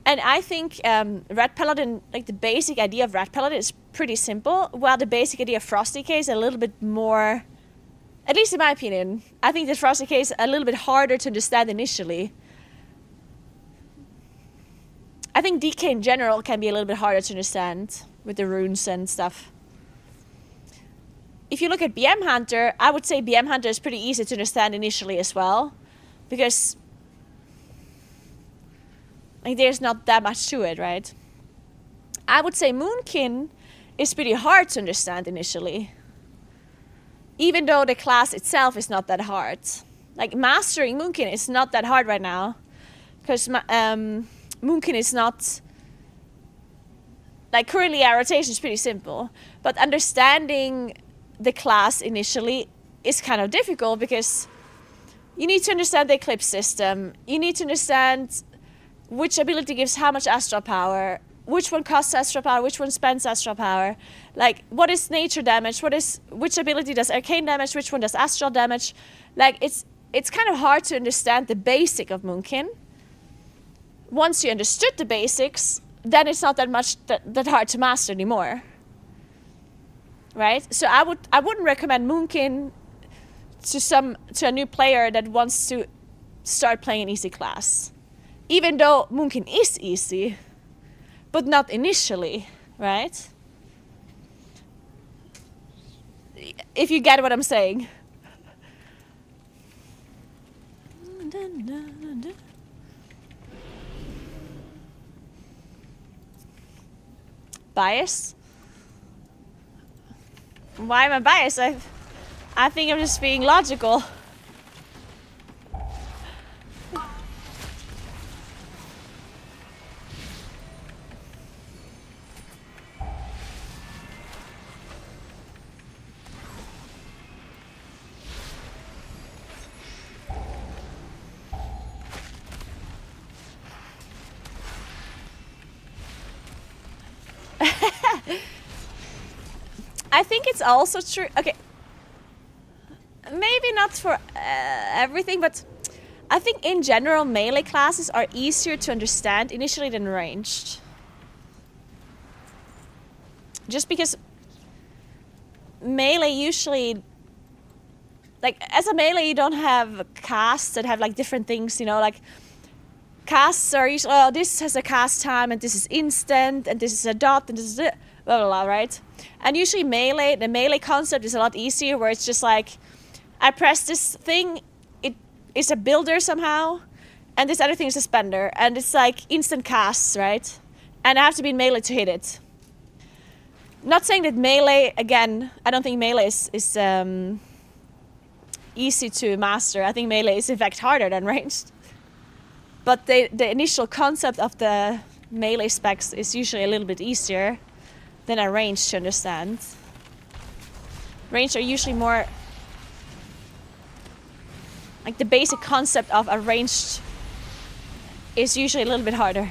And I think Red Paladin, like the basic idea of Red Paladin is pretty simple, while the basic idea of Frosty K is a little bit more, at least in my opinion, I think the Frosty K is a little bit harder to understand initially. I think DK in general can be a little bit harder to understand with the runes and stuff. If you look at BM Hunter, I would say BM Hunter is pretty easy to understand initially as well, because like there's not that much to it, right? I would say Moonkin is pretty hard to understand initially, even though the class itself is not that hard. Like mastering Moonkin is not that hard right now, because Moonkin is not, like currently our rotation is pretty simple, but understanding the class initially is kind of difficult because you need to understand the Eclipse system, you need to understand which ability gives how much astral power, which one costs astral power, which one spends astral power, like what is nature damage, which ability does arcane damage, which one does astral damage. Like it's kind of hard to understand the basic of Moonkin. Once you understood the basics, then it's not that much that hard to master anymore, right? So I wouldn't recommend Moonkin to a new player that wants to start playing an easy class. Even though Moonkin is easy, but not initially, right? If you get what I'm saying. Bias? Why am I biased? I think I'm just being logical. I think it's also true. Okay, maybe not for everything, but I think in general melee classes are easier to understand initially than ranged. Just because melee usually, like as a melee you don't have casts that have like different things, you know, like casts are usually, oh, this has a cast time and this is instant and this is a dot and this is it. Blah, blah, blah, right? And usually the melee concept is a lot easier, where it's just like, I press this thing, it is a builder somehow, and this other thing is a spender, and it's like instant casts, right? And I have to be in melee to hit it. Not saying that melee, again, I don't think melee is easy to master. I think melee is in fact harder than ranged. But the initial concept of the melee specs is usually a little bit easier than a range to understand. Range are usually more, like the basic concept of a ranged is usually a little bit harder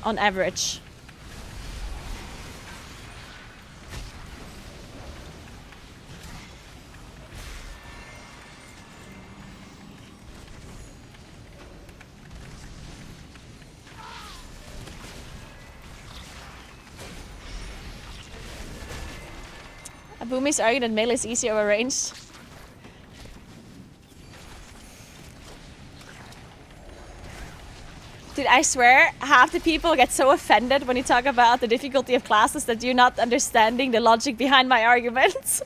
on average. Abumi's arguing that melee is easier over ranged. Dude, I swear, half the people get so offended when you talk about the difficulty of classes that you're not understanding the logic behind my arguments.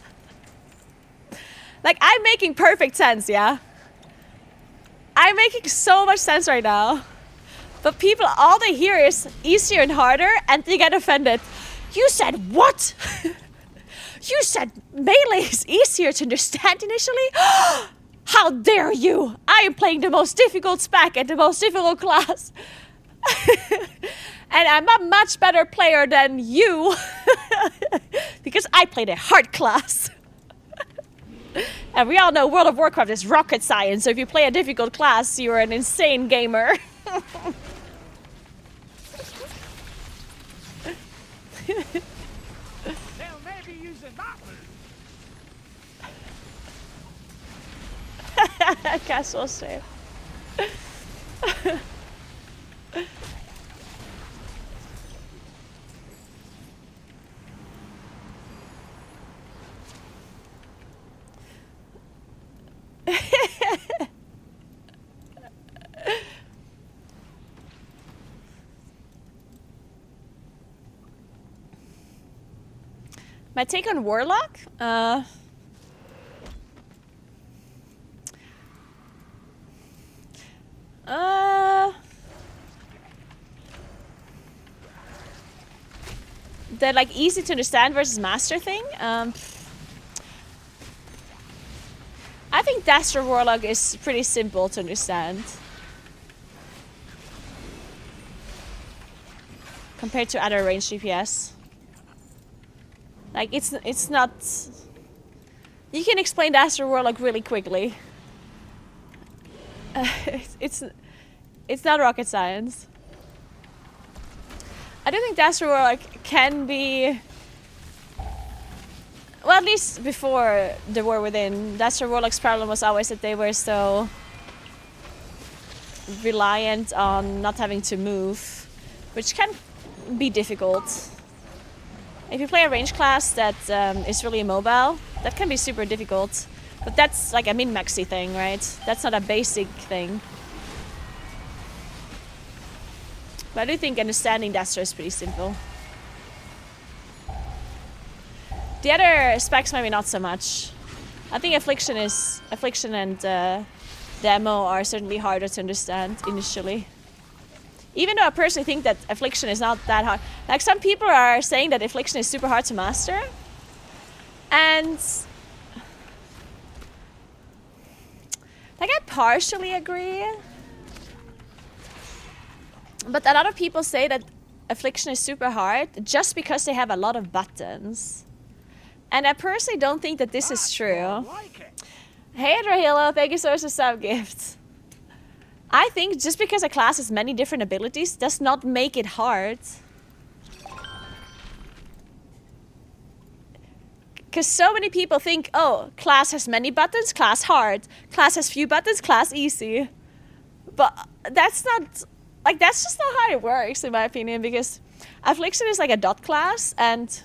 Like, I'm making perfect sense, yeah? I'm making so much sense right now. But people, all they hear is easier and harder, and they get offended. You said what? You said melee is easier to understand initially? How dare you! I am playing the most difficult spec and the most difficult class. And I'm a much better player than you. Because I played a hard class. And we all know World of Warcraft is rocket science, so if you play a difficult class, you're an insane gamer. They'll maybe use a mopper. Castle save. My take on Warlock? The like easy to understand versus master thing. I think Dasher Warlock is pretty simple to understand compared to other ranged DPS. Like it's not. You can explain Dasher Warlock really quickly. It's not rocket science. I do think Dasher Warlock can be, well, at least before the War Within, Dasher Warlock's problem was always that they were so reliant on not having to move, which can be difficult. If you play a range class that is really immobile, that can be super difficult. But that's like a min-maxy thing, right? That's not a basic thing. But I do think understanding Dasher is pretty simple. The other specs maybe not so much. I think Affliction and Demo are certainly harder to understand initially. Even though I personally think that Affliction is not that hard. Like some people are saying that Affliction is super hard to master. And like I partially agree. But a lot of people say that Affliction is super hard just because they have a lot of buttons. And I personally don't think that this is true. Hey Rahilo, thank you so much for sub gift. I think just because a class has many different abilities does not make it hard. Because so many people think, oh, class has many buttons, class hard. Class has few buttons, class easy. But that's not, like that's just not how it works in my opinion, because Affliction is like a dot class and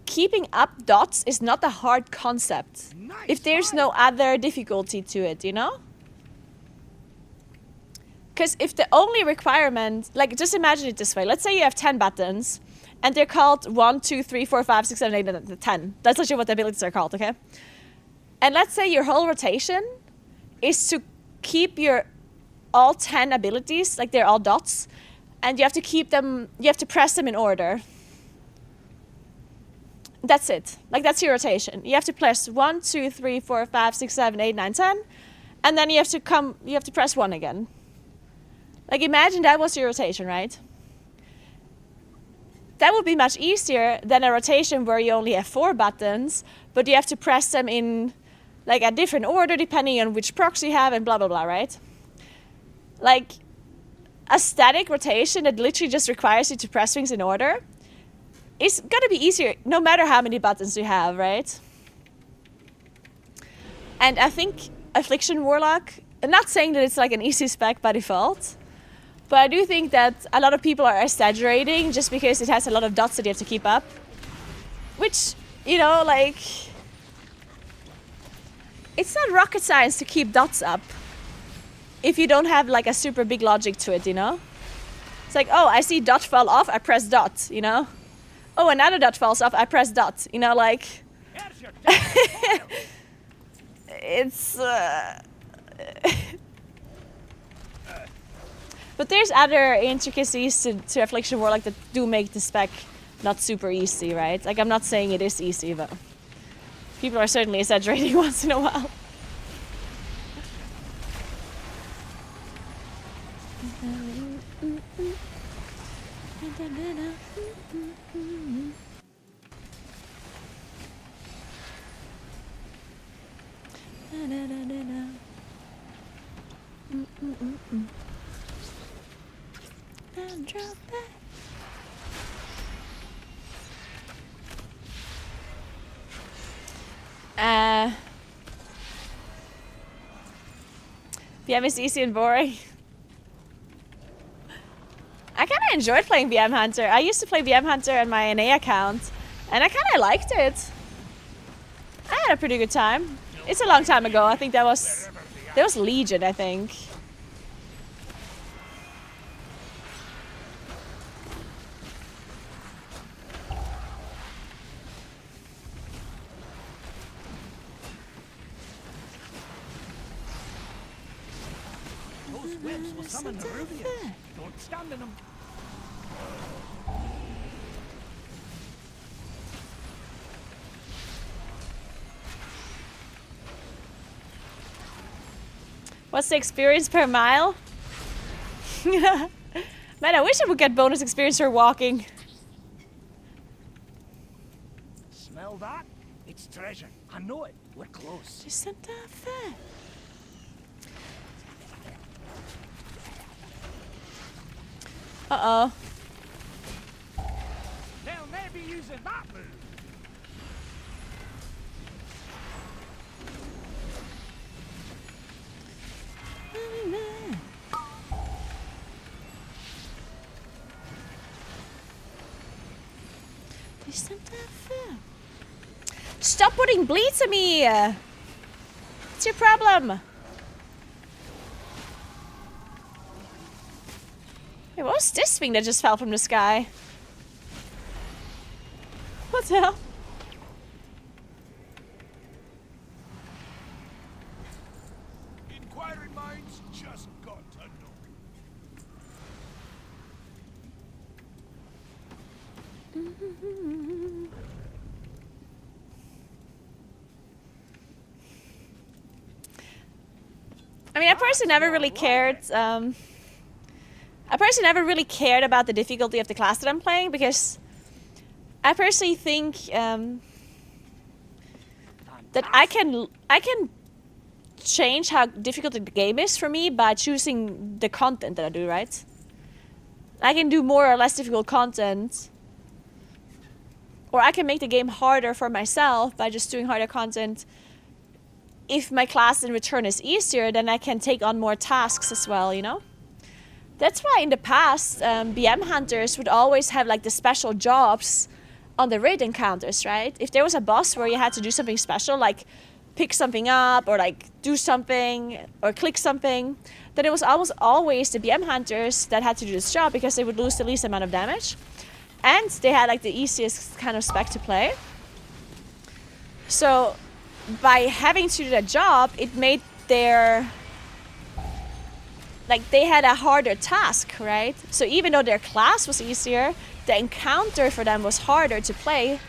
keeping up dots is not a hard concept. If there's no other difficulty to it, you know? Because if the only requirement, like just imagine it this way. Let's say you have 10 buttons and they're called 1, 2, 3, 4, 5, 6, 7, 8, 9, 10. That's actually what the abilities are called, okay? And let's say your whole rotation is to keep your all 10 abilities, like they're all dots, and you have to keep them, you have to press them in order. That's it. Like that's your rotation. You have to press 1, 2, 3, 4, 5, 6, 7, 8, 9, 10, and then you have to press 1 again. Like imagine that was your rotation, right? That would be much easier than a rotation where you only have 4 buttons, but you have to press them in like a different order depending on which procs you have and blah, blah, blah, right? Like a static rotation that literally just requires you to press things in order is gonna be easier no matter how many buttons you have, right? And I think Affliction Warlock, I'm not saying that it's like an easy spec by default, but I do think that a lot of people are exaggerating just because it has a lot of dots that you have to keep up. Which you know, like, it's not rocket science to keep dots up if you don't have like a super big logic to it, you know? It's like, oh, I see dot fell off, I press dot, you know? Oh, another dot falls off, I press dot, you know, like... it's... But there's other intricacies to Affliction Warlock that do make the spec not super easy, right? Like, I'm not saying it is easy, but people are certainly exaggerating once in a while. BM is easy and boring. I kind of enjoyed playing BM Hunter. I used to play BM Hunter on my NA account, and I kind of liked it. I had a pretty good time. It's a long time ago. I think that was Legion, I think. Those webs will summon the Rubians. Don't stand in them. What's the experience per mile? Man, I wish I would get bonus experience for walking. Smell that? It's treasure. I know it. We're close. Just Santa Fe. Uh-oh. They'll never be using that move. Stop putting bleeds on me! What's your problem? Hey, what was this thing that just fell from the sky? What the hell? Inquiring minds just got to know. I mean, I personally never really cared. I personally never really cared about the difficulty of the class that I'm playing because I personally think that I can change how difficult the game is for me by choosing the content that I do, right? I can do more or less difficult content, or I can make the game harder for myself by just doing harder content. If my class in return is easier, then I can take on more tasks as well, you know? That's why in the past, BM hunters would always have like the special jobs on the raid encounters, right? If there was a boss where you had to do something special, like pick something up or like do something or click something, then it was almost always the BM hunters that had to do this job because they would lose the least amount of damage. And they had like the easiest kind of spec to play. So by having to do that job, it made their... like, they had a harder task, right? So even though their class was easier, the encounter for them was harder to play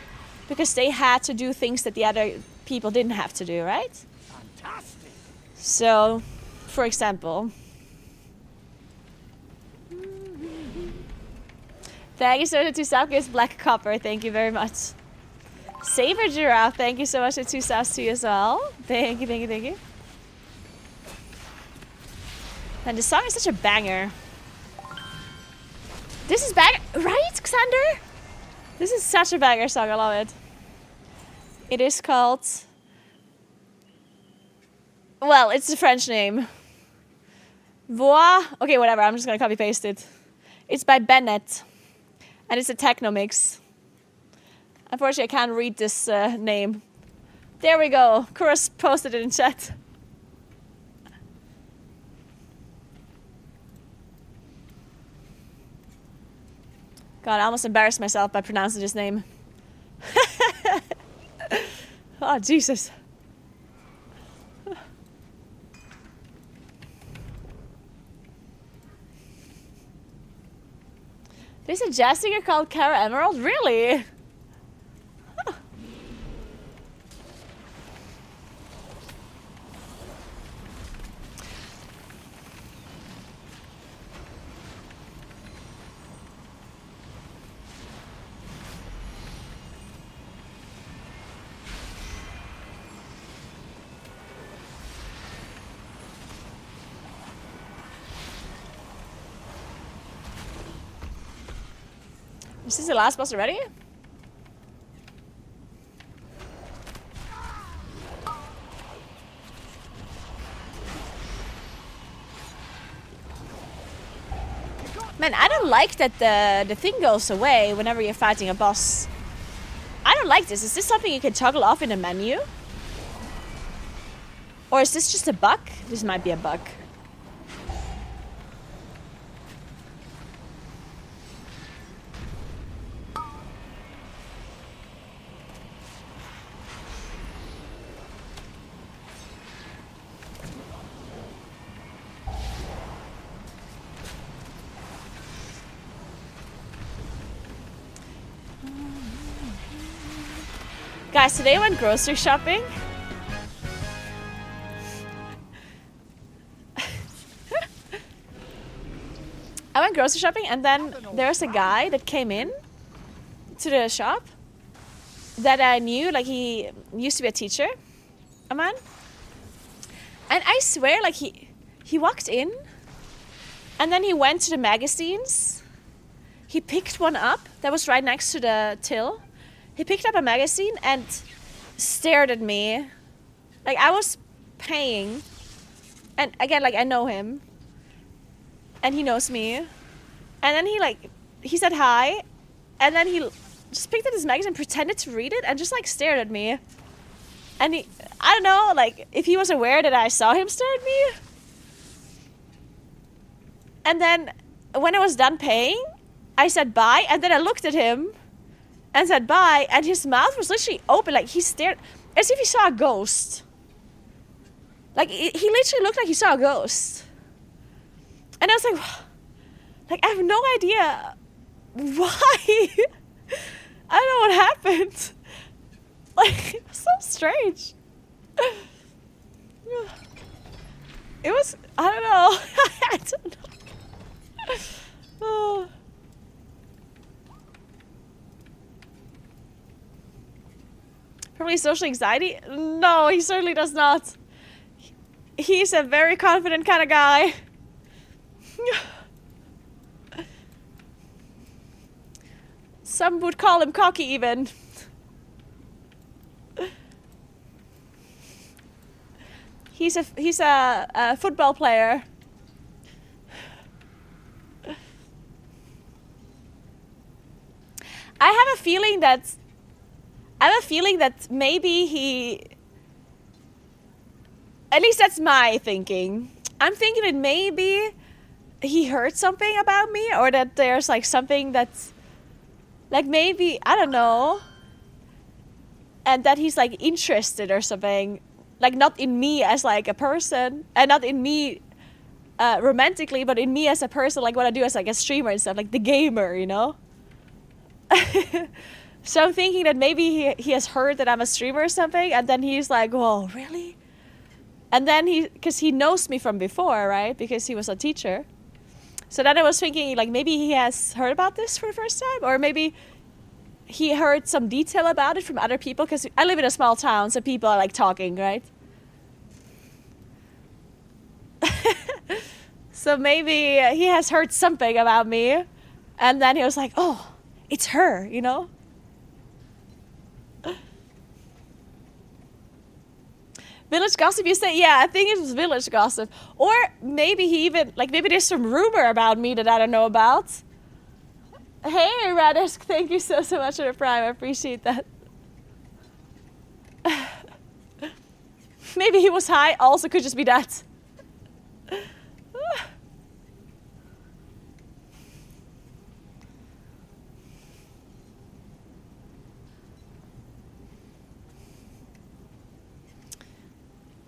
because they had to do things that the other people didn't have to do, right? Fantastic. So, for example... Thank you so much to Southgate Black Copper, thank you very much. Saber Giraffe, thank you so much for 2 subs to you as well. Thank you, thank you, thank you. And the song is such a banger. This is banger, right, Xander? This is such a banger song, I love it. It is called... well, it's the French name. Voix... okay, whatever, I'm just gonna copy paste it. It's by Bennett. And it's a techno mix. Unfortunately, I can't read this name. There we go. Kuros posted it in chat. God, I almost embarrassed myself by pronouncing his name. Oh, Jesus. There's a jazz singer called Cara Emerald? Really? Huh. Is this the last boss already? Man, I don't like that the thing goes away whenever you're fighting a boss. I don't like this. Is this something you can toggle off in the menu? Or is this just a bug? This might be a bug. Guys, today I went grocery shopping. I went grocery shopping and then there's a guy that came in to the shop that I knew, like he used to be a teacher, a man. And I swear, like he walked in and then he went to the magazines. He picked one up that was right next to the till. He picked up a magazine and stared at me. Like I was paying. And again, like I know him. And he knows me. And then he said hi. And then he just picked up his magazine, pretended to read it, and just like stared at me. And I don't know, like if he was aware that I saw him stare at me. And then when I was done paying, I said bye. And then I looked at him and said bye, and his mouth was literally open, like he stared as if he saw a ghost. Like he literally looked like he saw a ghost. And I was like I have no idea why. I don't know what happened. Like it was so strange. It was, I don't know. I don't know. Oh. Probably social anxiety? No, he certainly does not. He's a very confident kind of guy. Some would call him cocky even. He's a football player. I have a feeling that maybe he, at least that's my thinking. I'm thinking that maybe he heard something about me, or that there's like something that's like maybe, I don't know, and that he's like interested or something, like not in me as like a person, and not in me romantically, but in me as a person, like what I do as like a streamer and stuff, like the gamer, you know? So I'm thinking that maybe he has heard that I'm a streamer or something, and then he's like, whoa, really? And then because he knows me from before, right? Because he was a teacher. So then I was thinking, like, maybe he has heard about this for the first time, or maybe he heard some detail about it from other people, because I live in a small town, so people are like talking, right? So maybe he has heard something about me, and then he was like, oh, it's her, you know? Village gossip, you say? Yeah, I think it was village gossip. Or maybe he even, like, maybe there's some rumor about me that I don't know about. Hey, Radisk, thank you so much for the prime. I appreciate that. Maybe he was high. Also could just be that.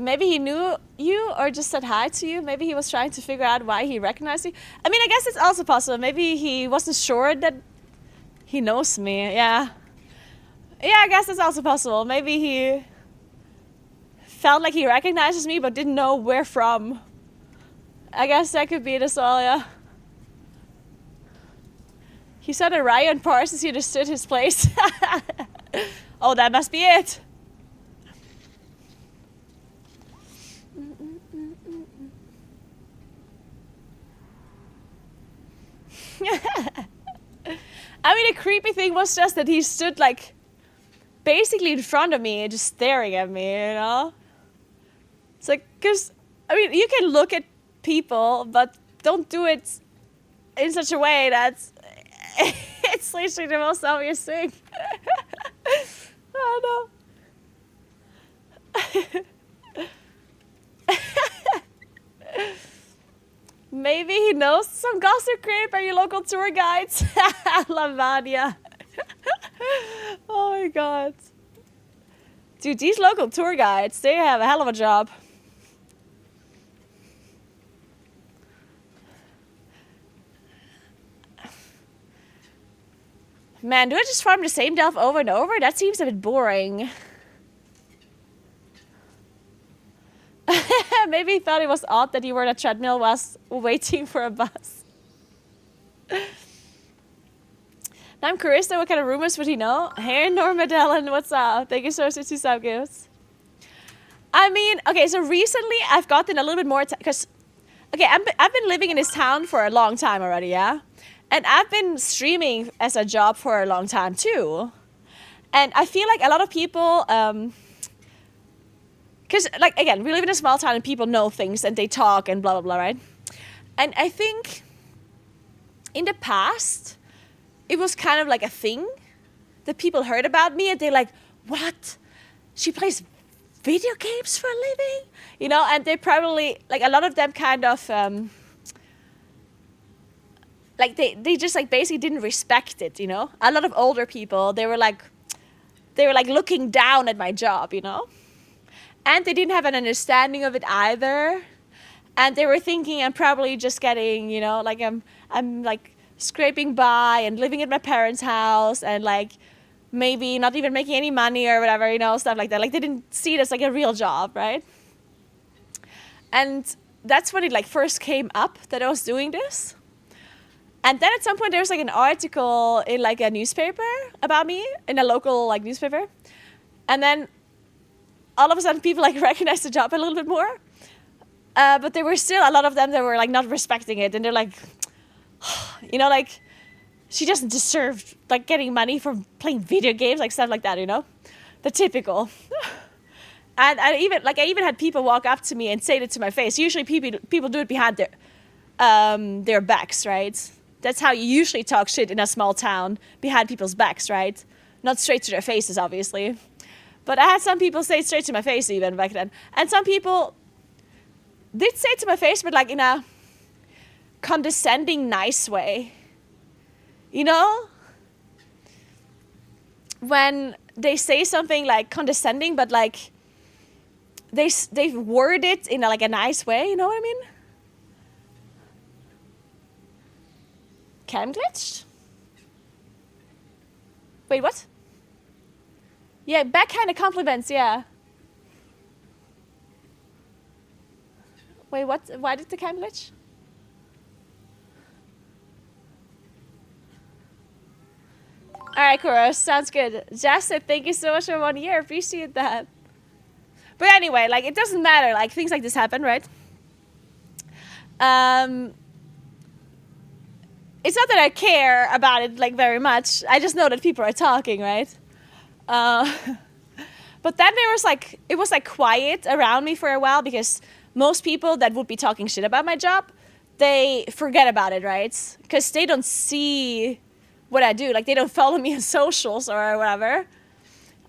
Maybe he knew you or just said hi to you. Maybe he was trying to figure out why he recognized you. I mean, I guess it's also possible. Maybe he wasn't sure that he knows me. Yeah. Yeah, I guess it's also possible. Maybe he felt like he recognizes me but didn't know where from. I guess that could be it as well, yeah. He said a Ryan Parsons, he understood his place. Oh, that must be it. I mean, the creepy thing was just that he stood like basically in front of me, just staring at me, you know? It's like, because, I mean, you can look at people, but don't do it in such a way that's, it's literally the most obvious thing. I don't know. Maybe he knows some gossip creep. Are you local tour guides? Lavania. Oh my god. Dude, these local tour guides, they have a hell of a job. Man, do I just farm the same delf over and over? That seems a bit boring. Maybe he thought it was odd that you were on a treadmill whilst waiting for a bus. Now I'm curious though, what kind of rumors would he know? Hey, Norma Dellen, what's up? Thank you so much for 2 sub gifts. I mean, okay, so recently I've gotten a little bit more, because, okay, I've been living in this town for a long time already, yeah? And I've been streaming as a job for a long time too. And I feel like a lot of people, because, like, again, we live in a small town and people know things and they talk and blah, blah, blah, right? And I think in the past, it was kind of like a thing that people heard about me and they're like, what? She plays video games for a living? You know, and they probably, like, a lot of them kind of, like, they just, like, basically didn't respect it, you know? A lot of older people, they were like looking down at my job, you know? And they didn't have an understanding of it either. And they were thinking I'm probably just getting, you know, like I'm like scraping by and living at my parents' house and like maybe not even making any money or whatever, you know, stuff like that. Like they didn't see it as like a real job, right? And that's when it like first came up that I was doing this. And then at some point there was like an article in like a newspaper about me, in a local like newspaper. And then all of a sudden people like recognized the job a little bit more. But there were still a lot of them that were like not respecting it. And they're like, you know, like she doesn't deserve like getting money from playing video games, like stuff like that, you know, the typical. And I even had people walk up to me and say it to my face. Usually people do it behind their backs, right? That's how you usually talk shit in a small town, behind people's backs, right? Not straight to their faces, obviously. But I had some people say it straight to my face even back then. And some people did say it to my face, but like in a condescending, nice way. You know? When they say something like condescending, but like they word it in like a nice way, you know what I mean? Cam glitched? Wait, what? Yeah, backhand compliments, yeah. Wait, what? Why did the cam glitch? Alright, Kuros, sounds good. Jess said thank you so much for 1 year, appreciate that. But anyway, like, it doesn't matter, like, things like this happen, right? It's not that I care about it, like, very much. I just know that people are talking, right? But then there was, like, it was, like, quiet around me for a while because most people that would be talking shit about my job, they forget about it, right? Because they don't see what I do. Like, they don't follow me on socials or whatever.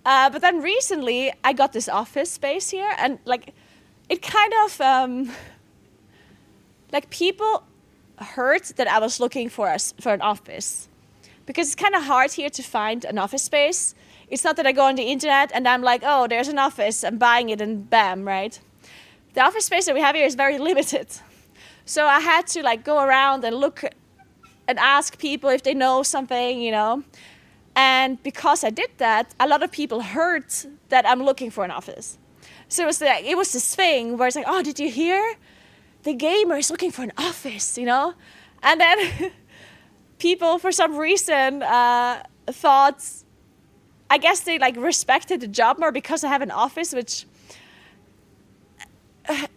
But then recently, I got this office space here, and like, it kind of like people heard that I was looking for an office, because it's kind of hard here to find an office space. It's not that I go on the internet and I'm like, oh, there's an office, I'm buying it, and bam, right? The office space that we have here is very limited. So I had to like go around and look and ask people if they know something, you know. And because I did that, a lot of people heard that I'm looking for an office. So it was this thing where it's like, oh, did you hear? The gamer is looking for an office, you know? And then people, for some reason, thought, I guess they like respected the job more because I have an office, which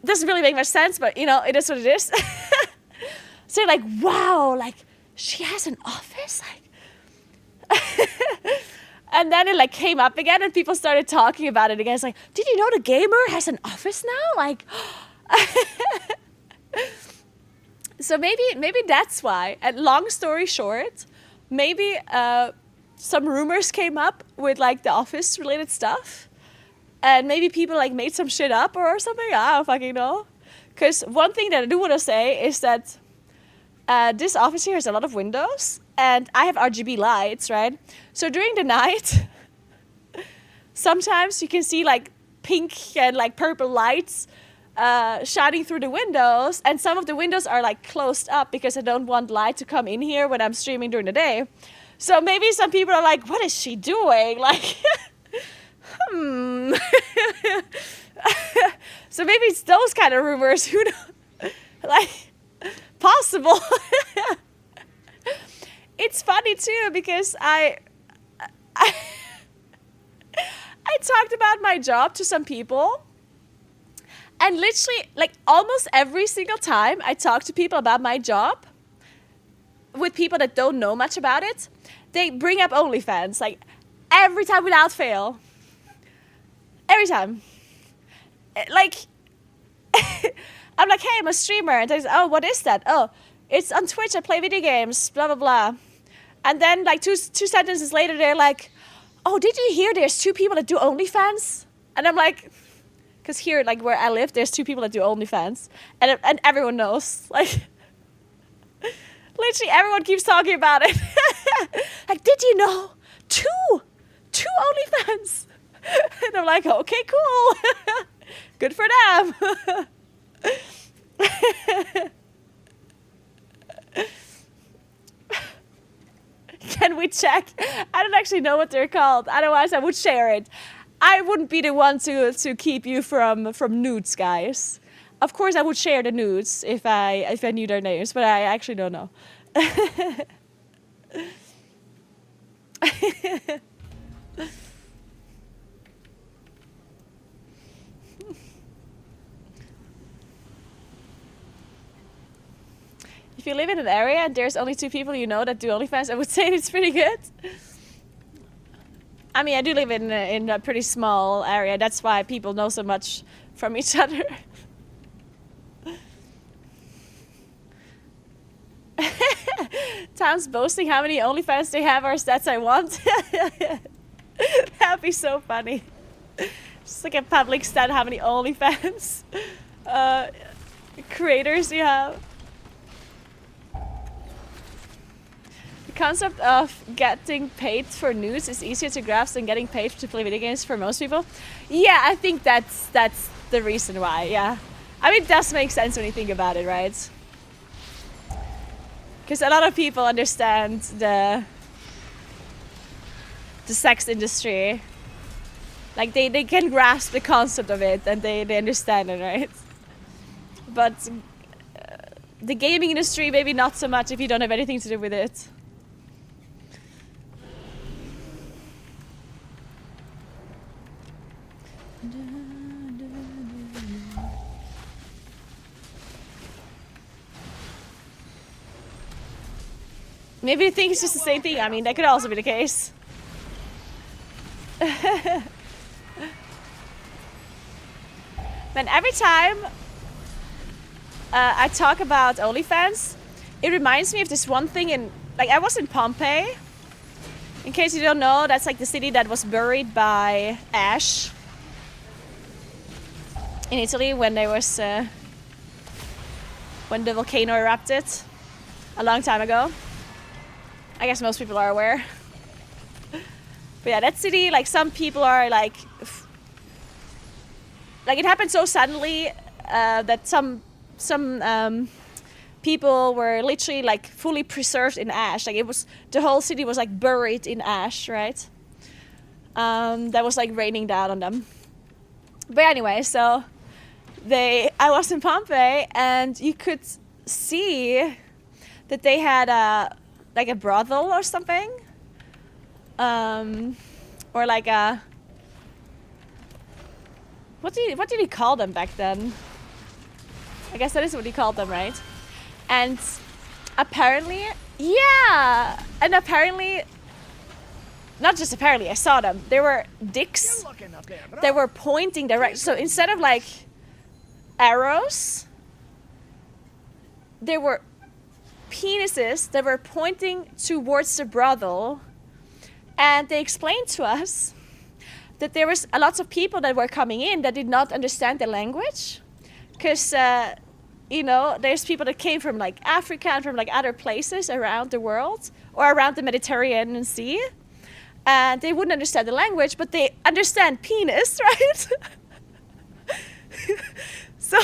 doesn't really make much sense, but you know, it is what it is. So you're like, wow, like she has an office? Like, and then it like came up again and people started talking about it again. It's like, did you know the gamer has an office now? Like, so maybe that's why. And long story short, maybe some rumors came up with like the office related stuff. And maybe people like made some shit up or something. I don't fucking know. Because one thing that I do want to say is that this office here has a lot of windows. And I have RGB lights, right? So during the night, sometimes you can see like pink and like purple lights shining through the windows. And some of the windows are like closed up because I don't want light to come in here when I'm streaming during the day. So maybe some people are like, what is she doing? Like, So maybe it's those kind of rumors. Who knows? Like, possible. It's funny too because I talked about my job to some people, and literally like almost every single time I talk to people about my job with people that don't know much about it, they bring up OnlyFans, like every time without fail. Every time. Like, I'm like, hey, I'm a streamer. And they say, oh, what is that? Oh, it's on Twitch. I play video games, blah, blah, blah. And then like two sentences later, they're like, oh, did you hear there's 2 people that do OnlyFans? And I'm like, because here, like where I live, there's 2 people that do OnlyFans. And everyone knows. Like, literally everyone keeps talking about it. Like, did you know? 2 OnlyFans. And I'm like, okay, cool. Good for them. Can we check? I don't actually know what they're called. Otherwise, I would share it. I wouldn't be the one to keep you from nudes, guys. Of course, I would share the nudes if I knew their names, but I actually don't know. If you live in an area and there's only 2 people you know that do OnlyFans, I would say it's pretty good. I mean, I do live in a pretty small area. That's why people know so much from each other. Tom's boasting how many OnlyFans they have or stats I want. That'd be so funny. Just like a public stat how many OnlyFans creators you have. The concept of getting paid for nudes is easier to grasp than getting paid to play video games for most people. Yeah, I think that's the reason why, yeah. I mean, it does make sense when you think about it, right? Because a lot of people understand the sex industry. Like, they can grasp the concept of it and they understand it, right? But the gaming industry, maybe not so much if you don't have anything to do with it. Maybe they think it's just the same thing. I mean, that could also be the case. Man, every time I talk about OnlyFans, it reminds me of this one thing in... Like, I was in Pompeii In case you don't know, that's like the city that was buried by ash in Italy when there was when the volcano erupted a long time ago. I guess most people are aware. But yeah, that city, like some people are like it happened so suddenly that some people were literally like fully preserved in ash. Like it was, the whole city was like buried in ash, right? That was like raining down on them. But anyway, so I was in Pompeii and you could see that they had like a brothel or something. Or like a, what did he call them back then? I guess that is what he called them, right? And apparently, yeah, and apparently, not just apparently, I saw them. There were dicks that were pointing direct. So instead of like arrows, there were penises that were pointing towards the brothel. And they explained to us that there was a lot of people that were coming in that did not understand the language. Because, you know, there's people that came from like Africa and from like other places around the world or around the Mediterranean Sea. And they wouldn't understand the language, but they understand penis, right? So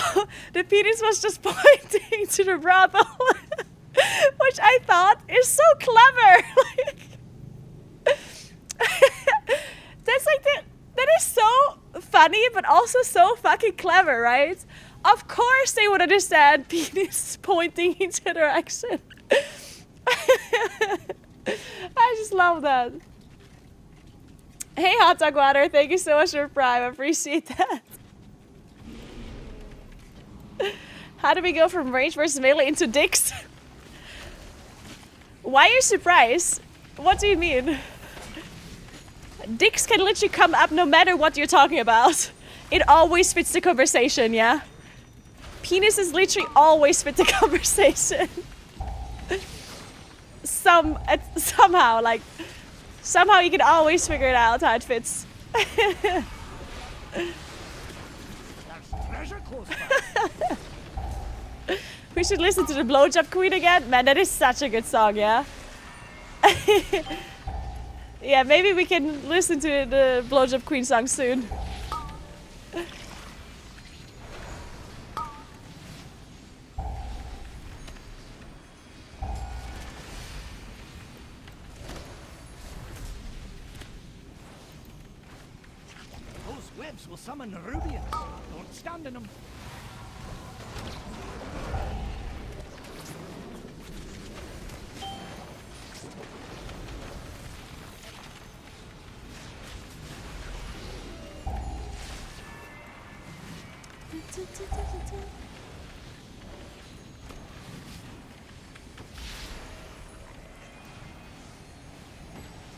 the penis was just pointing to the brothel, which I thought is so clever. That's like that is so funny, but also so fucking clever, right? Of course they would understand penis pointing each direction. I just love that. Hey, Hot Dog Water, thank you so much for Prime. I appreciate that. How do we go from range versus melee into dicks? Why are you surprised? What do you mean? Dicks can literally come up no matter what you're talking about. It always fits the conversation, yeah? Penises literally always fit the conversation. Somehow, like, somehow you can always figure it out how it fits. We should listen to the Blowjob Queen again. Man, that is such a good song, yeah? Yeah, maybe we can listen to the Blowjob Queen song soon. Those webs will summon Nerubians. Don't stand in them.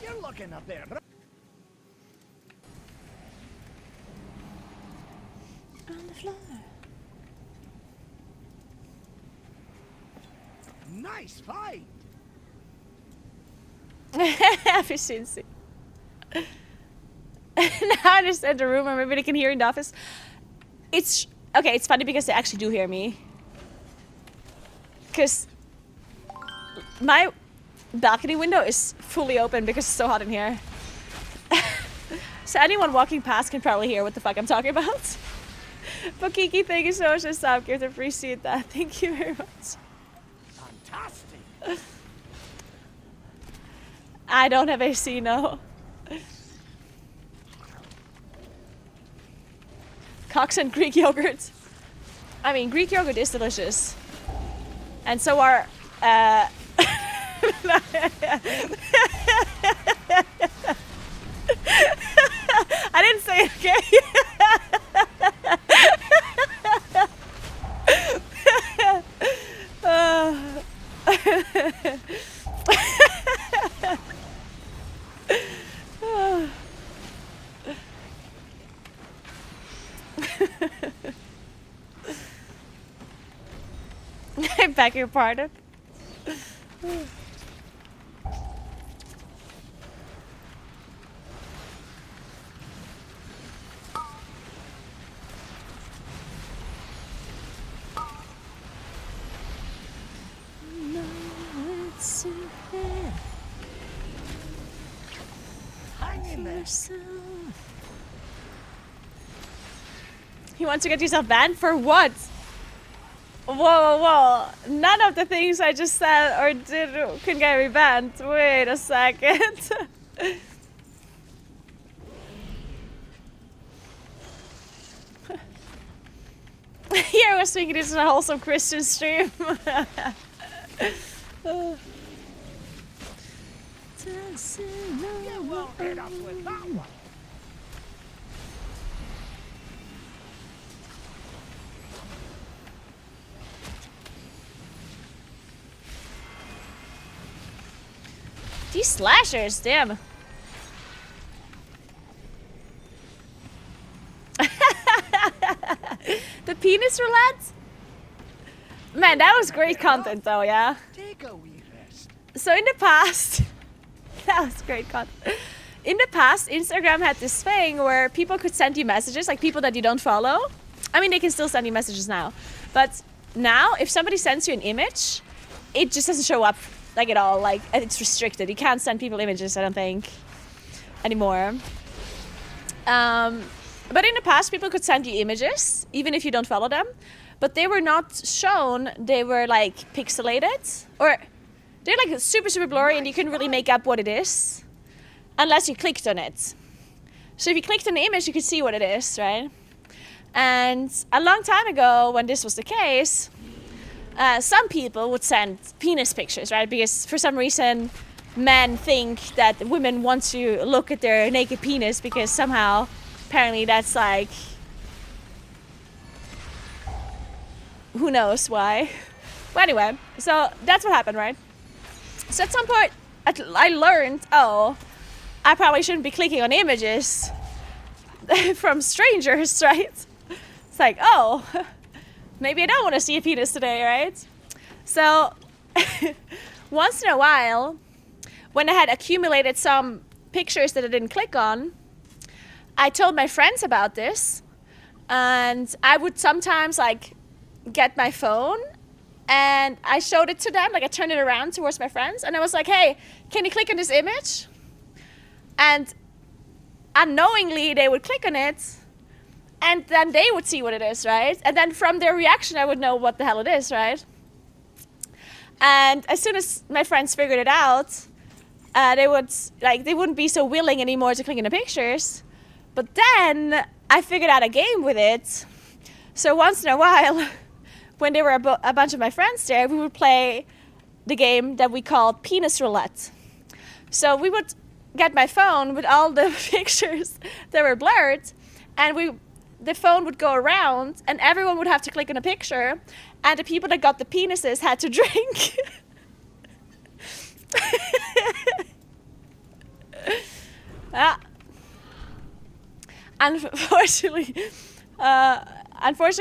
You're looking up there. On the floor. Nice fight. Efficiency. Now I understand the room, or maybe they can hear in the office. It's okay. It's funny because they actually do hear me. Because my balcony window is fully open because it's so hot in here. So anyone walking past can probably hear what the fuck I'm talking about. But Kiki, thank you so much for stop gift. I appreciate that. Thank you very much. Fantastic. I don't have AC, no. Cocks and Greek yogurt. I mean, Greek yogurt is delicious. And so are... I didn't say it, okay? I beg your pardon. in there. You want to get yourself banned for what? Whoa, whoa, whoa. None of the things I just said or did can get me banned. Wait a second. Here I was thinking this is a wholesome Christian stream. Get well hit up with that one. These slashers, damn. The penis roulette? Man, that was great content though, yeah? Take a wee rest. So in the past, that was great content. In the past, Instagram had this thing where people could send you messages, like people that you don't follow. I mean, they can still send you messages now. But now, if somebody sends you an image, it just doesn't show up like at all. Like, it's restricted. You can't send people images, I don't think, anymore. But in the past, people could send you images, even if you don't follow them. But they were not shown. They were like pixelated, or they're like super, super blurry, and you couldn't really make up what it is unless you clicked on it. So if you clicked on the image, you could see what it is, right? And a long time ago, when this was the case, some people would send penis pictures, right? Because for some reason, men think that women want to look at their naked penis because somehow, apparently that's like, who knows why. But anyway, so that's what happened, right? So at some point, I learned, oh, I probably shouldn't be clicking on images from strangers, right? It's like, oh, maybe I don't want to see a penis today, right? So once in a while, when I had accumulated some pictures that I didn't click on, I told my friends about this, and I would sometimes like get my phone and I showed it to them, like I turned it around towards my friends, and I was like, hey, can you click on this image? And unknowingly they would click on it, and then they would see what it is, right? And then from their reaction I would know what the hell it is, right? And as soon as my friends figured it out, they wouldn't be so willing anymore to click on the pictures. But then I figured out a game with it. So once in a while, when there were a bunch of my friends there, we would play the game that we called penis roulette. So we would get my phone with all the pictures that were blurred, and the phone would go around, and everyone would have to click on a picture, and the people that got the penises had to drink. Unfortunately,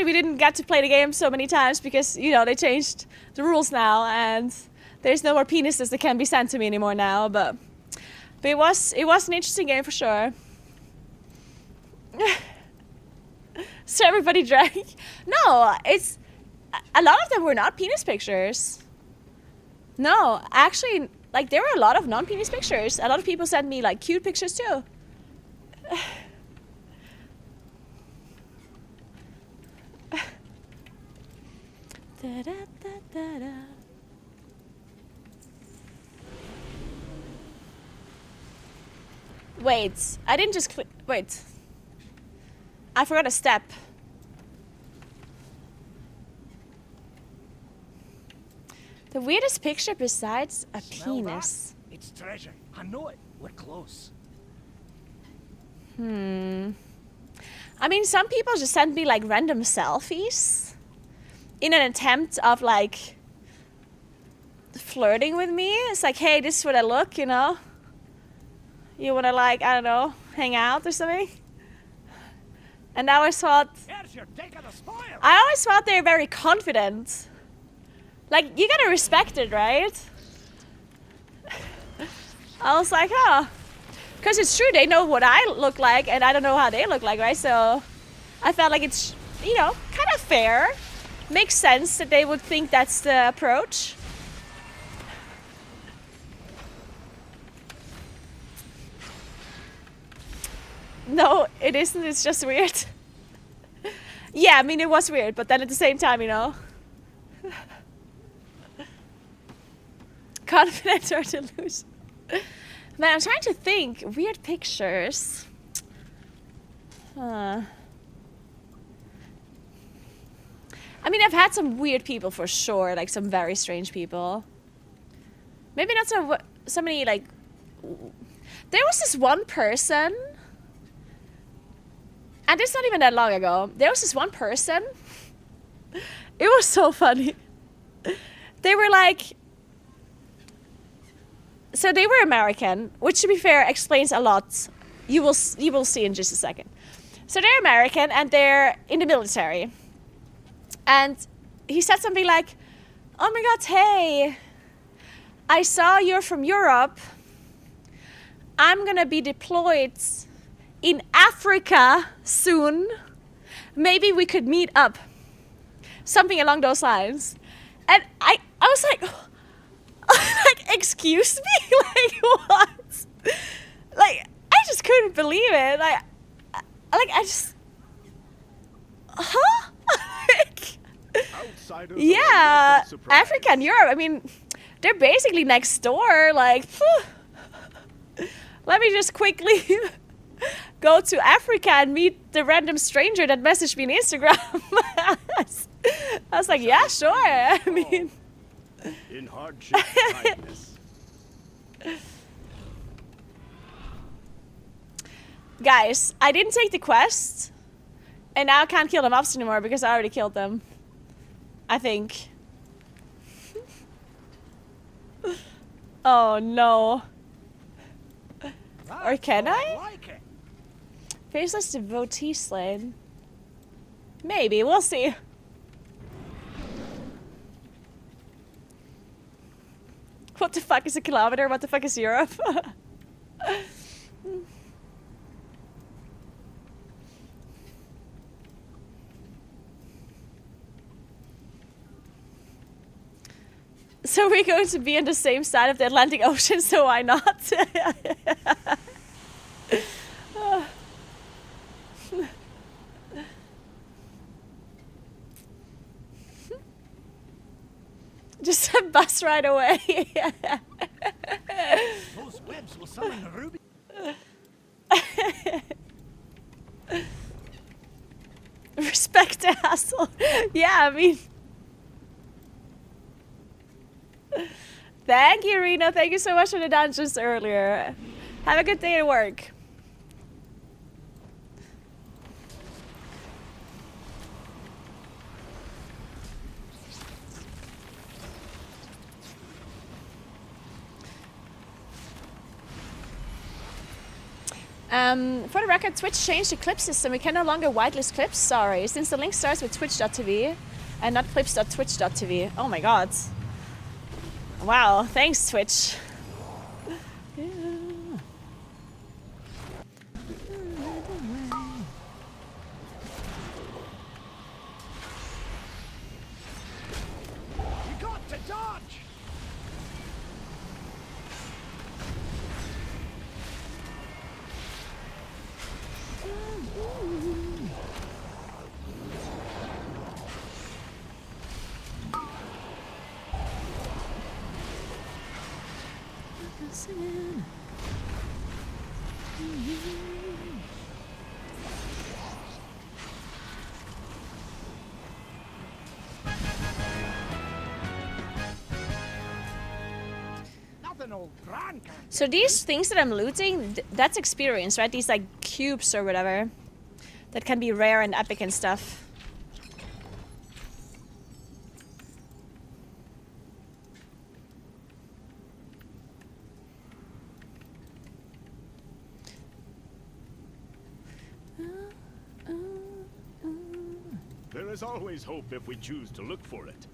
we didn't get to play the game so many times because, you know, they changed the rules now, and there's no more penises that can be sent to me anymore now. But it was an interesting game for sure. So everybody drank. No, it's a lot of them were not penis pictures. No, actually, like there were a lot of non-penis pictures. A lot of people sent me like cute pictures too. Da, da, da, da, da. Wait, I didn't just click. Wait, I forgot a step. The weirdest picture besides a penis. That? It's treasure. I know it. We're close. I mean, some people just send me like random selfies in an attempt of like flirting with me. It's like, hey, this is what I look, you know? You wanna like, I don't know, hang out or something? And I always thought, they're very confident. Like, you gotta respect it, right? I was like, oh. Because it's true, they know what I look like, and I don't know how they look like, right? So I felt like it's, you know, kind of fair. Makes sense that they would think that's the approach. No, it isn't. It's just weird. Yeah, I mean, it was weird, but then at the same time, you know. Confident or delusion? Man, I'm trying to think. Weird pictures. I mean, I've had some weird people for sure, like some very strange people. Maybe not so many, like... There was this one person, and it's not even that long ago. There was this one person. It was so funny. They were like... So they were American, which to be fair explains a lot. You will see in just a second. So they're American and they're in the military. And he said something like, "Oh my God, hey, I saw you're from Europe. I'm gonna be deployed in Africa soon. Maybe we could meet up." Something along those lines. And I was like, like, excuse me? Like, what? Like, I just couldn't believe it. Like I just... Huh? Yeah, Africa and Europe. I mean, they're basically next door. Like, let me just quickly go to Africa and meet the random stranger that messaged me on Instagram. I was like, yeah, sure. I mean, in hardship, kindness. Guys, I didn't take the quest, and now I can't kill the mobs anymore because I already killed them. I think. Oh no. Or can I? Faceless devotee slain. Maybe, we'll see. What the fuck is a kilometer? What the fuck is Europe? So we're going to be on the same side of the Atlantic Ocean, so why not? Just a bus right away. Those webs will summon the ruby. Respect the hassle. Yeah, I mean... Thank you, Reno. Thank you so much for the dungeons earlier. Have a good day at work. For the record, Twitch changed the clip system. We can no longer whitelist clips, sorry, since the link starts with twitch.tv and not clips.twitch.tv. Oh my god. Wow, thanks, Twitch. Yeah. You got to dodge! So these things that I'm looting, that's experience, right? These like cubes or whatever. That can be rare and epic and stuff. There is always hope if we choose to look for it.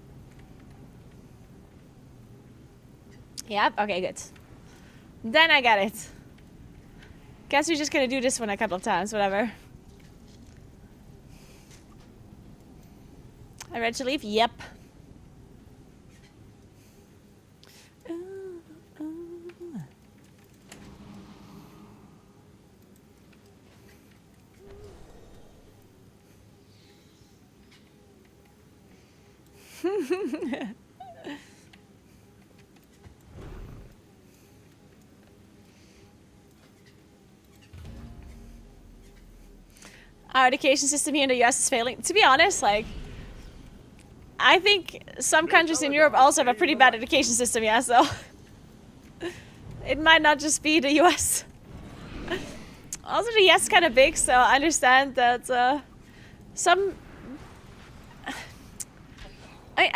Yep, okay, good. Then I get it. Guess we're just gonna do this one a couple of times, whatever. I ready to leave? Yep. Our education system here in the US is failing. To be honest, like, I think some countries in Europe also have a pretty bad education system, yeah, so it might not just be the US. Also, the US is kind of big, so I understand that I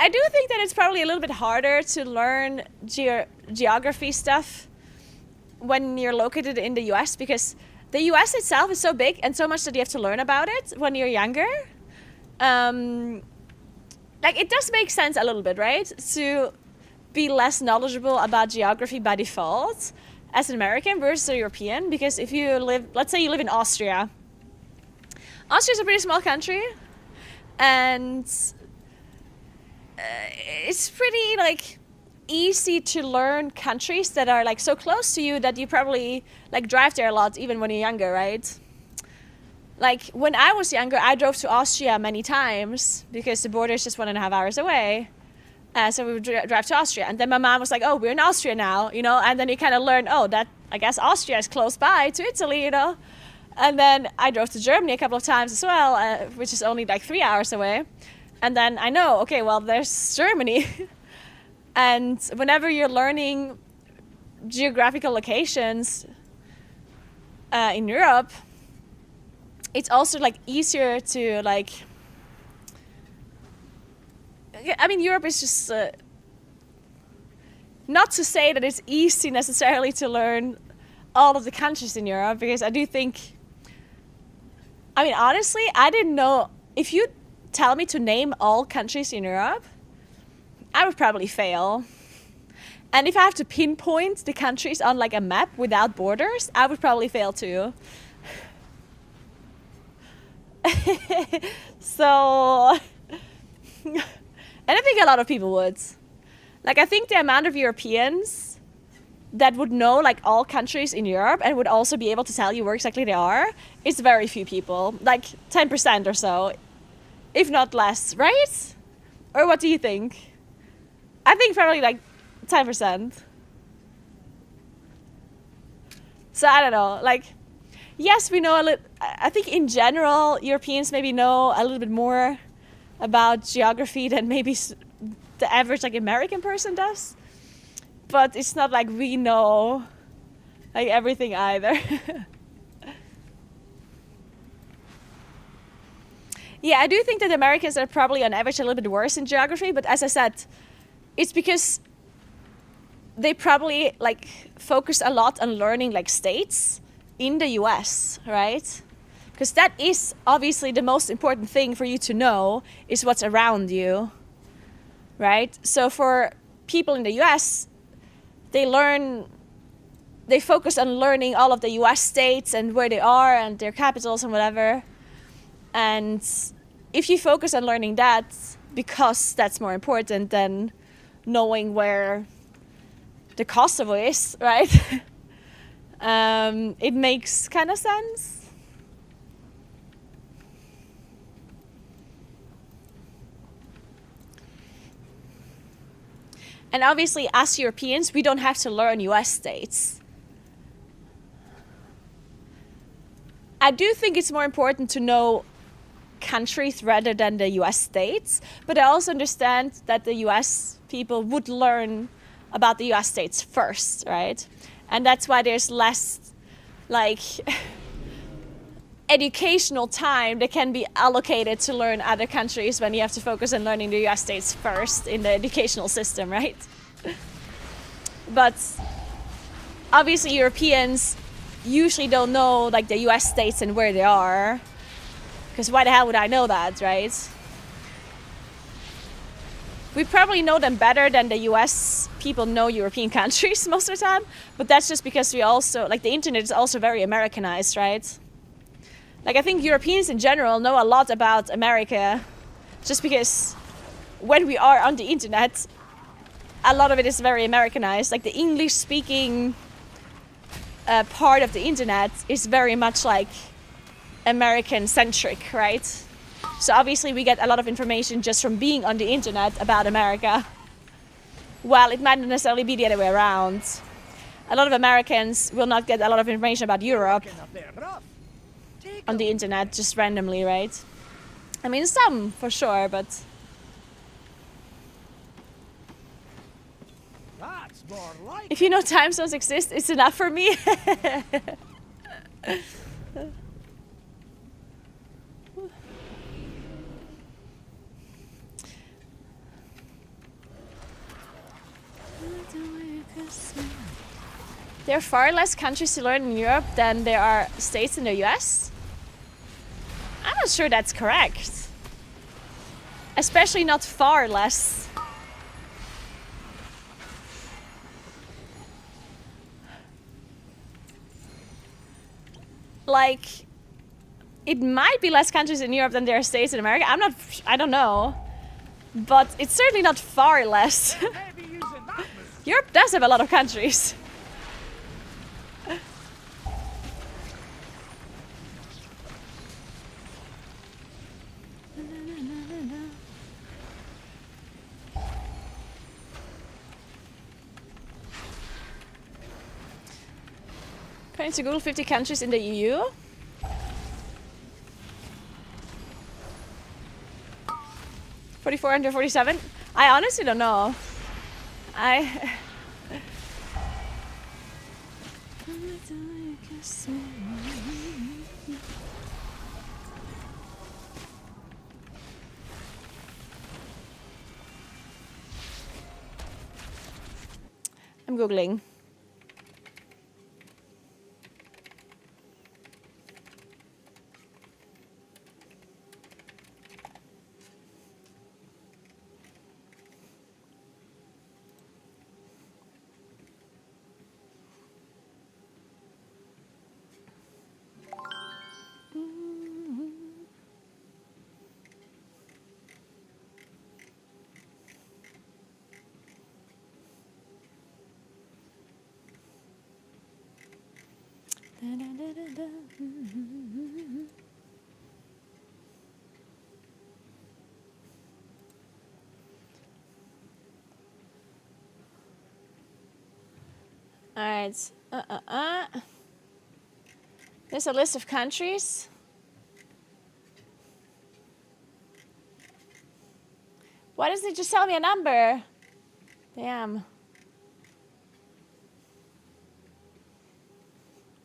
do think that it's probably a little bit harder to learn geography stuff when you're located in the US, because the US itself is so big and so much that you have to learn about it when you're younger. Like, it does make sense a little bit, right? To be less knowledgeable about geography by default as an American versus a European, because if you live, let's say you live in Austria. Austria's a pretty small country, and it's pretty, like, easy to learn countries that are, like, so close to you that you probably, like, drive there a lot even when you're younger, right? Like, when I was younger, I drove to Austria many times because the border is just 1.5 hours away. So we would drive to Austria. And then my mom was like, oh, we're in Austria now, you know? And then you kind of learn, oh, that, I guess Austria is close by to Italy, you know? And then I drove to Germany a couple of times as well, which is only like 3 hours away. And then I know, okay, well, there's Germany. And whenever you're learning geographical locations in Europe, it's also, like, easier to, like, I mean, Europe is just, not to say that it's easy necessarily to learn all of the countries in Europe, because I do think, I mean, honestly, I didn't know, if you tell me to name all countries in Europe, I would probably fail. And if I have to pinpoint the countries on, like, a map without borders, I would probably fail too. So, and I think a lot of people would. Like, I think the amount of Europeans that would know, like, all countries in Europe and would also be able to tell you where exactly they are is very few people. Like 10% or so, if not less, right? Or what do you think? I think probably like 10%. So I don't know, like, yes, we know a little. I think in general, Europeans maybe know a little bit more about geography than maybe the average, like, American person does. But it's not like we know, like, everything either. Yeah, I do think that Americans are probably on average a little bit worse in geography, but as I said, it's because they probably, like, focus a lot on learning, like, states in the US, right? Because that is obviously the most important thing for you to know, is what's around you, right? So for people in the US, they focus on learning all of the US states and where they are and their capitals and whatever. And if you focus on learning that, because that's more important than knowing where the Kosovo is, right? It makes kind of sense. And obviously, as Europeans, we don't have to learn US states. I do think it's more important to know countries rather than the US states, but I also understand that the US people would learn about the US states first, right? And that's why there's less, like, educational time that can be allocated to learn other countries when you have to focus on learning the US states first in the educational system, right? But obviously Europeans usually don't know, like, the US states and where they are, because why the hell would I know that, right? We probably know them better than the US people know European countries most of the time, but that's just because we also, like, the internet is also very Americanized, right? Like, I think Europeans in general know a lot about America just because when we are on the internet, a lot of it is very Americanized. Like, the English-speaking part of the internet is very much, like, American-centric, right? So obviously we get a lot of information just from being on the internet about America. Well, it might not necessarily be the other way around. A lot of Americans will not get a lot of information about Europe on the internet just randomly, right? I mean, some for sure, but... That's more like If you know time zones exist, it's enough for me. There are far less countries to learn in Europe than there are states in the US? I'm not sure that's correct. Especially not far less. Like, it might be less countries in Europe than there are states in America. I don't know. But it's certainly not far less. Europe does have a lot of countries. According to Google, 50 countries in the EU. $44 under 47. I honestly don't know. I'm Googling. Alright. There's a list of countries. Why doesn't it just tell me a number? Damn.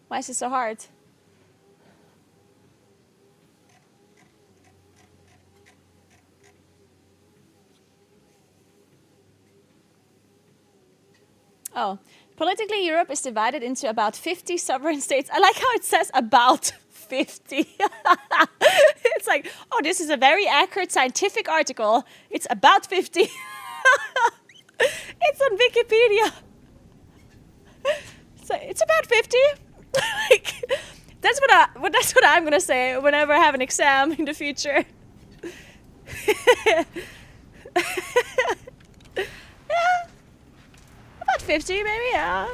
Why is it so hard? Oh, politically, Europe is divided into about 50 sovereign states. I like how it says about 50. It's like, oh, this is a very accurate scientific article. It's about 50. It's on Wikipedia. It's about 50. Like, that's what I'm gonna say whenever I have an exam in the future. Yeah. About 50, maybe, yeah.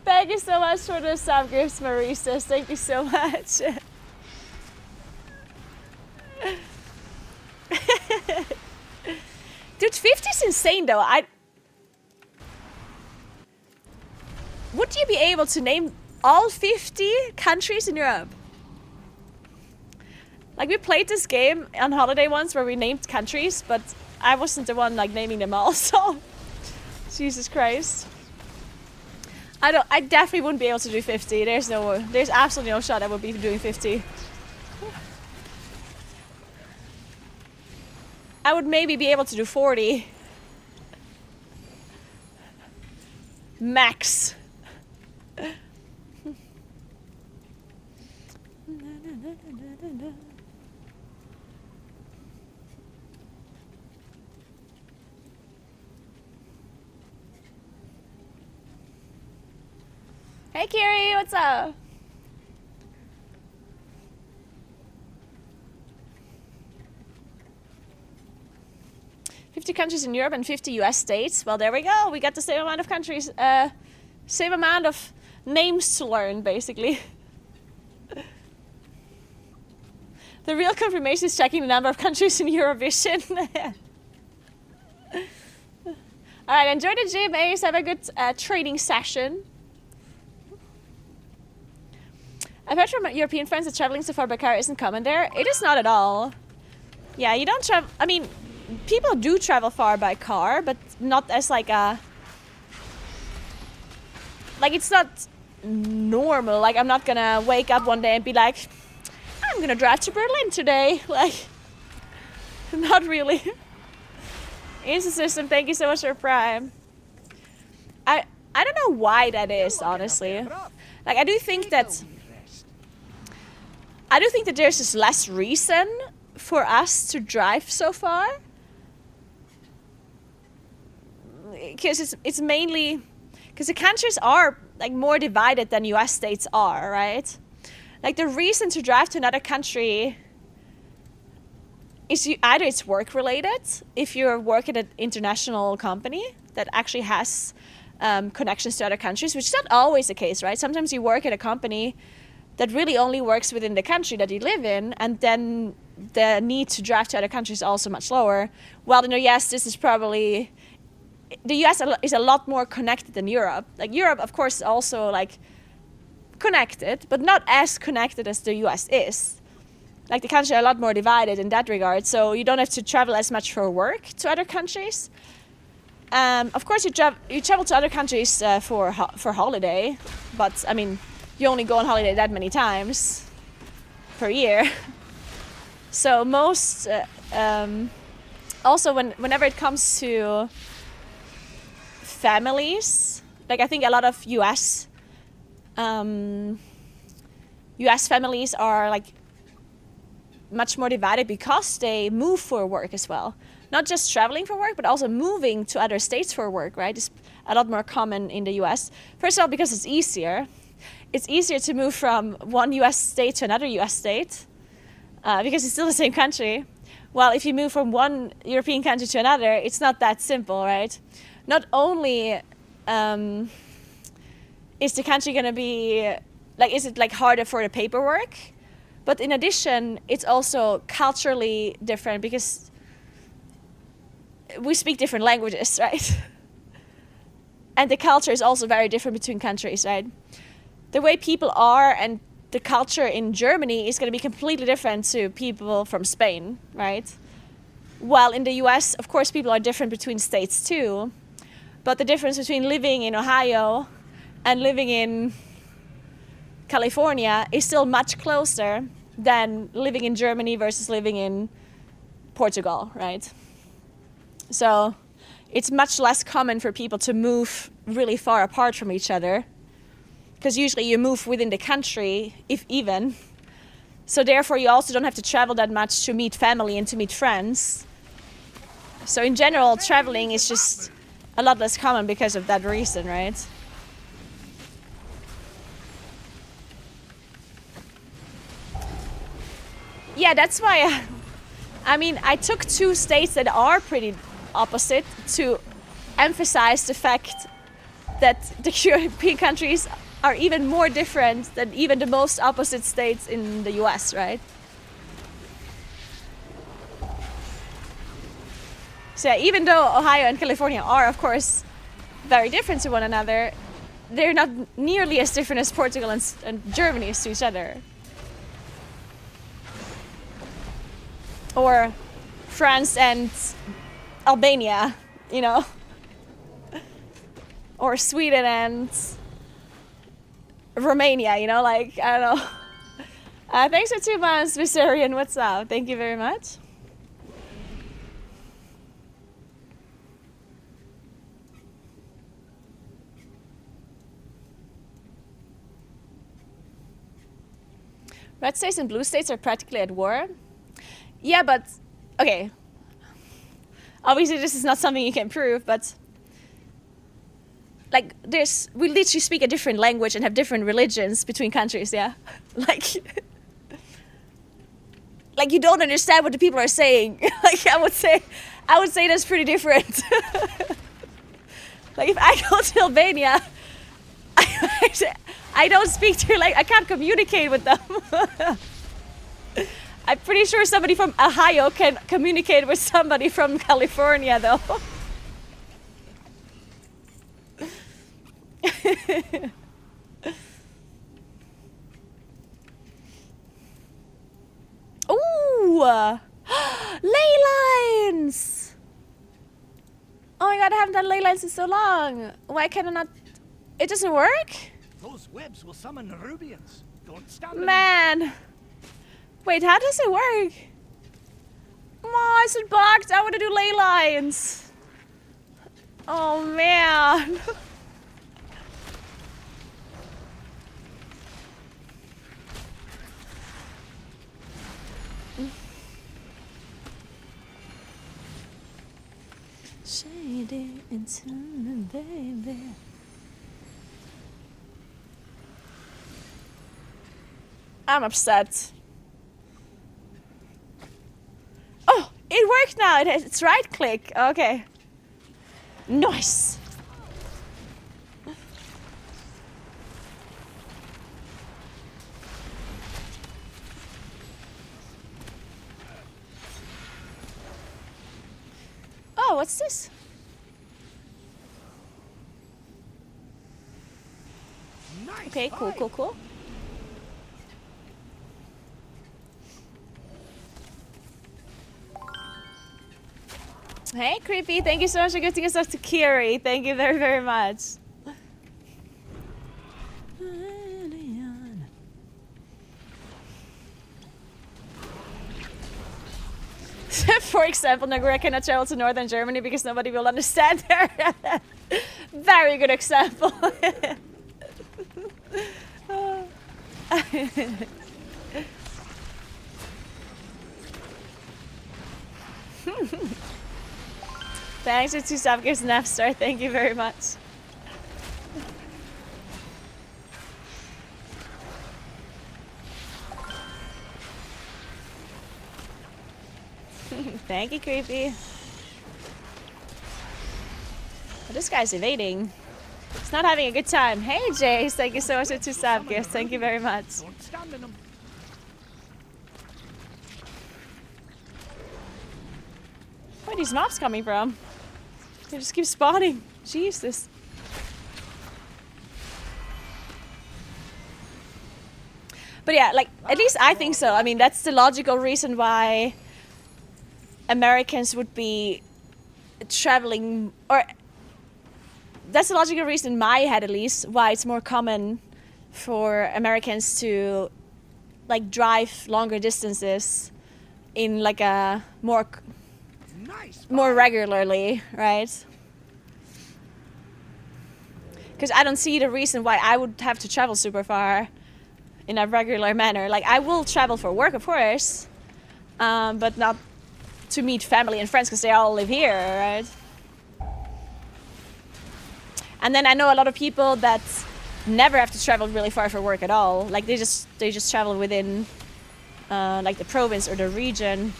Thank you so much for the sub gifts, Maristas. Thank you so much. Dude, 50 is insane, though. Would you be able to name all 50 countries in Europe? Like, we played this game on holiday once where we named countries, but I wasn't the one like naming them all, so Jesus Christ. I definitely wouldn't be able to do 50. There's absolutely no shot I would be doing 50. I would maybe be able to do 40. Max. Hey Kiri, what's up? "50 countries in Europe and 50 US states." Well, there we go. We got the same amount of countries, same amount of names to learn, basically. The real confirmation is checking the number of countries in Eurovision. All right, enjoy the gym, Ace. Have a good training session. I've heard from my European friends that traveling so far by car isn't common there. It is not at all. Yeah, you don't travel. I mean, people do travel far by car, but not as like a. Like, it's not normal. Like, I'm not gonna wake up one day and be like, I'm gonna drive to Berlin today. Like, not really. Insta System, thank you so much for Prime. I don't know why that is, honestly. Like, I do think that there's just less reason for us to drive so far. Because it's mainly because the countries are like more divided than US states are, right? Like, the reason to drive to another country is either it's work related, if you work at an international company that actually has connections to other countries, which is not always the case, right? Sometimes you work at a company that really only works within the country that you live in, and then the need to drive to other countries is also much lower. While in the US, this is probably, the US is a lot more connected than Europe. Like, Europe, of course, is also like connected, but not as connected as the US is. Like, the countries are a lot more divided in that regard, so you don't have to travel as much for work to other countries. Of course, you travel to other countries for holiday, but I mean, you only go on holiday that many times per year. So most, also whenever it comes to families, like, I think a lot of US families are like much more divided because they move for work as well. Not just traveling for work, but also moving to other states for work, right? It's a lot more common in the US. First of all, because it's easier. It's easier to move from one US state to another US state because it's still the same country. While if you move from one European country to another, it's not that simple, right? Not only is the country going to be, like, is it like harder for the paperwork? But in addition, it's also culturally different because we speak different languages, right? And the culture is also very different between countries, right? The way people are and the culture in Germany is going to be completely different to people from Spain, right? While in the US, of course, people are different between states too. But the difference between living in Ohio and living in California is still much closer than living in Germany versus living in Portugal, right? So it's much less common for people to move really far apart from each other, because usually you move within the country, if even. So therefore you also don't have to travel that much to meet family and to meet friends. So in general, traveling is just a lot less common because of that reason, right? Yeah, that's why, I mean, I took two states that are pretty opposite to emphasize the fact that the European countries are even more different than even the most opposite states in the US, right? So yeah, even though Ohio and California are, of course, very different to one another, they're not nearly as different as Portugal and Germany is to each other. Or France and Albania, you know? Or Sweden and Romania, you know? Like, I don't know. Thanks for 2 months, Viserian. What's up? Thank you very much. Red states and blue states are practically at war. Yeah, but, okay. Obviously, this is not something you can prove, but like, we literally speak a different language and have different religions between countries, yeah? Like you don't understand what the people are saying. Like, I would say that's pretty different. Like, if I go to Albania, I don't speak to, like, I can't communicate with them. I'm pretty sure somebody from Ohio can communicate with somebody from California, though. Ooh! Ley lines! Oh my god, I haven't done ley lines in so long. Why can I not... It doesn't work? Those webs will summon the Rubians. Don't stand them. Man! Wait, how does it work? Oh, is it bugged? I want to do ley lines. Oh man. Shady into me, baby. I'm upset. Oh, it worked now. It's right click. Okay. Nice. Oh, what's this? Nice. Okay, cool, cool, cool. Hey, Creepy, thank you so much for gifting us up to Kiri. Thank you very, very much. For example, Naguura cannot travel to northern Germany because nobody will understand her. Very good example. Thanks for 2 sub gifts and Napstar. Thank you very much. Thank you, Creepy. Oh, this guy's evading. He's not having a good time. Hey, Jace. Thank you so much for 2 sub gifts. Thank you very much. Don't stand in them. Where are these mobs coming from? They just keep spawning. Jesus. But yeah, like, at least I think so. I mean, that's the logical reason why Americans would be traveling, or that's the logical reason in my head, at least, why it's more common for Americans to, like, drive longer distances in, like, a more regularly, right? Because I don't see the reason why I would have to travel super far in a regular manner. Like, I will travel for work, of course, but not to meet family and friends because they all live here, right? And then I know a lot of people that never have to travel really far for work at all. Like, they just travel within like the province or the region.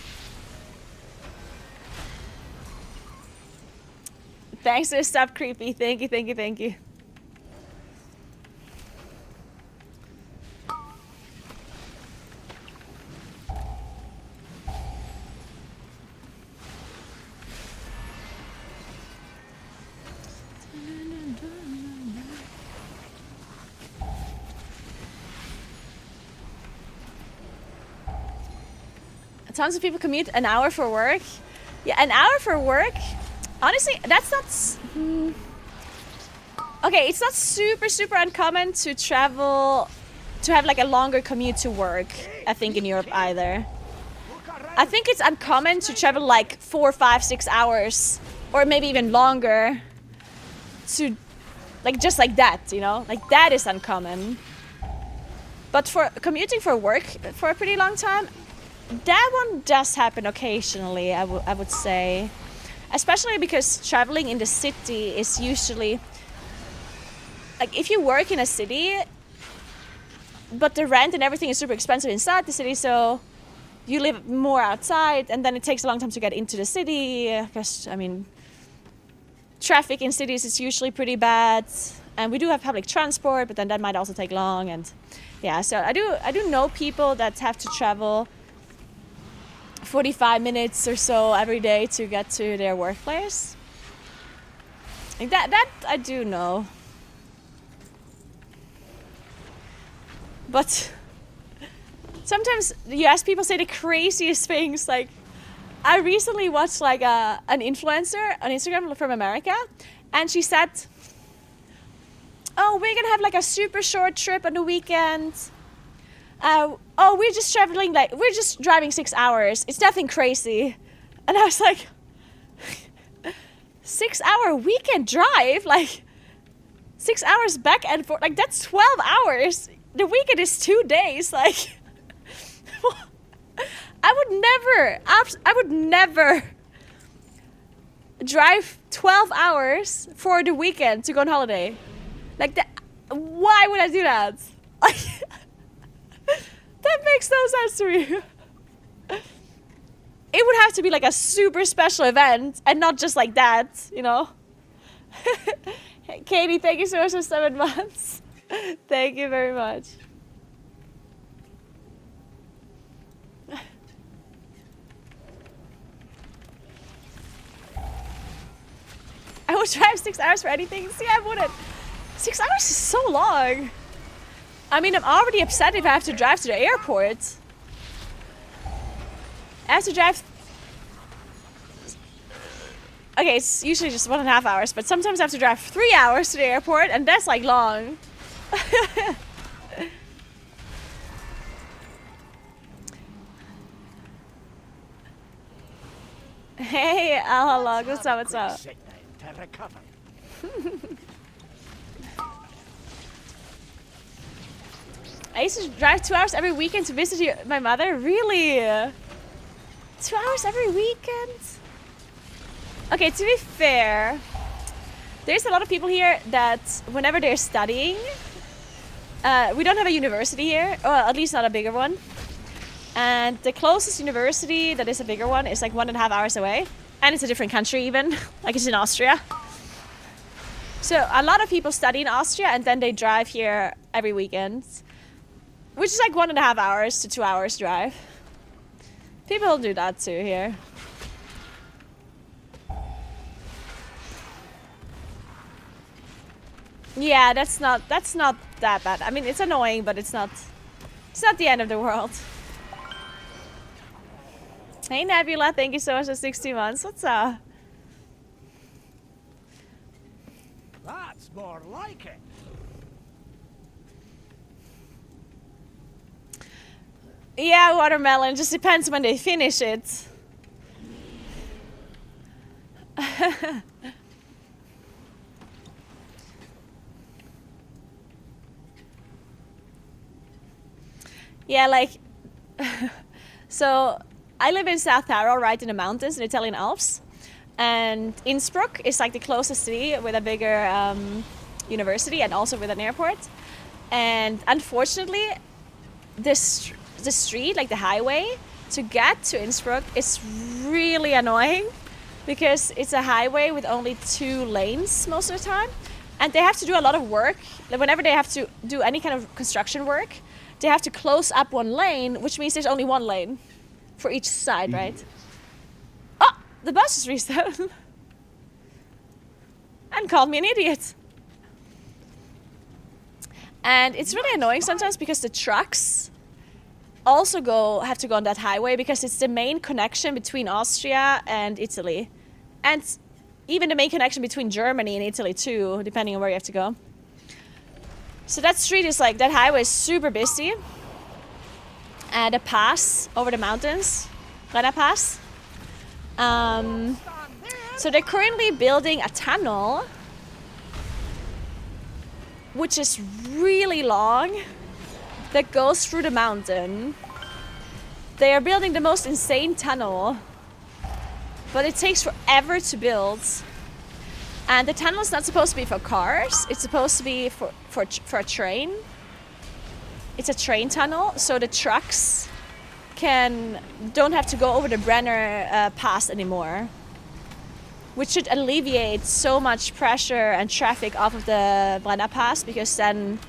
Thanks for Stop Creepy. Thank you, thank you, thank you. Tons of people commute an hour for work. Yeah, an hour for work. Honestly, that's not... Okay, it's not super uncommon to travel, to have like a longer commute to work, I think, in Europe either. I think it's uncommon to travel like 4, 5, 6 hours, or maybe even longer, to, like, just like that, you know? Like, that is uncommon. But for commuting for work for a pretty long time, that one does happen occasionally, I would say. Especially because traveling in the city is usually... Like, if you work in a city, but the rent and everything is super expensive inside the city, so you live more outside, and then it takes a long time to get into the city, because, I mean, traffic in cities is usually pretty bad, and we do have public transport, but then that might also take long, and yeah, so I do know people that have to travel 45 minutes or so every day to get to their workplace. Like that I do know. But sometimes US people say the craziest things. Like, I recently watched like an influencer on Instagram from America, and she said, "Oh, we're gonna have like a super short trip on the weekend. Oh, we're just traveling, like, we're just driving 6 hours. It's nothing crazy." And I was like, 6-hour weekend drive? Like, 6 hours back and forth? Like, that's 12 hours. The weekend is 2 days. Like, I would never drive 12 hours for the weekend to go on holiday. Like, that, why would I do that? Like, that makes no sense to me. It would have to be like a super special event and not just like that, you know? Katie, thank you so much for 7 months. Thank you very much. I would drive 6 hours for anything. See, I wouldn't. 6 hours is so long. I mean, I'm already upset if I have to drive to the airport. I have to drive... Okay, it's usually just 1.5 hours, but sometimes I have to drive 3 hours to the airport, and that's like long. Hey, Al-Halog, what's up, what's up? I used to drive 2 hours every weekend to visit my mother. Really? 2 hours every weekend? Okay, to be fair, there's a lot of people here that whenever they're studying, we don't have a university here, or at least not a bigger one. And the closest university that is a bigger one is like 1.5 hours away. And it's a different country even, like it's in Austria. So a lot of people study in Austria and then they drive here every weekend. Which is like 1.5 hours to 2 hours drive. People do that too here. Yeah, that's not that bad. I mean, it's annoying, but it's not the end of the world. Hey Nebula, thank you so much for 60 months. What's up? That's more like it. Yeah, watermelon. Just depends when they finish it. Yeah, like... So, I live in South Tyrol, right in the mountains, in the Italian Alps. And Innsbruck is like the closest city with a bigger university and also with an airport. And unfortunately, the street, like the highway, to get to Innsbruck is really annoying because it's a highway with only 2 lanes most of the time. And they have to do a lot of work. Like whenever they have to do any kind of construction work, they have to close up 1 lane, which means there's only 1 lane for each side, right? Oh, the bus is reset. And called me an idiot. And it's really annoying sometimes because the trucks also have to go on that highway because it's the main connection between Austria and Italy. And even the main connection between Germany and Italy too, depending on where you have to go. So that street is like, that highway is super busy. And the pass over the mountains, Brenner Pass. So they're currently building a tunnel, which is really long, that goes through the mountain. They are building the most insane tunnel, but it takes forever to build. And the tunnel is not supposed to be for cars, it's supposed to be for a train. It's a train tunnel, so the trucks don't have to go over the Brenner Pass anymore, which should alleviate so much pressure and traffic off of the Brenner Pass, because then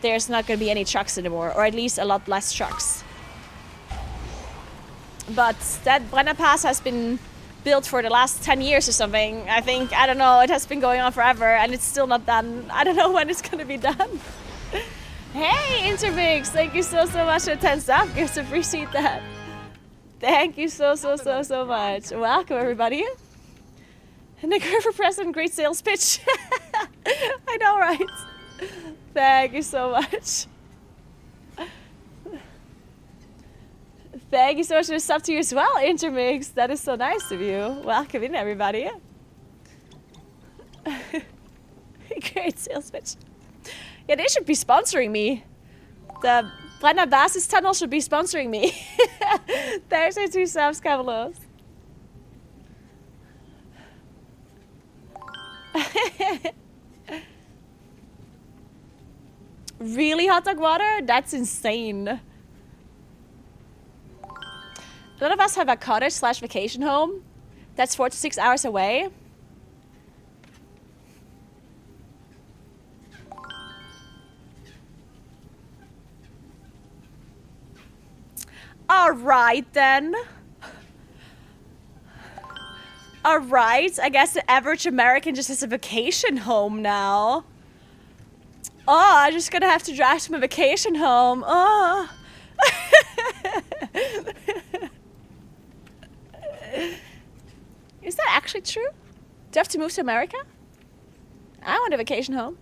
there's not going to be any trucks anymore, or at least a lot less trucks. But that Brenner Pass has been built for the last 10 years or something. I think, I don't know, it has been going on forever and it's still not done. I don't know when it's gonna be done. Hey, Intermix, thank you so much for 10 sub gifts. Appreciate that. Thank you so much. Welcome, everybody. Naguura for president, great sales pitch. I know, right? Thank you so much. Thank you so much for the sub to you as well, Intermix. That is so nice of you. Welcome in, everybody. Great sales pitch. Yeah, they should be sponsoring me. The Brenner Basis Tunnel should be sponsoring me. There's our 2 subs, Cavalos. Really hot dog water? That's insane. A lot of us have a cottage / vacation home that's 4 to 6 hours away. Alright then. Alright, I guess the average American just has a vacation home now. Oh, I'm just gonna have to drive to my vacation home. Oh. Is that actually true? Do I have to move to America? I want a vacation home.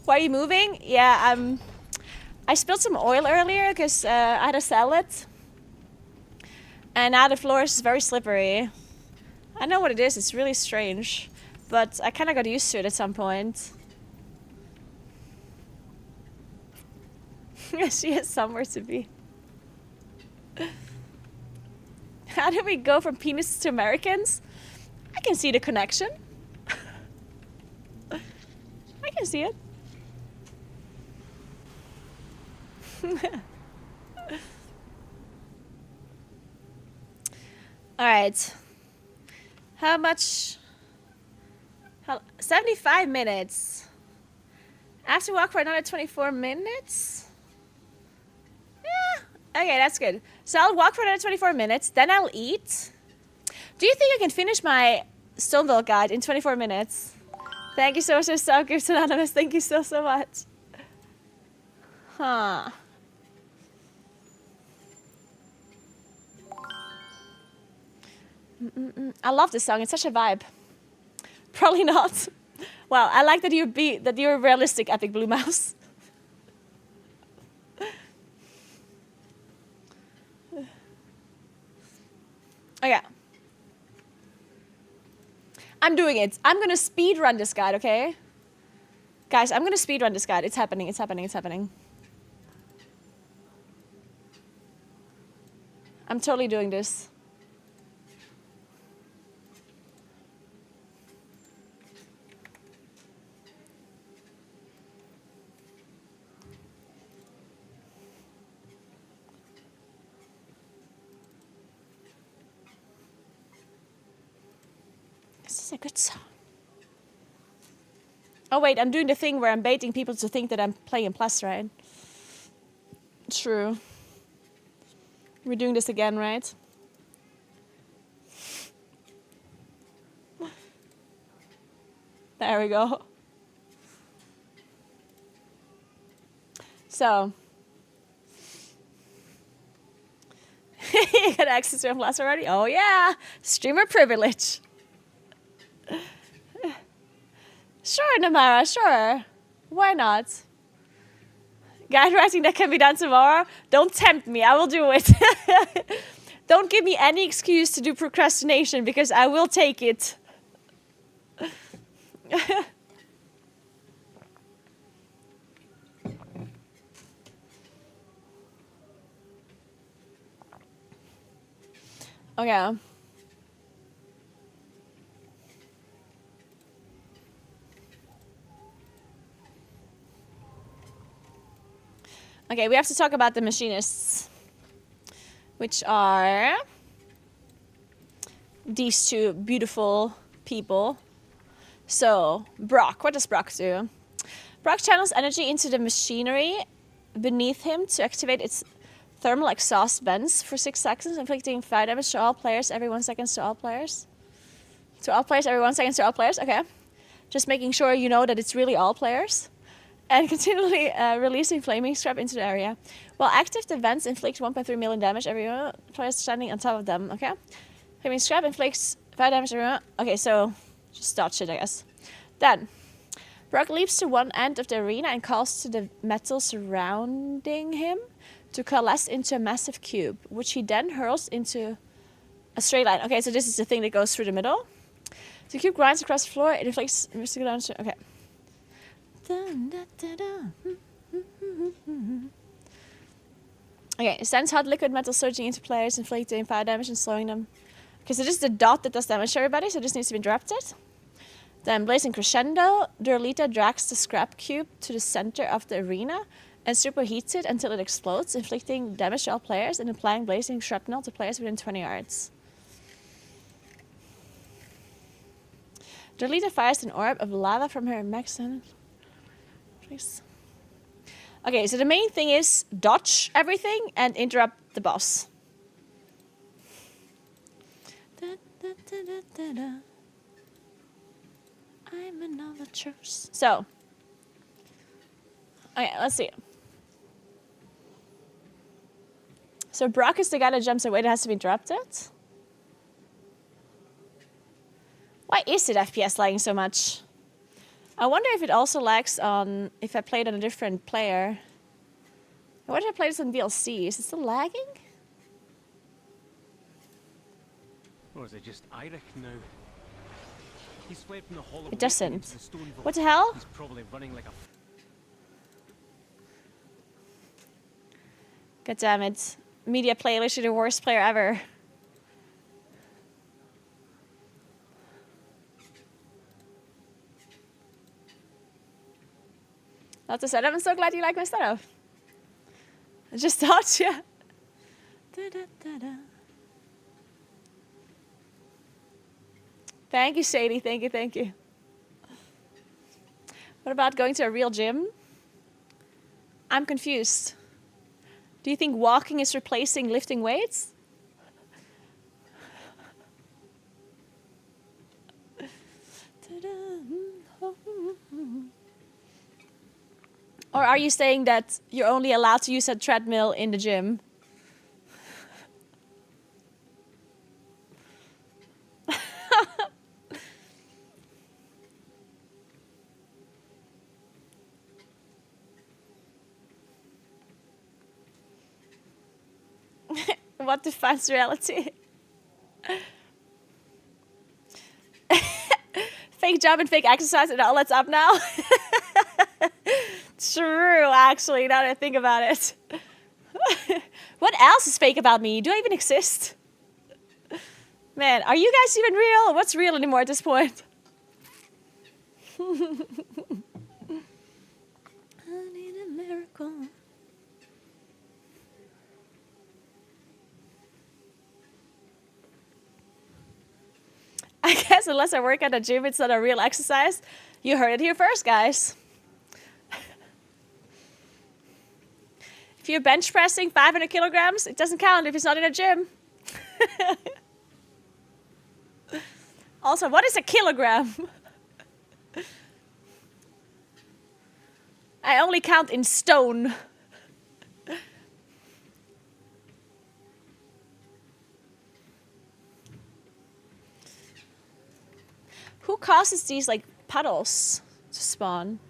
Why are you moving? Yeah, I spilled some oil earlier because I had to sell it. And now the floor is very slippery. I know what it is, it's really strange. But I kind of got used to it at some point. She has somewhere to be. How did we go from penises to Americans? I can see the connection. I can see it. Alright. How much? 75 minutes. I have to walk for another 24 minutes? Yeah. Okay, that's good. So I'll walk for another 24 minutes, then I'll eat. Do you think I can finish my Stonewall guide in 24 minutes? Thank you so much for Subgifts Anonymous. Thank you so much. Huh. I love this song. It's such a vibe. Probably not. Well, I like that you're realistic, Epic Blue Mouse. Okay. I'm doing it. I'm gonna speed run this guide, okay? Guys, I'm gonna speed run this guide. It's happening, it's happening, it's happening. I'm totally doing this. This is a good song. Oh wait, I'm doing the thing where I'm baiting people to think that I'm playing Plus, right? True. We're doing this again, right? There we go. So. You got access to Plus already? Oh yeah! Streamer privilege. Sure, Namara, sure. Why not? Guide writing that can be done tomorrow? Don't tempt me, I will do it. Don't give me any excuse to do procrastination because I will take it. Okay. Okay, we have to talk about the machinists, which are these two beautiful people. So, Brock. What does Brock do? Brock channels energy into the machinery beneath him to activate its thermal exhaust vents for 6 seconds, inflicting fire damage to all players every 1 second to all players. To all players every 1 second to all players. Okay. Just making sure you know that it's really all players. And continually releasing flaming scrap into the area. While active, the vents inflict 1.3 million damage every player standing on top of them. Okay. Flaming scrap inflicts 5 damage every. Okay, so just dodge it, I guess. Then, Brock leaps to one end of the arena and calls to the metal surrounding him to coalesce into a massive cube, which he then hurls into a straight line. Okay, so this is the thing that goes through the middle. The cube grinds across the floor. It inflicts mystical damage. Okay. Okay, it sends hot liquid metal surging into players, inflicting fire damage and slowing them. Okay, so this is the dot that does damage to everybody, so this needs to be interrupted. Then, blazing crescendo, Durlita drags the scrap cube to the center of the arena and superheats it until it explodes, inflicting damage to all players and applying blazing shrapnel to players within 20 yards. Durlita fires an orb of lava from her max. Okay, so the main thing is dodge everything and interrupt the boss. I'm another choice. So, okay, let's see. So Brock is the guy that jumps away that has to be interrupted. Why is it FPS lagging so much? I wonder if it also lags on if I played on a different player. What if I played this on VLC? Is it still lagging? Or is it just Eirik now? He's fled from the Hall of It doesn't. Into the stone vault. What the hell? He's probably running like a... God damn it. Media player, literally the worst player ever. Not the setup. I'm so glad you like my setup. I just thought, yeah. Thank you, Shady. Thank you, thank you. What about going to a real gym? I'm confused. Do you think walking is replacing lifting weights? Or are you saying that you're only allowed to use a treadmill in the gym? What defines reality? Fake job and fake exercise and all that's up now? True, actually, now that I think about it. What else is fake about me? Do I even exist? Man, are you guys even real? What's real anymore at this point? I need a miracle. I guess unless I work at a gym, it's not a real exercise. You heard it here first, guys. If you're bench pressing 500 kilograms, it doesn't count if it's not in a gym. Also, what is a kilogram? I only count in stone. Who causes these like puddles to spawn?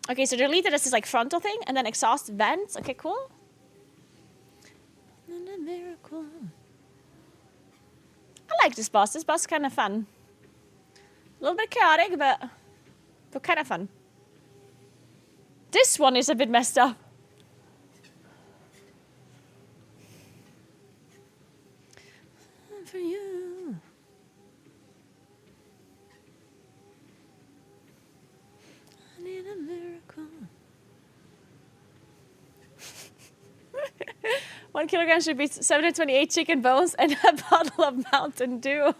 Okay, so deleted this is like frontal thing and then exhaust vents. Okay, cool. Miracle. I like this boss. This boss is kind of fun. A little bit chaotic, but kind of fun. This one is a bit messed up. For you. I need a miracle. 1 kilogram should be 728 chicken bones and a bottle of Mountain Dew.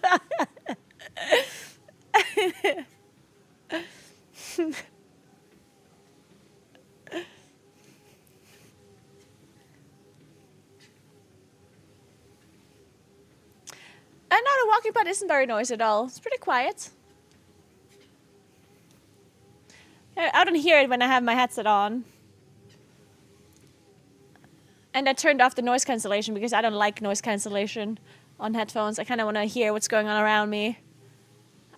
And no, the walking pad isn't very noisy at all. It's pretty quiet. I don't hear it when I have my headset on. And I turned off the noise cancellation because I don't like noise cancellation on headphones. I kind of want to hear what's going on around me.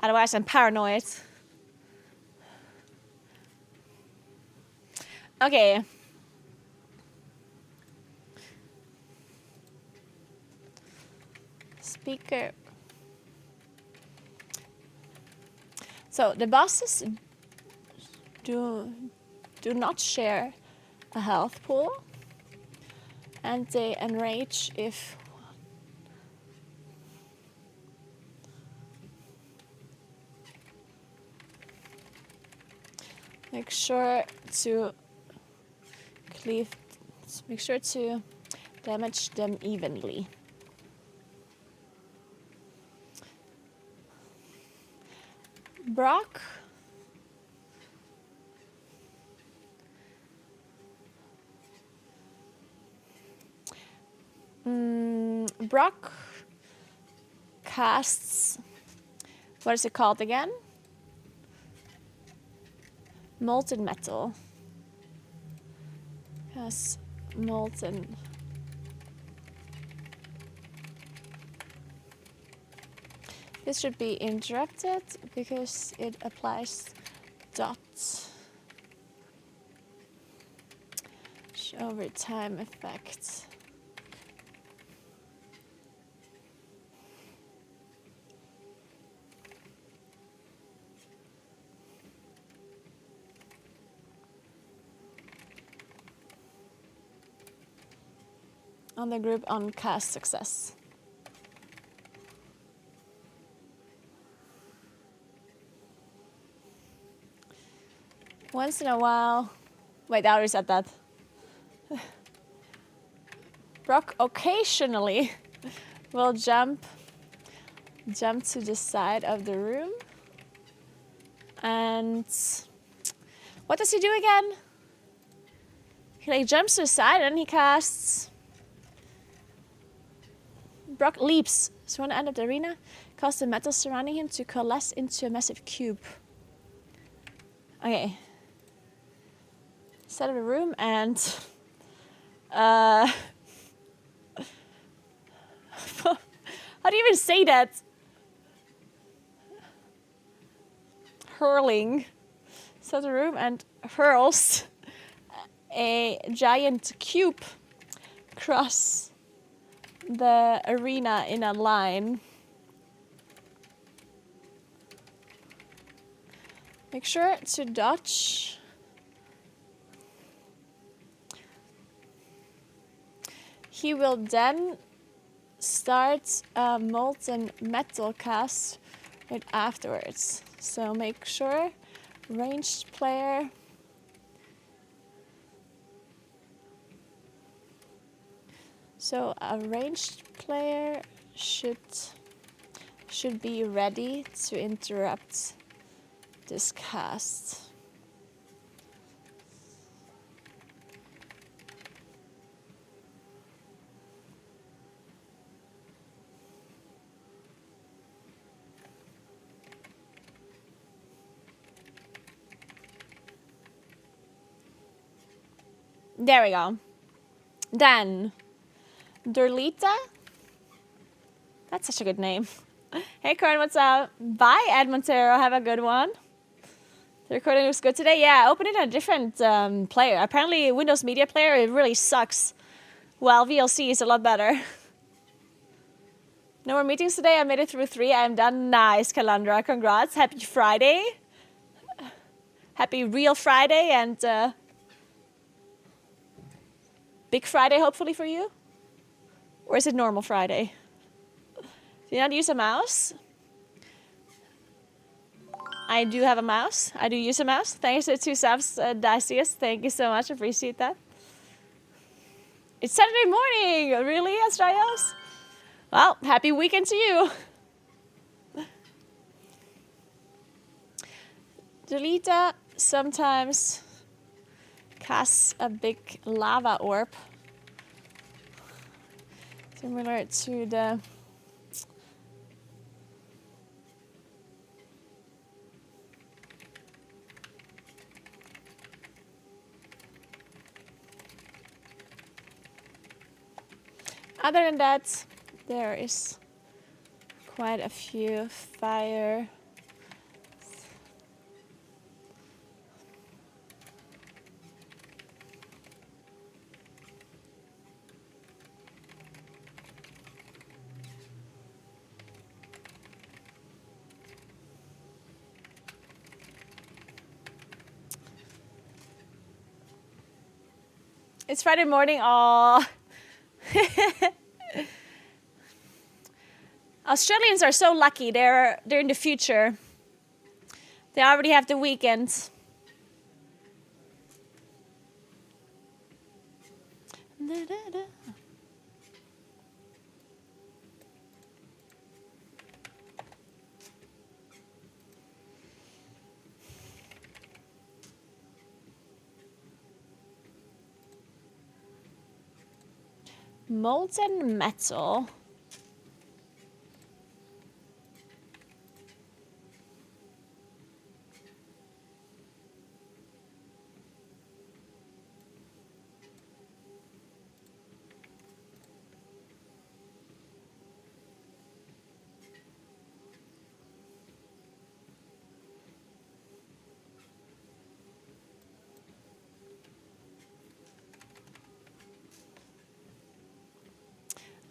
Otherwise, I'm paranoid. Okay. Speaker. So the bosses do not share a health pool, and they enrage if make sure to damage them evenly. Brock Brock casts, what is it called again? Molten metal. Has molten. This should be interrupted because it applies dots over time effect. On the group on cast success. Once in a while, wait, I already said that. Brock occasionally will jump to the side of the room. And what does he do again? He like jumps to the side and he casts. Brock leaps to one end of the arena, causes the metal surrounding him to coalesce into a massive cube. Okay. Set of the room and how do you even say that? Hurling. Set the room and hurls a giant cube across the arena in a line. Make sure to dodge. He will then start a molten metal cast right afterwards. So make sure, ranged player. So a ranged player should be ready to interrupt this cast. There we go. Then Dorlita. That's such a good name. Hey, Corin, what's up? Bye, Ed Montero. Have a good one. The recording looks good today. Yeah, I opened it on a different player. Apparently, Windows Media Player, it really sucks. Well, VLC is a lot better. No more meetings today. I made it through 3. I'm done. Nice, Calandra. Congrats. Happy Friday. Happy Real Friday and Big Friday, hopefully, for you. Or is it normal Friday? Do you not use a mouse? I do have a mouse. I do use a mouse. Thanks to 2 subs, Dacius. Thank you so much. Appreciate that. It's Saturday morning! Really, Astrayos? Well, happy weekend to you! Jolita sometimes casts a big lava orb. Similar to the... Other than that, there is quite a few fire. It's Friday morning. Aww. Australians are so lucky. They're in the future. They already have the weekend. Molten metal.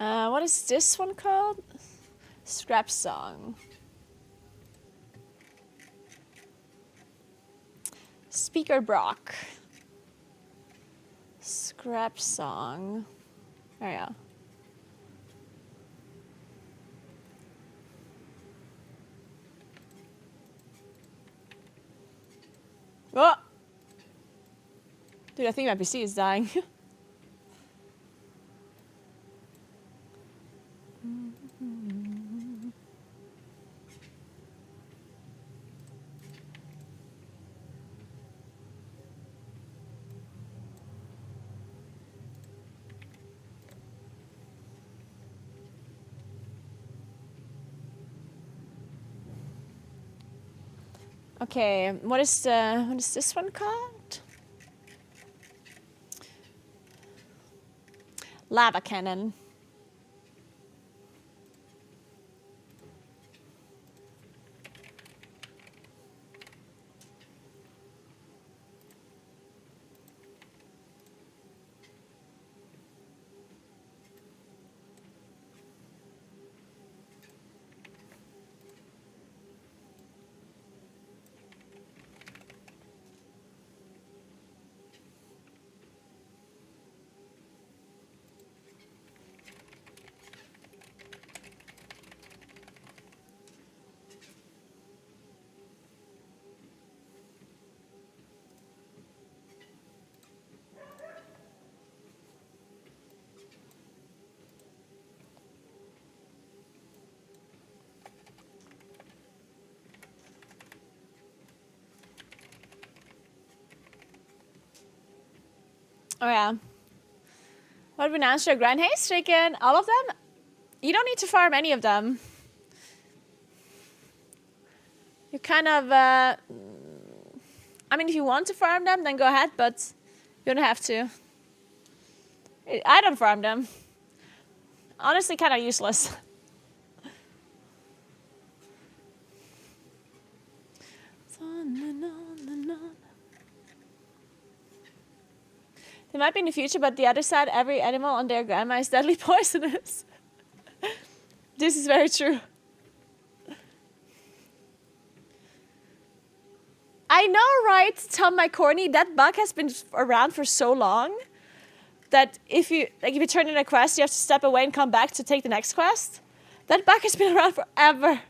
What is this one called? Scrap song. Speaker Brock. Scrap song. There you go. Oh! Dude, I think my PC is dying. Okay, what is this one called? Lava cannon. Oh yeah. What would answer Grand Haste taken? All of them? You don't need to farm any of them. You kind of, I mean, if you want to farm them, then go ahead, but you don't have to. I don't farm them. Honestly, kind of useless. They might be in the future, but the other side, every animal on their grandma is deadly poisonous. This is very true. I know, right, Tom McCorney? That bug has been around for so long that if you turn in a quest, you have to step away and come back to take the next quest. That bug has been around forever.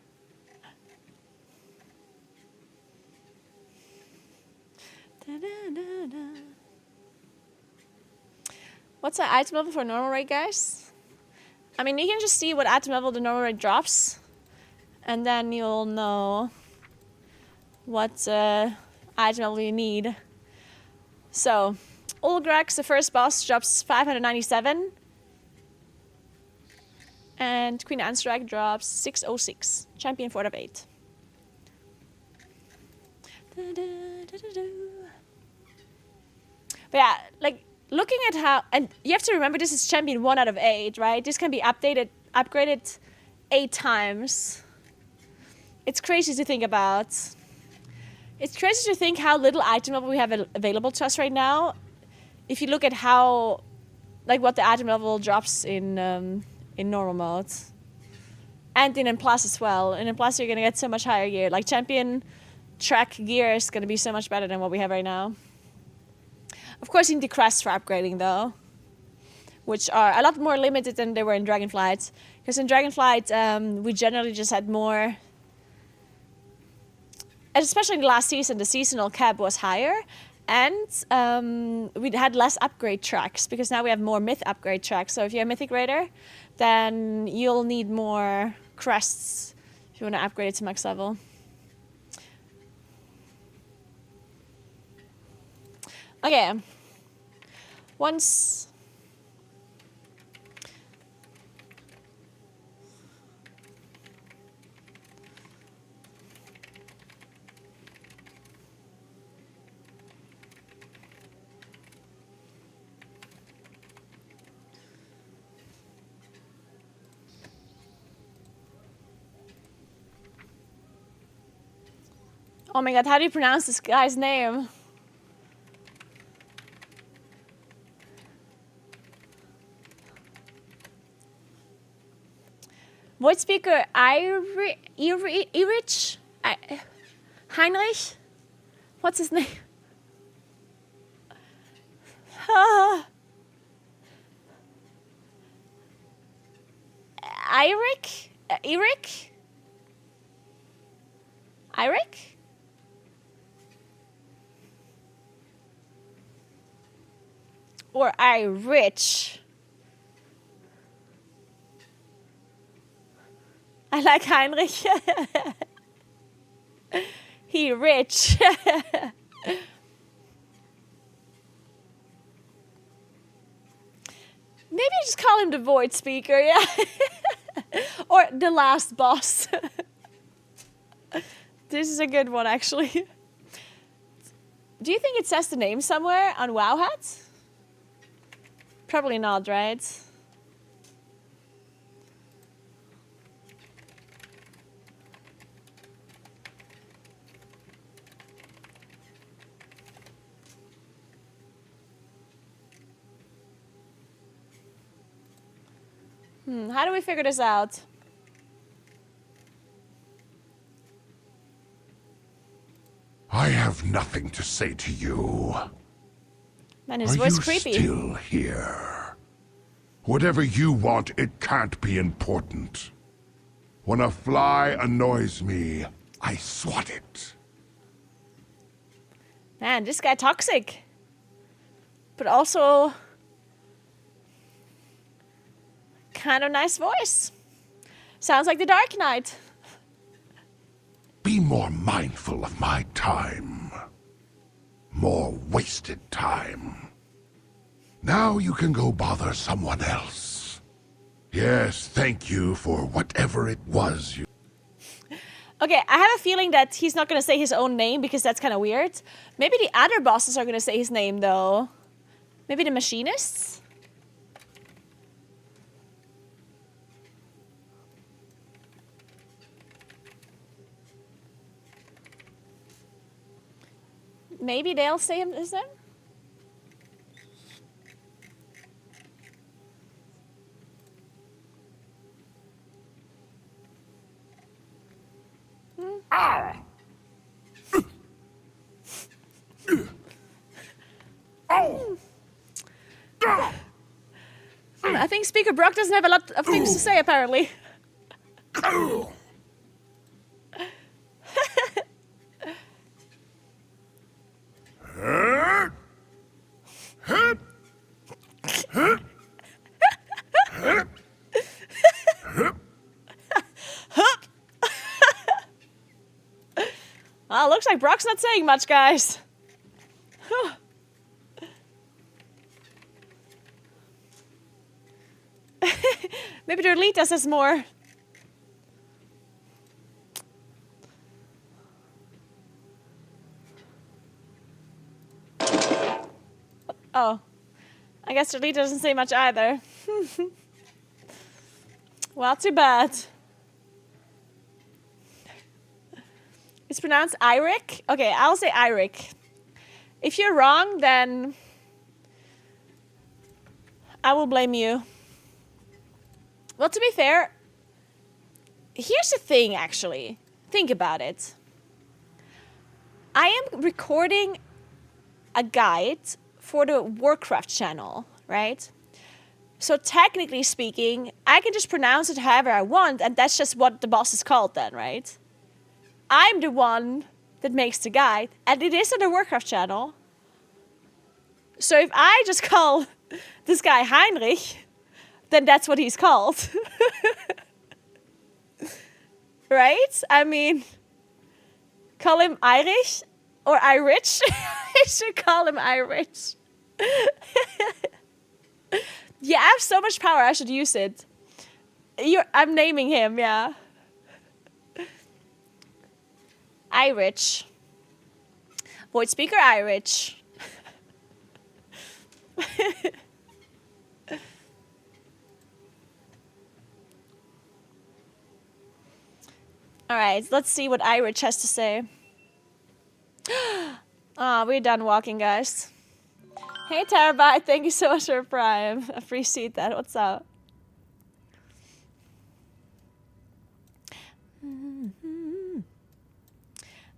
What's the item level for normal raid, guys? I mean, you can just see what item level the normal raid drops. And then you'll know what item level you need. So, Ulgrax, the first boss, drops 597. And Queen Anstrak drops 606. Champion 4 out of 8. But yeah, like, looking at how... And you have to remember this is champion 1 out of 8, right? This can be upgraded 8 times. It's crazy to think about. It's crazy to think how little item level we have available to us right now. If you look at how... Like, what the item level drops in normal mode. And in M+ as well. In M+ you're going to get so much higher gear. Like, champion track gear is going to be so much better than what we have right now. Of course, you need the crests for upgrading, though. Which are a lot more limited than they were in Dragonflight. Because in Dragonflight, we generally just had more... And especially in the last season, the seasonal cap was higher. And we had less upgrade tracks. Because now we have more myth upgrade tracks. So if you're a mythic raider, then you'll need more crests if you want to upgrade it to max level. Okay. Once... Oh my god, how do you pronounce this guy's name? Voice speaker Erich? Heinrich? What's his name? Eric? Eric? Eric? Or Irish? I like Heinrich. He rich. Maybe just call him the void speaker, yeah. Or the last boss. This is a good one, actually. Do you think it says the name somewhere on WoW Hat? Probably not, right? How do we figure this out? I have nothing to say to you. Man, his voice Are you creepy. still here? Whatever you want, it can't be important. When a fly annoys me, I swat it. Man, this guy toxic. But also... kind of nice voice. Sounds like the Dark Knight. Be more mindful of my time. More wasted time. Now you can go bother someone else. Yes, thank you for whatever it was you... Okay, I have a feeling that he's not going to say his own name because that's kind of weird. Maybe the other bosses are going to say his name, though. Maybe the machinists? Maybe they'll say his name? I think Speaker Brock doesn't have a lot of things to say, apparently. like Brock's not saying much, guys. Maybe Dorlita says more. Oh. I guess Dorlita doesn't say much either. Well, too bad. It's pronounced Iric? Okay, I'll say Iric. If you're wrong, then I will blame you. Well, to be fair, here's the thing, actually. Think about it. I am recording a guide for the Warcraft channel, right? So technically speaking, I can just pronounce it however I want, and that's just what the boss is called then, right? I'm the one that makes the guide, and it is on the Warcraft channel. So if I just call this guy Heinrich, then that's what he's called. Right? I mean, call him Irish or Irish. I should call him Irish. Yeah, I have so much power, I should use it. I'm naming him, yeah. Irish. Void speaker Irish. Alright, let's see what Irish has to say. Ah, we're done walking, guys. Hey, Terabyte, thank you so much for Prime. I appreciate that. What's up?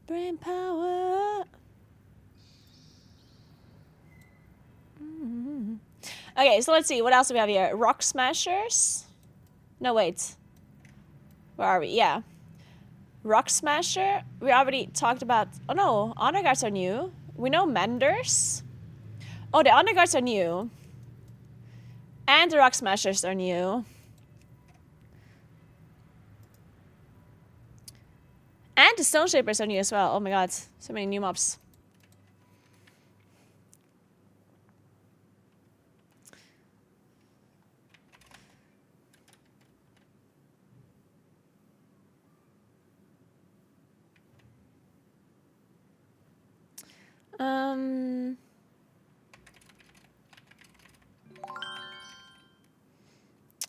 Brain power. Okay, so let's see. What else do we have here? Rock Smashers? No, wait. Where are we? Yeah. Rock Smasher. We already talked about... Oh, no. Honor Guards are new. We know Menders. Oh, the Honor Guards are new. And the Rock Smashers are new. And the Stone Shapers are new as well. Oh my god. So many new mobs.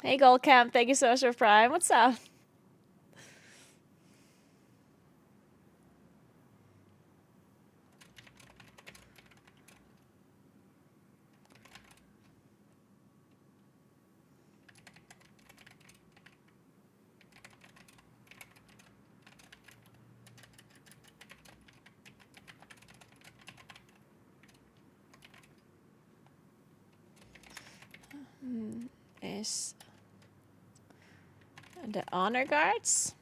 Hey, Goldcamp. Thank you so much for Prime. What's up? Is the Honor Guards?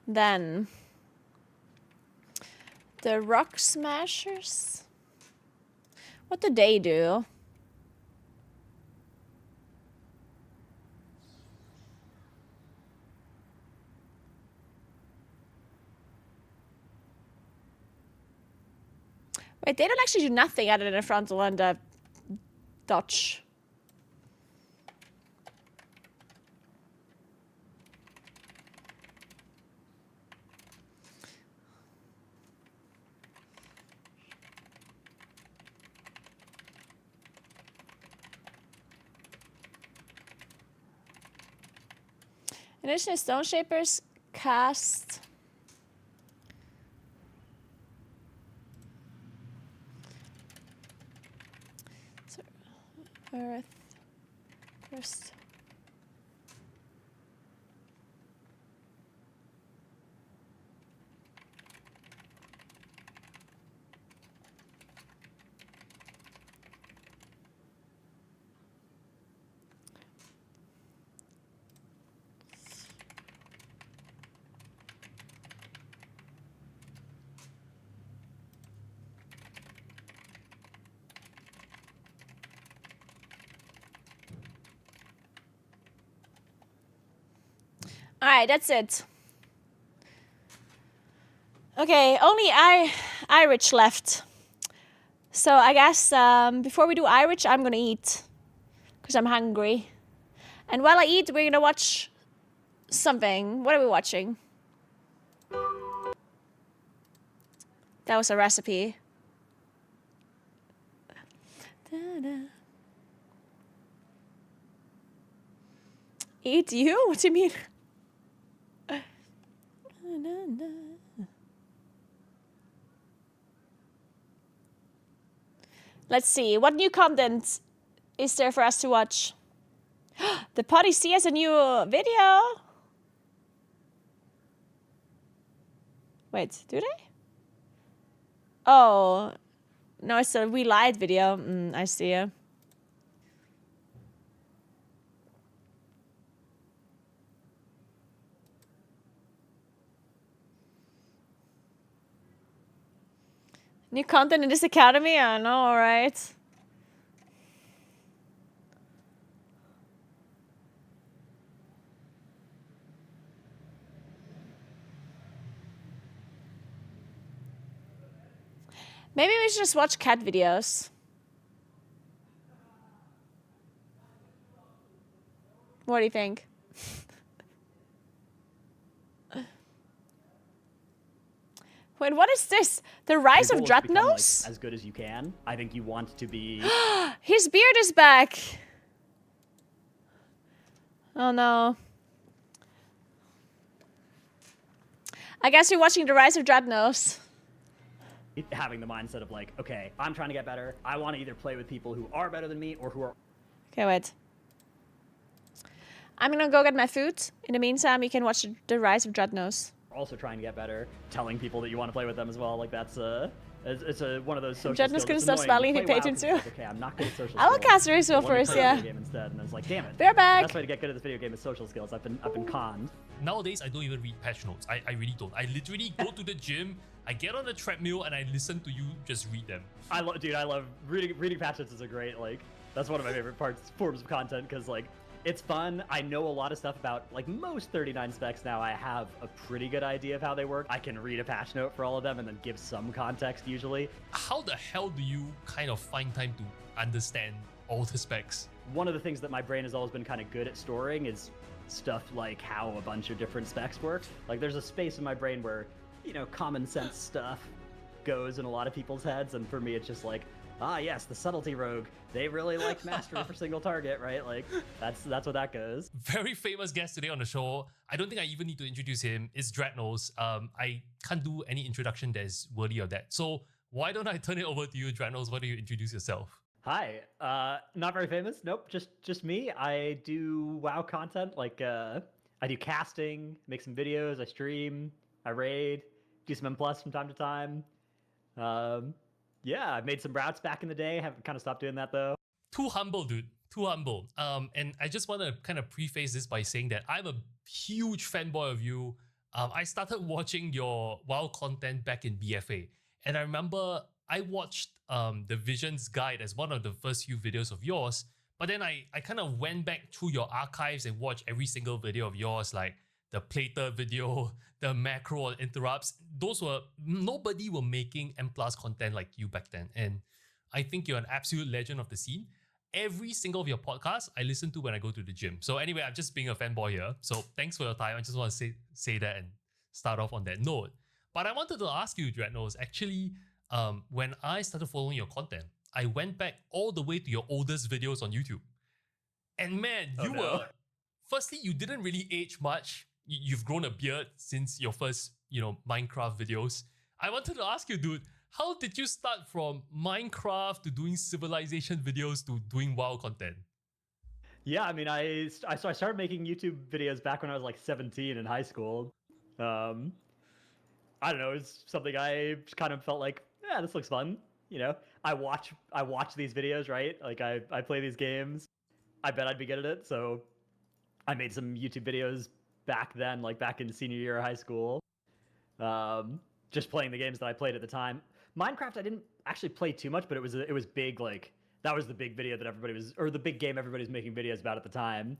Then the Rock Smashers. What do they do? Wait, they don't actually do nothing other than a frontal and a dodge. In addition, Stone Shapers cast Earth first. Alright, that's it. Okay, only Irish left. So I guess before we do Irish, I'm gonna eat. Because I'm hungry. And while I eat, we're gonna watch something. What are we watching? That was a recipe. Da-da. Eat you? What do you mean? Let's see. What new content is there for us to watch? The Potty C has a new video. Wait, do they? Oh, no, it's a We Lied video. I see it. New content in this academy? I know, right? Maybe we should just watch cat videos. What do you think? Wait, what is this? The Rise of Dreadnoughts? Like, as good as you can. I think you want to be... His beard is back! Oh no. I guess you're watching The Rise of Dreadnoughts. Having the mindset of like, okay, I'm trying to get better. I want to either play with people who are better than me or who are... Okay, wait. I'm gonna go get my food. In the meantime, you can watch The Rise of Dreadnoughts. Also trying to get better, telling people that you want to play with them as well. Like that's it's one of those social Dreadnoughts skills. couldn't stop smiling if he paid him too. Like, okay, I'm not good at social skills. I will cast Racefield first, yeah. Game instead, and I was like, damn it. They're back. The best way to get good at this video game is social skills. I've been conned. Nowadays, I don't even read patch notes. I really don't. I literally go to the gym, I get on the treadmill, and I listen to you just read them. I love reading patch notes is a great, like, that's one of my favorite forms of content, because like it's fun. I know a lot of stuff about like most 39 specs now. I have a pretty good idea of how they work. I can read a patch note for all of them and then give some context usually. How the hell do you kind of find time to understand all the specs? One of the things that my brain has always been kind of good at storing is stuff like how a bunch of different specs work. Like there's a space in my brain where, you know, common sense stuff goes in a lot of people's heads, and for me it's just like, ah yes, the subtlety rogue. They really like mastery for single target, right? Like that's what that goes. Very famous guest today on the show. I don't think I even need to introduce him. It's Dreadnoughts. I can't do any introduction that is worthy of that. So why don't I turn it over to you, Dreadnoughts? Why don't you introduce yourself? Hi, not very famous. Nope, just me. I do WoW content. Like I do casting, make some videos, I stream, I raid, do some M+ from time to time. Yeah, I made some routes back in the day. Have kind of stopped doing that though. Too humble, dude. Too humble. And I just want to kind of preface this by saying that I'm a huge fanboy of you. I started watching your WoW content back in BFA, and I remember I watched the Visions Guide as one of the first few videos of yours. But then I kind of went back through your archives and watched every single video of yours, like the Plater video, the macro interrupts. Those were, nobody were making M+ content like you back then. And I think you're an absolute legend of the scene. Every single of your podcasts I listen to when I go to the gym. So anyway, I'm just being a fanboy here. So thanks for your time. I just want to say that and start off on that note. But I wanted to ask you, Dreadnoughts, actually, when I started following your content, I went back all the way to your oldest videos on YouTube. And man, firstly, you didn't really age much. You've grown a beard since your first, Minecraft videos. I wanted to ask you, dude, how did you start from Minecraft to doing Civilization videos to doing WoW content? Yeah, I mean, I started making YouTube videos back when I was like 17 in high school. I don't know, it's something I just kind of felt like, yeah, this looks fun. I watch these videos, right? Like I play these games. I bet I'd be good at it, so I made some YouTube videos back then, like back in senior year of high school. Just playing the games that I played at the time. Minecraft, I didn't actually play too much, but it was big. Like that was the big video that everybody was, or the big game everybody was making videos about at the time.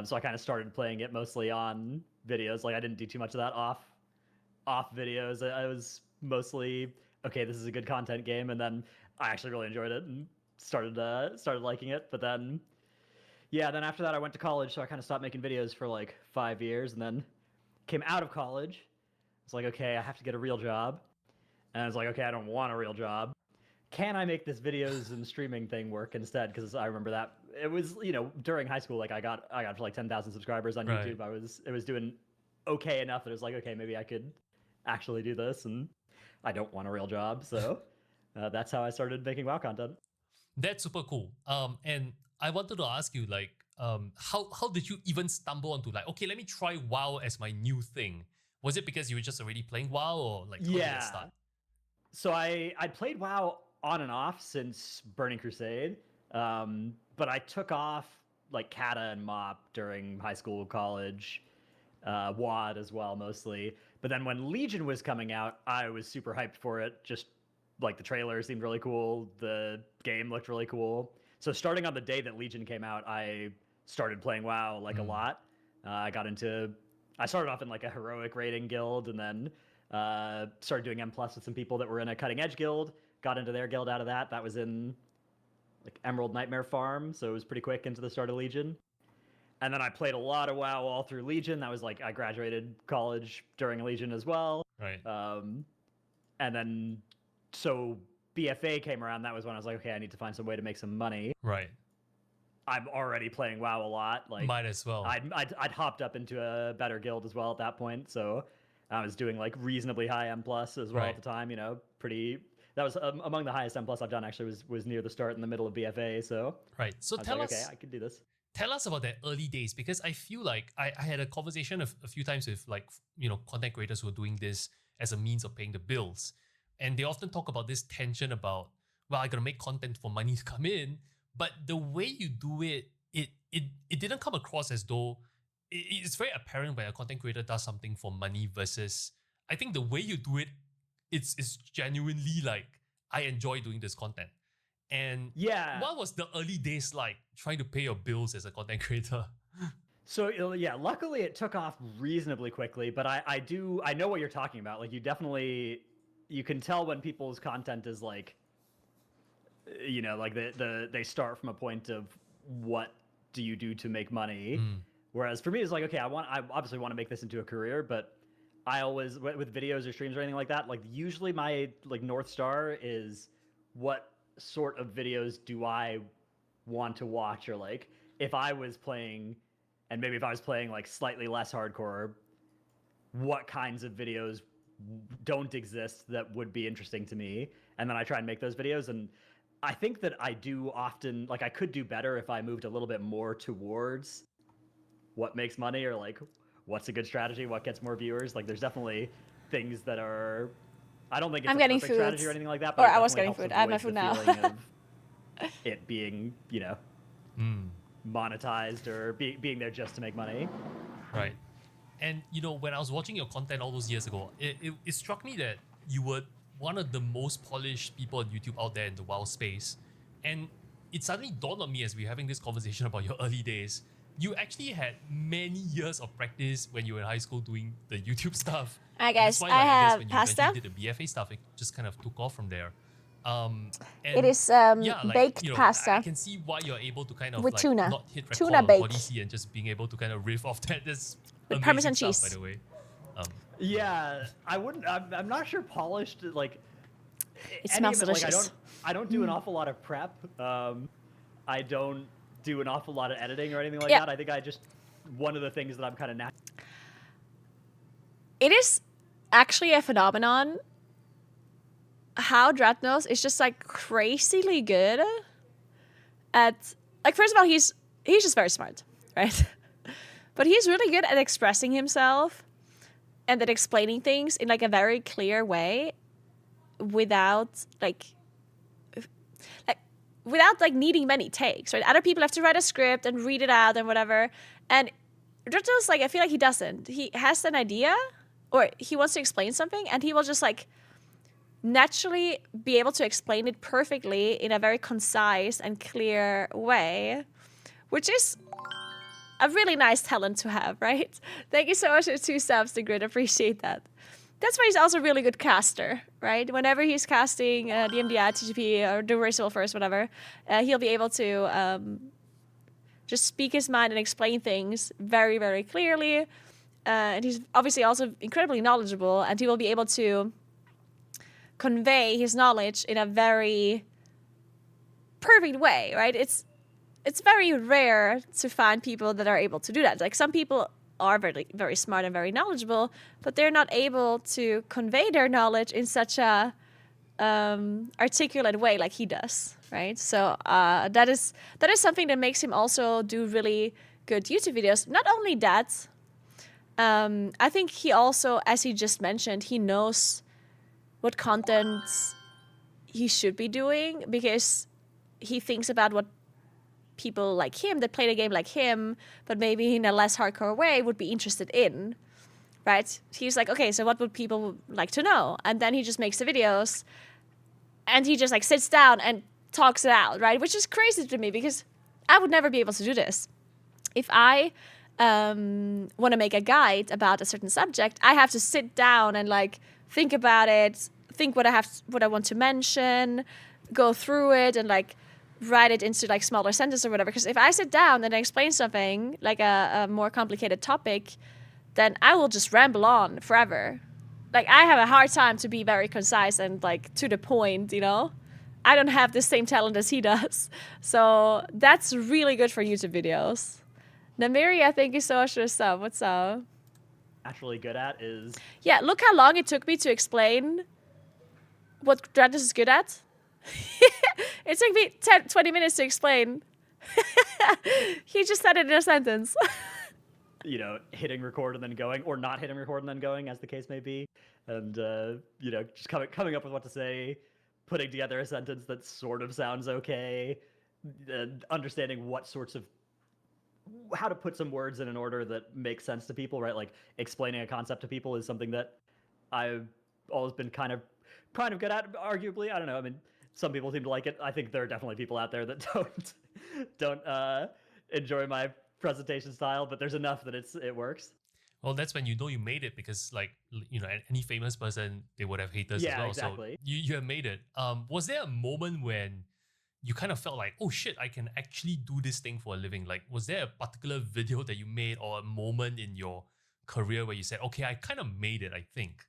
So I kind of started playing it mostly on videos. Like I didn't do too much of that off videos. I was mostly, okay, this is a good content game, and then I actually really enjoyed it and started liking it. But then, yeah, then after that I went to college, so I kind of stopped making videos for like 5 years, and then came out of college. It's like, okay, I have to get a real job, and I was like, okay, I don't want a real job. Can I make this videos and streaming thing work instead? Because I remember that it was, you know, during high school, like I got for like 10,000 subscribers on Right. YouTube. It was doing okay enough that it was like, okay, maybe I could actually do this, and I don't want a real job, so that's how I started making WoW content. That's super cool. And I wanted to ask you, like, how did you even stumble onto like, okay, let me try WoW as my new thing? Was it because you were just already playing WoW, or like how did it start? So I played WoW on and off since Burning Crusade, but I took off like Kata and Mop during high school, college, WoD as well mostly. But then when Legion was coming out, I was super hyped for it. Just like the trailer seemed really cool, the game looked really cool. So starting on the day that Legion came out, I started playing WoW like a lot. I started off in like a heroic raiding guild, and then started doing M+ with some people that were in a cutting edge guild. Got into their guild out of that. That was in like Emerald Nightmare Farm, so it was pretty quick into the start of Legion. And then I played a lot of WoW all through Legion. That was like I graduated college during Legion as well. Right. And then so BFA came around. That was when I was like, okay, I need to find some way to make some money. Right. I'm already playing WoW a lot. Like might as well. I'd hopped up into a better guild as well at that point, so I was doing like reasonably high M+ as well at the time. You know, pretty. That was among the highest M+ I've done. Actually, was near the start in the middle of BFA. So right. So tell us. Okay, I could do this. Tell us about the early days, because I feel like I had a conversation a few times with like, you know, content creators who are doing this as a means of paying the bills. And they often talk about this tension about, well, I gotta make content for money to come in, but the way you do it, it didn't come across as though it's very apparent when a content creator does something for money versus, I think the way you do it, it's genuinely like, I enjoy doing this content. And yeah, what was the early days like trying to pay your bills as a content creator? So yeah, luckily it took off reasonably quickly, but I know what you're talking about. Like you can tell when people's content is like, you know, like they start from a point of what do you do to make money? Whereas for me it's like, okay, I obviously want to make this into a career, but I always, with videos or streams or anything like that, like usually my like North Star is what sort of videos do I want to watch, or like if I was playing, and maybe if I was playing like slightly less hardcore, what kinds of videos don't exist that would be interesting to me, and then I try and make those videos. And I think that I do often, like I could do better if I moved a little bit more towards what makes money, or like what's a good strategy, what gets more viewers. Like there's definitely things that are, I don't think it's a perfect strategy or anything like that, but or I was getting food. I have my food now. It being, you know, monetized or being there just to make money. Right. And, you know, when I was watching your content all those years ago, it struck me that you were one of the most polished people on YouTube out there in the WoW space. And it suddenly dawned on me as we were having this conversation about your early days. You actually had many years of practice when you were in high school doing the YouTube stuff. I guess I have when pasta. You did the BFA stuff, it just kind of took off from there. It is baked pasta. I can see why you're able to kind of with like tuna. not hit record Tuna on bake. Odyssey and just being able to kind of riff off that. This with amazing Parmesan stuff, cheese. by the way. Yeah, I'm not sure polished, like it smells delicious. Like, I don't do an awful lot of prep. I don't do an awful lot of editing or anything like that. I think one of the things that I'm kind of natural. It is actually a phenomenon how Dreadnought is just like crazily good at, like, first of all, he's just very smart, right? But he's really good at expressing himself and at explaining things in like a very clear way without needing many takes, right? Other people have to write a script and read it out and whatever. And Dreadnought's like, I feel like he doesn't. He has an idea or he wants to explain something and he will just like naturally be able to explain it perfectly in a very concise and clear way, which is a really nice talent to have, right? Thank you so much for 2 subs to Grid. Appreciate that. That's why he's also a really good caster, right? Whenever he's casting DMDI, TGP, or Do Racial First, whatever, he'll be able to just speak his mind and explain things very, very clearly. And he's obviously also incredibly knowledgeable, and he will be able to convey his knowledge in a very perfect way, right? It's very rare to find people that are able to do that. Like, some people are very, very smart and very knowledgeable, but they're not able to convey their knowledge in such a articulate way like he does, right? So that is something that makes him also do really good YouTube videos. Not only that, I think he also, as he just mentioned, he knows what content he should be doing, because he thinks about what people like him that play the game like him, but maybe in a less hardcore way, would be interested in, right? He's like, okay, so what would people like to know? And then he just makes the videos, and he just like sits down and talks it out, right? Which is crazy to me, because I would never be able to do this. If I want to make a guide about a certain subject, I have to sit down and like think about it, think what I want to mention, go through it, and like write it into like smaller sentences or whatever. Because if I sit down and explain something like a more complicated topic, then I will just ramble on forever. Like, I have a hard time to be very concise and like to the point, you know? I don't have the same talent as he does. So that's really good for YouTube videos. Namiria, thank you so much for the sub. What's up? Naturally good at is... Yeah, look how long it took me to explain what Dratus is good at. It took me 20 minutes to explain. He just said it in a sentence. You know, hitting record and then going, or not hitting record and then going, as the case may be. And, you know, just coming up with what to say, putting together a sentence that sort of sounds okay, understanding what sorts of... how to put some words in an order that makes sense to people, right? Like, explaining a concept to people is something that I've always been kind of good at, arguably. I don't know. I mean, some people seem to like it. I think there are definitely people out there that don't enjoy my presentation style, but there's enough that it works. Well, that's when you know you made it, because like, you know, any famous person, they would have haters as well. Exactly. So you have made it. Was there a moment when you kind of felt like, oh shit, I can actually do this thing for a living? Like, was there a particular video that you made or a moment in your career where you said, okay, I kind of made it, I think?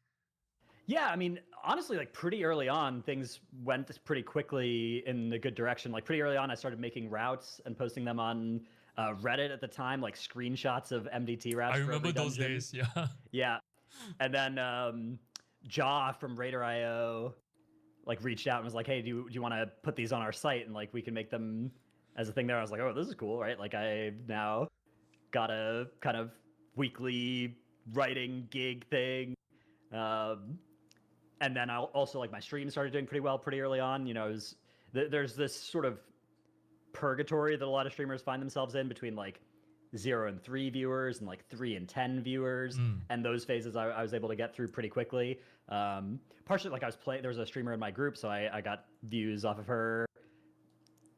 Yeah, I mean, honestly, like pretty early on, things went pretty quickly in a good direction. Like pretty early on, I started making routes and posting them on Reddit at the time, like screenshots of MDT routes. I remember those days, yeah. Yeah. And then Jaw from Raider.io like reached out and was like, hey, do you want to put these on our site and like we can make them as a thing there? I was like, oh, this is cool, right? Like I now got a kind of weekly writing gig thing. And then I also, like, my stream started doing pretty well pretty early on. You know, there's this sort of purgatory that a lot of streamers find themselves in between like 0 and 3 viewers and like 3 and 10 viewers. And those phases I was able to get through pretty quickly. Partially, like, there was a streamer in my group, so I got views off of her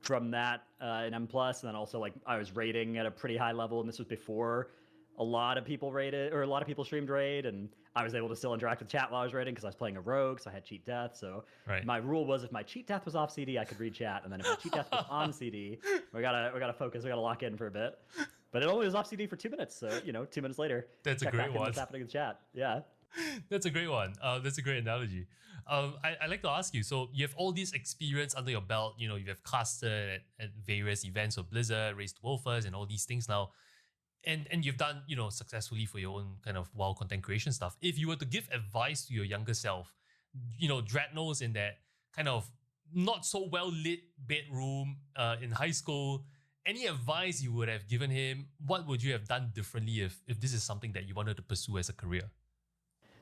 from that in M+. And then also, like, I was raiding at a pretty high level, and this was before a lot of people raided, or a lot of people streamed raid, and I was able to still interact with chat while I was raiding because I was playing a rogue, so I had cheat death. So my rule was, if my cheat death was off CD, I could read chat, and then if my cheat death was on CD, we gotta focus, we gotta lock in for a bit. But it only was off CD for 2 minutes, so you know, 2 minutes later, that's a great one. What's happening in chat? Yeah, that's a great one. That's a great analogy. I like to ask you. So you have all this experience under your belt. You know, you have casted at various events of Blizzard, raised Wolfers, and all these things now. And you've done, you know, successfully for your own kind of WoW content creation stuff. If you were to give advice to your younger self, you know, Dreadnought's in that kind of not so well lit bedroom in high school, any advice you would have given him? What would you have done differently if this is something that you wanted to pursue as a career?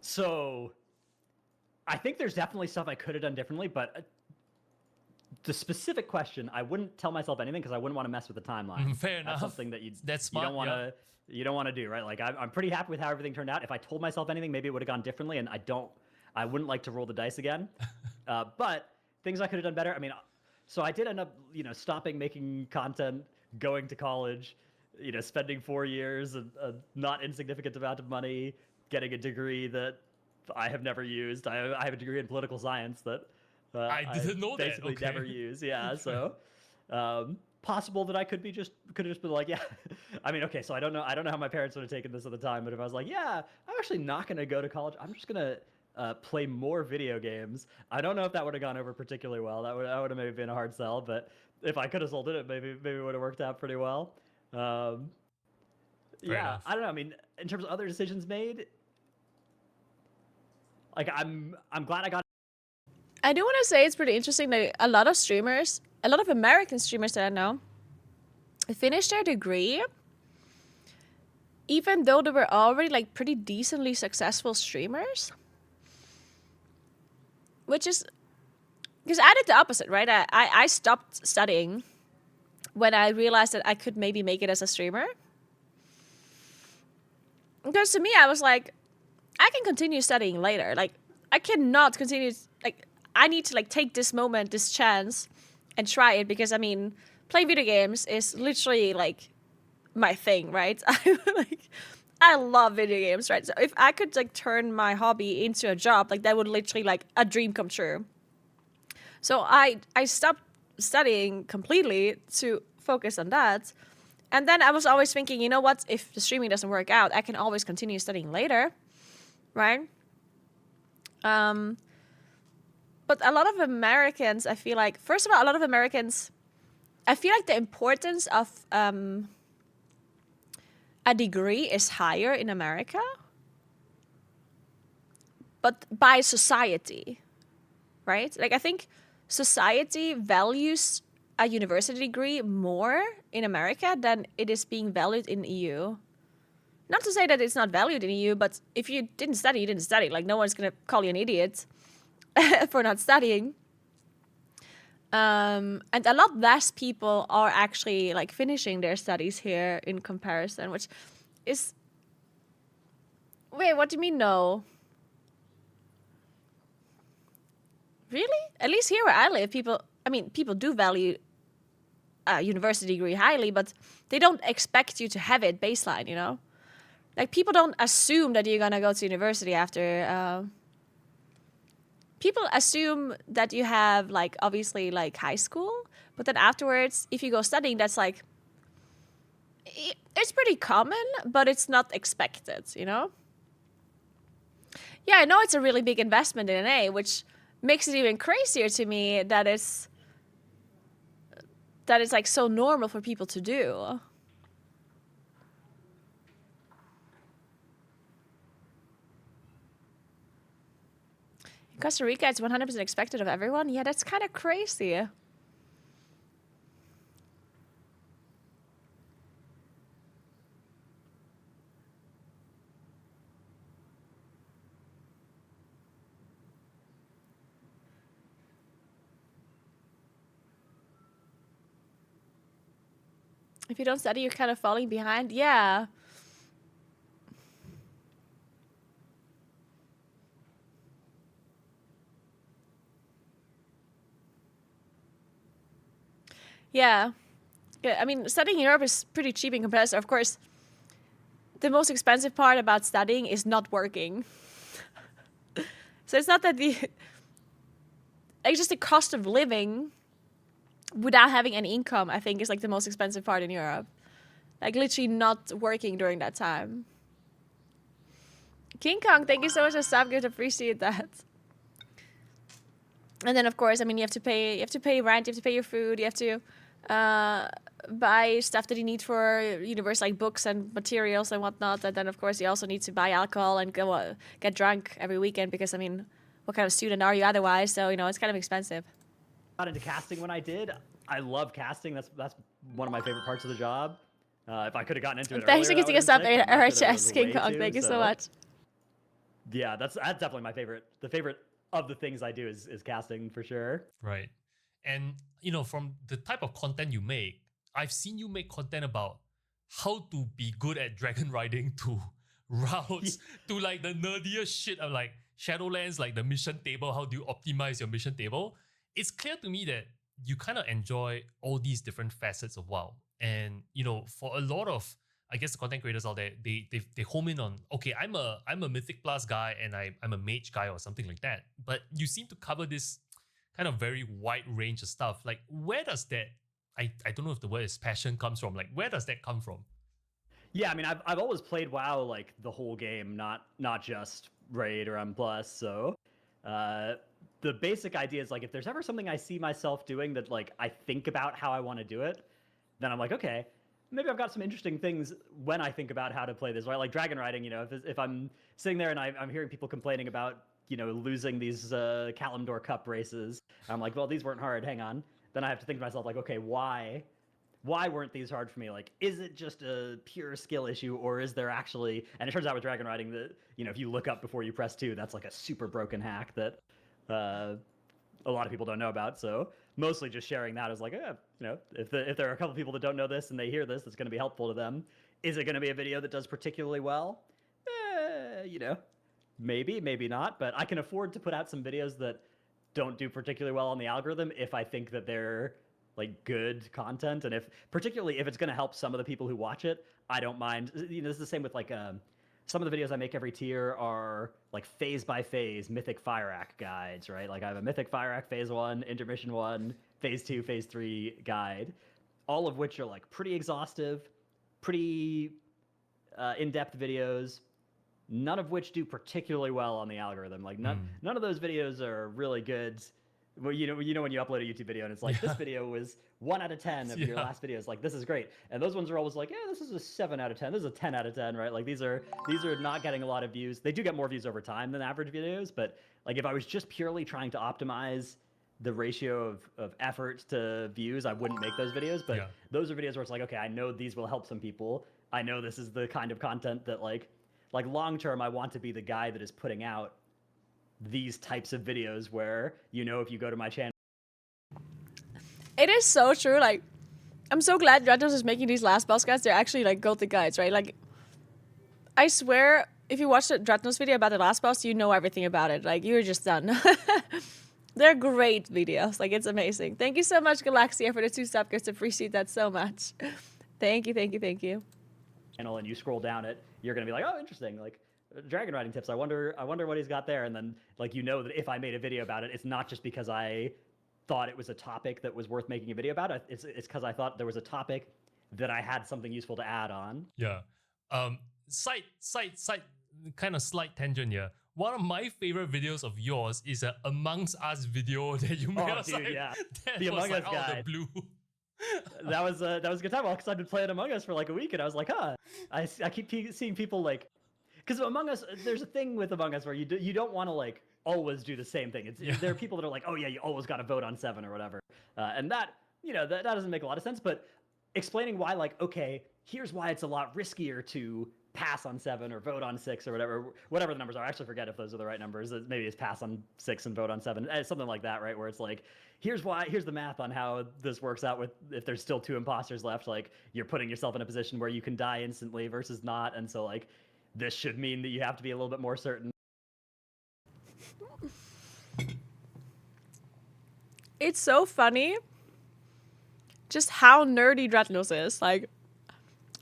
So I think there's definitely stuff I could have done differently, but the specific question, I wouldn't tell myself anything because I wouldn't want to mess with the timeline. Fair enough. That's something that That's smart, you don't want to do, right? Like I'm pretty happy with how everything turned out. If I told myself anything, maybe it would have gone differently, and I wouldn't like to roll the dice again. But things I could have done better. I mean, so I did end up, you know, stopping making content, going to college, spending 4 years, a not insignificant amount of money, getting a degree that I have never used. I have a degree in political science that I didn't know that. basically Okay. never use. Yeah, so possible that I could have just been like, yeah. I mean, okay, so I don't know how my parents would have taken this at the time, but if I was like, yeah, I'm actually not going to go to college. I'm just going to play more video games. I don't know if that would have gone over particularly well. That would have maybe been a hard sell, but if I could have sold it, maybe it would have worked out pretty well. Fair Yeah, enough. I don't know. I mean, in terms of other decisions made, like I'm glad I got. I do want to say it's pretty interesting that a lot of American streamers that I know, finished their degree, even though they were already like pretty decently successful streamers. Which is, because I did the opposite, right? I stopped studying when I realized that I could maybe make it as a streamer. Because to me, I was like, I can continue studying later. Like, I cannot continue, like, I need to, like, take this moment, this chance, and try it. Because, I mean, playing video games is literally, like, my thing, right? I love video games, right? So if I could, like, turn my hobby into a job, like, that would literally, like, a dream come true. So I stopped studying completely to focus on that. And then I was always thinking, you know what? If the streaming doesn't work out, I can always continue studying later, right? But a lot of Americans, I feel like, first of all, a lot of Americans, I feel like the importance of a degree is higher in America, but by society, right? Like, I think society values a university degree more in America than it is being valued in EU. Not to say that it's not valued in EU, but if you didn't study, you didn't study. Like, no one's gonna call you an idiot for not studying. And a lot less people are actually like finishing their studies here in comparison, which is... Wait, what do you mean no? Really? At least here where I live, people do value a university degree highly, but they don't expect you to have it baseline, you know? Like, people don't assume that you're gonna go to university after... People assume that you have, like, obviously, like, high school, but then afterwards, if you go studying, that's, like... It's pretty common, but it's not expected, you know? Yeah, I know it's a really big investment in an A, which makes it even crazier to me that it's like so normal for people to do. In Costa Rica, it's 100% expected of everyone. Yeah, that's kind of crazy. If you don't study, you're kind of falling behind. Yeah. Yeah. I mean, studying in Europe is pretty cheap in comparison. Of course, the most expensive part about studying is not working. So it's not that it's just the cost of living without having any income, I think, is like the most expensive part in Europe. Like, literally not working during that time. King Kong, thank you so much for sub gift. Appreciate that. And then, of course, I mean, you have to pay rent, you have to pay your food, you have to buy stuff that you need for university, like books and materials and whatnot. And then, of course, you also need to buy alcohol and go get drunk every weekend because, I mean, what kind of student are you otherwise? So, you know, it's kind of expensive. Got into casting when I did. I love casting. That's one of my favorite parts of the job. If I could have gotten into it Thanks for earlier, getting us up, RHS King Kong. Thank you so much. Yeah, that's definitely my favorite. The favorite of the things I do is casting for sure. Right. And, you know, from the type of content you make, I've seen you make content about how to be good at dragon riding to routes to like the nerdiest shit of like Shadowlands, like the mission table. How do you optimize your mission table? It's clear to me that you kind of enjoy all these different facets of WoW. And you know, for a lot of, I guess, the content creators out there, they home in on, okay, I'm a Mythic Plus guy and I'm a mage guy or something like that. But you seem to cover this kind of very wide range of stuff. Like, where does that, I don't know if the word is passion comes from. Like, where does that come from? Yeah, I mean, I've always played WoW like the whole game, not just Raid or M+. So the basic idea is like, if there's ever something I see myself doing that like I think about how I want to do it, then I'm like, okay, maybe I've got some interesting things when I think about how to play this, right? Like dragon riding, you know, if I'm sitting there and I'm hearing people complaining about, you know, losing these Kalimdor Cup races, I'm like, well, these weren't hard, hang on. Then I have to think to myself, like, okay, why weren't these hard for me? Like, is it just a pure skill issue, or is there actually, and it turns out with dragon riding that, you know, if you look up before you press 2, that's like a super broken hack that a lot of people don't know about. So mostly just sharing that as like, you know, if there are a couple people that don't know this and they hear this, it's going to be helpful to them. Is it going to be a video that does particularly well? You know, maybe not, but I can afford to put out some videos that don't do particularly well on the algorithm if I think that they're like good content, and particularly if it's going to help some of the people who watch it, I don't mind. You know, this is the same with like some of the videos I make every tier are like phase by phase Mythic Fire Act guides, right? Like I have a Mythic Fire Act phase 1, intermission 1, phase 2, phase 3 guide, all of which are like pretty exhaustive, pretty in-depth videos, none of which do particularly well on the algorithm. Like none of those videos are really good. Well, you know when you upload a YouTube video and it's like, this video was 1 out of 10 of your last videos, like this is great. And those ones are always like, yeah, this is a 7 out of 10. This is a 10 out of 10, right? Like these are not getting a lot of views. They do get more views over time than average videos, but like if I was just purely trying to optimize the ratio of effort to views, I wouldn't make those videos. But those are videos where it's like, okay, I know these will help some people. I know this is the kind of content that like long term, I want to be the guy that is putting out these types of videos where, you know, if you go to my channel. It is so true. Like, I'm so glad Dreadnoughts is making these last boss guides. They're actually like go-to guides, right? Like, I swear, if you watch the Dreadnoughts video about the last boss, you know everything about it. Like, you're just done. They're great videos. Like, it's amazing. Thank you so much, Galaxia, for the 2-step gifts. Appreciate that so much. Thank you, thank you, thank you. And you scroll down it, you're gonna be like, oh, interesting. Like, dragon riding tips. I wonder what he's got there. And then like, you know, that if I made a video about it, it's not just because I thought it was a topic that was worth making a video about. It's because I thought there was a topic that I had something useful to add on. Yeah. Side kind of slight tangent here. One of my favorite videos of yours is a Amongst Us video that you made. Oh, dude, yeah. The Among Among Us guy. Blue. That was a good time, because I've been playing Among Us for like a week, and I was like, I keep seeing people like, because Among Us, there's a thing with Among Us where you don't want to like always do the same thing. There are people that are like, oh yeah, you always got to vote on 7 or whatever, and that, you know, that doesn't make a lot of sense. But explaining why, like, okay, here's why it's a lot riskier to pass on 7 or vote on 6 or whatever the numbers are. I actually forget if those are the right numbers. Maybe it's pass on 6 and vote on 7, something like that, right? Where it's like, here's the math on how this works out with if there's still 2 imposters left. Like, you're putting yourself in a position where you can die instantly versus not, and so like, this should mean that you have to be a little bit more certain. It's so funny just how nerdy Dreadnoughts is. Like,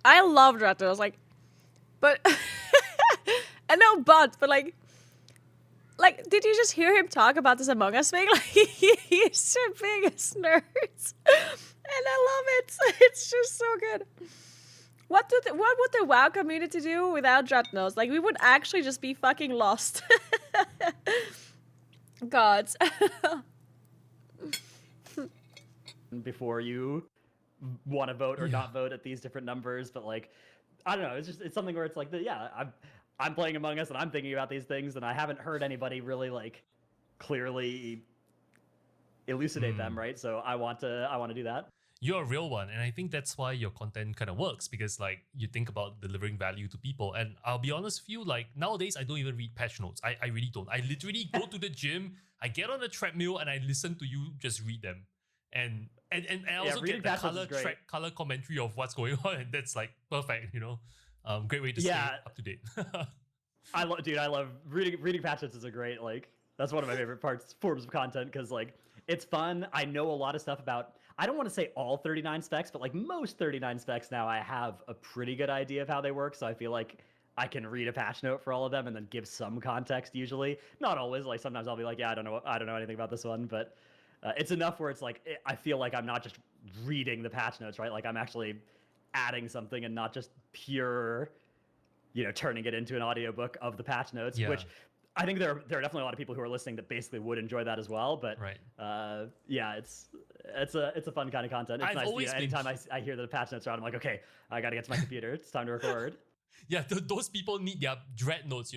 I love Dreadnoughts, like, but I know, but like, did you just hear him talk about this Among Us thing? Like, he's the biggest nerd, and I love it. It's just so good. What would the WoW community do without Dreadnoughts? Like, we would actually just be fucking lost. Gods. Before you want to vote or not vote at these different numbers, but like, I don't know, it's something where it's like, I'm playing Among Us and I'm thinking about these things, and I haven't heard anybody really like clearly elucidate them, right? So I want to do that. You're a real one, and I think that's why your content kind of works, because like, you think about delivering value to people. And I'll be honest with you, like, nowadays I don't even read patch notes. I really don't. I literally go to the gym, I get on the treadmill, and I listen to you just read them. And I also get the color commentary of what's going on, and that's like perfect, you know. Great way to stay up to date. I love reading patch notes. Is a great, like, that's one of my favorite forms of content, because like, It's fun. I know a lot of stuff about, I don't want to say all 39 specs, but like most 39 specs now, I have a pretty good idea of how they work. So I feel like I can read a patch note for all of them and then give some context usually. Not always. Like sometimes I'll be like, yeah, I don't know anything about this one, but it's enough where it's like, I feel like I'm not just reading the patch notes, right? Like I'm actually adding something and not just pure, turning it into an audiobook of the patch notes, Yeah. which I think there are definitely a lot of people who are listening that basically would enjoy that as well. But yeah, it's a fun kind of content. It's nice. Anytime I hear that the patch notes are out, I'm like, okay, I got to get to my computer. It's time to record. Yeah, those people need their dread notes,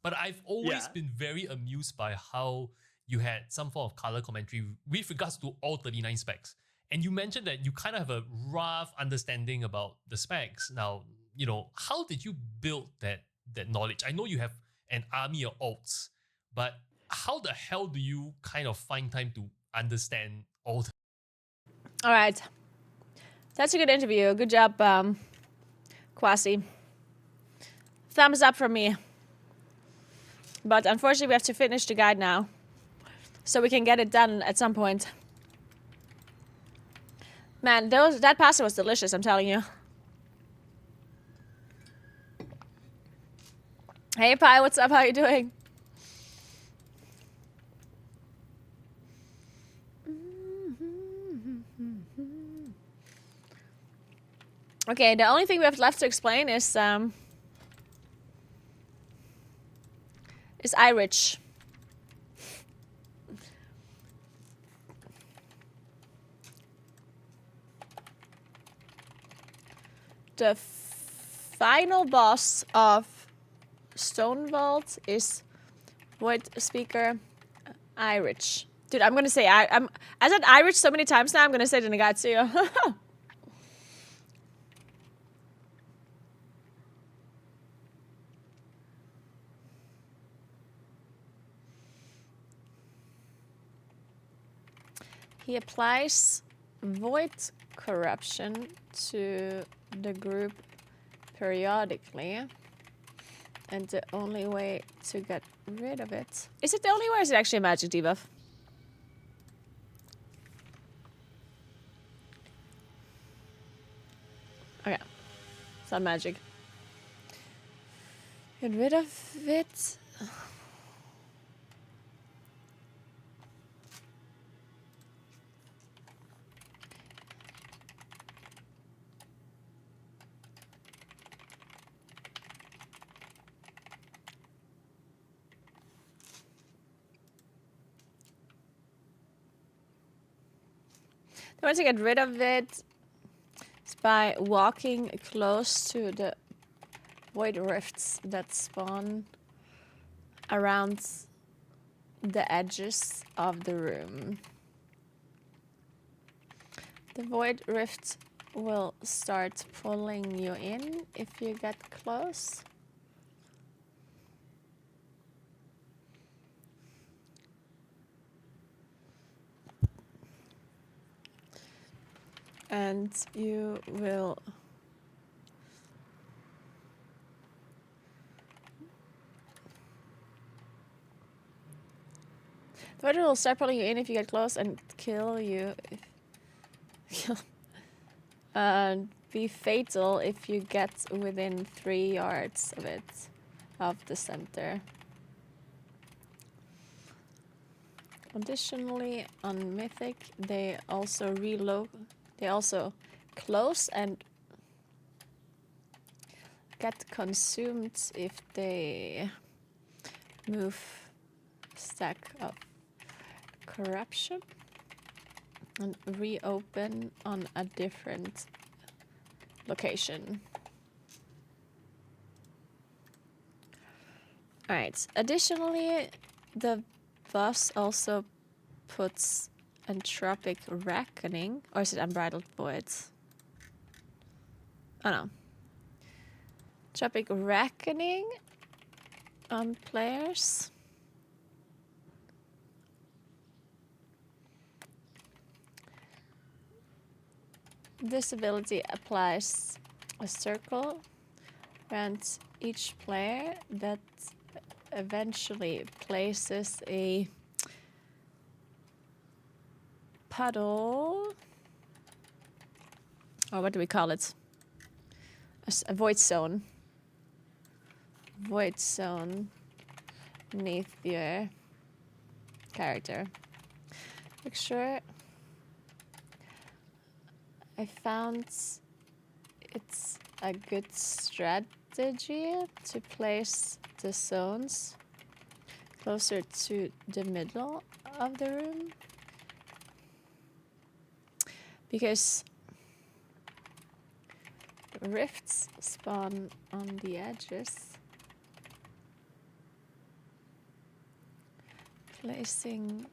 But I've always been very amused by how you had some form of color commentary with regards to all 39 specs. And you mentioned that you kind of have a rough understanding about the specs. Now, how did you build that knowledge? I know you have an army of alts, but how the hell do you kind of find time to understand all the... All right. That's a good interview. Good job, Kwasi. Thumbs up from me. But unfortunately, we have to finish the guide now. So we can get it done at some point. Man, that pasta was delicious, I'm telling you. Hey, Pi, what's up? How you doing? Okay, the only thing we have left to explain is Irish. The final boss of Stone Vault is Void Speaker Irish. Dude, I'm gonna say I said Irish so many times now. I'm gonna say it in the guide too. He applies void corruption to the group periodically, and the only way to get rid of it... Is it the only way, or is it actually a magic debuff? Okay. It's not magic. Get rid of it... The way to get rid of it is by walking close to the void rifts that spawn around the edges of the room. The void rift will start pulling you in if you get close. And you will the void will start pulling you in if you get close and kill you. Be fatal if you get within 3 yards of it, of the center. Additionally, on Mythic, they also close and get consumed if they move stack of corruption and reopen on a different location. Alright, additionally, the boss also puts Entropic Reckoning, or is it Unbridled Void? Oh no. Entropic Reckoning on players. This ability applies a circle around each player that eventually places a puddle. Or what do we call it? A void zone. Void zone. Beneath your character. Make sure I found it's a good strategy to place the zones closer to the middle of the room, because rifts spawn on the edges. Placing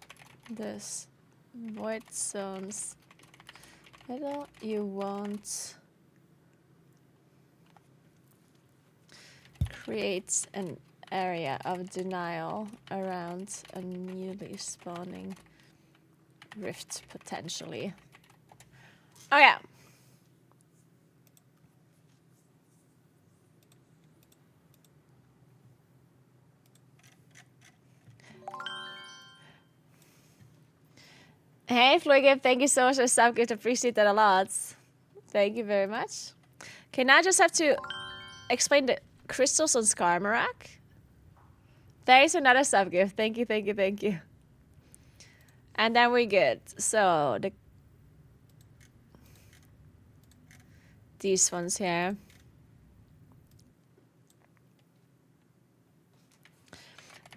this void zones middle, you won't create an area of denial around a newly spawning rift potentially. Oh yeah. Hey, Floygift, thank you so much for the sub gift. Appreciate that a lot. Thank you very much. Okay, now I just have to explain the crystals on Skarmorak. There is another sub gift. Thank you, thank you, thank you. And then we're good. So, these ones here.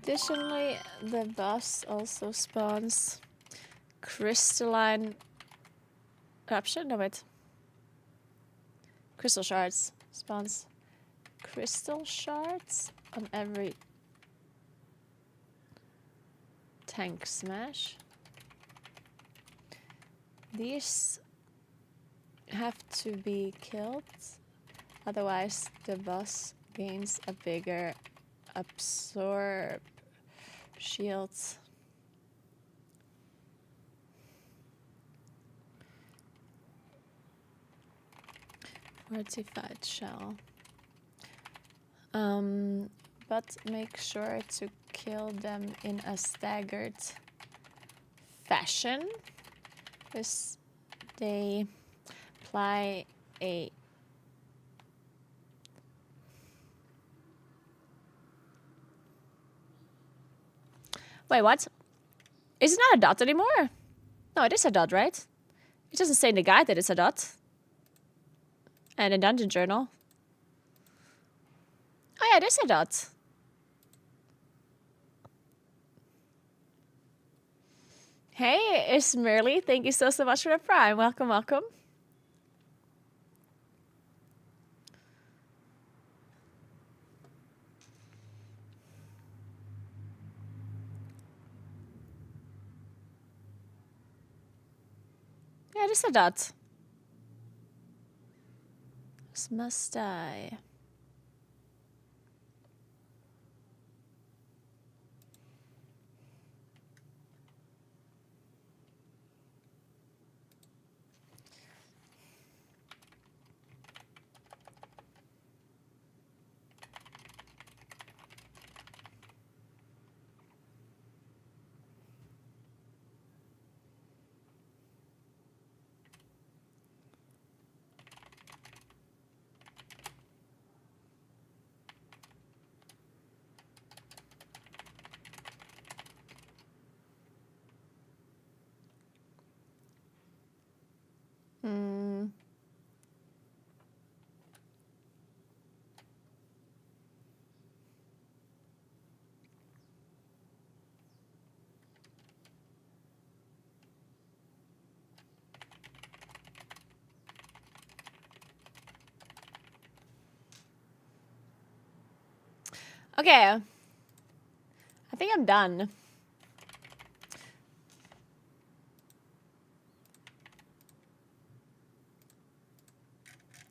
Additionally, the boss also spawns crystalline eruption. No, wait. Crystal shards spawns crystal shards on every tank smash. These have to be killed, otherwise the boss gains a bigger absorb shield. Fortified shell. But make sure to kill them in a staggered fashion, because they apply a Wait, what? Is it not a dot anymore? No, it is a dot, right? It doesn't say in the guide that it's a dot. And in Dungeon Journal. Oh yeah, it is a dot. Hey, it's Merly. Thank you so much for the prime. Welcome, welcome. Yeah, it is a dot. This must die. Okay. I think I'm done.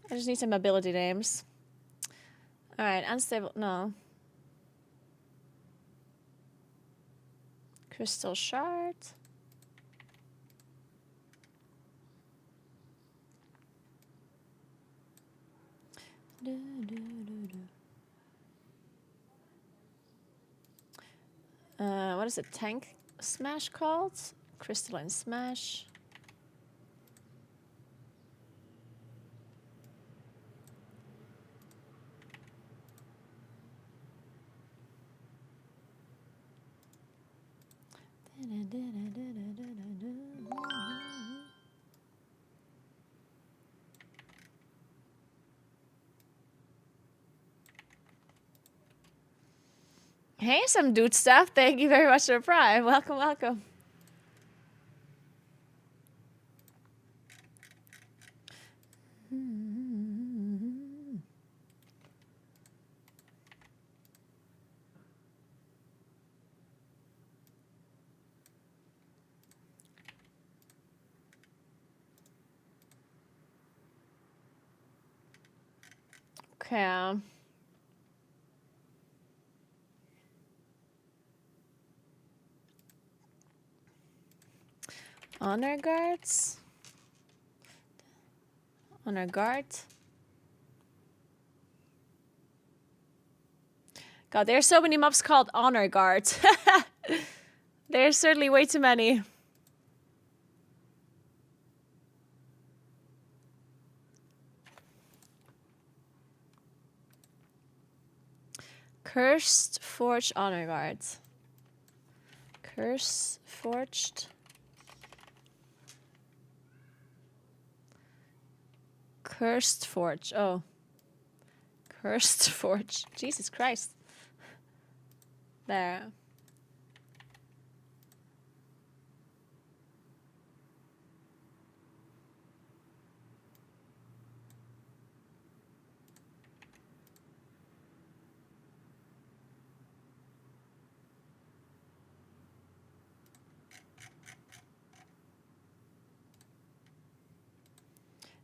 I just need some ability names. Alright, unstable. No. Crystal shard. What is it? Tank smash called? Crystalline smash. Hey, some dude stuff. Thank you very much for the Prime. Welcome, welcome. Okay. Honor guards. Honor guard. God, there's so many mobs called honor guards. There's certainly way too many. Cursed Forged Honor Guards. Curse Forged. Cursed Forge. Oh. Cursed Forge. Jesus Christ. There.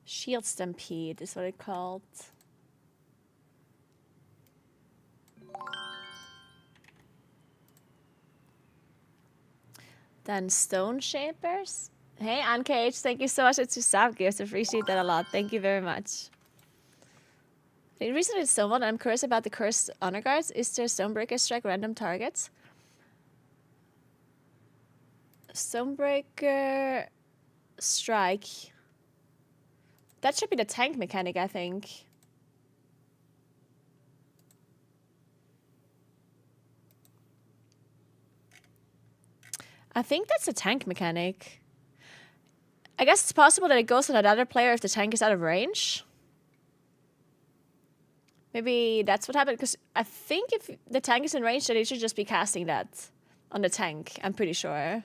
Shield Stampede is what it's called. Then Stone Shapers. Hey, Uncaged, thank you so much. It's your sub gifts. Appreciate that a lot. Thank you very much. I recently did someone, I'm curious about the Cursed Honor Guards. Is there Stonebreaker strike random targets? Stonebreaker strike. That should be the tank mechanic, I think. I think that's a tank mechanic. I guess it's possible that it goes on another player if the tank is out of range. Maybe that's what happened, because I think if the tank is in range, then it should just be casting that on the tank. I'm pretty sure.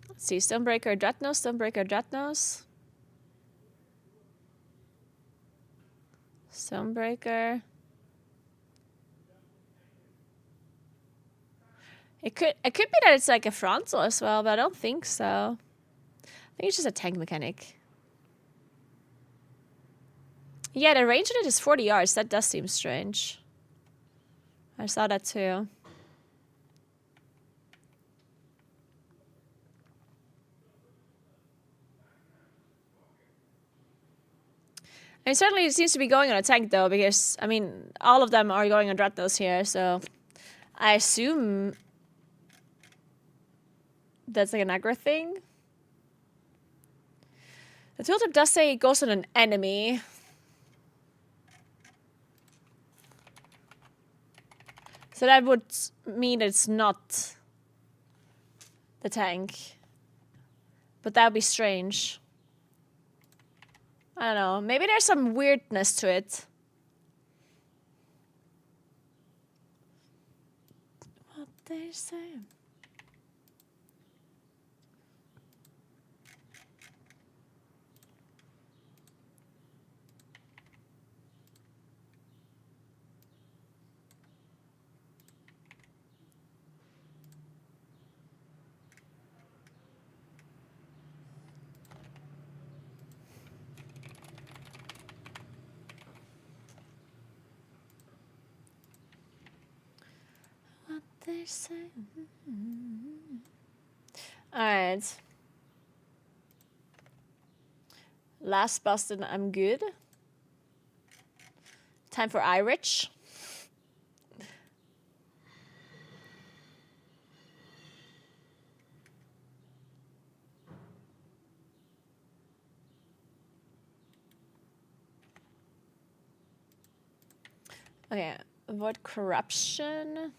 Let's see, Stonebreaker Dreadnought, Stonebreaker Dreadnought. Stonebreaker. It could be that it's like a frontal as well, but I don't think so. I think it's just a tank mechanic. Yeah, the range on it is 40 yards. That does seem strange. I saw that too. And certainly it seems to be going on a tank though, because, I mean, all of them are going on Dreadnoughts here, so I assume that's like an aggro thing. The tooltip does say it goes on an enemy. So that would mean it's not the tank. But that would be strange. I don't know. Maybe there's some weirdness to it. What they say. They say. All right. Last Boston, I'm good. Time for Irish. Okay, avoid corruption.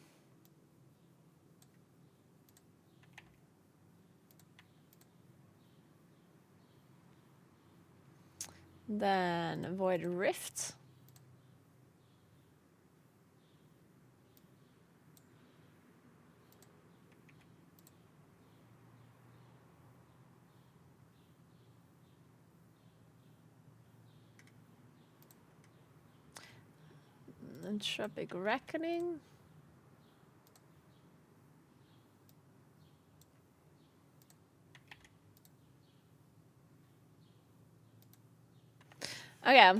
Then avoid rift. Entropic reckoning. Okay.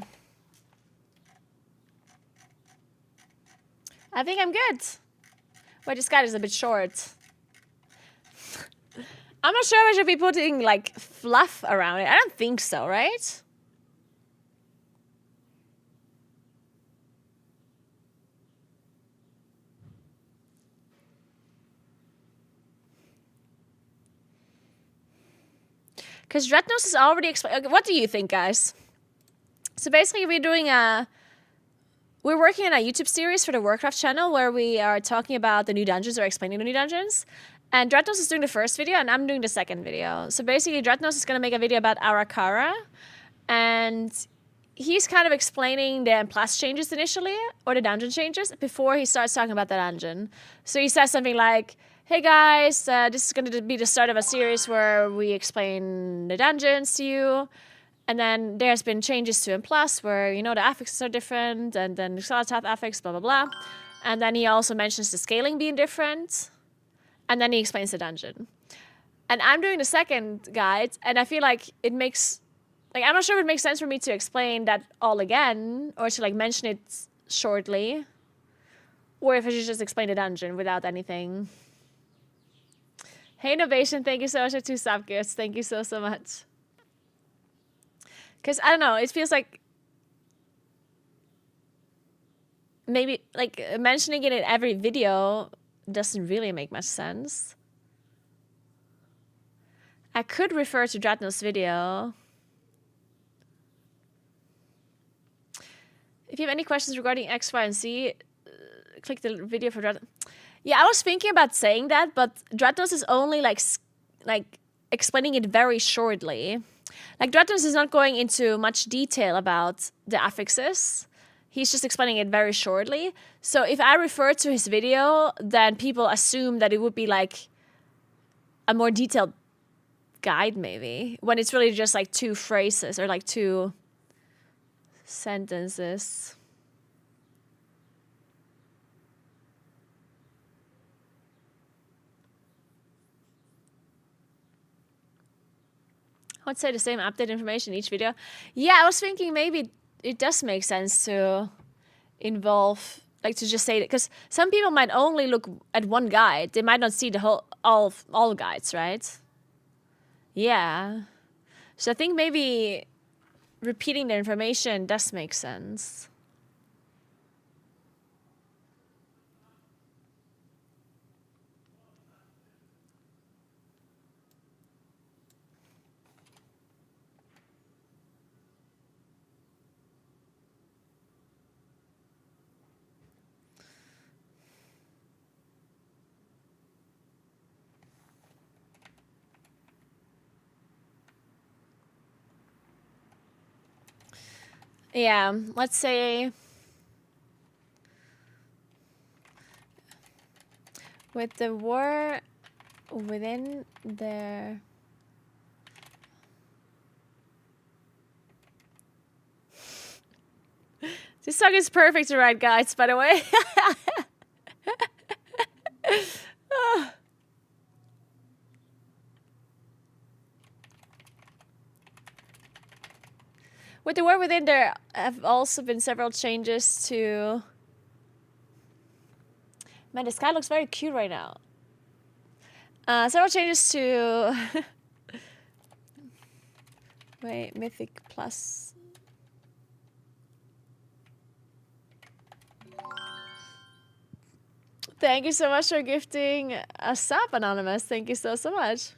I think I'm good. Wait, this guide is a bit short. I'm not sure if I should be putting, like, fluff around it. I don't think so, right? Because Dreadnought is already explained. Okay, what do you think, guys? So basically, we're working on a YouTube series for the Warcraft channel where we are talking about the new dungeons or explaining the new dungeons. And Dreadnought is doing the first video, and I'm doing the second video. So basically, Dreadnought is going to make a video about Arakara. And he's kind of explaining the plus changes initially, or the dungeon changes, before he starts talking about the dungeon. So he says something like, hey guys, this is going to be the start of a series where we explain the dungeons to you. And then there's been changes to M+, where, you know, the affixes are different, and then the Xalatat affix, blah, blah, blah. And then he also mentions the scaling being different. And then he explains the dungeon. And I'm doing the second guide, and I feel like it makes... Like, I'm not sure if it makes sense for me to explain that all again, or to, like, mention it shortly. Or if I should just explain the dungeon without anything. Hey, Innovation, thank you so much for 2 sub gifts. Thank you so, so much. Because, I don't know, it feels like... Maybe, like, mentioning it in every video doesn't really make much sense. I could refer to Dreadnought's video. If you have any questions regarding X, Y, and Z, click the video for Dreadnought. Yeah, I was thinking about saying that, but Dreadnought is only, like explaining it very shortly. Like, Dreadnought is not going into much detail about the affixes. He's just explaining it very shortly. So if I refer to his video, then people assume that it would be, like, a more detailed guide, maybe. When it's really just, like, 2 phrases or, like, 2 sentences. I would say the same update information in each video. Yeah, I was thinking maybe it does make sense to involve, like, to just say it, because some people might only look at one guide. They might not see the whole all guides, right? Yeah. So I think maybe repeating the information does make sense. Yeah, let's say with the war within their... This song is perfect to write guides, by the way. With the war within, there have also been several changes to... Man, the sky looks very cute right now. Several changes to... Wait, Mythic Plus. Thank you so much for gifting a sub, Anonymous. Thank you so, so much.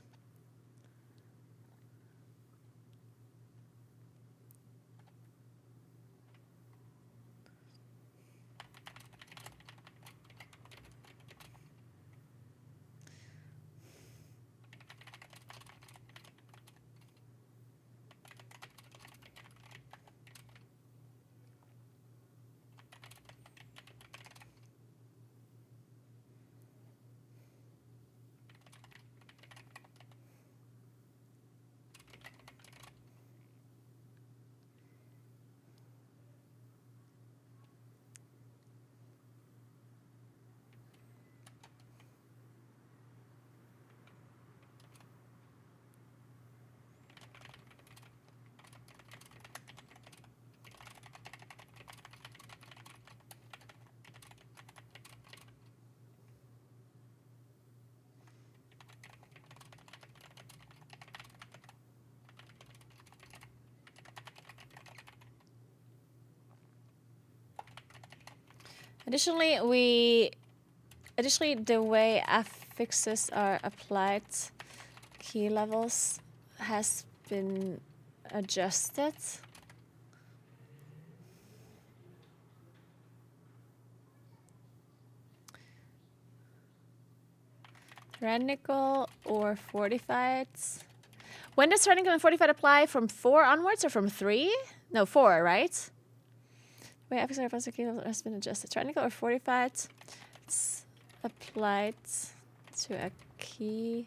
Additionally, the way affixes are applied, key levels has been adjusted. Tyrannical or fortified. When does tyrannical and fortified apply? From 4 onwards or from 3? No, 4, right? Wait, affixes are applied to key levels has been adjusted. Tyrannical or fortified. It's applied to a key.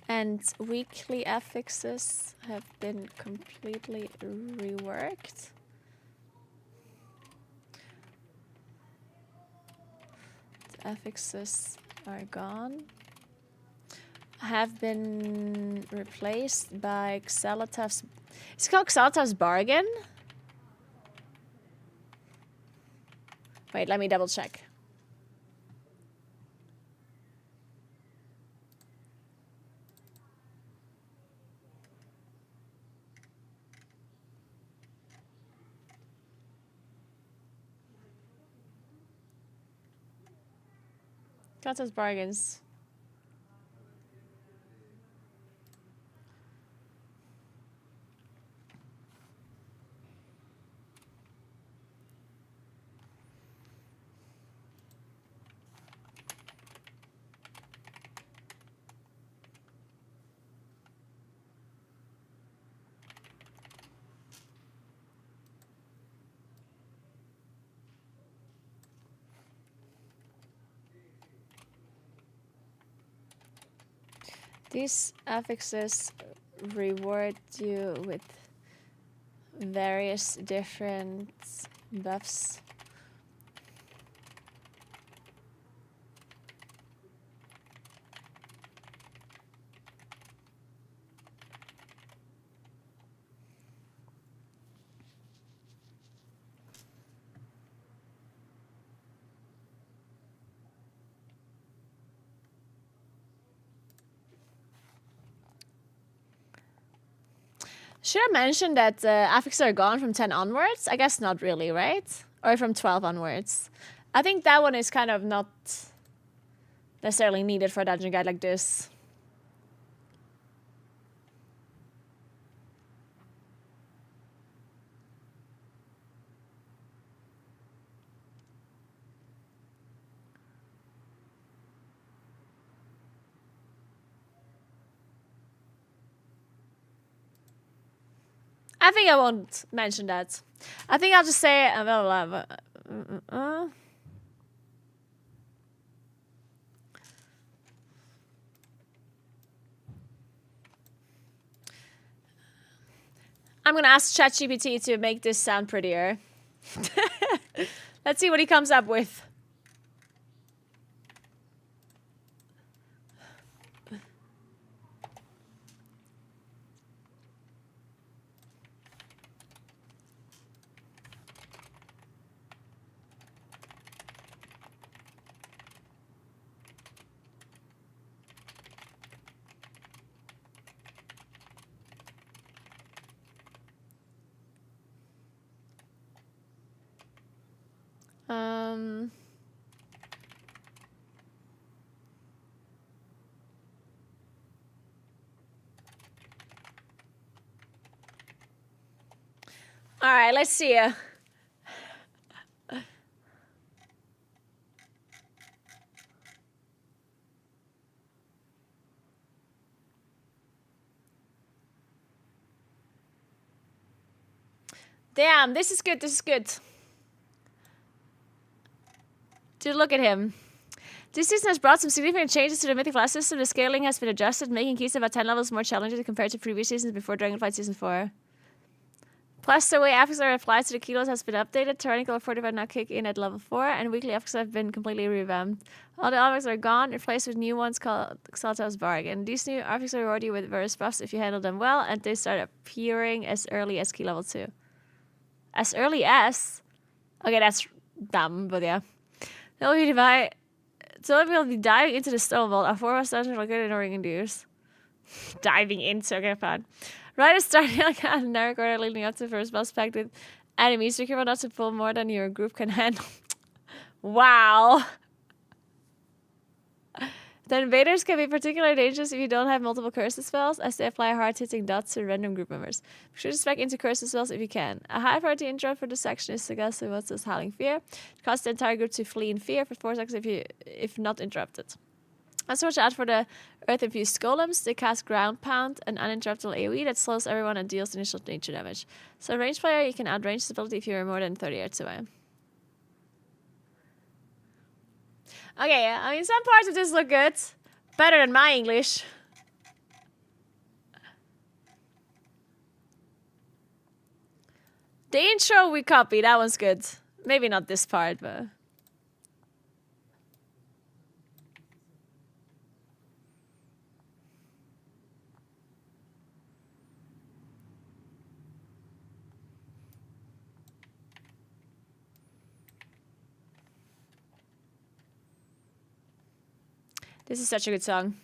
And weekly affixes have been completely reworked. The affixes are gone. Have been replaced by Xalotav's. It's called Xalotav's Bargain. Wait, let me double check. Xalotav's Bargains. These affixes reward you with various different buffs. Should I mention that affixes are gone from 10 onwards? I guess not really, right? Or from 12 onwards. I think that one is kind of not necessarily needed for a dungeon guide like this. I think I won't mention that. I think I'll just say I'm gonna ask ChatGPT to make this sound prettier. Let's see what he comes up with. All right, let's see. Damn, this is good. This is good. Dude, look at him. This season has brought some significant changes to the Mythic class system. The scaling has been adjusted, making keys about 10 levels more challenging compared to previous seasons before Dragonflight Season 4. Plus, the way affixes are applied to the kilos has been updated. Tyrannical or fortified now kick in at level 4, and weekly affixes have been completely revamped. All the affixes are gone, replaced with new ones called Xalotav's Bargain. These new affixes reward you with various buffs if you handle them well, and they start appearing as early as key level 2. As early as? Okay, that's dumb, but yeah. So we'll be diving into the stone vault. Our foremost dungeon located in Oregon Deers. Diving into, okay, fine. Right at starting like a narrow corridor leading up to the first boss packed with enemies. Be careful not to pull more than your group can handle. Wow. The invaders can be particularly dangerous if you don't have multiple curses spells, as they apply hard-hitting dots to random group members. Be sure to spec into curses spells if you can. A high priority intro for this section is Sagasa What's Howling Fear. It causes the entire group to flee in fear for 4 seconds if not interrupted. Also watch out for the earth-infused golems. They cast Ground Pound, an uninterruptible AoE that slows everyone and deals initial nature damage. So range player, you can outrange this ability if you're more than 30 yards away. Okay, I mean, some parts of this look good. Better than my English. The intro we copied, that one's good. Maybe not this part, but... This is such a good song.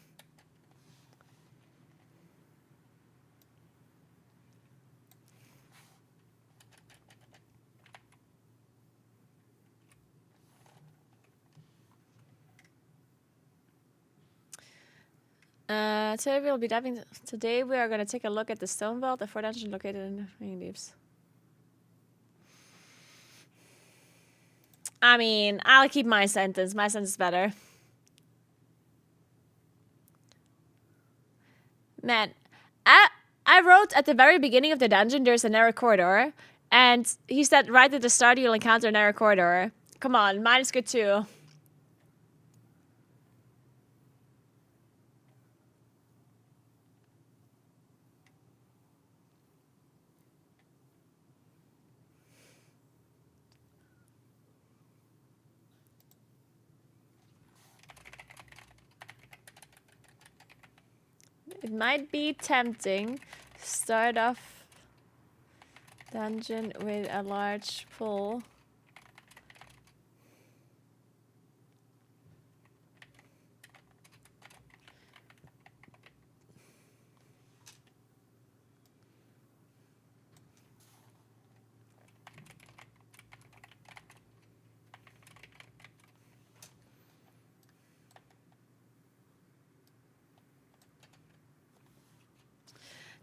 Today we'll be diving. Today we are going to take a look at the stone vault, the 4 dungeon located in the Ringing Deeps. I mean, I'll keep my sentence. My sentence is better. Man, I wrote at the very beginning of the dungeon there's a narrow corridor, and he said right at the start you'll encounter a narrow corridor. Come on, mine is good too. It might be tempting to start off dungeon with a large pool.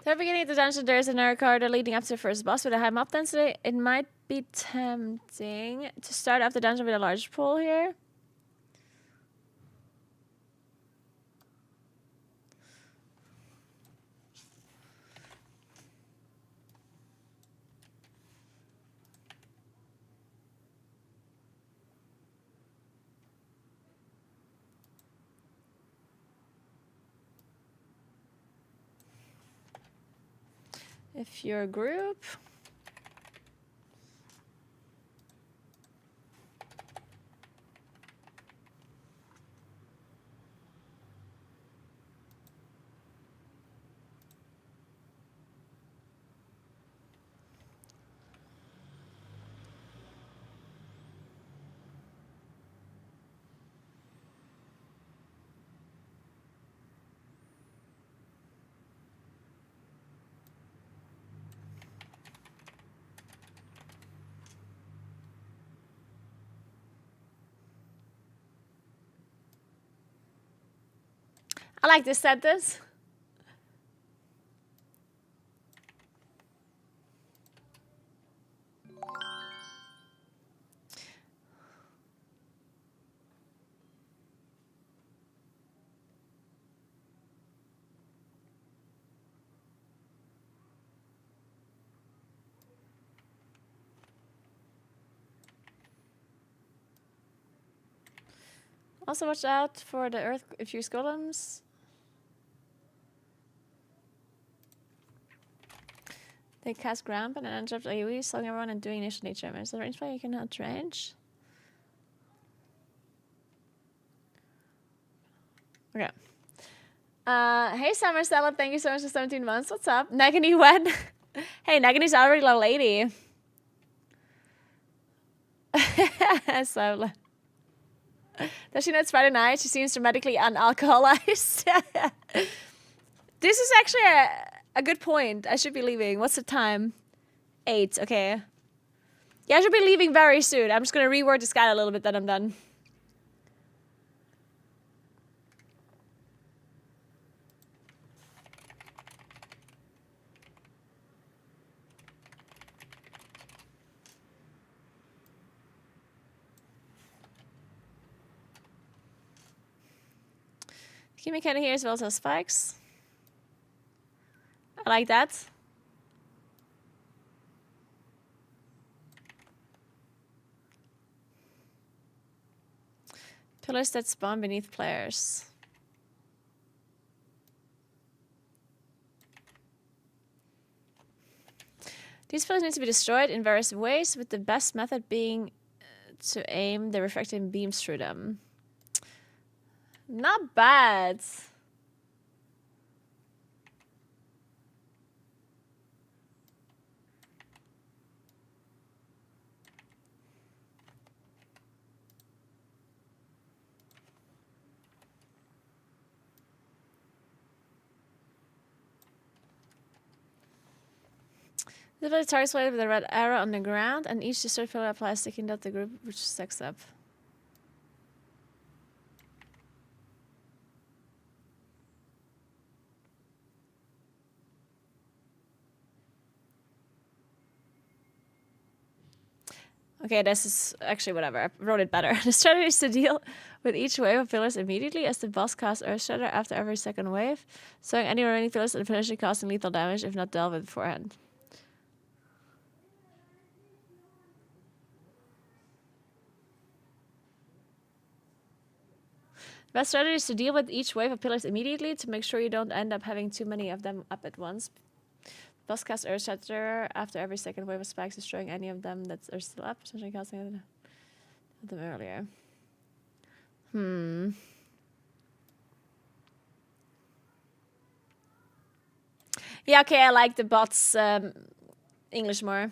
At the beginning of the dungeon, there is a narrow corridor leading up to the first boss with a high mob density. It might be tempting to start off the dungeon with a large pool here. If you're a group. I like this sentence. Also watch out for the earth-infused golems. They cast ground and interrupt AoE, slowing everyone and doing initial nature damage. So range player you can outrange. Okay. Hey Summer Stella, thank you so much for 17 months. What's up? Nagini when? Hey, Nagini's already a lady. So does she know it's Friday night? She seems dramatically unalcoholized. This is actually a good point. I should be leaving. What's the time? 8. Okay. Yeah, I should be leaving very soon. I'm just gonna reword this guy a little bit, then I'm done. Key mechanic here as well as spikes. I like that. Pillars that spawn beneath players. These pillars need to be destroyed in various ways, with the best method being to aim the refracting beams through them. Not bad. The village targets weighted with a red arrow on the ground, and each destroyed pillar applies sticking dot the group which stacks up. Okay, this is actually whatever. I wrote it better. The strategy is to deal with each wave of pillars immediately as the boss casts Earth Shatter after every second wave, sowing any remaining pillars and finishing causing lethal damage if not dealt with beforehand. The best strategy is to deal with each wave of pillars immediately to make sure you don't end up having too many of them up at once. Boss casts Earth Shatter after every second wave of spikes, destroying any of them that are still up, essentially casting them earlier. Yeah, okay, I like the bots English more.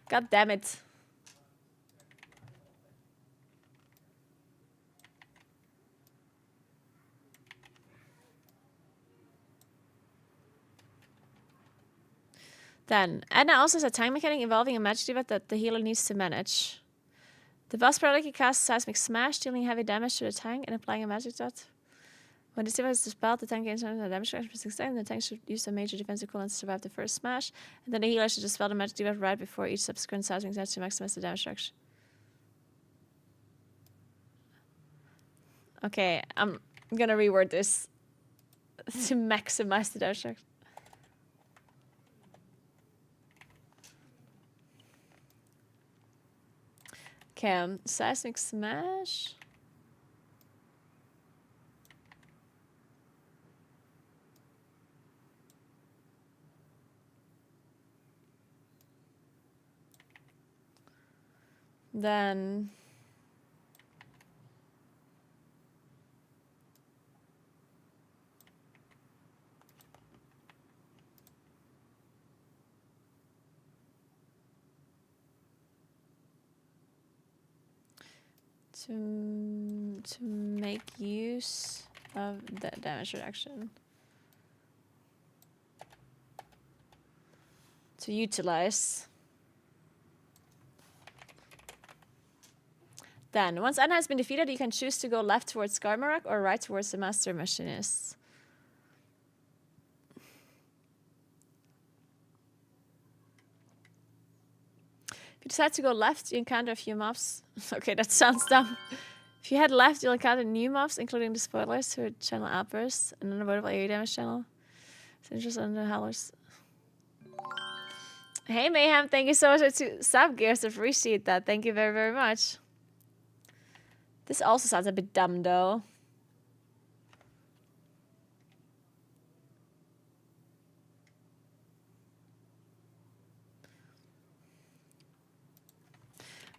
God damn it. Then, Edna also has a tank mechanic involving a magic debuff that the healer needs to manage. The boss periodically casts Seismic Smash, dealing heavy damage to the tank and applying a magic dot. When this debuff is dispelled, the tank gains a damage reaction for 6 seconds. The tank should use a major defensive cooldown to survive the first smash, and then the healer should dispel the magic debuff right before each subsequent Seismic Smash to maximize the damage reaction. Okay, I'm gonna reword this to maximize the damage reaction. Okay, Seismic Smash. Then to make use of the damage reduction. To utilize. Then, once Anna has been defeated, you can choose to go left towards Skarmarak or right towards the Master Machinist. If you decide to go left, you encounter a few mobs. Okay, that sounds dumb. If you head left, you'll encounter new mobs, including the spoilers who channel outbursts and an unavoidable AoE damage channel. It's interesting on the howlers. Hey Mayhem, thank you so much for sub gears. Appreciate that. Thank you very, very much. This also sounds a bit dumb though.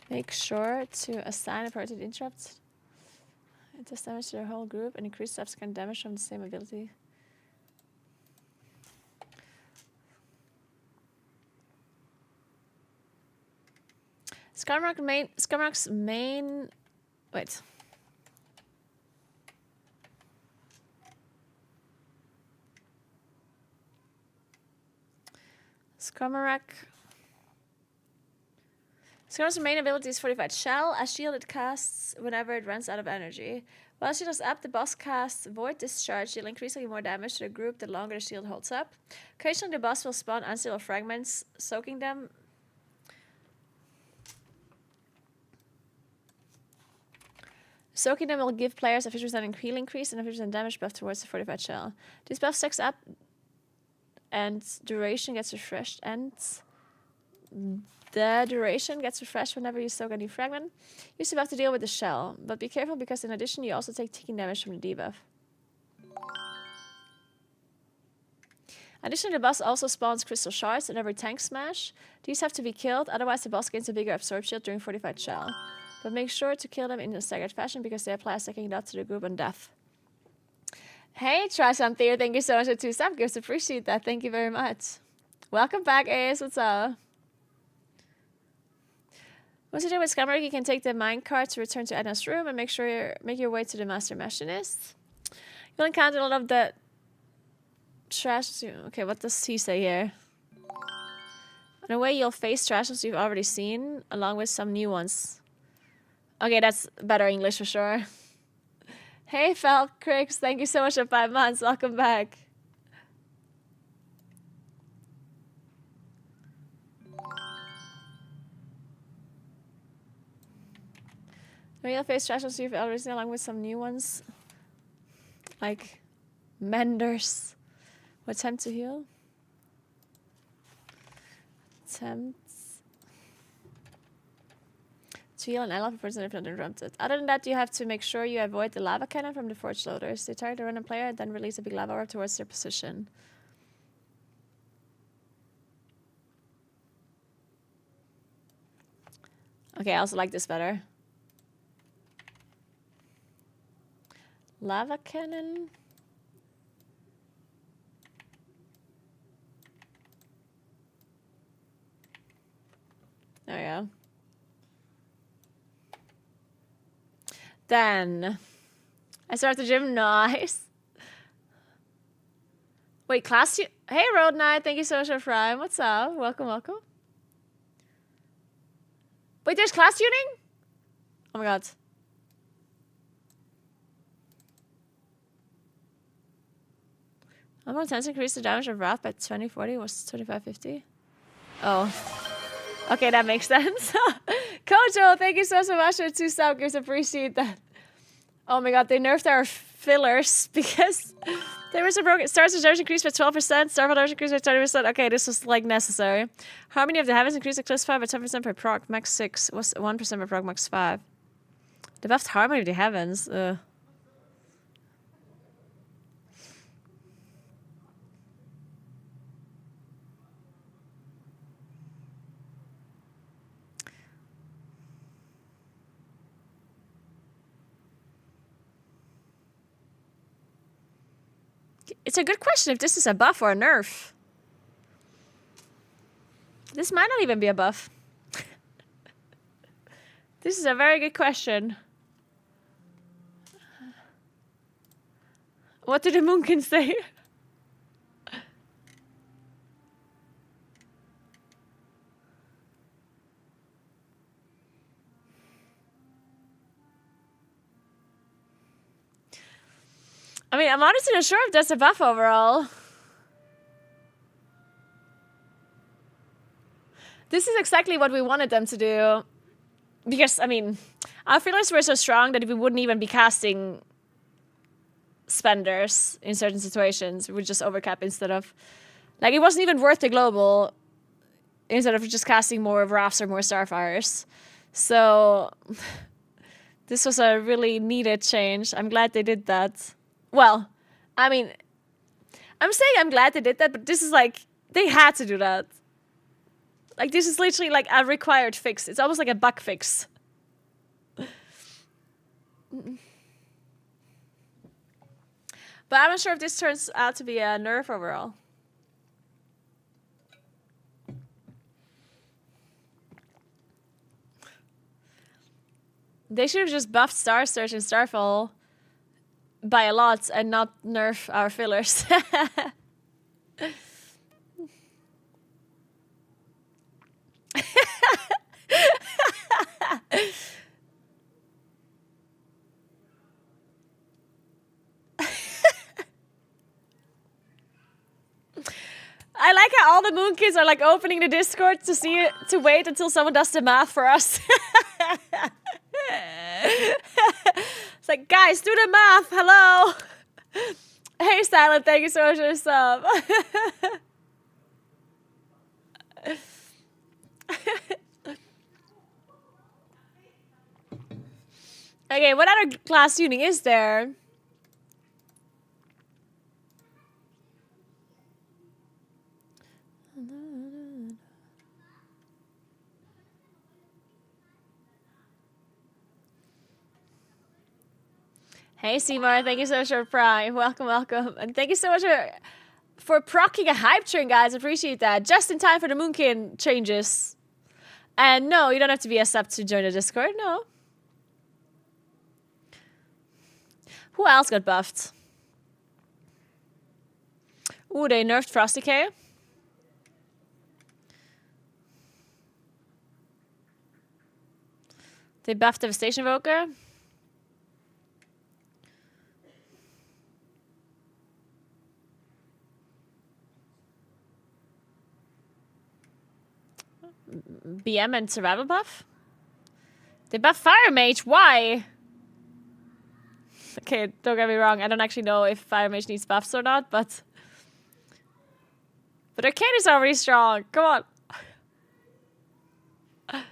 Make sure to assign a priority to interrupt. It does damage to the whole group and increase subsequent damage from the same ability. Skarmarak's main... Wait. Skomarak. Skomarak's main ability is Fortified Shell, a shield it casts whenever it runs out of energy. While the shield is up, the boss casts Void Discharge. Deal increasingly more damage to the group the longer the shield holds up. Occasionally, the boss will spawn unstable fragments, soaking them. Soaking them will give players a 50% heal increase and a 50% damage buff towards the Fortified Shell. This buff stacks up and duration gets refreshed. The duration gets refreshed whenever you soak a new fragment. You still have to deal with the shell, but be careful because in addition you also take ticking damage from the debuff. Additionally, the boss also spawns crystal shards in every tank smash. These have to be killed, otherwise the boss gains a bigger absorb shield during Fortified Shell. But make sure to kill them in a staggered fashion because they apply a second dot to the group on death. Hey, Trash on Theater, thank you so much for 2 subgifts. Appreciate that. Thank you very much. Welcome back, Ace. What's up? Once you're done with Skomarak, you can take the minecart to return to Edna's room and make your way to the Master Machinist. You'll encounter a lot of the trash. Okay, what does he say here? In a way, you'll face trashes you've already seen, along with some new ones. Okay, that's better English for sure. Hey, Falcrix, thank you so much for 5 months. Welcome back. You'll face trashes you've already seen, along with some new ones. Like Menders. What attempt to heal? Attempts to heal an ally for person if not interrupted. Other than that, you have to make sure you avoid the lava cannon from the forge loaders. They target a random player and then release a big lava orb towards their position. Okay, I also like this better. Lava cannon. There we go. Then I start the gym. Nice. Wait, class you. Hey, Road Knight. Thank you so much for Prime. What's up? Welcome, welcome. Wait, there's class tuning? Oh my god. I'm on 10 to increase the damage of Wrath by 2040 was 2550. Oh. Okay, that makes sense. Kojo, thank you so much for 2 subgifts. Appreciate that. Oh my god, they nerfed our fillers because there was a broken stars of damage increased by 12%, starfall damage increased by 20%. Okay, this was like necessary. Harmony of the Heavens increased Eclipse 5 by 10% per proc, max 6 was 1% per proc, max 5. They buffed Harmony of the Heavens. Ugh. It's a good question if this is a buff or a nerf. This might not even be a buff. This is a very good question. What did the Moonkin say? I mean, I'm honestly not sure if that's a buff overall. This is exactly what we wanted them to do. Because, I mean, our fillers were so strong that we wouldn't even be casting spenders in certain situations. We would just overcap instead of... Like, it wasn't even worth the global instead of just casting more of Wraths or more Starfires. So, this was a really needed change. I'm glad they did that. Well, I mean, I'm saying I'm glad they did that, but this is like, they had to do that. Like, this is literally like a required fix. It's almost like a bug fix. But I'm not sure if this turns out to be a nerf overall. They should have just buffed Star Search and Starfall by a lot and not nerf our fillers. all the Moon Kids are like opening the Discord to see it, to wait until someone does the math for us. It's like, guys, do the math. Hello. Hey, Silent, thank you so much for the sub. Okay, what other class tuning is there? Hey, Seymour, thank you so much for Prime. Welcome, welcome. And thank you so much for procking a hype train, guys. Appreciate that. Just in time for the Moonkin changes. And no, you don't have to be a sub to join the Discord, no. Who else got buffed? Ooh, they nerfed Frosty K. They buffed Devastation Evoker. BM and Survival buff? They buff Fire Mage, why? Okay, don't get me wrong, I don't actually know if Fire Mage needs buffs or not, but Arcane is already strong, come on.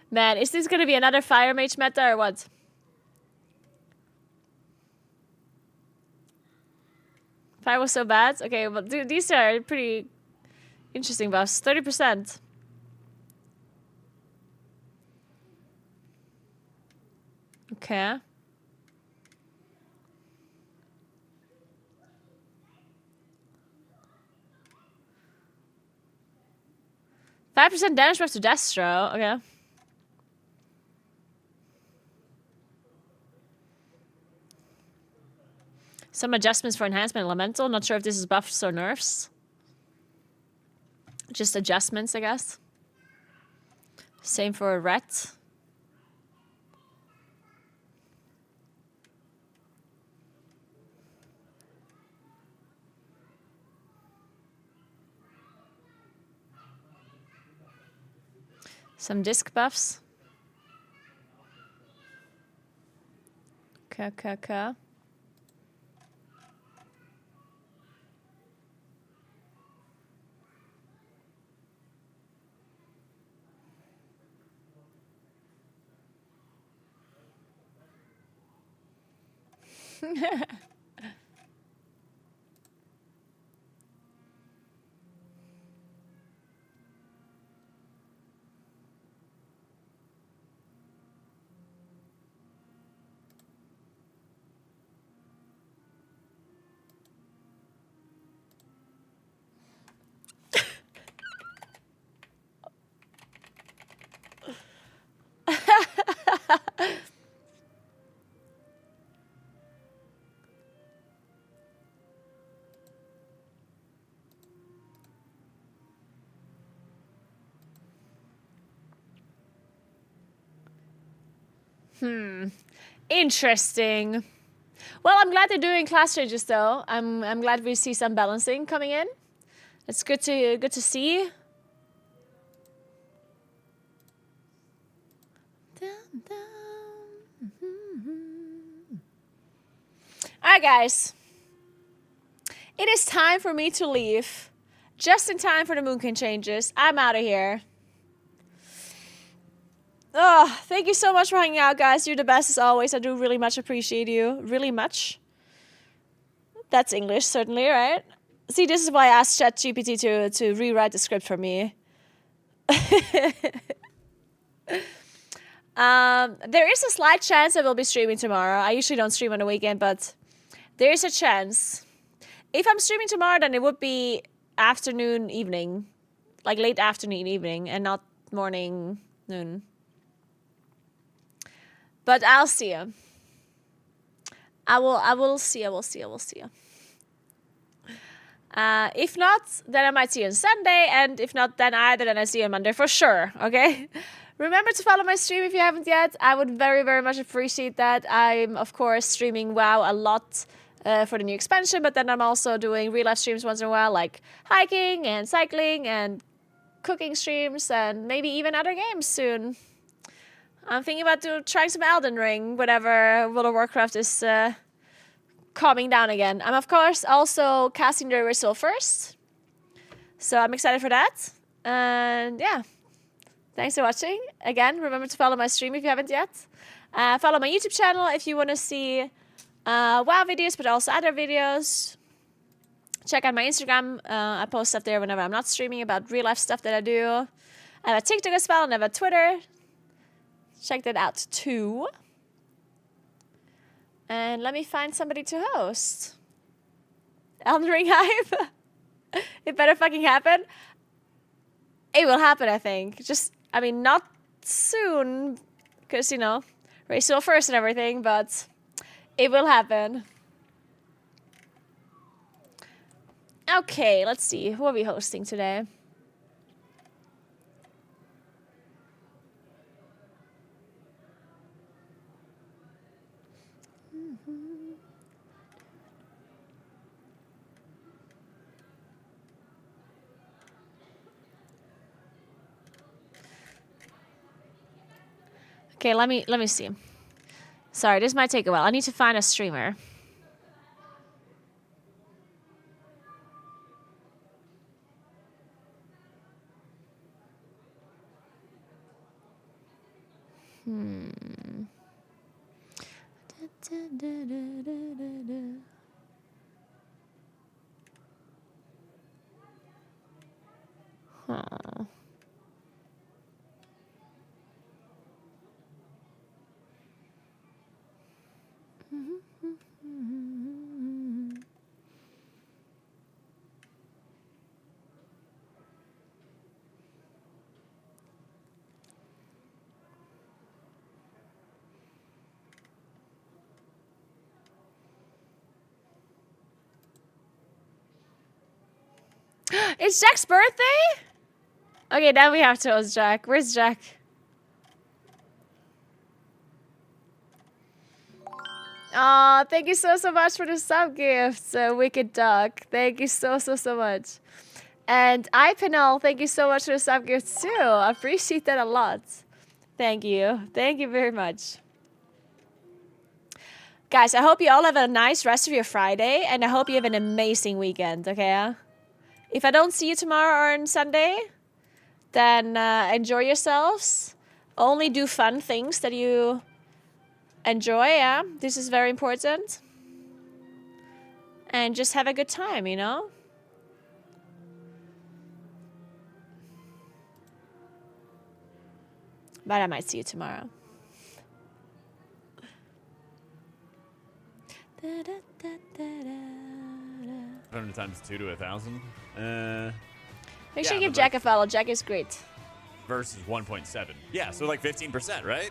Man, is this gonna be another Fire Mage meta or what? Fire was so bad? Okay, well, these are pretty interesting buffs. 30%. Okay. %5 damage buff to Destro. Okay. Some adjustments for Enhancement Elemental. Not sure if this is buffs or nerfs. Just adjustments, I guess. Same for Ret. Some disc buffs. Okay. Interesting. Well, I'm glad they're doing class changes though. I'm glad we see some balancing coming in. It's good to see. Alright guys. It is time for me to leave. Just in time for the Moonkin changes. I'm out of here. Oh, thank you so much for hanging out, guys. You're the best as always. I do really much appreciate you. Really much. That's English, certainly, right? See, this is why I asked ChatGPT to rewrite the script for me. There is a slight chance I will be streaming tomorrow. I usually don't stream on the weekend, but there is a chance. If I'm streaming tomorrow, then it would be afternoon, evening. Like late afternoon, evening, and not morning, noon. But I'll see you. I will see you. If not, then I might see you on Sunday, and if not, then I see you on Monday for sure, okay? Remember to follow my stream if you haven't yet. I would very, very much appreciate that. I'm, of course, streaming WoW a lot for the new expansion, but then I'm also doing real life streams once in a while, like hiking and cycling and cooking streams and maybe even other games soon. I'm thinking about trying some Elden Ring whenever World of Warcraft is calming down again. I'm of course also casting the Ritual first, so I'm excited for that. And yeah, thanks for watching. Again, remember to follow my stream if you haven't yet. Follow my YouTube channel if you want to see WoW videos, but also other videos. Check out my Instagram. I post stuff there whenever I'm not streaming about real life stuff that I do. I have a TikTok as well, and I have a Twitter. Check that out too. And let me find somebody to host. Elden Ring hype. It better fucking happen. It will happen, I think. I mean, not soon, because, you know, race to first and everything, but it will happen. Okay, let's see. Who are we hosting today? Okay, let me see. Sorry, this might take a while. I need to find a streamer. Huh. It's Jack's birthday? Okay, now we have to host Jack. Where's Jack? Aw, thank you so much for the sub gifts, Wicked Duck. Thank you so much. And iPinel, thank you so much for the sub gifts too. I appreciate that a lot. Thank you. Thank you very much. Guys, I hope you all have a nice rest of your Friday, and I hope you have an amazing weekend, okay? If I don't see you tomorrow or on Sunday, then enjoy yourselves. Only do fun things that you enjoy, yeah? This is very important. And just have a good time, you know? But I might see you tomorrow. 100 times 2 to 1,000. Make sure you give Jack a follow. Jack is great. Versus 1.7. Yeah, so like 15%, right?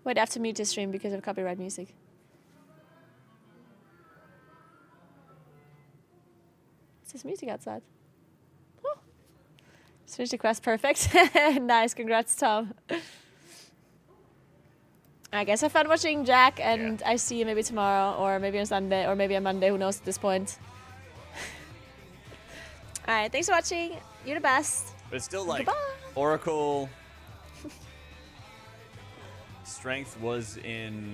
Wait, I have to mute this stream because of copyright music. What's this music outside? Oh. Just finished the quest. Perfect. Nice. Congrats, Tom. I guess have fun watching Jack, and I see you maybe tomorrow, or maybe on Sunday, or maybe on Monday. Who knows at this point? All right. Thanks for watching. You're the best. But it's still like Goodbye. Oracle strength was in